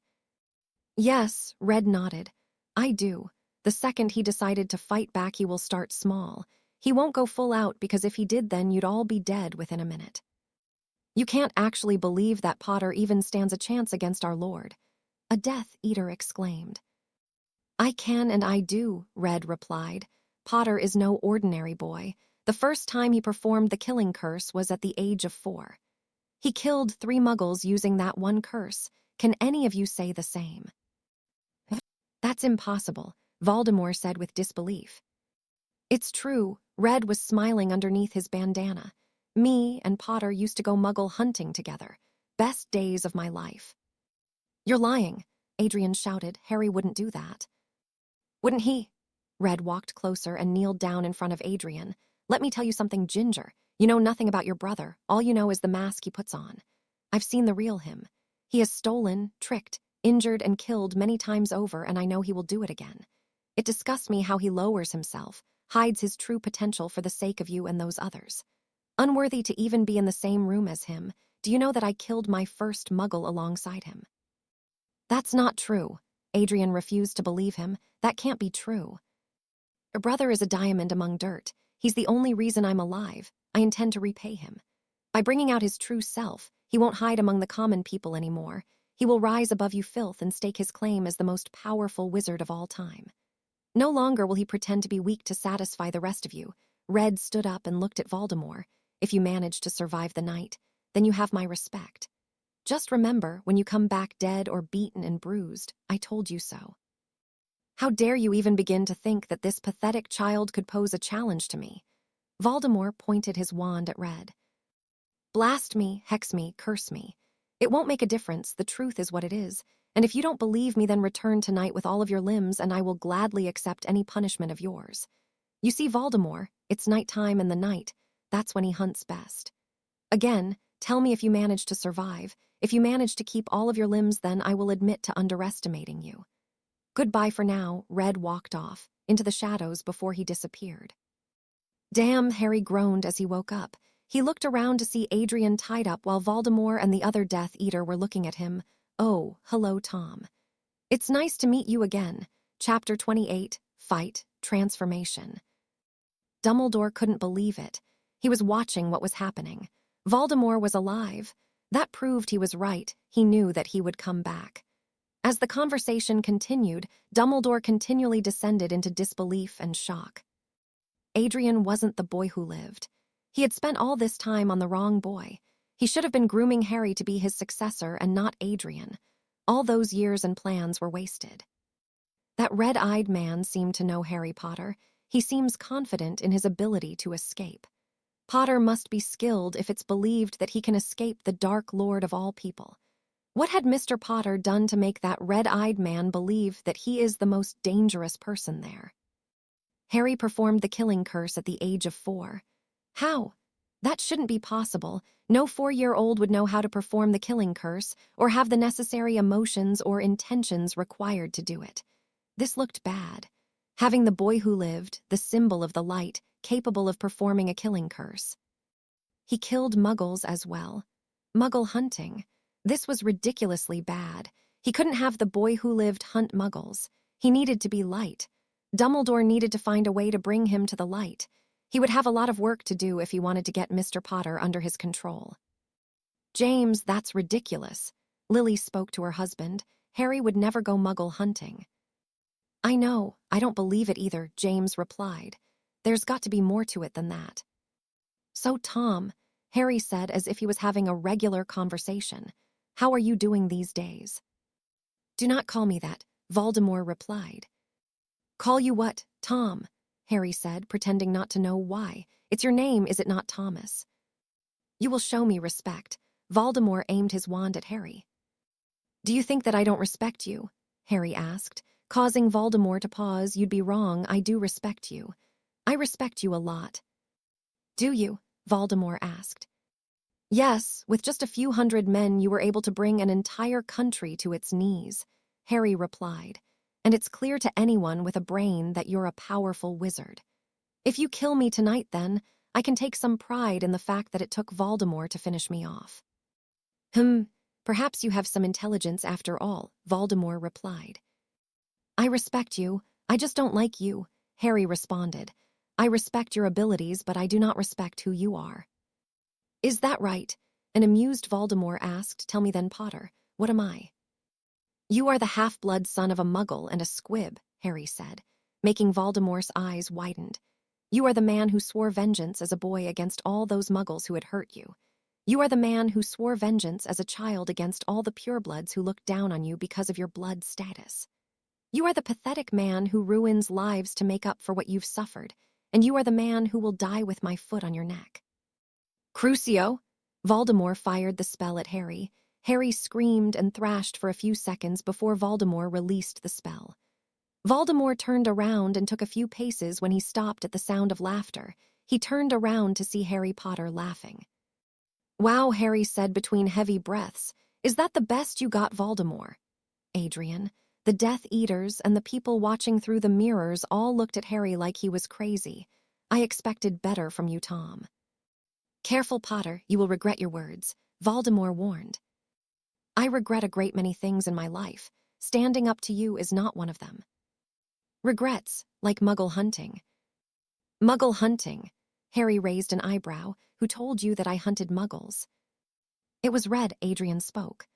"Yes," Red nodded. "I do. The second he decided to fight back, he will start small. He won't go full out because if he did, then you'd all be dead within a minute." You can't actually believe that Potter even stands a chance against our Lord," a Death Eater exclaimed. "I can and I do," Red replied. "Potter is no ordinary boy. The first time he performed the killing curse was at the age of 4. He killed 3 muggles using that one curse. Can any of you say the same?" "That's impossible," Voldemort said with disbelief. "It's true," Red was smiling underneath his bandana. "Me and Potter used to go muggle hunting together. Best days of my life." "You're lying," Adrian shouted. "Harry wouldn't do that." "Wouldn't he?" Red walked closer and kneeled down in front of Adrian. "Let me tell you something, Ginger. You know nothing about your brother. All you know is the mask he puts on. I've seen the real him. He has stolen, tricked, injured, and killed many times over, and I know he will do it again. It disgusts me how he lowers himself, hides his true potential for the sake of you and those others. Unworthy to even be in the same room as him, do you know that I killed my first muggle alongside him?" "That's not true." Adrian refused to believe him. "That can't be true. Your brother is a diamond among dirt. He's the only reason I'm alive. I intend to repay him. By bringing out his true self, he won't hide among the common people anymore. He will rise above you filth and stake his claim as the most powerful wizard of all time. No longer will he pretend to be weak to satisfy the rest of you." Red stood up and looked at Voldemort. "If you manage to survive the night, then you have my respect. Just remember, when you come back dead or beaten and bruised, I told you so. How dare you even begin to think that this pathetic child could pose a challenge to me?" Voldemort pointed his wand at Red. "Blast me, hex me, curse me. It won't make a difference. The truth is what it is. And if you don't believe me, then return tonight with all of your limbs, and I will gladly accept any punishment of yours. You see, Voldemort, it's nighttime, and the night, that's when he hunts best. Again, tell me if you manage to survive. If you manage to keep all of your limbs, then I will admit to underestimating you." Goodbye for now. Red walked off, into the shadows before he disappeared. "Damn," Harry groaned as he woke up. He looked around to see Adrian tied up while Voldemort and the other Death Eater were looking at him. "Oh, hello, Tom. It's nice to meet you again." Chapter 28, Fight, Transformation. Dumbledore couldn't believe it. He was watching what was happening. Voldemort was alive. That proved he was right. He knew that he would come back. As the conversation continued, Dumbledore continually descended into disbelief and shock. Adrian wasn't the boy who lived. He had spent all this time on the wrong boy. He should have been grooming Harry to be his successor and not Adrian. All those years and plans were wasted. That red-eyed man seemed to know Harry Potter. He seems confident in his ability to escape. Potter must be skilled if it's believed that he can escape the Dark Lord of all people. What had Mr. Potter done to make that red-eyed man believe that he is the most dangerous person there? Harry performed the killing curse at the age of 4. How? That shouldn't be possible. No 4-year-old would know how to perform the killing curse or have the necessary emotions or intentions required to do it. This looked bad. Having the boy who lived, the symbol of the light, capable of performing a killing curse. He killed muggles as well. Muggle hunting. This was ridiculously bad. He couldn't have the boy who lived hunt muggles. He needed to be light. Dumbledore needed to find a way to bring him to the light. He would have a lot of work to do if he wanted to get Mr. Potter under his control. "James, that's ridiculous." Lily spoke to her husband. "Harry would never go muggle hunting." "I know, I don't believe it either," James replied. "There's got to be more to it than that." "So, Tom," Harry said as if he was having a regular conversation, "how are you doing these days?" "Do not call me that," Voldemort replied. "Call you what, Tom?" Harry said, pretending not to know why. "It's your name, is it not, Thomas?" "You will show me respect." Voldemort aimed his wand at Harry. "Do you think that I don't respect you?" Harry asked, causing Voldemort to pause. "You'd be wrong. I do respect you. I respect you a lot." "Do you?" Voldemort asked. "Yes, with just a few hundred men you were able to bring an entire country to its knees," Harry replied. "And it's clear to anyone with a brain that you're a powerful wizard. If you kill me tonight, then, I can take some pride in the fact that it took Voldemort to finish me off." Perhaps you have some intelligence after all," Voldemort replied. "I respect you. I just don't like you," Harry responded. "I respect your abilities, but I do not respect who you are." "Is that right?" An amused Voldemort asked, "Tell me then, Potter, what am I?" "You are the half-blood son of a muggle and a squib," Harry said, making Voldemort's eyes widened. "You are the man who swore vengeance as a boy against all those muggles who had hurt you. You are the man who swore vengeance as a child against all the purebloods who looked down on you because of your blood status. You are the pathetic man who ruins lives to make up for what you've suffered, and you are the man who will die with my foot on your neck." "Crucio!" Voldemort fired the spell at Harry. Harry screamed and thrashed for a few seconds before Voldemort released the spell. Voldemort turned around and took a few paces when he stopped at the sound of laughter. He turned around to see Harry Potter laughing. "Wow," Harry said between heavy breaths. "Is that the best you got, Voldemort?" Adrian, the Death Eaters, and the people watching through the mirrors all looked at Harry like he was crazy. "I expected better from you, Tom." "Careful, Potter, you will regret your words," Voldemort warned. "I regret a great many things in my life. Standing up to you is not one of them." "Regrets, like Muggle hunting." "Muggle hunting?" Harry raised an eyebrow. "Who told you that I hunted Muggles?" "It was red," Adrian spoke.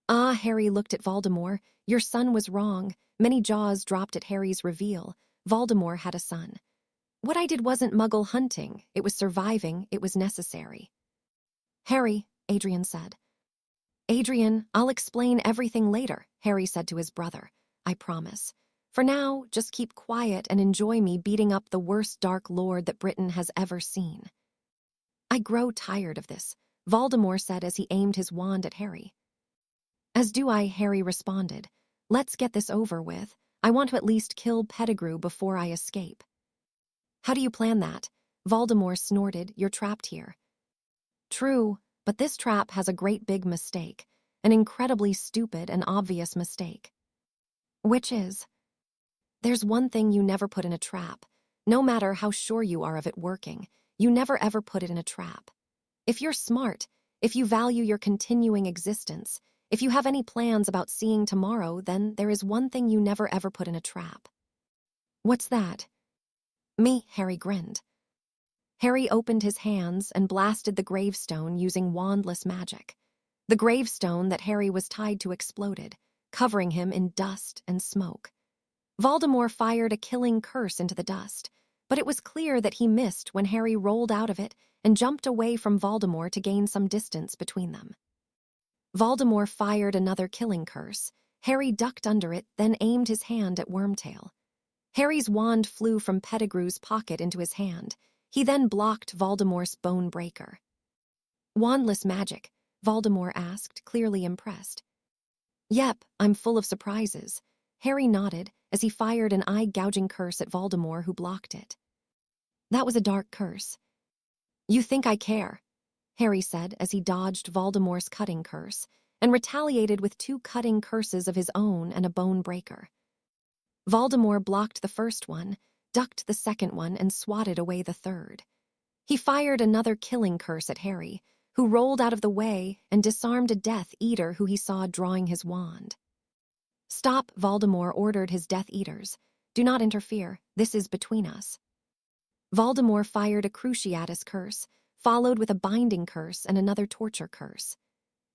"Ah," Harry looked at Voldemort. "Your son was wrong." Many jaws dropped at Harry's reveal. Voldemort had a son. "What I did wasn't Muggle hunting. It was surviving. It was necessary." "Harry," Adrian said. "Adrian, I'll explain everything later," Harry said to his brother. "I promise. For now, just keep quiet and enjoy me beating up the worst Dark Lord that Britain has ever seen." "I grow tired of this," Voldemort said as he aimed his wand at Harry. "As do I," Harry responded. "Let's get this over with. I want to at least kill Pettigrew before I escape." "How do you plan that?" Voldemort snorted. "You're trapped here." "True, but this trap has a great big mistake. An incredibly stupid and obvious mistake." "Which is?" "There's one thing you never put in a trap. No matter how sure you are of it working, you never ever put it in a trap. If you're smart, if you value your continuing existence, if you have any plans about seeing tomorrow, then there is one thing you never ever put in a trap." "What's that?" "Me," Harry grinned. Harry opened his hands and blasted the gravestone using wandless magic. The gravestone that Harry was tied to exploded, covering him in dust and smoke. Voldemort fired a killing curse into the dust, but it was clear that he missed when Harry rolled out of it and jumped away from Voldemort to gain some distance between them. Voldemort fired another killing curse. Harry ducked under it, then aimed his hand at Wormtail. Harry's wand flew from Pettigrew's pocket into his hand. He then blocked Voldemort's bone breaker. "Wandless magic?" Voldemort asked, clearly impressed. "Yep, I'm full of surprises." Harry nodded as he fired an eye-gouging curse at Voldemort, who blocked it. "That was a dark curse." "You think I care?" Harry said as he dodged Voldemort's cutting curse and retaliated with 2 cutting curses of his own and a bone breaker. Voldemort blocked the first one, ducked the second one, and swatted away the third. He fired another killing curse at Harry, who rolled out of the way and disarmed a Death Eater who he saw drawing his wand. "Stop," Voldemort ordered his Death Eaters. "Do not interfere. This is between us." Voldemort fired a Cruciatus curse, followed with a binding curse and another torture curse.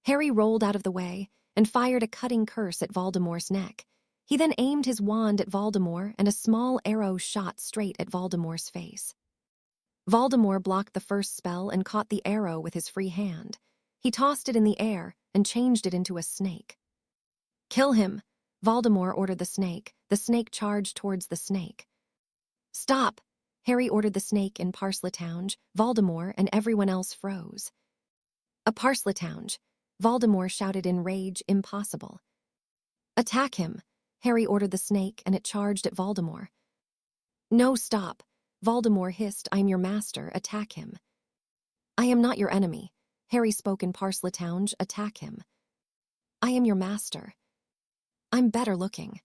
Harry rolled out of the way and fired a cutting curse at Voldemort's neck. He then aimed his wand at Voldemort, and a small arrow shot straight at Voldemort's face. Voldemort blocked the first spell and caught the arrow with his free hand. He tossed it in the air and changed it into a snake. "Kill him," Voldemort ordered the snake. The snake charged towards the snake. "Stop," Harry ordered the snake in Parseltongue. Voldemort and everyone else froze. "A Parseltongue," Voldemort shouted in rage. "Impossible." "Attack him," Harry ordered the snake, and it charged at Voldemort. "No, stop," Voldemort hissed. "I am your master. Attack him." "I am not your enemy," Harry spoke in Parseltongue. "Attack him." "I am your master." "I'm better looking."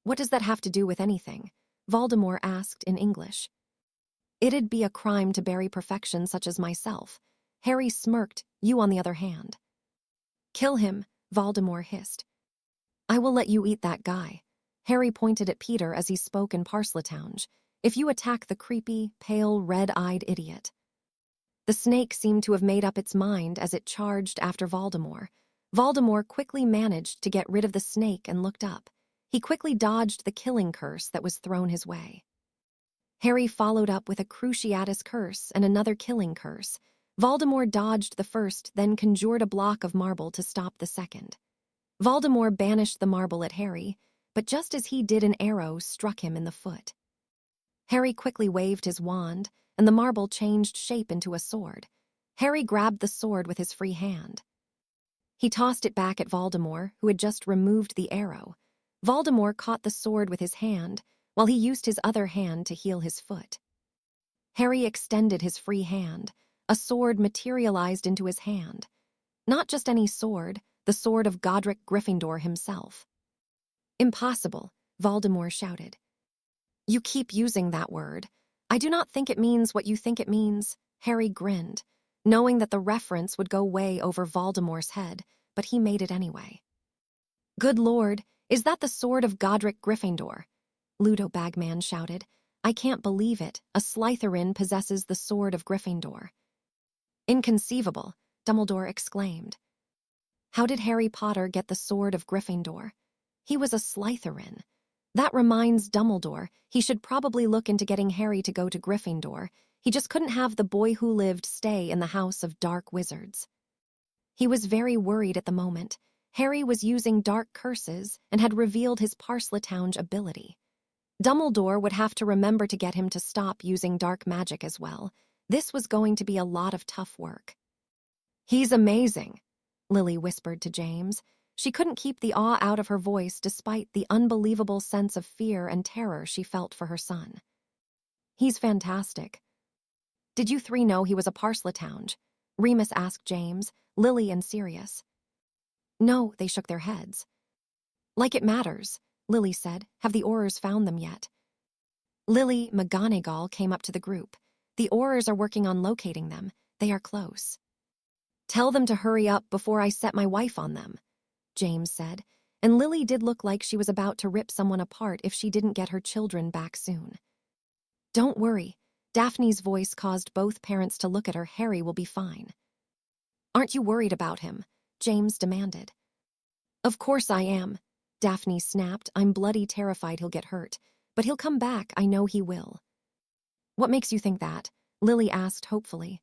"What does that have to do with anything?" Voldemort asked in English. "It'd be a crime to bury perfection such as myself." Harry smirked. "You, on the other hand." "Kill him," Voldemort hissed. "I will let you eat that guy." Harry pointed at Peter as he spoke in Parseltongue. "If you attack the creepy, pale, red-eyed idiot." The snake seemed to have made up its mind as it charged after Voldemort. Voldemort quickly managed to get rid of the snake and looked up. He quickly dodged the killing curse that was thrown his way. Harry followed up with a Cruciatus curse and another killing curse. Voldemort dodged the first, then conjured a block of marble to stop the second. Voldemort banished the marble at Harry, but just as he did, an arrow struck him in the foot. Harry quickly waved his wand, and the marble changed shape into a sword. Harry grabbed the sword with his free hand. He tossed it back at Voldemort, who had just removed the arrow. Voldemort caught the sword with his hand, while he used his other hand to heal his foot. Harry extended his free hand. A sword materialized into his hand. Not just any sword, the sword of Godric Gryffindor himself. "Impossible," Voldemort shouted. "You keep using that word. I do not think it means what you think it means." Harry grinned, knowing that the reference would go way over Voldemort's head, but he made it anyway. "Good Lord, is that the sword of Godric Gryffindor?" Ludo Bagman shouted. "I can't believe it. A Slytherin possesses the sword of Gryffindor." "Inconceivable," Dumbledore exclaimed. How did Harry Potter get the sword of Gryffindor? He was a Slytherin. That reminds Dumbledore he should probably look into getting Harry to go to Gryffindor. He just couldn't have the boy who lived stay in the house of dark wizards. He was very worried at the moment. Harry was using dark curses and had revealed his Parseltongue ability. Dumbledore would have to remember to get him to stop using dark magic as well. This was going to be a lot of tough work. "He's amazing," Lily whispered to James. She couldn't keep the awe out of her voice despite the unbelievable sense of fear and terror she felt for her son. "He's fantastic." "Did you three know he was a Parseltongue?" Remus asked James, Lily, and Sirius. "No," they shook their heads. "Like it matters," Lily said. "Have the Aurors found them yet?" Lily McGonagall came up to the group. "The Aurors are working on locating them. They are close." "Tell them to hurry up before I set my wife on them," James said, and Lily did look like she was about to rip someone apart if she didn't get her children back soon. "Don't worry," Daphne's voice caused both parents to look at her. "Harry will be fine." "Aren't you worried about him?" James demanded. "Of course I am," Daphne snapped. "I'm bloody terrified he'll get hurt, but he'll come back, I know he will." "What makes you think that?" Lily asked hopefully.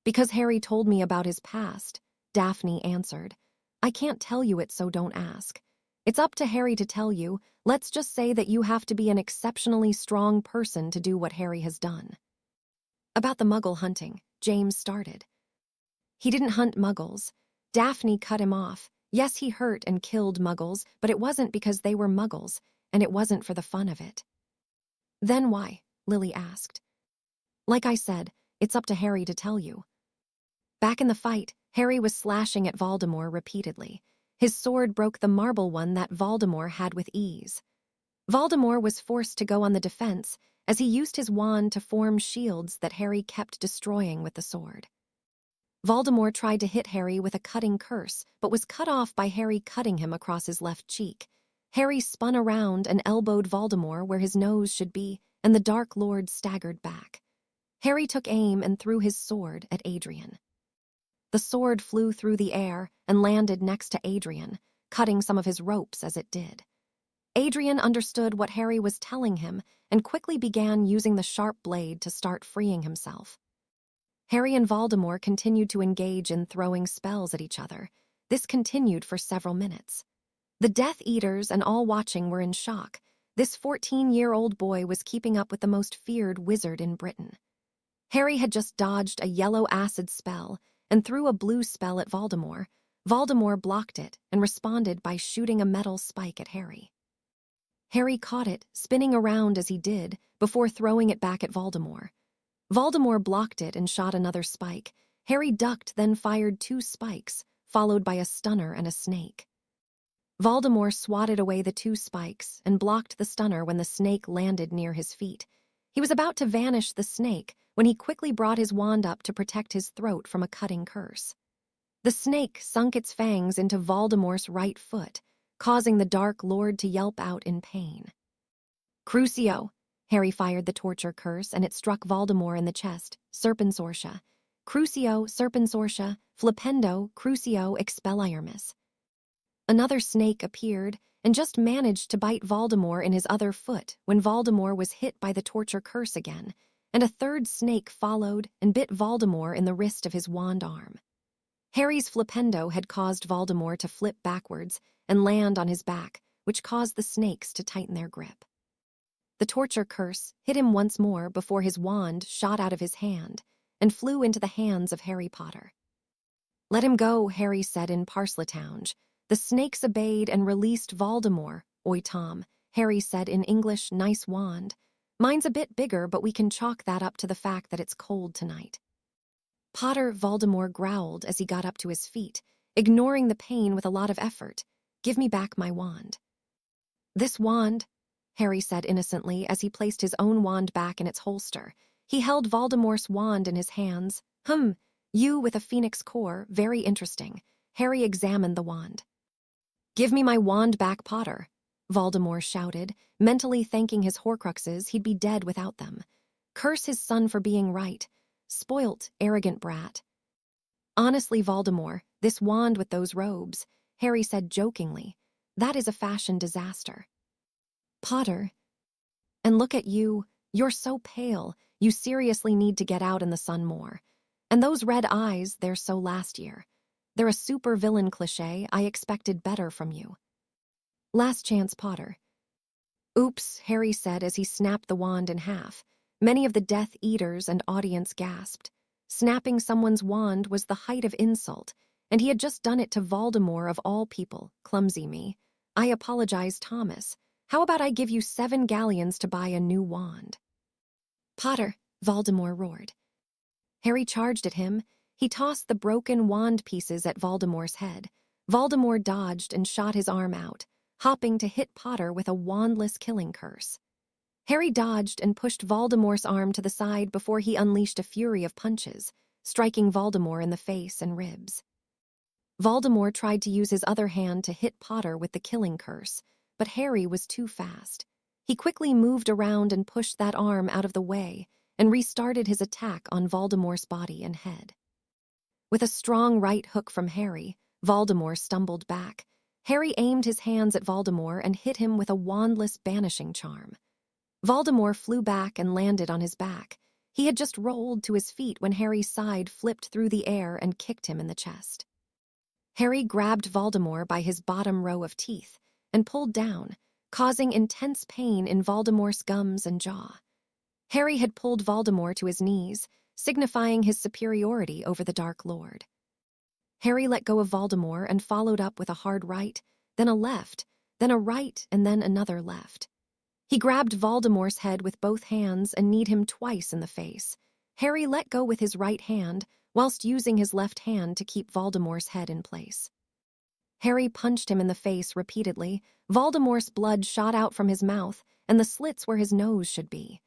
"Because Harry told me about his past," Daphne answered. "I can't tell you it, so don't ask. It's up to Harry to tell you. Let's just say that you have to be an exceptionally strong person to do what Harry has done." "About the Muggle hunting," James started. "He didn't hunt Muggles." Daphne cut him off. "Yes, he hurt and killed Muggles, but it wasn't because they were Muggles, and it wasn't for the fun of it." "Then why?" Lily asked. "Like I said, it's up to Harry to tell you." Back in the fight, Harry was slashing at Voldemort repeatedly. His sword broke the marble one that Voldemort had with ease. Voldemort was forced to go on the defense as he used his wand to form shields that Harry kept destroying with the sword. Voldemort tried to hit Harry with a cutting curse, but was cut off by Harry cutting him across his left cheek. Harry spun around and elbowed Voldemort where his nose should be, and the Dark Lord staggered back. Harry took aim and threw his sword at Adrian. The sword flew through the air and landed next to Adrian, cutting some of his ropes as it did. Adrian understood what Harry was telling him and quickly began using the sharp blade to start freeing himself. Harry and Voldemort continued to engage in throwing spells at each other. This continued for several minutes. The Death Eaters and all watching were in shock. This 14-year-old boy was keeping up with the most feared wizard in Britain. Harry had just dodged a yellow acid spell and threw a blue spell at Voldemort. Voldemort blocked it and responded by shooting a metal spike at Harry. Harry caught it, spinning around as he did, before throwing it back at Voldemort. Voldemort blocked it and shot another spike. Harry ducked, then fired 2 spikes, followed by a stunner and a snake. Voldemort swatted away the 2 spikes and blocked the stunner when the snake landed near his feet. He was about to vanish the snake when he quickly brought his wand up to protect his throat from a cutting curse. The snake sunk its fangs into Voldemort's right foot, causing the Dark Lord to yelp out in pain. "Crucio!" Harry fired the torture curse and it struck Voldemort in the chest, Serpensortia. Crucio serpensortia, flipendo, crucio expelliarmus. Another snake appeared and just managed to bite Voldemort in his other foot when Voldemort was hit by the torture curse again, and a third snake followed and bit Voldemort in the wrist of his wand arm. Harry's flipendo had caused Voldemort to flip backwards and land on his back, which caused the snakes to tighten their grip. The torture curse hit him once more before his wand shot out of his hand and flew into the hands of Harry Potter. "Let him go," Harry said in Parseltongue. The snakes obeyed and released Voldemort. "Oi, Tom," Harry said in English, "nice wand. Mine's a bit bigger, but we can chalk that up to the fact that it's cold tonight." "Potter," Voldemort growled as he got up to his feet, ignoring the pain with a lot of effort. "Give me back my wand." "This wand?" Harry said innocently as he placed his own wand back in its holster. He held Voldemort's wand in his hands. You with a phoenix core, very interesting." Harry examined the wand. "Give me my wand back, Potter," Voldemort shouted, mentally thanking his Horcruxes he'd be dead without them. Curse his son for being right. Spoilt, arrogant brat. "Honestly, Voldemort, this wand with those robes," Harry said jokingly, "that is a fashion disaster." "Potter. And look at you, you're so pale, you seriously need to get out in the sun more. And those red eyes, they're so last year. They're a super villain cliché, I expected better from you." "Last chance, Potter." "Oops," Harry said as he snapped the wand in half. Many of the Death Eaters and audience gasped. Snapping someone's wand was the height of insult, and he had just done it to Voldemort of all people. Clumsy me. "I apologize, Thomas. How about I give you 7 galleons to buy a new wand?" "Potter," Voldemort roared. Harry charged at him. He tossed the broken wand pieces at Voldemort's head. Voldemort dodged and shot his arm out, hopping to hit Potter with a wandless killing curse. Harry dodged and pushed Voldemort's arm to the side before he unleashed a fury of punches, striking Voldemort in the face and ribs. Voldemort tried to use his other hand to hit Potter with the killing curse, but Harry was too fast. He quickly moved around and pushed that arm out of the way and restarted his attack on Voldemort's body and head. With a strong right hook from Harry, Voldemort stumbled back. Harry aimed his hands at Voldemort and hit him with a wandless banishing charm. Voldemort flew back and landed on his back. He had just rolled to his feet when Harry's side flipped through the air and kicked him in the chest. Harry grabbed Voldemort by his bottom row of teeth and pulled down, causing intense pain in Voldemort's gums and jaw. Harry had pulled Voldemort to his knees, signifying his superiority over the Dark Lord. Harry let go of Voldemort and followed up with a hard right, then a left, then a right, and then another left. He grabbed Voldemort's head with both hands and kneed him twice in the face. Harry let go with his right hand, whilst using his left hand to keep Voldemort's head in place. Harry punched him in the face repeatedly. Voldemort's blood shot out from his mouth, and the slits where his nose should be.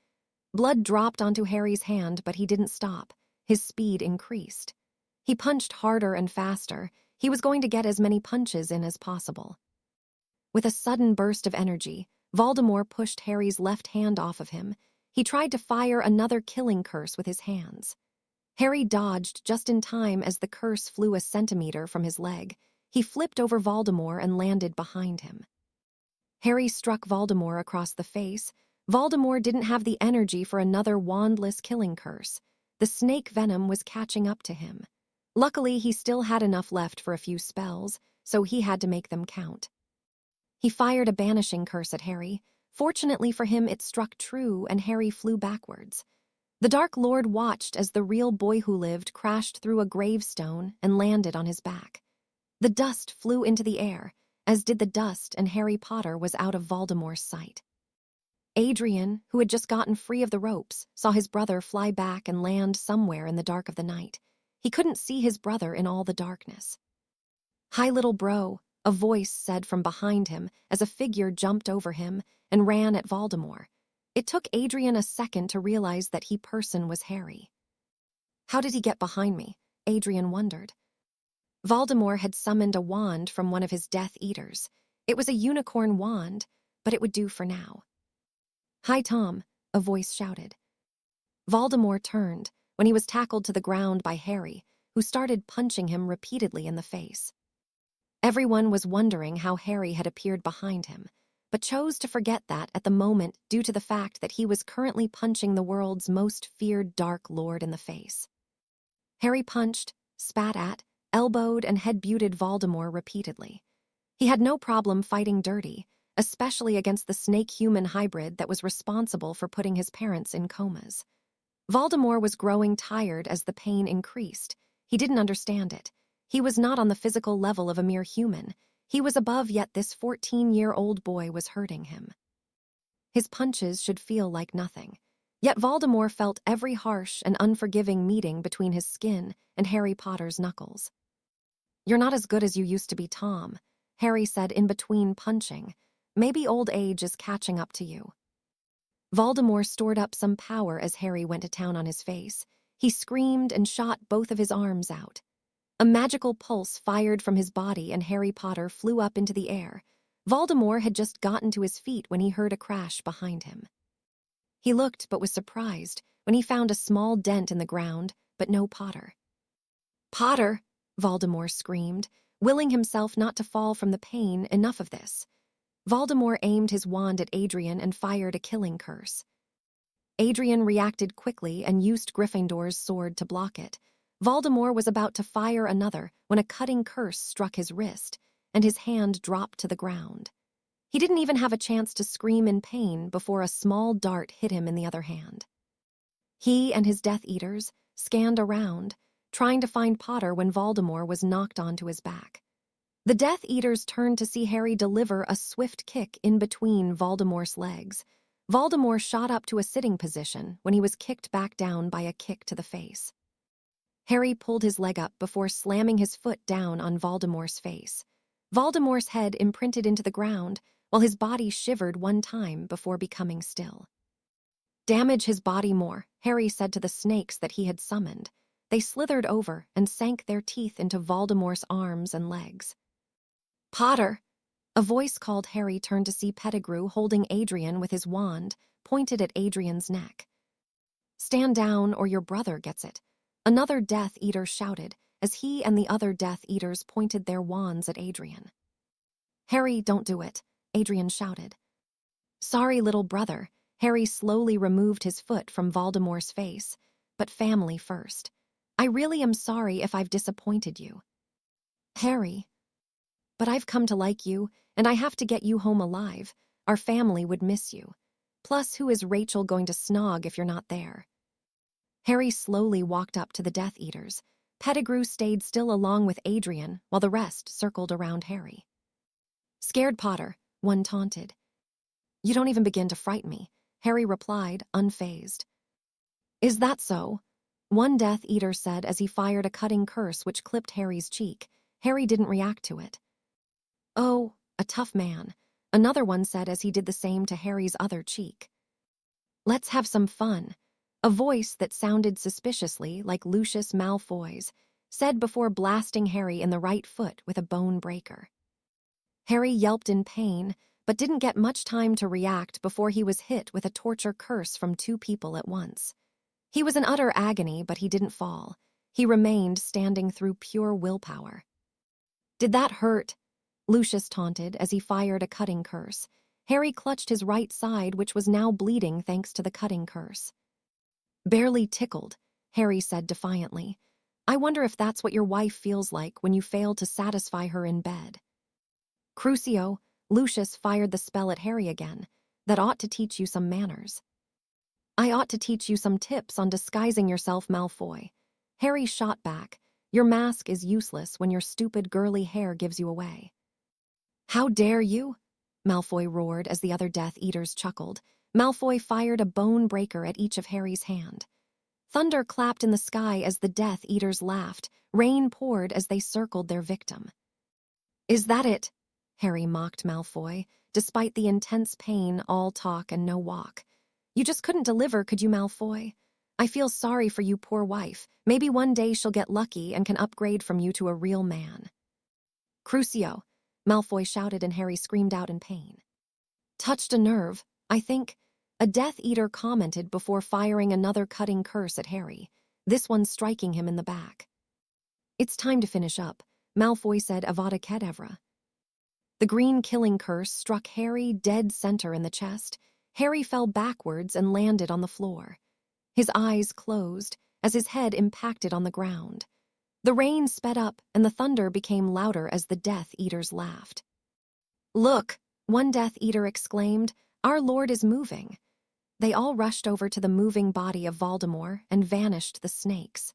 Blood dropped onto Harry's hand, but he didn't stop. His speed increased. He punched harder and faster. He was going to get as many punches in as possible. With a sudden burst of energy, Voldemort pushed Harry's left hand off of him. He tried to fire another killing curse with his hands. Harry dodged just in time as the curse flew a centimeter from his leg. He flipped over Voldemort and landed behind him. Harry struck Voldemort across the face. Voldemort didn't have the energy for another wandless killing curse. The snake venom was catching up to him. Luckily, he still had enough left for a few spells, so he had to make them count. He fired a banishing curse at Harry. Fortunately for him, it struck true, and Harry flew backwards. The Dark Lord watched as the real boy who lived crashed through a gravestone and landed on his back. The dust flew into the air, as did the dust, and Harry Potter was out of Voldemort's sight. Adrian, who had just gotten free of the ropes, saw his brother fly back and land somewhere in the dark of the night. He couldn't see his brother in all the darkness. "Hi, little bro," a voice said from behind him as a figure jumped over him and ran at Voldemort. It took Adrian a second to realize that he person was Harry. "How did he get behind me?" Adrian wondered. Voldemort had summoned a wand from one of his Death Eaters. It was a unicorn wand, but it would do for now. "Hi, Tom," a voice shouted. Voldemort turned. when he was tackled to the ground by Harry, who started punching him repeatedly in the face. Everyone was wondering how Harry had appeared behind him, but chose to forget that at the moment due to the fact that he was currently punching the world's most feared Dark Lord in the face. Harry punched, spat at, elbowed, and head-butted Voldemort repeatedly. He had no problem fighting dirty, especially against the snake-human hybrid that was responsible for putting his parents in comas. Voldemort was growing tired as the pain increased. He didn't understand it. He was not on the physical level of a mere human. He was above, yet this 14-year-old boy was hurting him. His punches should feel like nothing. Yet Voldemort felt every harsh and unforgiving meeting between his skin and Harry Potter's knuckles. "You're not as good as you used to be, Tom," Harry said in between punching. "Maybe old age is catching up to you." Voldemort stored up some power as Harry went to town on his face. He screamed and shot both of his arms out. A magical pulse fired from his body and Harry Potter flew up into the air. Voldemort had just gotten to his feet when he heard a crash behind him. He looked but was surprised when he found a small dent in the ground, but no Potter. "Potter!" Voldemort screamed, willing himself not to fall from the pain. Enough of this. Voldemort aimed his wand at Adrian and fired a killing curse. Adrian reacted quickly and used Gryffindor's sword to block it. Voldemort was about to fire another when a cutting curse struck his wrist, and his hand dropped to the ground. He didn't even have a chance to scream in pain before a small dart hit him in the other hand. He and his Death Eaters scanned around, trying to find Potter when Voldemort was knocked onto his back. The Death Eaters turned to see Harry deliver a swift kick in between Voldemort's legs. Voldemort shot up to a sitting position when he was kicked back down by a kick to the face. Harry pulled his leg up before slamming his foot down on Voldemort's face. Voldemort's head imprinted into the ground, while his body shivered one time before becoming still. "Damage his body more," Harry said to the snakes that he had summoned. They slithered over and sank their teeth into Voldemort's arms and legs. "Potter!" A voice called. Harry turned to see Pettigrew holding Adrian with his wand, pointed at Adrian's neck. "Stand down or your brother gets it," another Death Eater shouted as he and the other Death Eaters pointed their wands at Adrian. "Harry, don't do it," Adrian shouted. "Sorry, little brother." Harry slowly removed his foot from Voldemort's face, "but family first. I really am sorry if I've disappointed you." "Harry, but I've come to like you, and I have to get you home alive. Our family would miss you. Plus, who is Rachel going to snog if you're not there?" Harry slowly walked up to the Death Eaters. Pettigrew stayed still along with Adrian while the rest circled around Harry. "Scared, Potter?" one taunted. "You don't even begin to frighten me," Harry replied, unfazed. "Is that so?" one Death Eater said as he fired a cutting curse which clipped Harry's cheek. Harry didn't react to it. "Oh, a tough man," another one said as he did the same to Harry's other cheek. "Let's have some fun," a voice that sounded suspiciously like Lucius Malfoy's said before blasting Harry in the right foot with a bone breaker. Harry yelped in pain, but didn't get much time to react before he was hit with a torture curse from two people at once. He was in utter agony, but he didn't fall. He remained standing through pure willpower. "Did that hurt?" Lucius taunted as he fired a cutting curse. Harry clutched his right side, which was now bleeding thanks to the cutting curse. "Barely tickled," Harry said defiantly. "I wonder if that's what your wife feels like when you fail to satisfy her in bed." "Crucio," Lucius fired the spell at Harry again. "That ought to teach you some manners." "I ought to teach you some tips on disguising yourself, Malfoy." Harry shot back. "Your mask is useless when your stupid girly hair gives you away." "How dare you?" Malfoy roared as the other Death Eaters chuckled. Malfoy fired a bone breaker at each of Harry's hand. Thunder clapped in the sky as the Death Eaters laughed. Rain poured as they circled their victim. "Is that it?" Harry mocked Malfoy. Despite the intense pain, all talk and no walk. "You just couldn't deliver, could you, Malfoy? I feel sorry for you, poor wife. Maybe one day she'll get lucky and can upgrade from you to a real man." "Crucio," Malfoy shouted and Harry screamed out in pain. "Touched a nerve, I think," a Death Eater commented before firing another cutting curse at Harry. this one striking him in the back. "It's time to finish up," Malfoy said Avada Kedavra. The green killing curse struck Harry dead center in the chest. Harry fell backwards and landed on the floor. His eyes closed as his head impacted on the ground. The rain sped up and the thunder became louder as the Death Eaters laughed. "Look," one Death Eater exclaimed, "our Lord is moving." They all rushed over to the moving body of Voldemort and vanished the snakes.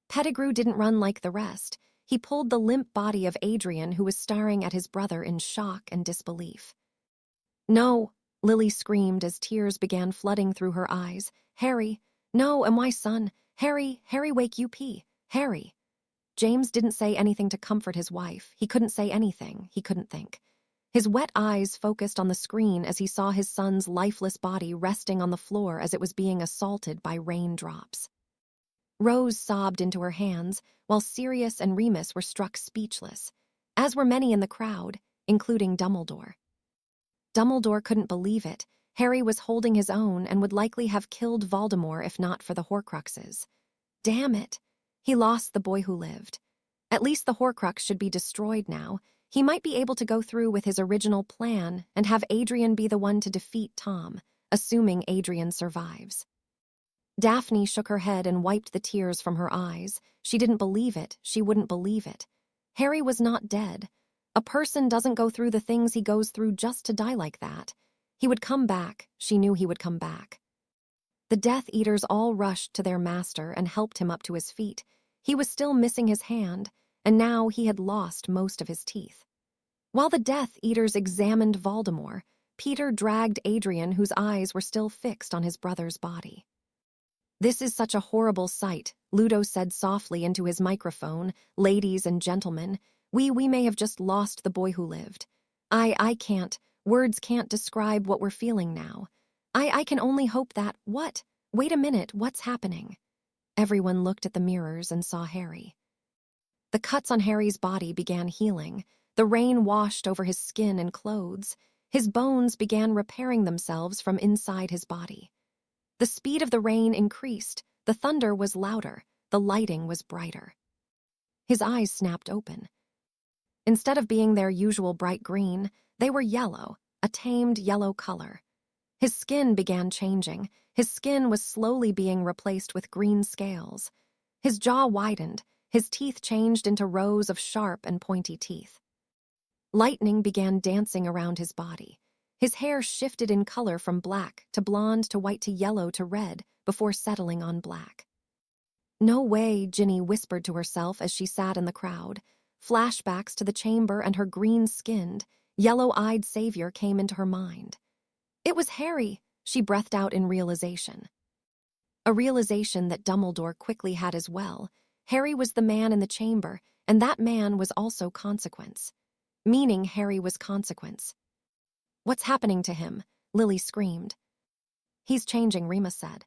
Pettigrew didn't run like the rest. He pulled the limp body of Adrian, who was staring at his brother in shock and disbelief. "No," Lily screamed as tears began flooding through her eyes. "Harry, no, and my son. Harry, wake up, Harry." James didn't say anything to comfort his wife. He couldn't say anything. He couldn't think. His wet eyes focused on the screen as he saw his son's lifeless body resting on the floor as it was being assaulted by raindrops. Rose sobbed into her hands, while Sirius and Remus were struck speechless, as were many in the crowd, including Dumbledore. Dumbledore couldn't believe it. Harry was holding his own and would likely have killed Voldemort if not for the Horcruxes. Damn it! He lost the boy who lived. At least the Horcrux should be destroyed now. He might be able to go through with his original plan and have Adrian be the one to defeat Tom, assuming Adrian survives. Daphne shook her head and wiped the tears from her eyes. She didn't believe it. She wouldn't believe it. Harry was not dead. A person doesn't go through the things he goes through just to die like that. He would come back. She knew he would come back. The Death Eaters all rushed to their master and helped him up to his feet. He was still missing his hand, and now he had lost most of his teeth. While the Death Eaters examined Voldemort, Peter dragged Adrian, whose eyes were still fixed on his brother's body. "This is such a horrible sight," Ludo said softly into his microphone. "Ladies and gentlemen, we may have just lost the boy who lived. I can't, words can't describe what we're feeling now. I can only hope that, what? Wait a minute, what's happening?" Everyone looked at the mirrors and saw Harry. The cuts on Harry's body began healing. The rain washed over his skin and clothes. His bones began repairing themselves from inside his body. The speed of the rain increased, the thunder was louder, the lighting was brighter. His eyes snapped open. Instead of being their usual bright green, they were yellow, a tamed yellow color. His skin began changing. His skin was slowly being replaced with green scales. His jaw widened, his teeth changed into rows of sharp and pointy teeth. Lightning began dancing around his body. His hair shifted in color from black to blonde to white to yellow to red before settling on black. "No way," Ginny whispered to herself as she sat in the crowd. Flashbacks to the chamber and her green-skinned, yellow-eyed savior came into her mind. It was Harry, she breathed out in realization. A realization that Dumbledore quickly had as well. Harry was the man in the chamber, and that man was also Consequence. Meaning Harry was Consequence. "What's happening to him?" Lily screamed. "He's changing," Remus said.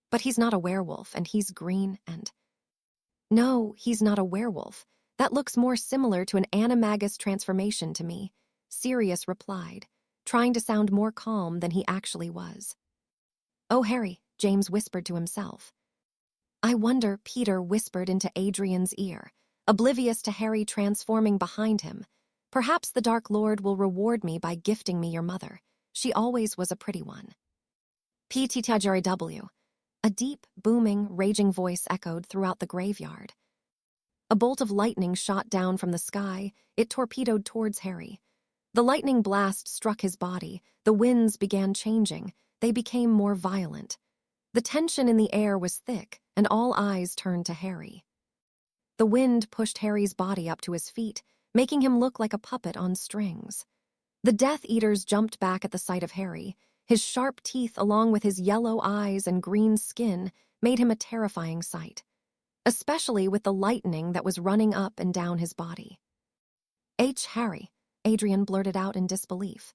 "But he's not a werewolf, and he's green and—" "No, he's not a werewolf. That looks more similar to an animagus transformation to me," Sirius replied, trying to sound more calm than he actually was. "Oh, Harry," James whispered to himself. "I wonder," Peter whispered into Adrian's ear, oblivious to Harry transforming behind him. "Perhaps the Dark Lord will reward me by gifting me your mother. She always was a pretty one." "PTTJRW." A deep, booming, raging voice echoed throughout the graveyard. A bolt of lightning shot down from the sky. It torpedoed towards Harry. The lightning blast struck his body. The winds began changing. They became more violent. The tension in the air was thick, and all eyes turned to Harry. The wind pushed Harry's body up to his feet, making him look like a puppet on strings. The Death Eaters jumped back at the sight of Harry. His sharp teeth, along with his yellow eyes and green skin, made him a terrifying sight, especially with the lightning that was running up and down his body. Harry," Adrian blurted out in disbelief.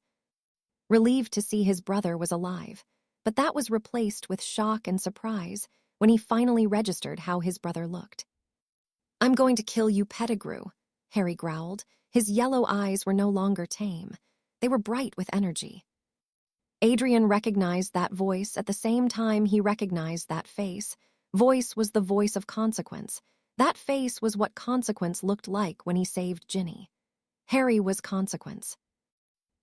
Relieved to see his brother was alive, but that was replaced with shock and surprise when he finally registered how his brother looked. "I'm going to kill you, Pettigrew," Harry growled. His yellow eyes were no longer tame. They were bright with energy. Adrian recognized that voice at the same time he recognized that face. voice was the voice of Consequence. That face was what Consequence looked like when he saved Ginny. Harry was Consequence.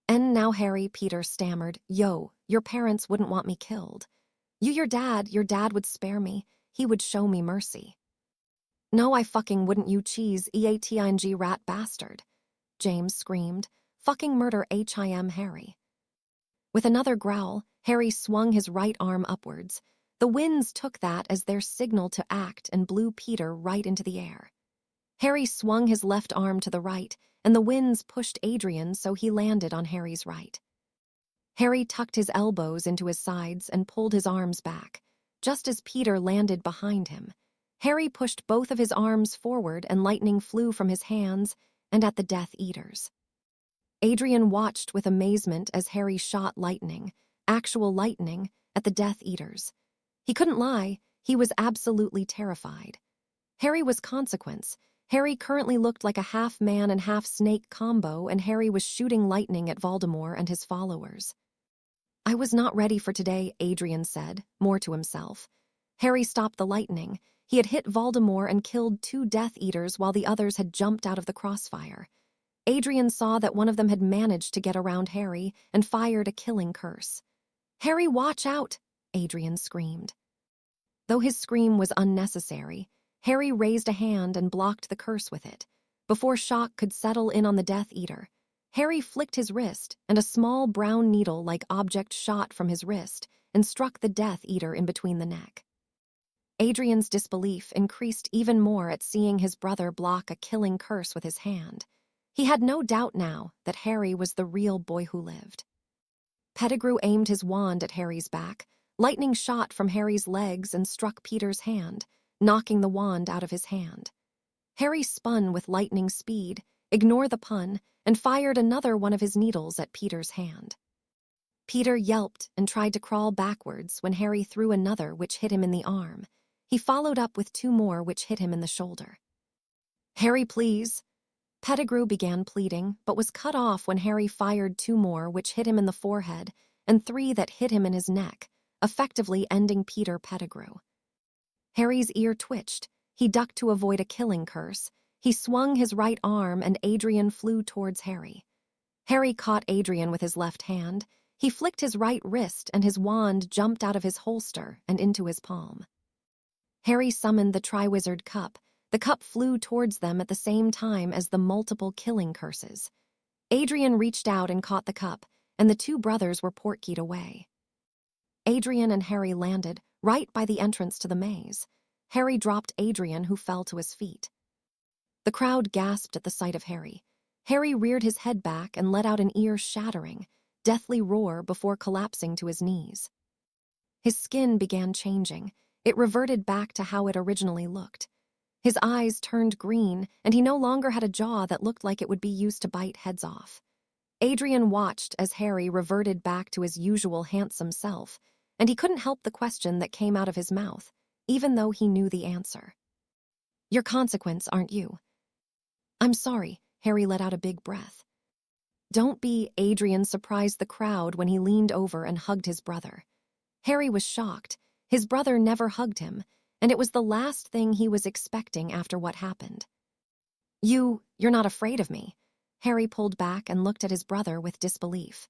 "And now, Harry," Peter stammered, "yo, your parents wouldn't want me killed. Your dad would spare me. He would show me mercy." "No, I fucking wouldn't, you cheese, EATING rat bastard," James screamed. "Fucking murder him, Harry." With another growl, Harry swung his right arm upwards. The winds took that as their signal to act and blew Peter right into the air. Harry swung his left arm to the right, and the winds pushed Adrian so he landed on Harry's right. Harry tucked his elbows into his sides and pulled his arms back. Just as Peter landed behind him, Harry pushed both of his arms forward and lightning flew from his hands and at the Death Eaters. Adrian watched with amazement as Harry shot lightning, actual lightning, at the Death Eaters. He couldn't lie, he was absolutely terrified. Harry was Consequence. Harry currently looked like a half-man and half-snake combo, and Harry was shooting lightning at Voldemort and his followers. "I was not ready for today," Adrian said, more to himself. Harry stopped the lightning. He had hit Voldemort and killed 2 Death Eaters while the others had jumped out of the crossfire. Adrian saw that one of them had managed to get around Harry and fired a killing curse. "Harry, watch out!" Adrian screamed. Though his scream was unnecessary, Harry raised a hand and blocked the curse with it. Before shock could settle in on the Death Eater, Harry flicked his wrist, and a small brown needle-like object shot from his wrist and struck the Death Eater in between the neck. Adrian's disbelief increased even more at seeing his brother block a killing curse with his hand. He had no doubt now that Harry was the real boy who lived. Pettigrew aimed his wand at Harry's back. Lightning shot from Harry's legs and struck Peter's hand, knocking the wand out of his hand. Harry spun with lightning speed, ignore the pun, and fired another one of his needles at Peter's hand. Peter yelped and tried to crawl backwards when Harry threw another which hit him in the arm. He followed up with 2 more which hit him in the shoulder. "Harry, please." Pettigrew began pleading, but was cut off when Harry fired 2 more which hit him in the forehead and 3 that hit him in his neck, effectively ending Peter Pettigrew. Harry's ear twitched. He ducked to avoid a killing curse. He swung his right arm and Adrian flew towards Harry. Harry caught Adrian with his left hand. He flicked his right wrist and his wand jumped out of his holster and into his palm. Harry summoned the Triwizard Cup. The cup flew towards them at the same time as the multiple killing curses. Adrian reached out and caught the cup, and the 2 brothers were portkeyed away. Adrian and Harry landed right by the entrance to the maze. Harry dropped Adrian, who fell to his feet. The crowd gasped at the sight of Harry. Harry reared his head back and let out an ear-shattering, deathly roar before collapsing to his knees. His skin began changing. It reverted back to how it originally looked. His eyes turned green, and he no longer had a jaw that looked like it would be used to bite heads off. Adrian watched as Harry reverted back to his usual handsome self, and he couldn't help the question that came out of his mouth, even though he knew the answer. "You're Consequence, aren't you?" "I'm sorry," Harry let out a big breath. "Don't be," Adrian surprised the crowd when he leaned over and hugged his brother. Harry was shocked. His brother never hugged him, and it was the last thing he was expecting after what happened. You're not afraid of me." Harry pulled back and looked at his brother with disbelief.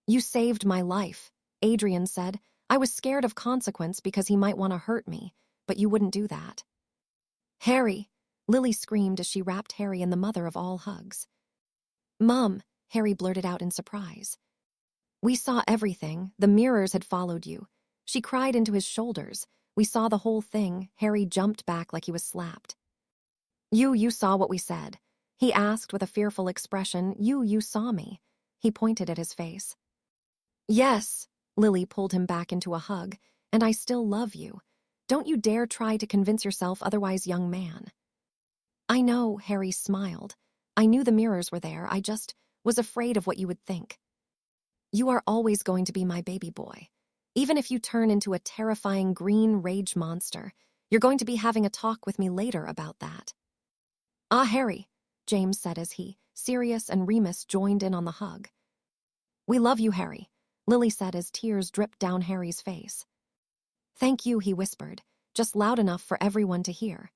"You saved my life," Adrian said. "I was scared of Consequence because he might want to hurt me, but you wouldn't do that." "Harry!" Lily screamed as she wrapped Harry in the mother of all hugs. "Mom," Harry blurted out in surprise. "We saw everything. The mirrors had followed you." She cried into his shoulders. "We saw the whole thing." Harry jumped back like he was slapped. You saw what we said?" He asked with a fearful expression. You saw me." He pointed at his face. "Yes." Lily pulled him back into a hug. "And I still love you. Don't you dare try to convince yourself otherwise, young man." "I know," Harry smiled. "I knew the mirrors were there. I just was afraid of what you would think. You are always going to be my baby boy. Even if you turn into a terrifying green rage monster, you're going to be having a talk with me later about that." "Ah, Harry," James said as he, Sirius and Remus joined in on the hug. "We love you, Harry," Lily said as tears dripped down Harry's face. "Thank you," he whispered. just loud enough for everyone to hear.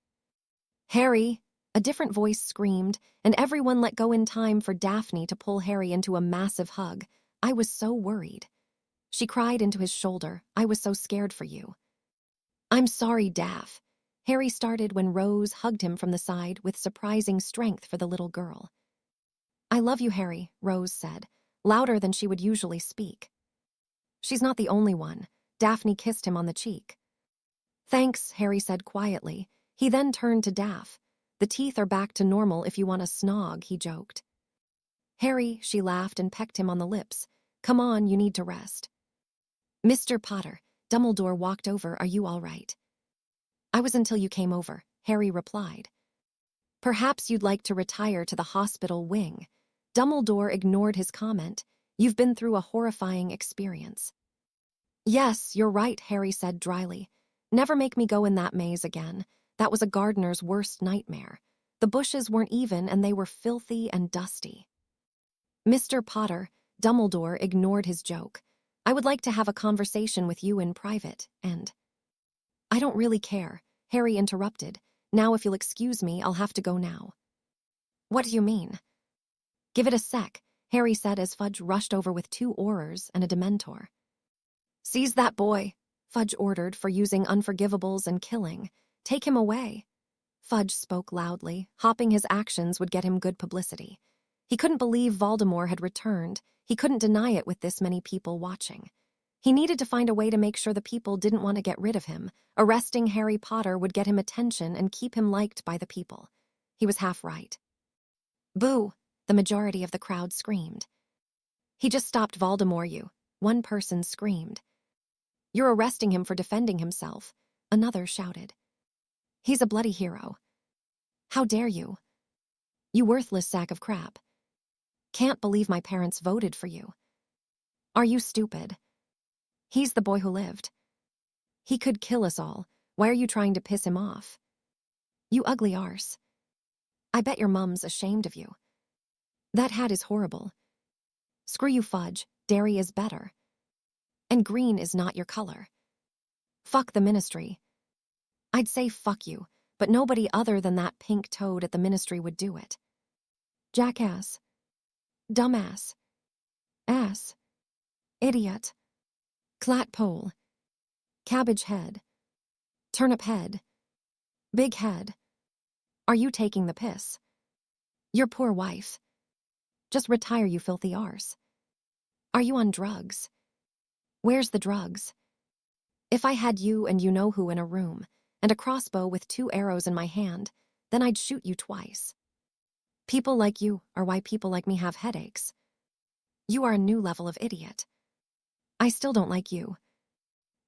"Harry!" A different voice screamed, and everyone let go in time for Daphne to pull Harry into a massive hug. "I was so worried." She cried into his shoulder. "I was so scared for you." "I'm sorry, Daph." Harry started when Rose hugged him from the side with surprising strength for the little girl. "I love you, Harry," Rose said, louder than she would usually speak. "She's not the only one." Daphne kissed him on the cheek. "Thanks," Harry said quietly. He then turned to Daph. "The teeth are back to normal if you want a snog," he joked. "Harry," she laughed and pecked him on the lips. "Come on, you need to rest." "Mr. Potter," Dumbledore walked over. "Are you all right?" "I was until you came over," Harry replied. "Perhaps you'd like to retire to the hospital wing." Dumbledore ignored his comment. "You've been through a horrifying experience." "Yes, you're right," Harry said dryly. "Never make me go in that maze again. That was a gardener's worst nightmare. The bushes weren't even and they were filthy and dusty." "Mr. Potter," Dumbledore ignored his joke. "I would like to have a conversation with you in private, and—" "I don't really care," Harry interrupted. "Now if you'll excuse me, I'll have to go now." "What do you mean?" "Give it a sec," Harry said as Fudge rushed over with 2 Aurors and a Dementor. "Seize that boy," Fudge ordered, for using unforgivables and killing. "Take him away." Fudge spoke loudly, hoping his actions would get him good publicity. He couldn't believe Voldemort had returned. He couldn't deny it with this many people watching. He needed to find a way to make sure the people didn't want to get rid of him. Arresting Harry Potter would get him attention and keep him liked by the people. He was half right. "Boo!" the majority of the crowd screamed. "He just stopped Voldemort, you," one person screamed. "You're arresting him for defending himself," another shouted. "He's a bloody hero." "How dare you? You worthless sack of crap. Can't believe my parents voted for you. Are you stupid? He's the boy who lived. He could kill us all. Why are you trying to piss him off? You ugly arse. I bet your mum's ashamed of you. That hat is horrible. Screw you, Fudge. Dairy is better. And green is not your color. Fuck the ministry." "I'd say fuck you, but nobody other than that pink toad at the ministry would do it." "Jackass. Dumbass. Ass. Idiot. Clatpole. Cabbage head. Turnip head. Big head. Are you taking the piss? Your poor wife. Just retire, you filthy arse. Are you on drugs? Where's the drugs? If I had you and you-know-who in a room, and a crossbow with 2 arrows in my hand, then I'd shoot you twice. People like you are why people like me have headaches. You are a new level of idiot. I still don't like you."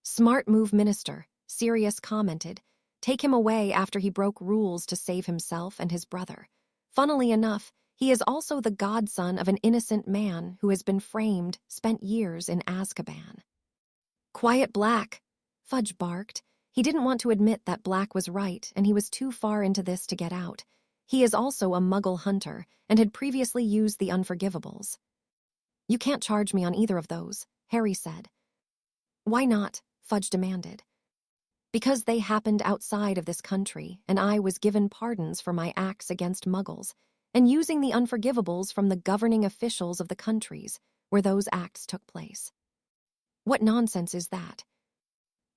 "Smart move, Minister," Sirius commented. "Take him away after he broke rules to save himself and his brother. Funnily enough, he is also the godson of an innocent man who has been framed, spent years in Azkaban." "Quiet, Black," Fudge barked. He didn't want to admit that Black was right, and he was too far into this to get out. He is also a Muggle hunter, and had previously used the Unforgivables. "You can't charge me on either of those," Harry said. "Why not?" Fudge demanded. "Because they happened outside of this country, and I was given pardons for my acts against Muggles, and using the Unforgivables from the governing officials of the countries where those acts took place." "What nonsense is that?"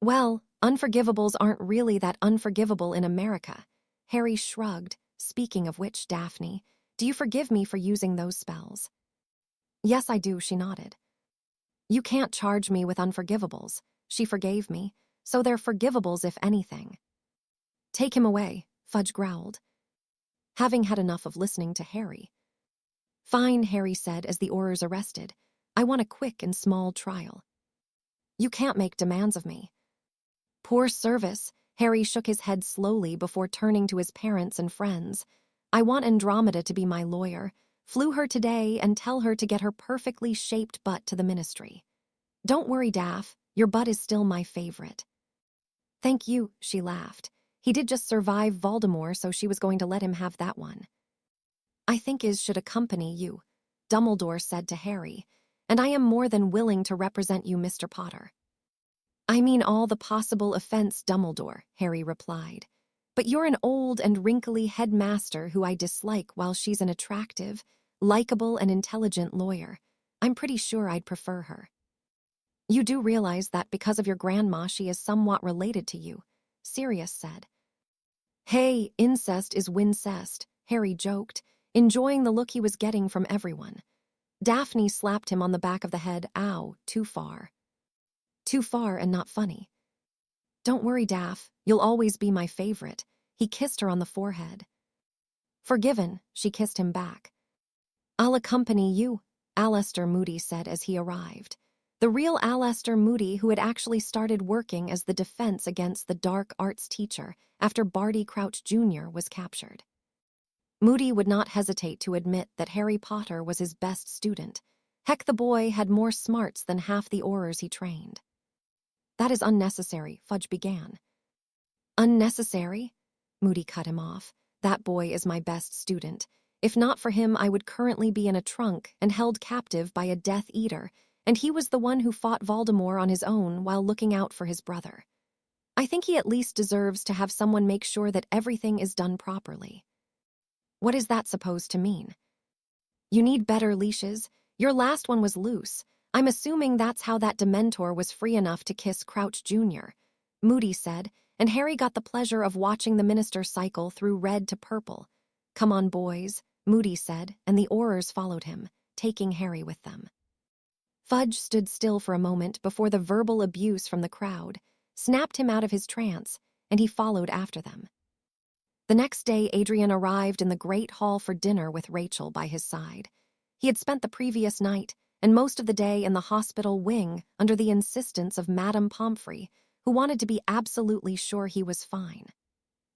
"Well, Unforgivables aren't really that unforgivable in America." Harry shrugged. "Speaking of which, Daphne, do you forgive me for using those spells?" "Yes, I do," she nodded. "You can't charge me with Unforgivables. She forgave me, so they're forgivables if anything." "Take him away," Fudge growled, having had enough of listening to Harry. "Fine," Harry said as the Aurors arrested. "I want a quick and small trial." "You can't make demands of me." "Poor service," Harry shook his head slowly before turning to his parents and friends. "I want Andromeda to be my lawyer. Flew her today and tell her to get her perfectly shaped butt to the ministry. Don't worry, Daph, your butt is still my favorite." "Thank you," she laughed. He did just survive Voldemort, so she was going to let him have that one. "I think Is should accompany you," Dumbledore said to Harry, "and I am more than willing to represent you, Mr. Potter." I mean all the possible offense, Dumbledore, Harry replied. But you're an old and wrinkly headmaster who I dislike while she's an attractive, likable and intelligent lawyer. I'm pretty sure I'd prefer her. You do realize that because of your grandma she is somewhat related to you, Sirius said. Hey, incest is wincest, Harry joked, enjoying the look he was getting from everyone. Daphne slapped him on the back of the head. Ow, too far. Too far and not funny. Don't worry, Daph, you'll always be my favorite. He kissed her on the forehead. Forgiven, she kissed him back. I'll accompany you, Aleister Moody said as he arrived. The real Aleister Moody who had actually started working as the defense against the dark arts teacher after Barty Crouch Jr. was captured. Moody would not hesitate to admit that Harry Potter was his best student. Heck, the boy had more smarts than half the Aurors he trained. That is unnecessary, Fudge began. Unnecessary? Moody cut him off. That boy is my best student. If not for him, I would currently be in a trunk and held captive by a Death Eater, and he was the one who fought Voldemort on his own while looking out for his brother. I think he at least deserves to have someone make sure that everything is done properly. What is that supposed to mean? You need better leashes. Your last one was loose. I'm assuming that's how that Dementor was free enough to kiss Crouch Jr., Moody said, and Harry got the pleasure of watching the minister cycle through red to purple. Come on, boys, Moody said, and the Aurors followed him, taking Harry with them. Fudge stood still for a moment before the verbal abuse from the crowd snapped him out of his trance, and he followed after them. The next day, Adrian arrived in the great hall for dinner with Rachel by his side. He had spent the previous night and most of the day in the hospital wing under the insistence of Madame Pomfrey, who wanted to be absolutely sure he was fine.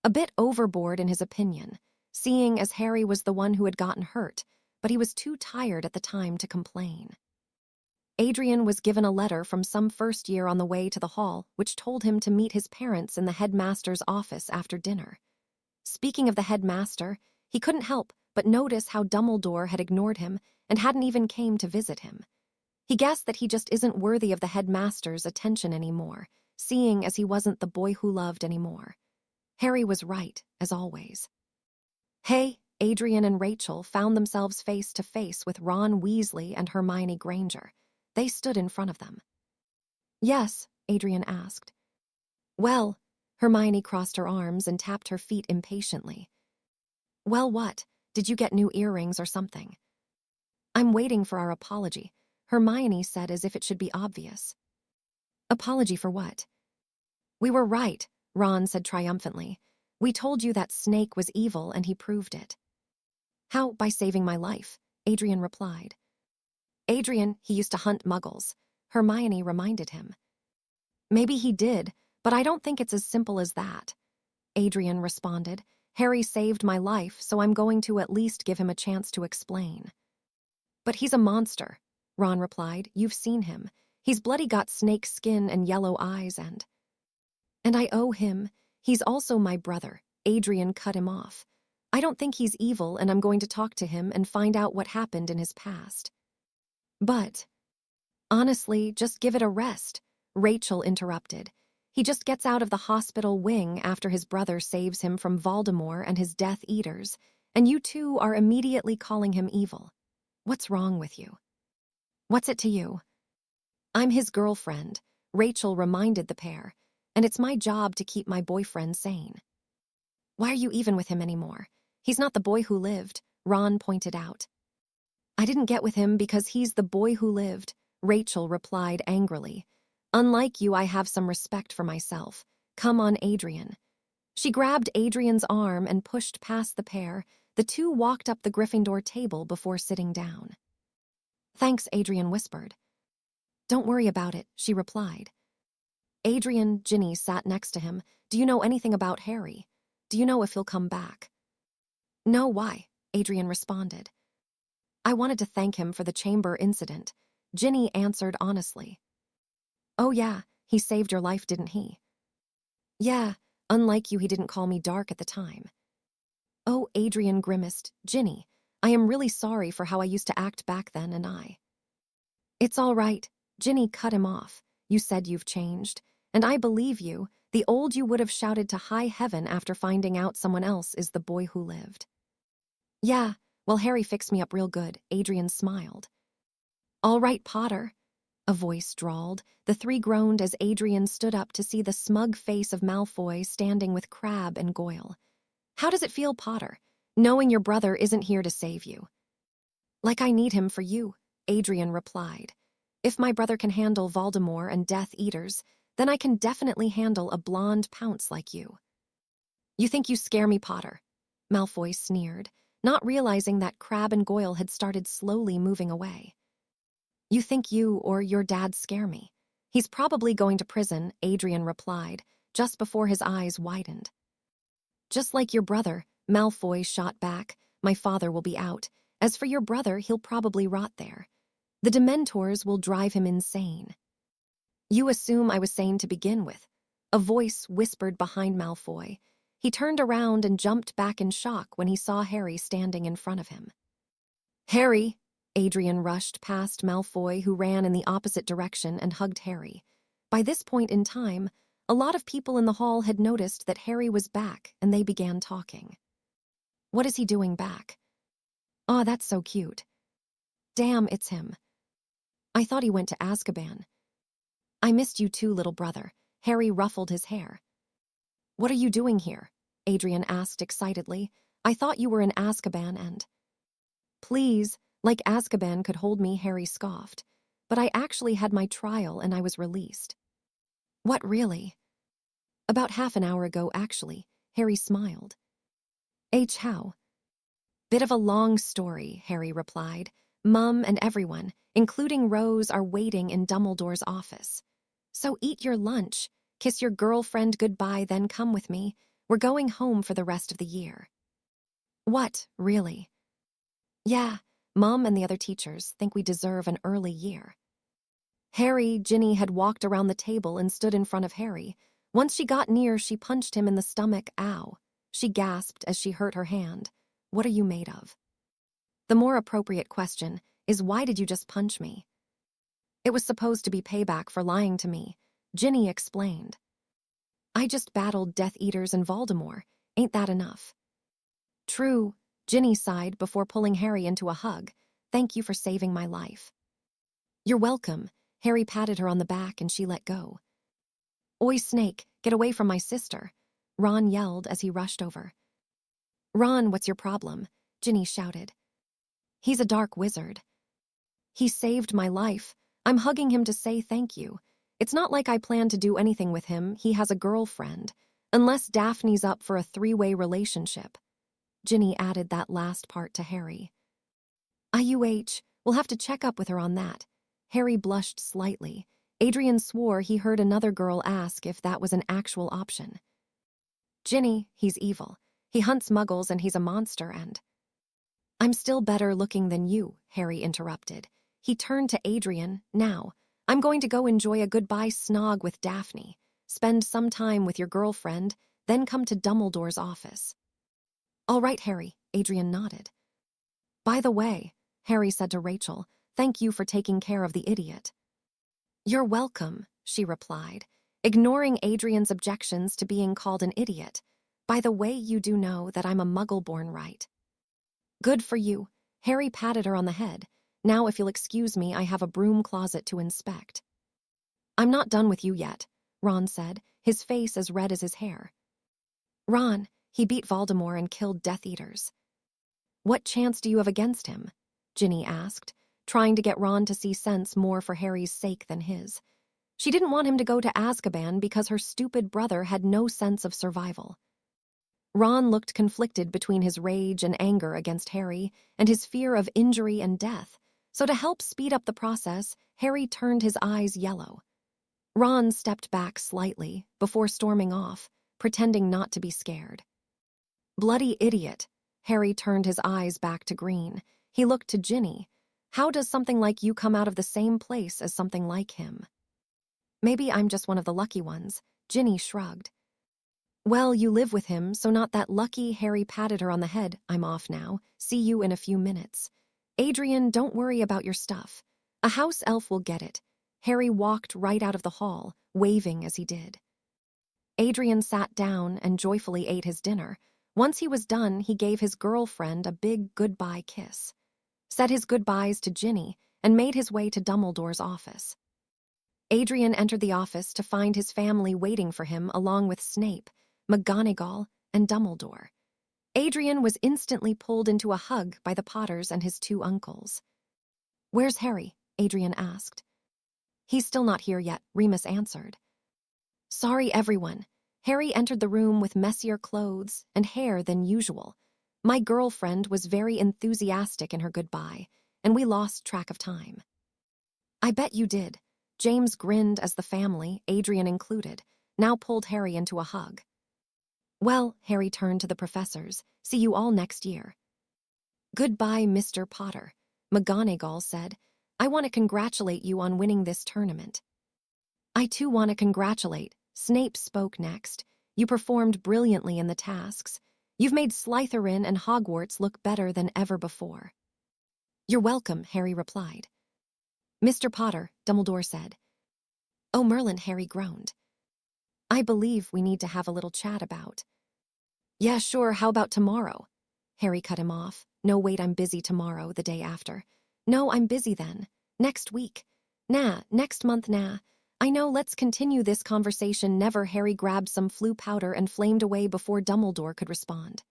A bit overboard in his opinion, seeing as Harry was the one who had gotten hurt, but he was too tired at the time to complain. Adrian was given a letter from some first year on the way to the hall, which told him to meet his parents in the headmaster's office after dinner. Speaking of the headmaster, he couldn't help but notice how Dumbledore had ignored him and hadn't even came to visit him. He guessed that he just isn't worthy of the headmaster's attention anymore, seeing as he wasn't the boy who loved anymore. Harry was right, as always. Hey, Adrian and Rachel found themselves face to face with Ron Weasley and Hermione Granger. They stood in front of them. Yes, Adrian asked. Well, Hermione crossed her arms and tapped her feet impatiently. Well, what? Did you get new earrings or something? I'm waiting for our apology, Hermione said as if it should be obvious. Apology for what? We were right, Ron said triumphantly. We told you that Snake was evil and he proved it. How? By saving my life, Adrian replied. Adrian, he used to hunt muggles, Hermione reminded him. Maybe he did, but I don't think it's as simple as that, Adrian responded. Harry saved my life, so I'm going to at least give him a chance to explain. But he's a monster, Ron replied. You've seen him. He's bloody got snake skin and yellow eyes and I owe him. He's also my brother, Adrian cut him off. I don't think he's evil and I'm going to talk to him and find out what happened in his past. But, honestly, just give it a rest, Rachel interrupted. He just gets out of the hospital wing after his brother saves him from Voldemort and his Death Eaters, and you two are immediately calling him evil. What's wrong with you? What's it to you? I'm his girlfriend, Rachel reminded the pair, and it's my job to keep my boyfriend sane. Why are you even with him anymore? He's not the boy who lived, Ron pointed out. I didn't get with him because he's the boy who lived, Rachel replied angrily. Unlike you, I have some respect for myself. Come on, Adrian. She grabbed Adrian's arm and pushed past the pair. The two walked up the Gryffindor table before sitting down. Thanks, Adrian whispered. Don't worry about it, she replied. Adrian, Ginny sat next to him. Do you know anything about Harry? Do you know if he'll come back? No, why? Adrian responded. I wanted to thank him for the chamber incident, Ginny answered honestly. Oh yeah, he saved your life, didn't he? Yeah, unlike you, he didn't call me dark at the time. Oh, Adrian grimaced. Ginny, I am really sorry for how I used to act back then and I. It's all right, Ginny cut him off. You said you've changed, And I believe you, the old you would have shouted to high heaven after finding out someone else is the boy who lived. Yeah, well, Harry fixed me up real good, Adrian smiled. All right, Potter, a voice drawled. The three groaned as Adrian stood up to see the smug face of Malfoy standing with Crabbe and Goyle. How does it feel, Potter, knowing your brother isn't here to save you? Like I need him for you, Adrian replied. If my brother can handle Voldemort and Death Eaters, then I can definitely handle a blonde pounce like you. You think you scare me, Potter? Malfoy sneered, not realizing that Crabbe and Goyle had started slowly moving away. You think you or your dad scare me? He's probably going to prison, Adrian replied, just before his eyes widened. Just like your brother, Malfoy shot back, my father will be out. As for your brother, he'll probably rot there. The Dementors will drive him insane. You assume I was sane to begin with. A voice whispered behind Malfoy. He turned around and jumped back in shock when he saw Harry standing in front of him. Harry! Adrian rushed past Malfoy, who ran in the opposite direction and hugged Harry. By this point in time, a lot of people in the hall had noticed that Harry was back, and they began talking. What is he doing back? Aw, that's so cute. Damn, it's him. I thought he went to Azkaban. I missed you too, little brother. Harry ruffled his hair. What are you doing here? Adrian asked excitedly. I thought you were in Azkaban and... Please, like Azkaban could hold me, Harry scoffed. But I actually had my trial and I was released. What, really? About half an hour ago, actually, Harry smiled. How? Bit of a long story, Harry replied. Mum and everyone, including Rose, are waiting in Dumbledore's office. So eat your lunch, kiss your girlfriend goodbye, then come with me. We're going home for the rest of the year. What, really? Yeah, Mum and the other teachers think we deserve an early year. Ginny had walked around the table and stood in front of Harry. Once she got near, she punched him in the stomach. Ow. She gasped as she hurt her hand. What are you made of? The more appropriate question is, why did you just punch me? It was supposed to be payback for lying to me, Ginny explained. I just battled Death Eaters and Voldemort. Ain't that enough? True, Ginny sighed before pulling Harry into a hug. Thank you for saving my life. You're welcome. Harry patted her on the back and she let go. Oi, Snake, get away from my sister, Ron yelled as he rushed over. Ron, what's your problem? Ginny shouted. He's a dark wizard. He saved my life. I'm hugging him to say thank you. It's not like I plan to do anything with him. He has a girlfriend. Unless Daphne's up for a three-way relationship. Ginny added that last part to Harry. We'll have to check up with her on that. Harry blushed slightly. Adrian swore he heard another girl ask if that was an actual option. Ginny, he's evil. He hunts muggles and he's a monster and... I'm still better looking than you, Harry interrupted. He turned to Adrian. Now, I'm going to go enjoy a goodbye snog with Daphne, spend some time with your girlfriend, then come to Dumbledore's office. All right, Harry, Adrian nodded. By the way, Harry said to Rachel, thank you for taking care of the idiot. You're welcome, she replied, ignoring Adrian's objections to being called an idiot. By the way, you do know that I'm a muggle-born, right? Good for you. Harry patted her on the head. Now, if you'll excuse me, I have a broom closet to inspect. I'm not done with you yet, Ron said, his face as red as his hair. Ron, he beat Voldemort and killed Death Eaters. What chance do you have against him? Ginny asked, trying to get Ron to see sense more for Harry's sake than his. She didn't want him to go to Azkaban because her stupid brother had no sense of survival. Ron looked conflicted between his rage and anger against Harry and his fear of injury and death, so to help speed up the process, Harry turned his eyes yellow. Ron stepped back slightly before storming off, pretending not to be scared. Bloody idiot. Harry turned his eyes back to green. He looked to Ginny. How does something like you come out of the same place as something like him? Maybe I'm just one of the lucky ones, Ginny shrugged. Well, you live with him, so not that lucky. Harry patted her on the head. I'm off now. See you in a few minutes. Adrian, don't worry about your stuff. A house elf will get it. Harry walked right out of the hall, waving as he did. Adrian sat down and joyfully ate his dinner. Once he was done, he gave his girlfriend a big goodbye kiss, said his goodbyes to Ginny, and made his way to Dumbledore's office. Adrian entered the office to find his family waiting for him along with Snape, McGonagall, and Dumbledore. Adrian was instantly pulled into a hug by the Potters and his two uncles. "Where's Harry?" Adrian asked. "He's still not here yet," Remus answered. "Sorry, everyone. Harry entered the room with messier clothes and hair than usual. My girlfriend was very enthusiastic in her goodbye, and we lost track of time." "I bet you did." James grinned as the family, Adrian included, now pulled Harry into a hug. "Well," Harry turned to the professors, "see you all next year." "Goodbye, Mr. Potter," McGonagall said. "I want to congratulate you on winning this tournament." "I too want to congratulate," Snape spoke next. "You performed brilliantly in the tasks. You've made Slytherin and Hogwarts look better than ever before." "You're welcome," Harry replied. "Mr. Potter," Dumbledore said. "Oh, Merlin," Harry groaned. "I believe we need to have a little chat about." "Yeah, sure, how about tomorrow?" Harry cut him off. "No, wait, I'm busy tomorrow, the day after." "No, I'm busy then. Next week." "Nah, next month, nah." "I know, let's continue this conversation never." Harry grabbed some flu powder and flamed away before Dumbledore could respond.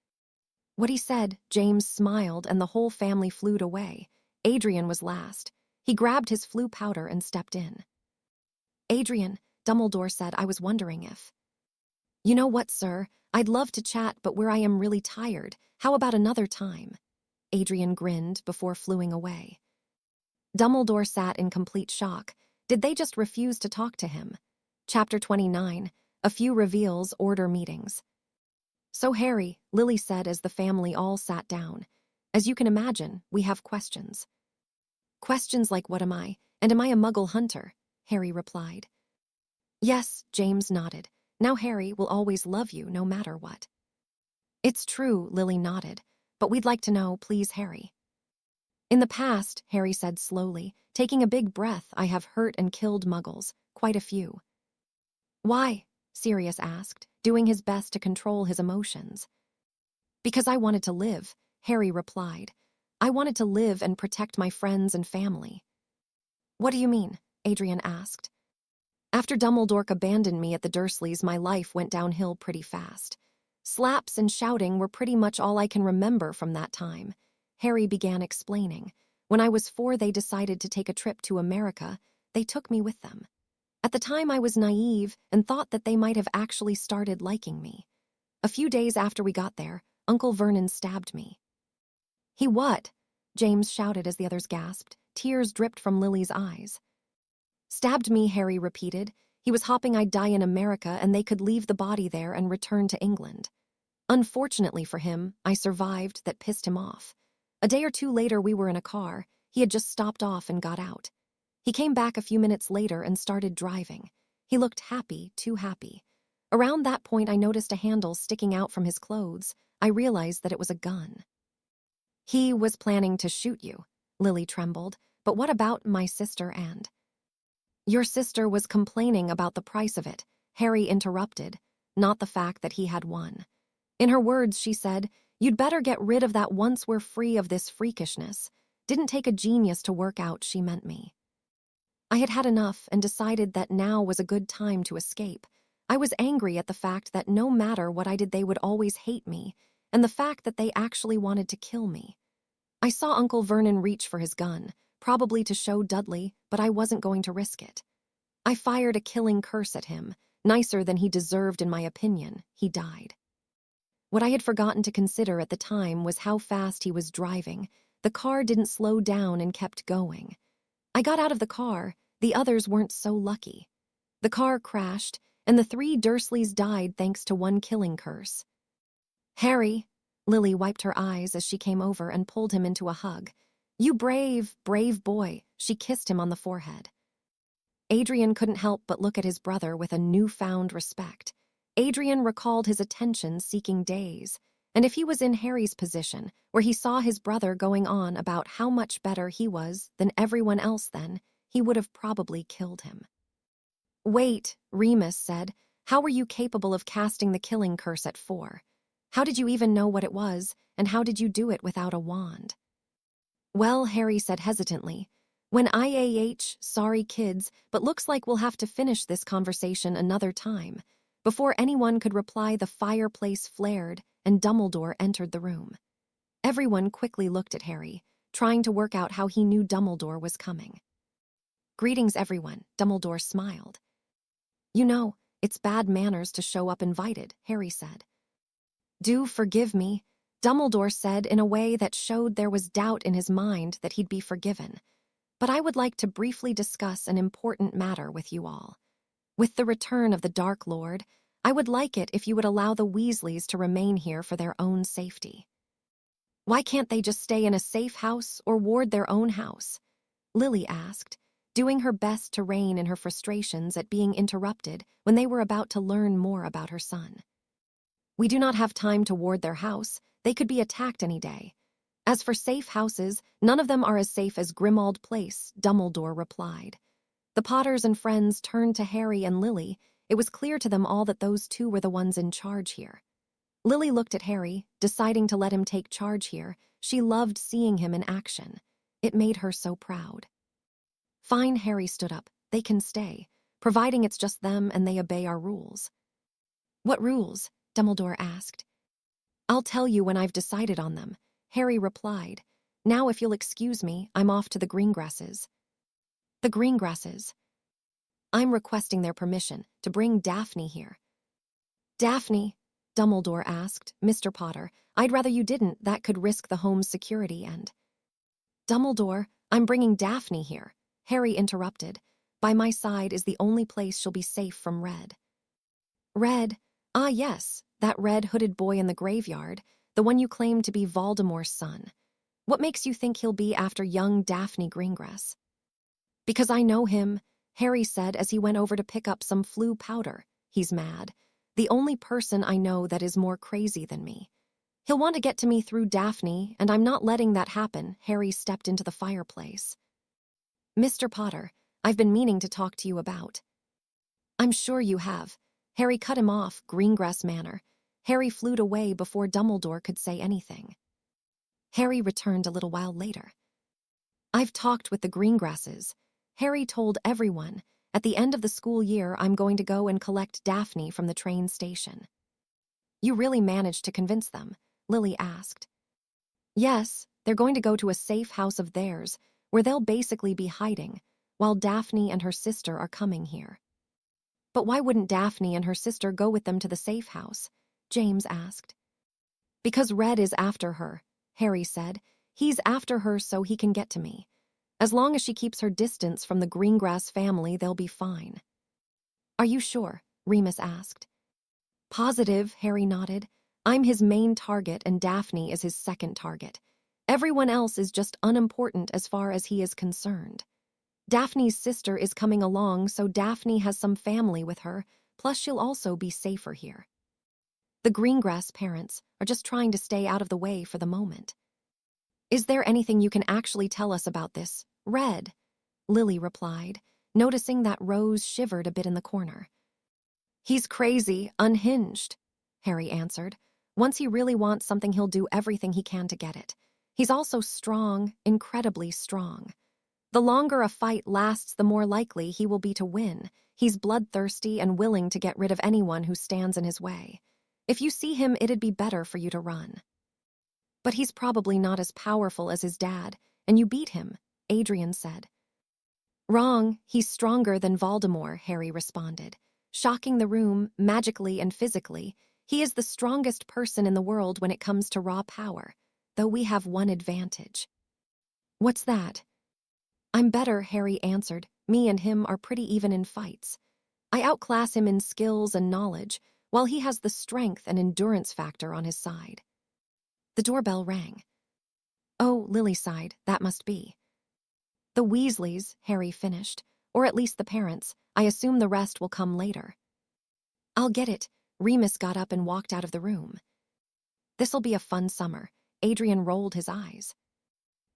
What he said, James smiled and the whole family flew away. Adrian was last. He grabbed his flu powder and stepped in. "Adrian," Dumbledore said, "I was wondering if—" "You know what, sir? I'd love to chat, but where I am really tired. How about another time?" Adrian grinned before fluing away. Dumbledore sat in complete shock. Did they just refuse to talk to him? Chapter 29, A Few Reveals, Order Meetings. "So Harry," Lily said as the family all sat down, "as you can imagine, we have questions." "Questions like what am I, and am I a Muggle hunter?" Harry replied. "Yes," James nodded. "Now Harry will always love you no matter what." "It's true," Lily nodded, "but we'd like to know, please, Harry." "In the past," Harry said slowly, taking a big breath, "I have hurt and killed Muggles, quite a few." "Why?" Sirius asked, doing his best to control his emotions. "Because I wanted to live," Harry replied. "I wanted to live and protect my friends and family." "What do you mean?" Adrian asked. "After Dumbledore abandoned me at the Dursleys, my life went downhill pretty fast. Slaps and shouting were pretty much all I can remember from that time." Harry began explaining. "When I was 4, they decided to take a trip to America. They took me with them. At the time, I was naive and thought that they might have actually started liking me. A few days after we got there, Uncle Vernon stabbed me." "He what?" James shouted as the others gasped. Tears dripped from Lily's eyes. "Stabbed me," Harry repeated. "He was hoping I'd die in America and they could leave the body there and return to England. Unfortunately for him, I survived. That pissed him off. A day or two later, we were in a car. He had just stopped off and got out. He came back a few minutes later and started driving. He looked happy, too happy. Around that point, I noticed a handle sticking out from his clothes. I realized that it was a gun." "He was planning to shoot you," Lily trembled. "But what about my sister and—" "Your sister was complaining about the price of it," Harry interrupted, not the fact that he had won. "In her words, she said, 'You'd better get rid of that once we're free of this freakishness.' Didn't take a genius to work out she meant me." I had had enough and decided that now was a good time to escape. I was angry at the fact that no matter what I did, they would always hate me, and the fact that they actually wanted to kill me. I saw Uncle Vernon reach for his gun, probably to show Dudley, but I wasn't going to risk it. I fired a killing curse at him, nicer than he deserved in my opinion. He died. What I had forgotten to consider at the time was how fast he was driving. The car didn't slow down and kept going. I got out of the car. The others weren't so lucky. The car crashed, and the 3 Dursleys died thanks to one killing curse. "Harry," Lily wiped her eyes as she came over and pulled him into a hug. "You brave, brave boy." She kissed him on the forehead. Adrian couldn't help but look at his brother with a newfound respect. Adrian recalled his attention-seeking days, and if he was in Harry's position, where he saw his brother going on about how much better he was than everyone else then, he would have probably killed him. Wait, Remus said. How were you capable of casting the killing curse at 4? How did you even know what it was, and how did you do it without a wand? Well, Harry said hesitantly, when sorry kids, but looks like we'll have to finish this conversation another time. Before anyone could reply, the fireplace flared, and Dumbledore entered the room. Everyone quickly looked at Harry, trying to work out how he knew Dumbledore was coming. Greetings, everyone, Dumbledore smiled. You know, it's bad manners to show up invited, Harry said. Do forgive me, Dumbledore said in a way that showed there was doubt in his mind that he'd be forgiven. But I would like to briefly discuss an important matter with you all. With the return of the Dark Lord, I would like it if you would allow the Weasleys to remain here for their own safety. Why can't they just stay in a safe house or ward their own house? Lily asked, doing her best to rein in her frustrations at being interrupted when they were about to learn more about her son. We do not have time to ward their house. They could be attacked any day. As for safe houses, none of them are as safe as Grimmauld Place, Dumbledore replied. The Potters and friends turned to Harry and Lily. It was clear to them all that those two were the ones in charge here. Lily looked at Harry, deciding to let him take charge here. She loved seeing him in action. It made her so proud. Fine, Harry stood up. They can stay, providing it's just them and they obey our rules. What rules? Dumbledore asked. I'll tell you when I've decided on them, Harry replied. Now if you'll excuse me, I'm off to the Greengrasses. The Greengrasses? I'm requesting their permission to bring Daphne here. Daphne? Dumbledore asked. Mr. Potter, I'd rather you didn't. That could risk the home's security and… Dumbledore, I'm bringing Daphne here, Harry interrupted. By my side is the only place she'll be safe from Red. Red? Ah, yes, that red hooded boy in the graveyard, the one you claim to be Voldemort's son. What makes you think he'll be after young Daphne Greengrass? Because I know him, Harry said as he went over to pick up some flu powder. He's mad. The only person I know that is more crazy than me. He'll want to get to me through Daphne, and I'm not letting that happen. Harry stepped into the fireplace. Mr. Potter, I've been meaning to talk to you about. I'm sure you have. Harry cut him off, Greengrass manner. Harry flew away before Dumbledore could say anything. Harry returned a little while later. I've talked with the Greengrasses. Harry told everyone. At the end of the school year, I'm going to go and collect Daphne from the train station. You really managed to convince them? Lily asked. Yes, they're going to go to a safe house of theirs, where they'll basically be hiding, while Daphne and her sister are coming here. But why wouldn't Daphne and her sister go with them to the safe house? James asked. Because Red is after her, Harry said. He's after her so he can get to me. As long as she keeps her distance from the Greengrass family, they'll be fine. Are you sure? Remus asked. Positive, Harry nodded. I'm his main target and Daphne is his second target. Everyone else is just unimportant as far as he is concerned. Daphne's sister is coming along, so Daphne has some family with her, plus she'll also be safer here. The Greengrass parents are just trying to stay out of the way for the moment. Is there anything you can actually tell us about this, Red? Lily replied, noticing that Rose shivered a bit in the corner. He's crazy, unhinged, Harry answered. Once he really wants something, he'll do everything he can to get it. He's also strong, incredibly strong. The longer a fight lasts, the more likely he will be to win. He's bloodthirsty and willing to get rid of anyone who stands in his way. If you see him, it'd be better for you to run. But he's probably not as powerful as his dad, and you beat him, Adrian said. Wrong, he's stronger than Voldemort, Harry responded. Shocking the room, magically and physically, he is the strongest person in the world when it comes to raw power, though we have one advantage. What's that? I'm better, Harry answered. Me and him are pretty even in fights. I outclass him in skills and knowledge, while he has the strength and endurance factor on his side. The doorbell rang. Oh, Lily sighed, that must be. The Weasleys, Harry finished, or at least the parents. I assume the rest will come later. I'll get it. Remus got up and walked out of the room. This'll be a fun summer. Adrian rolled his eyes.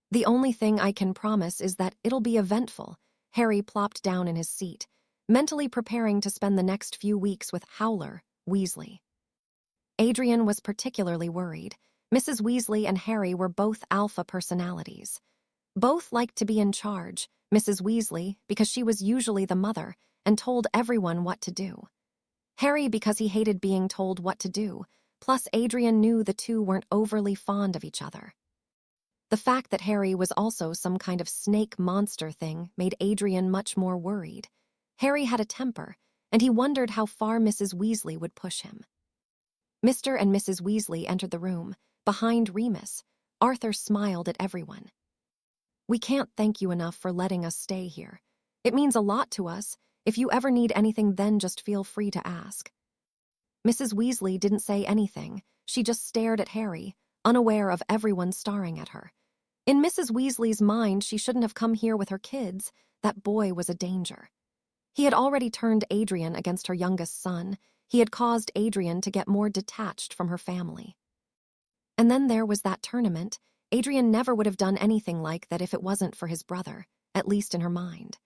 The only thing I can promise is that it'll be eventful. Harry plopped down in his seat. mentally preparing to spend the next few weeks with Howler, Weasley. Adrian was particularly worried. Mrs. Weasley and Harry were both alpha personalities. Both liked to be in charge, Mrs. Weasley because she was usually the mother and told everyone what to do. Harry because he hated being told what to do, plus Adrian knew the two weren't overly fond of each other. The fact that Harry was also some kind of snake monster thing made Adrian much more worried. Harry had a temper, and he wondered how far Mrs. Weasley would push him. Mr. and Mrs. Weasley entered the room, behind Remus. Arthur smiled at everyone. "We can't thank you enough for letting us stay here. It means a lot to us. If you ever need anything, then just feel free to ask." Mrs. Weasley didn't say anything. She just stared at Harry, unaware of everyone staring at her. In Mrs. Weasley's mind, she shouldn't have come here with her kids. That boy was a danger. He had already turned Adrian against her youngest son. He had caused Adrian to get more detached from her family. And then there was that tournament. Adrian never would have done anything like that if it wasn't for his brother, at least in her mind.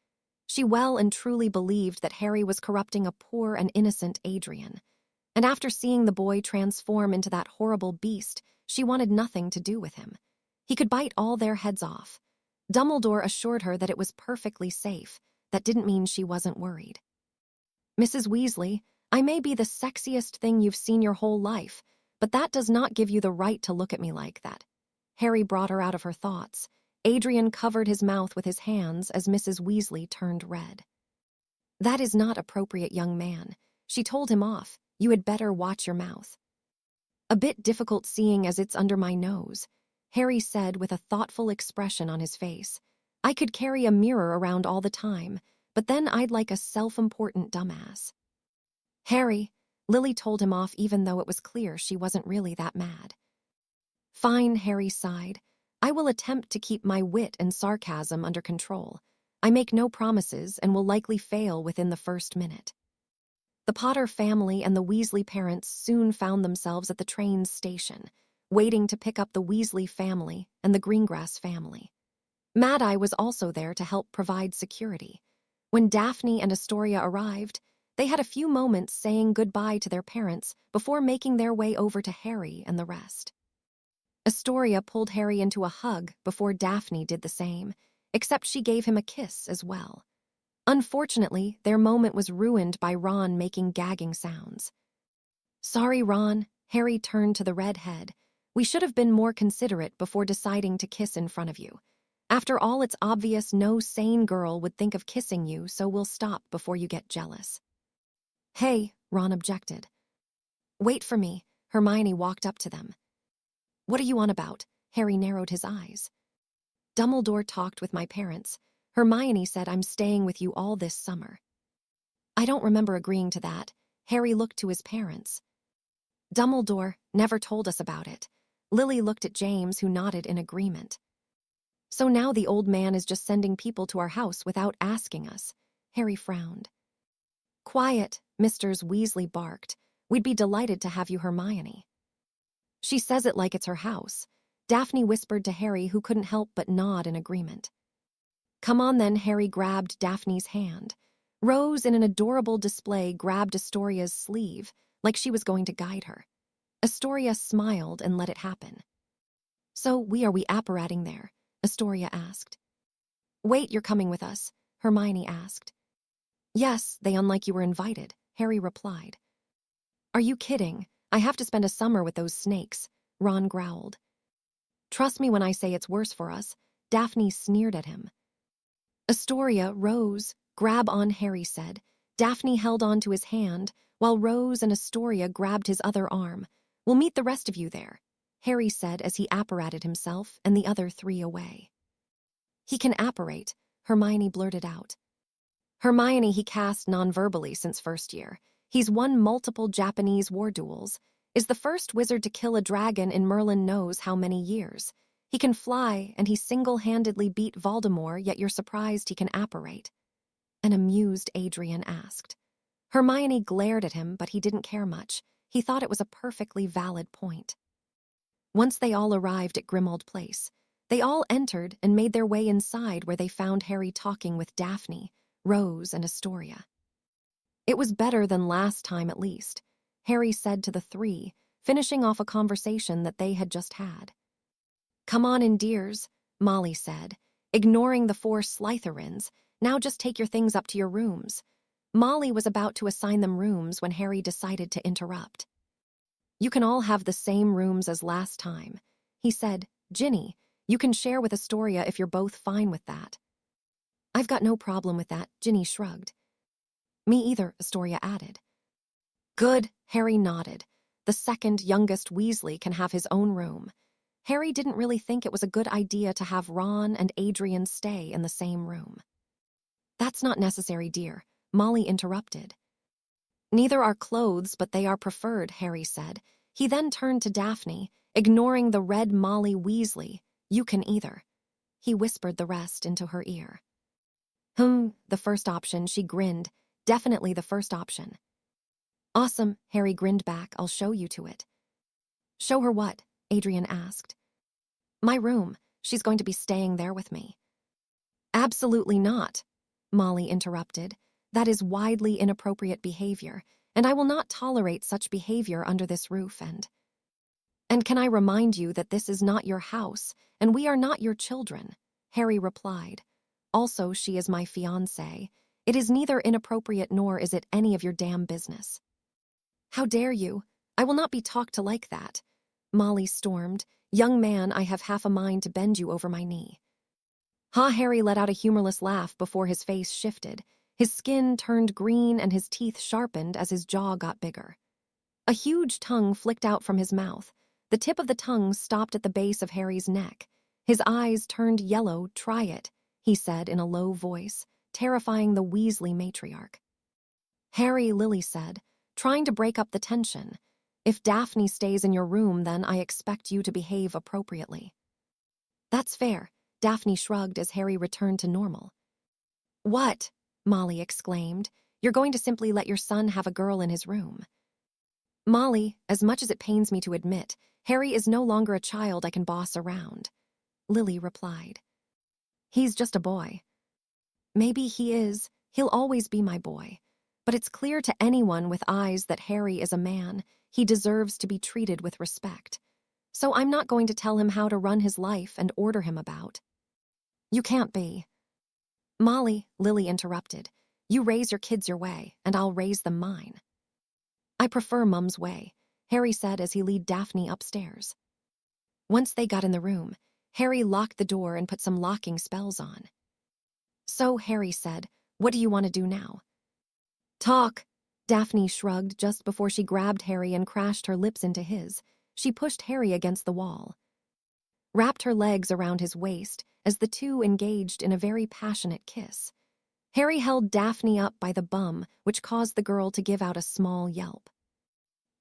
She well and truly believed that Harry was corrupting a poor and innocent Adrian. And after seeing the boy transform into that horrible beast, she wanted nothing to do with him. He could bite all their heads off. Dumbledore assured her that it was perfectly safe. That didn't mean she wasn't worried. "Mrs. Weasley, I may be the sexiest thing you've seen your whole life, but that does not give you the right to look at me like that." Harry brought her out of her thoughts. Adrian covered his mouth with his hands as Mrs. Weasley turned red. "That is not appropriate, young man." She told him off. "You had better watch your mouth." "A bit difficult seeing as it's under my nose," Harry said with a thoughtful expression on his face. "I could carry a mirror around all the time, but then I'd like a self-important dumbass." "Harry," Lily told him off even though it was clear she wasn't really that mad. "Fine," Harry sighed. "I will attempt to keep my wit and sarcasm under control. I make no promises and will likely fail within the first minute." The Potter family and the Weasley parents soon found themselves at the train station, waiting to pick up the Weasley family and the Greengrass family. Mad-Eye was also there to help provide security. When Daphne and Astoria arrived, they had a few moments saying goodbye to their parents before making their way over to Harry and the rest. Astoria pulled Harry into a hug before Daphne did the same, except she gave him a kiss as well. Unfortunately, their moment was ruined by Ron making gagging sounds. "Sorry, Ron," Harry turned to the redhead. "We should have been more considerate before deciding to kiss in front of you. After all, it's obvious no sane girl would think of kissing you, so we'll stop before you get jealous." "Hey," Ron objected. "Wait for me." Hermione walked up to them. "What are you on about?" Harry narrowed his eyes. "Dumbledore talked with my parents. Hermione said I'm staying with you all this summer." "I don't remember agreeing to that." Harry looked to his parents. "Dumbledore never told us about it." Lily looked at James, who nodded in agreement. "So now the old man is just sending people to our house without asking us." Harry frowned. "Quiet," Mr. Weasley barked. "We'd be delighted to have you, Hermione." "She says it like it's her house." Daphne whispered to Harry, who couldn't help but nod in agreement. "Come on then." Harry grabbed Daphne's hand. Rose, in an adorable display, grabbed Astoria's sleeve, like she was going to guide her. Astoria smiled and let it happen. "So we apparating there?" Astoria asked. "Wait, you're coming with us?" Hermione asked. "Yes, they unlike you were invited," Harry replied. "Are you kidding? I have to spend a summer with those snakes," Ron growled. "Trust me when I say it's worse for us," Daphne sneered at him. "Astoria, Rose, grab on," Harry said. Daphne held on to his hand, while Rose and Astoria grabbed his other arm. "We'll meet the rest of you there," Harry said as he apparated himself and the other three away. "He can apparate," Hermione blurted out. "Hermione, he cast non-verbally since first year. He's won multiple Japanese war duels. Is the first wizard to kill a dragon in Merlin knows how many years. He can fly, and he single-handedly beat Voldemort, yet you're surprised he can apparate." An amused Adrian asked. Hermione glared at him, but he didn't care much. He thought it was a perfectly valid point. Once they all arrived at Grimmauld Place, they all entered and made their way inside, where they found Harry talking with Daphne, Rose, and Astoria. It was better than last time at least, Harry said to the three, finishing off a conversation that they had just had. Come on in, dears, Molly said, ignoring the four Slytherins. Now just take your things up to your rooms. Molly was about to assign them rooms when Harry decided to interrupt. You can all have the same rooms as last time, he said. Ginny, you can share with Astoria if you're both fine with that. I've got no problem with that, Ginny shrugged. Me either, Astoria added. Good, Harry nodded. The second youngest Weasley can have his own room. Harry didn't really think it was a good idea to have Ron and Adrian stay in the same room. That's not necessary, dear, Molly interrupted. Neither are clothes, but they are preferred, Harry said. He then turned to Daphne, ignoring the red Molly Weasley. You can either. He whispered the rest into her ear. The first option, she grinned. Definitely the first option. Awesome, Harry grinned back. I'll show you to it. Show her what? Adrian asked. My room. She's going to be staying there with me. Absolutely not, Molly interrupted. That is widely inappropriate behavior, and I will not tolerate such behavior under this roof. And can I remind you that this is not your house, and we are not your children, Harry replied. Also, she is my fiancée. It is neither inappropriate nor is it any of your damn business. How dare you? I will not be talked to like that, Molly stormed. Young man, I have half a mind to bend you over my knee. Harry let out a humorless laugh before his face shifted. His skin turned green and his teeth sharpened as his jaw got bigger. A huge tongue flicked out from his mouth. The tip of the tongue stopped at the base of Harry's neck. His eyes turned yellow. Try it, he said in a low voice, terrifying the Weasley matriarch. Harry, Lily said, trying to break up the tension. If Daphne stays in your room, then I expect you to behave appropriately. That's fair, Daphne shrugged as Harry returned to normal. What? Molly exclaimed. You're going to simply let your son have a girl in his room. Molly, as much as it pains me to admit, Harry is no longer a child I can boss around, Lily replied. He's just a boy. Maybe he is. He'll always be my boy. But it's clear to anyone with eyes that Harry is a man. He deserves to be treated with respect. So I'm not going to tell him how to run his life and order him about. You can't be. Molly, Lily interrupted. You raise your kids your way, and I'll raise them mine. I prefer Mum's way, Harry said as he led Daphne upstairs. Once they got in the room, Harry locked the door and put some locking spells on. So, Harry said, what do you want to do now? Talk, Daphne shrugged just before she grabbed Harry and crashed her lips into his. She pushed Harry against the wall, wrapped her legs around his waist as the two engaged in a very passionate kiss. Harry held Daphne up by the bum, which caused the girl to give out a small yelp.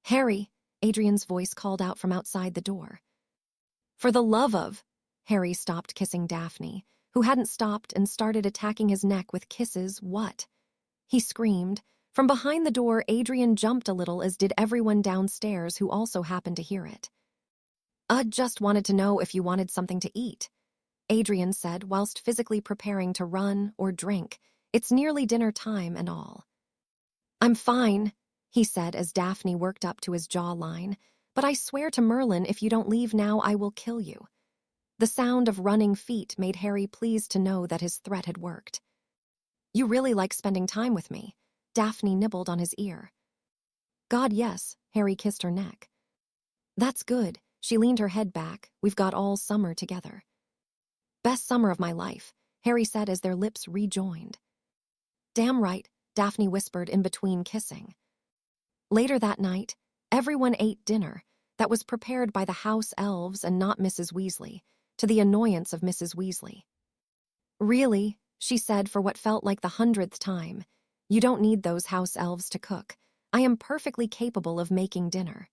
Harry, Adrian's voice called out from outside the door. For the love of... Harry stopped kissing Daphne, who hadn't stopped and started attacking his neck with kisses. What? He screamed. From behind the door, Adrian jumped a little, as did everyone downstairs who also happened to hear it. Just wanted to know if you wanted something to eat, Adrian said whilst physically preparing to run or drink. It's nearly dinner time and all. I'm fine, he said as Daphne worked up to his jawline, but I swear to Merlin, if you don't leave now, I will kill you. The sound of running feet made Harry pleased to know that his threat had worked. You really like spending time with me, Daphne nibbled on his ear. God, yes, Harry kissed her neck. That's good, she leaned her head back. We've got all summer together. Best summer of my life, Harry said as their lips rejoined. Damn right, Daphne whispered in between kissing. Later that night, everyone ate dinner that was prepared by the house elves and not Mrs. Weasley, to the annoyance of Mrs. Weasley. Really, she said for what felt like the 100th time, you don't need those house elves to cook. I am perfectly capable of making dinner.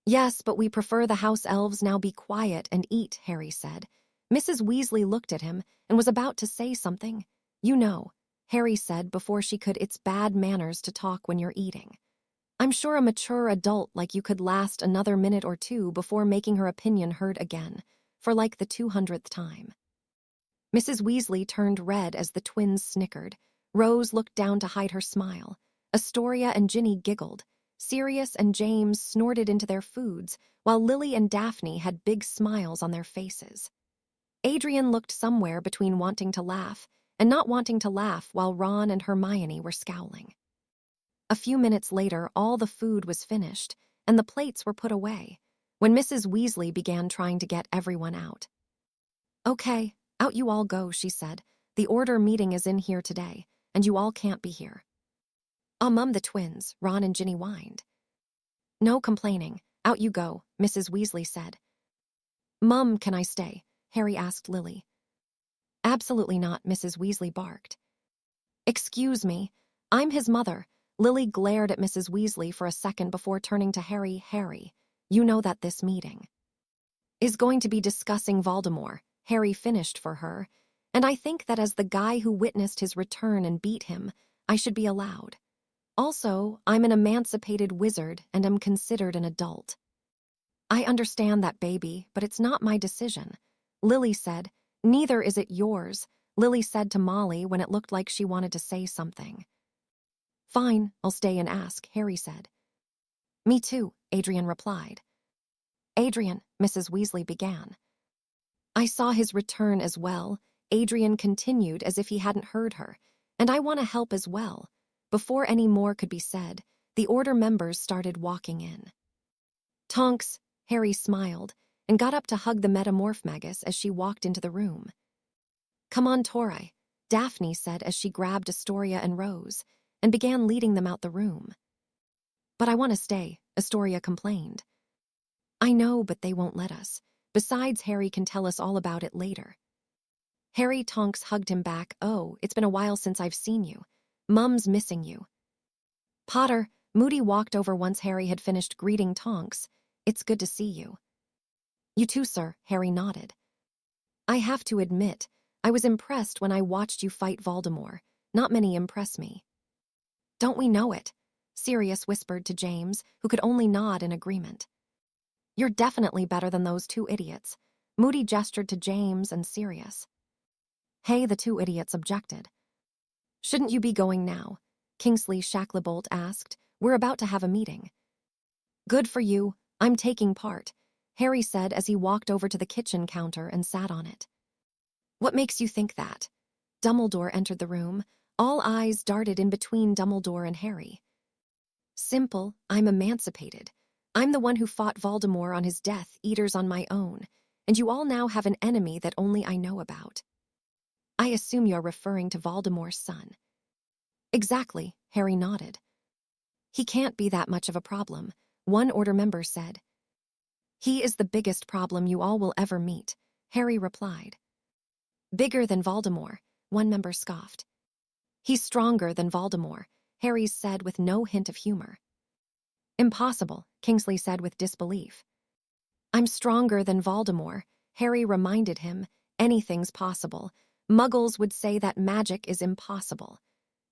Yes, but we prefer the house elves now be quiet and eat, Harry said. Mrs. Weasley looked at him and was about to say something. You know, Harry said before she could. It's bad manners to talk when you're eating. I'm sure a mature adult like you could last another minute or two before making her opinion heard again, for like the 200th time. Mrs. Weasley turned red as the twins snickered. Rose looked down to hide her smile. Astoria and Ginny giggled. Sirius and James snorted into their foods, while Lily and Daphne had big smiles on their faces. Adrian looked somewhere between wanting to laugh and not wanting to laugh while Ron and Hermione were scowling. A few minutes later, all the food was finished, and the plates were put away, when Mrs. Weasley began trying to get everyone out. "Okay, out you all go," she said. "The order meeting is in here today, and you all can't be here." Mum, the twins," Ron and Ginny whined. "No complaining. Out you go," Mrs. Weasley said. "Mum, can I stay?" Harry asked Lily. "Absolutely not," Mrs. Weasley barked. "Excuse me, I'm his mother." Lily glared at Mrs. Weasley for a second before turning to Harry. "Harry, you know that this meeting is going to be discussing Voldemort," Harry finished for her, "and I think that as the guy who witnessed his return and beat him, I should be allowed. Also, I'm an emancipated wizard and am considered an adult." "I understand that, baby, but it's not my decision," Lily said. "Neither is it yours," Lily said to Molly when it looked like she wanted to say something. "Fine, I'll stay and ask," Harry said. "Me too," Adrian replied. "Adrian," Mrs. Weasley began. "I saw his return as well," Adrian continued as if he hadn't heard her, "and I want to help as well." Before any more could be said, the order members started walking in. "Tonks," Harry smiled, and got up to hug the metamorph magus as she walked into the room. "Come on, Tori," Daphne said as she grabbed Astoria and Rose, and began leading them out the room. "But I want to stay," Astoria complained. "I know, but they won't let us. Besides, Harry can tell us all about it later." Harry Tonks hugged him back. "Oh, it's been a while since I've seen you. Mum's missing you." "Potter," Moody walked over once Harry had finished greeting Tonks. "It's good to see you." "You too, sir," Harry nodded. "I have to admit, I was impressed when I watched you fight Voldemort. Not many impress me." "Don't we know it?" Sirius whispered to James, who could only nod in agreement. "You're definitely better than those two idiots." Moody gestured to James and Sirius. "Hey," the two idiots objected. "Shouldn't you be going now?" Kingsley Shacklebolt asked. "We're about to have a meeting." "Good for you. I'm taking part," Harry said as he walked over to the kitchen counter and sat on it. "What makes you think that?" Dumbledore entered the room. All eyes darted in between Dumbledore and Harry. "Simple. I'm emancipated. I'm the one who fought Voldemort on his Death Eaters on my own, and you all now have an enemy that only I know about." "I assume you're referring to Voldemort's son." "Exactly," Harry nodded. "He can't be that much of a problem," one order member said. "He is the biggest problem you all will ever meet," Harry replied. "Bigger than Voldemort," one member scoffed. "He's stronger than Voldemort," Harry said with no hint of humor. "Impossible," Kingsley said with disbelief. "I'm stronger than Voldemort," Harry reminded him. "Anything's possible. Muggles would say that magic is impossible.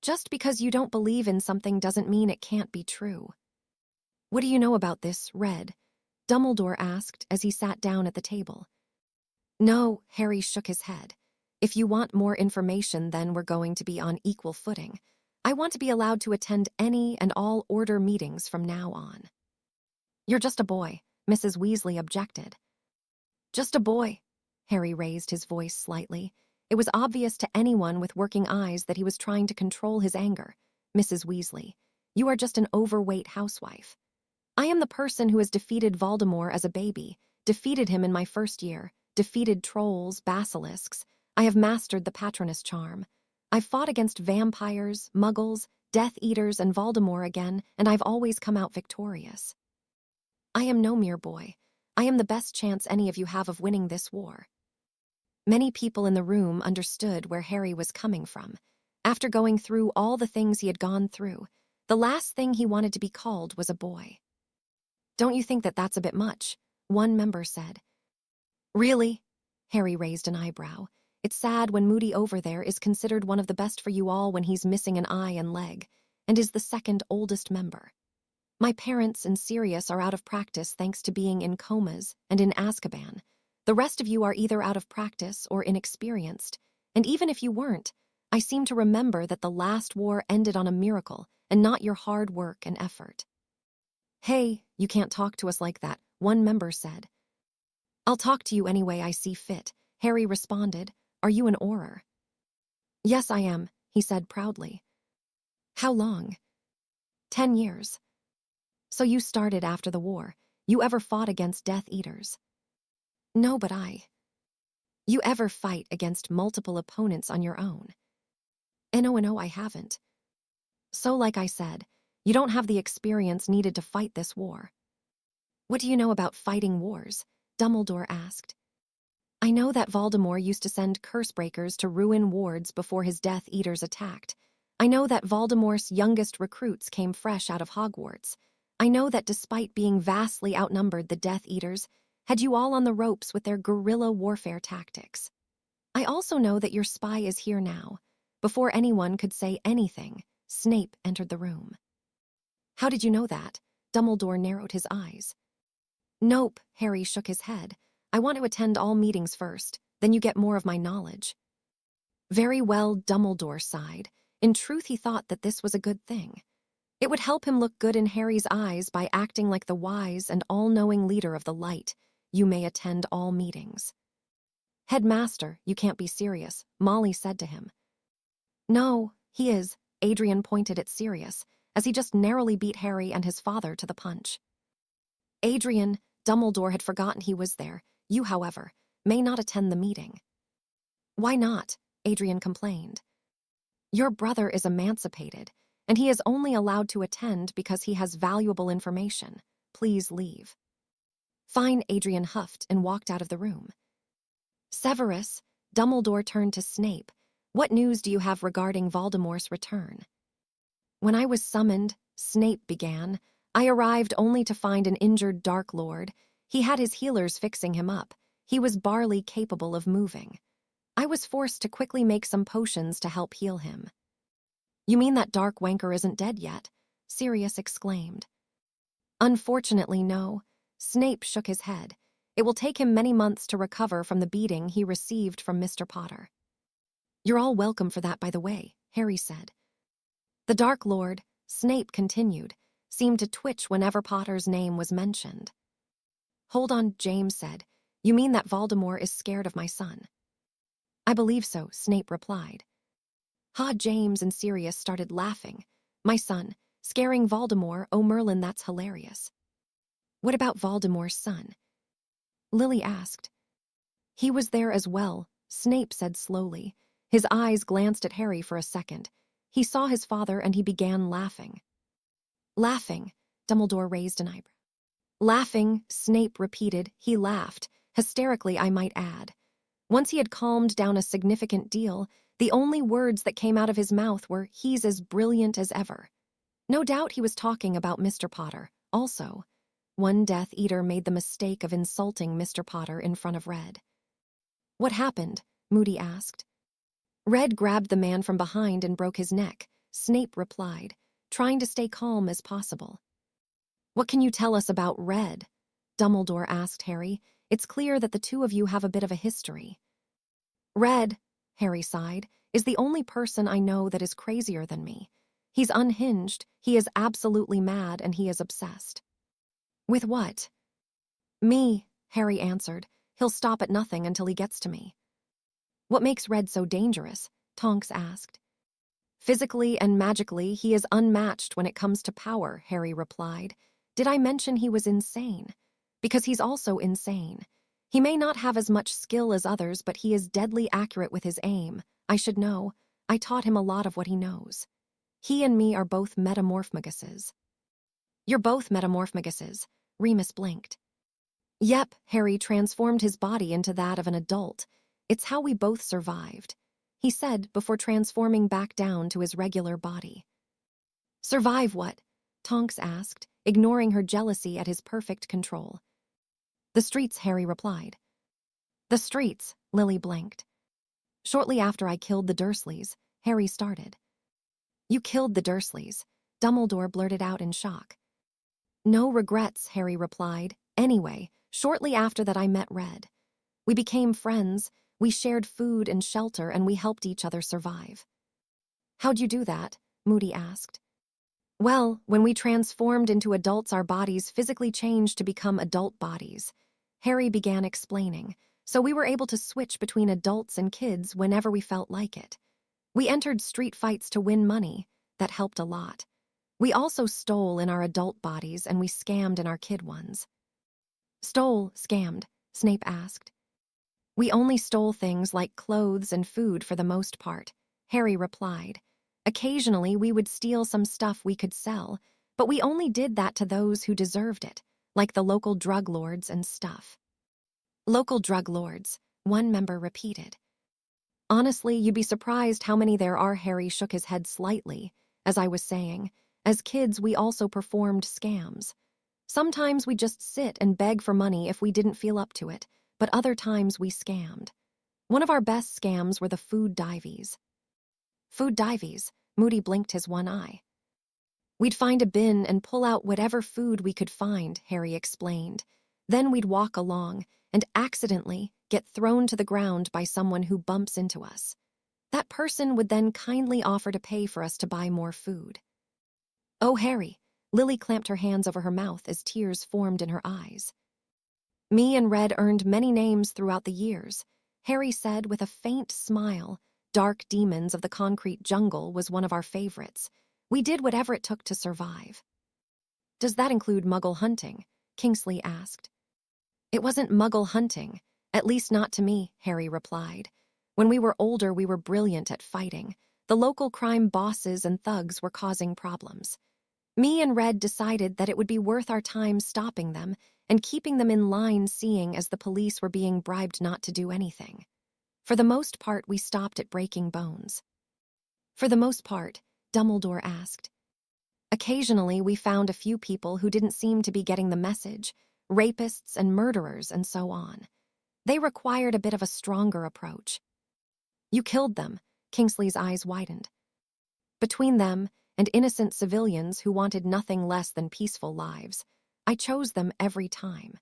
Just because you don't believe in something doesn't mean it can't be true." "What do you know about this, Red?" Dumbledore asked as he sat down at the table. "No," Harry shook his head. "If you want more information, then we're going to be on equal footing. I want to be allowed to attend any and all order meetings from now on." "You're just a boy," Mrs. Weasley objected. "Just a boy." Harry raised his voice slightly. It was obvious to anyone with working eyes that he was trying to control his anger. "Mrs. Weasley, you are just an overweight housewife. I am the person who has defeated Voldemort as a baby, defeated him in my first year, defeated trolls, basilisks. I have mastered the Patronus charm. I've fought against vampires, muggles, Death Eaters, and Voldemort again, and I've always come out victorious. I am no mere boy. I am the best chance any of you have of winning this war." Many people in the room understood where Harry was coming from. After going through all the things he had gone through, the last thing he wanted to be called was a boy. "Don't you think that that's a bit much?" one member said. "Really?" Harry raised an eyebrow. "It's sad when Moody over there is considered one of the best for you all when he's missing an eye and leg, and is the second oldest member. My parents and Sirius are out of practice thanks to being in comas and in Azkaban. The rest of you are either out of practice or inexperienced, and even if you weren't, I seem to remember that the last war ended on a miracle and not your hard work and effort. Hey, you can't talk to us like that, one member said. I'll talk to you any way I see fit, Harry responded. Are you an Auror? Yes, I am, he said proudly. How long? 10 years. So you started after the war. You ever fought against Death Eaters? No, but You ever fight against multiple opponents on your own? No, I haven't. So like I said, you don't have the experience needed to fight this war. What do you know about fighting wars? Dumbledore asked. I know that Voldemort used to send Cursebreakers to ruin wards before his Death Eaters attacked. I know that Voldemort's youngest recruits came fresh out of Hogwarts. I know that despite being vastly outnumbered, the Death Eaters had you all on the ropes with their guerrilla warfare tactics. I also know that your spy is here now. Before anyone could say anything, Snape entered the room. How did you know that? Dumbledore narrowed his eyes. Nope, Harry shook his head. I want to attend all meetings first, then you get more of my knowledge. Very well, Dumbledore sighed. In truth, he thought that this was a good thing. It would help him look good in Harry's eyes by acting like the wise and all-knowing leader of the light. You may attend all meetings. Headmaster, you can't be serious, Molly said to him. No, he is, Adrian pointed at Sirius, as he just narrowly beat Harry and his father to the punch. Adrian, Dumbledore had forgotten he was there. You, however, may not attend the meeting. Why not? Adrian complained. Your brother is emancipated, and he is only allowed to attend because he has valuable information. Please leave. Fine, Adrian huffed and walked out of the room. Severus, Dumbledore turned to Snape. What news do you have regarding Voldemort's return? When I was summoned, Snape began, I arrived only to find an injured Dark Lord. He had his healers fixing him up. He was barely capable of moving. I was forced to quickly make some potions to help heal him. You mean that Dark Wanker isn't dead yet? Sirius exclaimed. Unfortunately, no. Snape shook his head. It will take him many months to recover from the beating he received from Mr. Potter. You're all welcome for that, by the way, Harry said. The Dark Lord, Snape continued, seemed to twitch whenever Potter's name was mentioned. Hold on, James said. You mean that Voldemort is scared of my son? I believe so, Snape replied. James and Sirius started laughing. My son, scaring Voldemort, oh Merlin, that's hilarious. What about Voldemort's son? Lily asked. He was there as well, Snape said slowly. His eyes glanced at Harry for a second. He saw his father and he began laughing. Laughing, Dumbledore raised an eyebrow. Laughing, Snape repeated. He laughed, hysterically I might add. Once he had calmed down a significant deal, the only words that came out of his mouth were, he's as brilliant as ever. No doubt he was talking about Mr. Potter, also. One Death Eater made the mistake of insulting Mr. Potter in front of Red. What happened? Moody asked. Red grabbed the man from behind and broke his neck, Snape replied, trying to stay calm as possible. What can you tell us about Red? Dumbledore asked Harry. It's clear that the two of you have a bit of a history. Red, Harry sighed, is the only person I know that is crazier than me. He's unhinged, he is absolutely mad, and he is obsessed. With what? Me, Harry answered. He'll stop at nothing until he gets to me. What makes Red so dangerous? Tonks asked. Physically and magically, he is unmatched when it comes to power, Harry replied. Did I mention he was insane? Because he's also insane. He may not have as much skill as others, but he is deadly accurate with his aim. I should know. I taught him a lot of what he knows. He and me are both metamorphmaguses. You're both metamorphmaguses, Remus blinked. Yep, Harry transformed his body into that of an adult. It's how we both survived, he said before transforming back down to his regular body. Survive what? Tonks asked, ignoring her jealousy at his perfect control. The streets, Harry replied. The streets, Lily blinked. Shortly after I killed the Dursleys, Harry started. You killed the Dursleys, Dumbledore blurted out in shock. No regrets, Harry replied. Anyway, shortly after that I met Red. We became friends, we shared food and shelter, and we helped each other survive. How'd you do that? Moody asked. Well, when we transformed into adults, our bodies physically changed to become adult bodies. Harry began explaining, so we were able to switch between adults and kids whenever we felt like it. We entered street fights to win money. That helped a lot. We also stole in our adult bodies and we scammed in our kid ones. Stole, scammed, Snape asked. We only stole things like clothes and food for the most part, Harry replied. Occasionally, we would steal some stuff we could sell, but we only did that to those who deserved it, like the local drug lords and stuff. Local drug lords, one member repeated. Honestly, you'd be surprised how many there are. Harry shook his head slightly. As I was saying, as kids, we also performed scams. Sometimes we just sit and beg for money if we didn't feel up to it, but other times we scammed. One of our best scams were the food divies. Food divies, Moody blinked his one eye. We'd find a bin and pull out whatever food we could find, Harry explained. Then we'd walk along and accidentally get thrown to the ground by someone who bumps into us. That person would then kindly offer to pay for us to buy more food. Oh, Harry, Lily clamped her hands over her mouth as tears formed in her eyes. Me and Red earned many names throughout the years, Harry said with a faint smile. Dark Demons of the Concrete Jungle was one of our favorites. We did whatever it took to survive. Does that include Muggle hunting? Kingsley asked. It wasn't Muggle hunting, at least not to me, Harry replied. When we were older, we were brilliant at fighting. The local crime bosses and thugs were causing problems. Me and Red decided that it would be worth our time stopping them and keeping them in line, seeing as the police were being bribed not to do anything. For the most part, we stopped at breaking bones. For the most part, Dumbledore asked. Occasionally, we found a few people who didn't seem to be getting the message, rapists and murderers and so on. They required a bit of a stronger approach. You killed them, Kingsley's eyes widened. Between them and innocent civilians who wanted nothing less than peaceful lives, I chose them every time.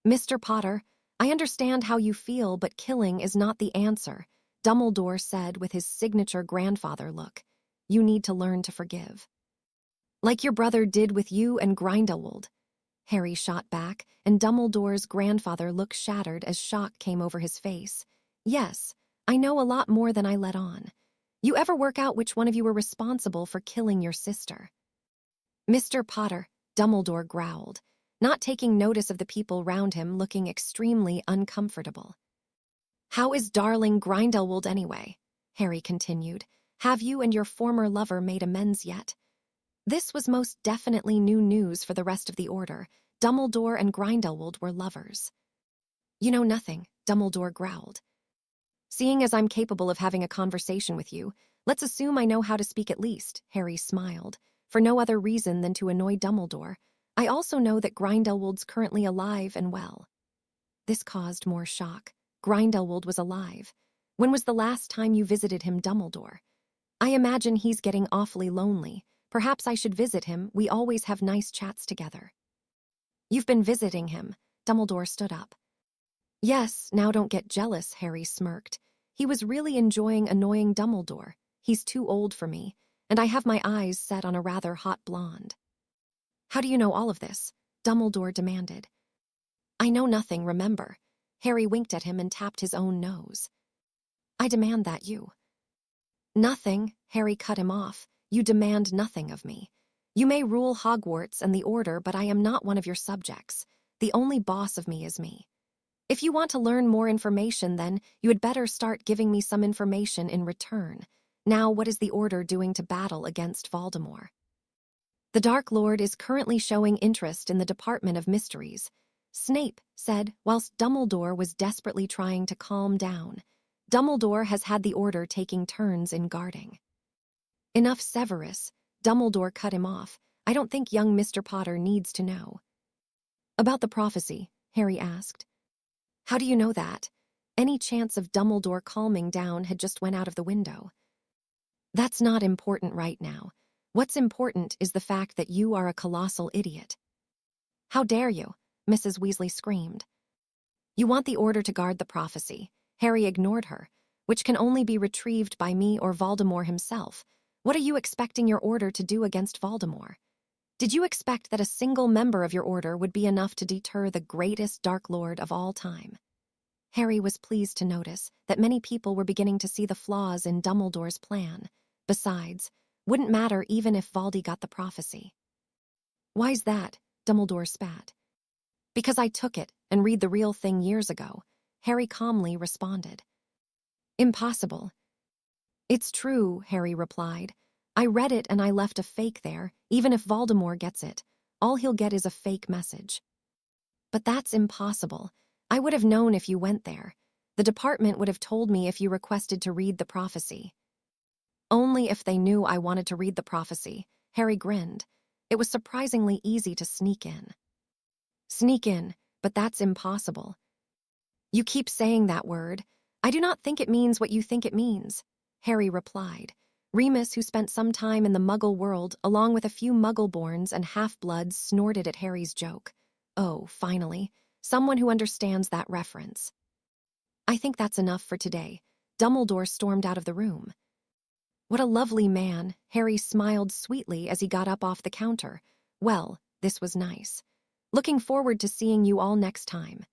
Mr. Potter, I understand how you feel, but killing is not the answer, Dumbledore said with his signature grandfather look. You need to learn to forgive. Like your brother did with you and Grindelwald. Harry shot back, and Dumbledore's grandfather looked shattered as shock came over his face. Yes, I know a lot more than I let on. You ever work out which one of you were responsible for killing your sister? Mr. Potter, Dumbledore growled, not taking notice of the people round him, looking extremely uncomfortable. How is darling Grindelwald anyway? Harry continued. Have you and your former lover made amends yet? This was most definitely new news for the rest of the Order. Dumbledore and Grindelwald were lovers. You know nothing, Dumbledore growled. Seeing as I'm capable of having a conversation with you, let's assume I know how to speak at least, Harry smiled, for no other reason than to annoy Dumbledore. I also know that Grindelwald's currently alive and well. This caused more shock. Grindelwald was alive. When was the last time you visited him, Dumbledore? I imagine he's getting awfully lonely. Perhaps I should visit him. We always have nice chats together. You've been visiting him. Dumbledore stood up. Yes, now don't get jealous, Harry smirked. He was really enjoying annoying Dumbledore. He's too old for me, and I have my eyes set on a rather hot blonde. How do you know all of this? Dumbledore demanded. I know nothing, remember. Harry winked at him and tapped his own nose. I demand that you. Nothing, Harry cut him off. You demand nothing of me. You may rule Hogwarts and the Order, but I am not one of your subjects. The only boss of me is me. If you want to learn more information, then you had better start giving me some information in return. Now, what is the Order doing to battle against Voldemort? The Dark Lord is currently showing interest in the Department of Mysteries, Snape said, whilst Dumbledore was desperately trying to calm down. Dumbledore has had the Order taking turns in guarding. Enough, Severus, Dumbledore cut him off. I don't think young Mr. Potter needs to know. About the prophecy, Harry asked. How do you know that? Any chance of Dumbledore calming down had just went out of the window. That's not important right now. What's important is the fact that you are a colossal idiot. How dare you? Mrs. Weasley screamed. You want the Order to guard the prophecy. Harry ignored her, which can only be retrieved by me or Voldemort himself. What are you expecting your order to do against Voldemort? Did you expect that a single member of your order would be enough to deter the greatest Dark Lord of all time? Harry was pleased to notice that many people were beginning to see the flaws in Dumbledore's plan. Besides, wouldn't matter even if Valdi got the prophecy. Why's that? Dumbledore spat. Because I took it and read the real thing years ago, Harry calmly responded. Impossible. It's true, Harry replied. I read it and I left a fake there. Even if Voldemort gets it, all he'll get is a fake message. But that's impossible. I would have known if you went there. The department would have told me if you requested to read the prophecy. Only if they knew I wanted to read the prophecy, Harry grinned. It was surprisingly easy to sneak in. Sneak in, but that's impossible. You keep saying that word. I do not think it means what you think it means, Harry replied. Remus, who spent some time in the Muggle world, along with a few Muggle-borns and half-bloods, snorted at Harry's joke. Oh, finally, someone who understands that reference. I think that's enough for today. Dumbledore stormed out of the room. What a lovely man, Harry smiled sweetly as he got up off the counter. Well, this was nice. Looking forward to seeing you all next time.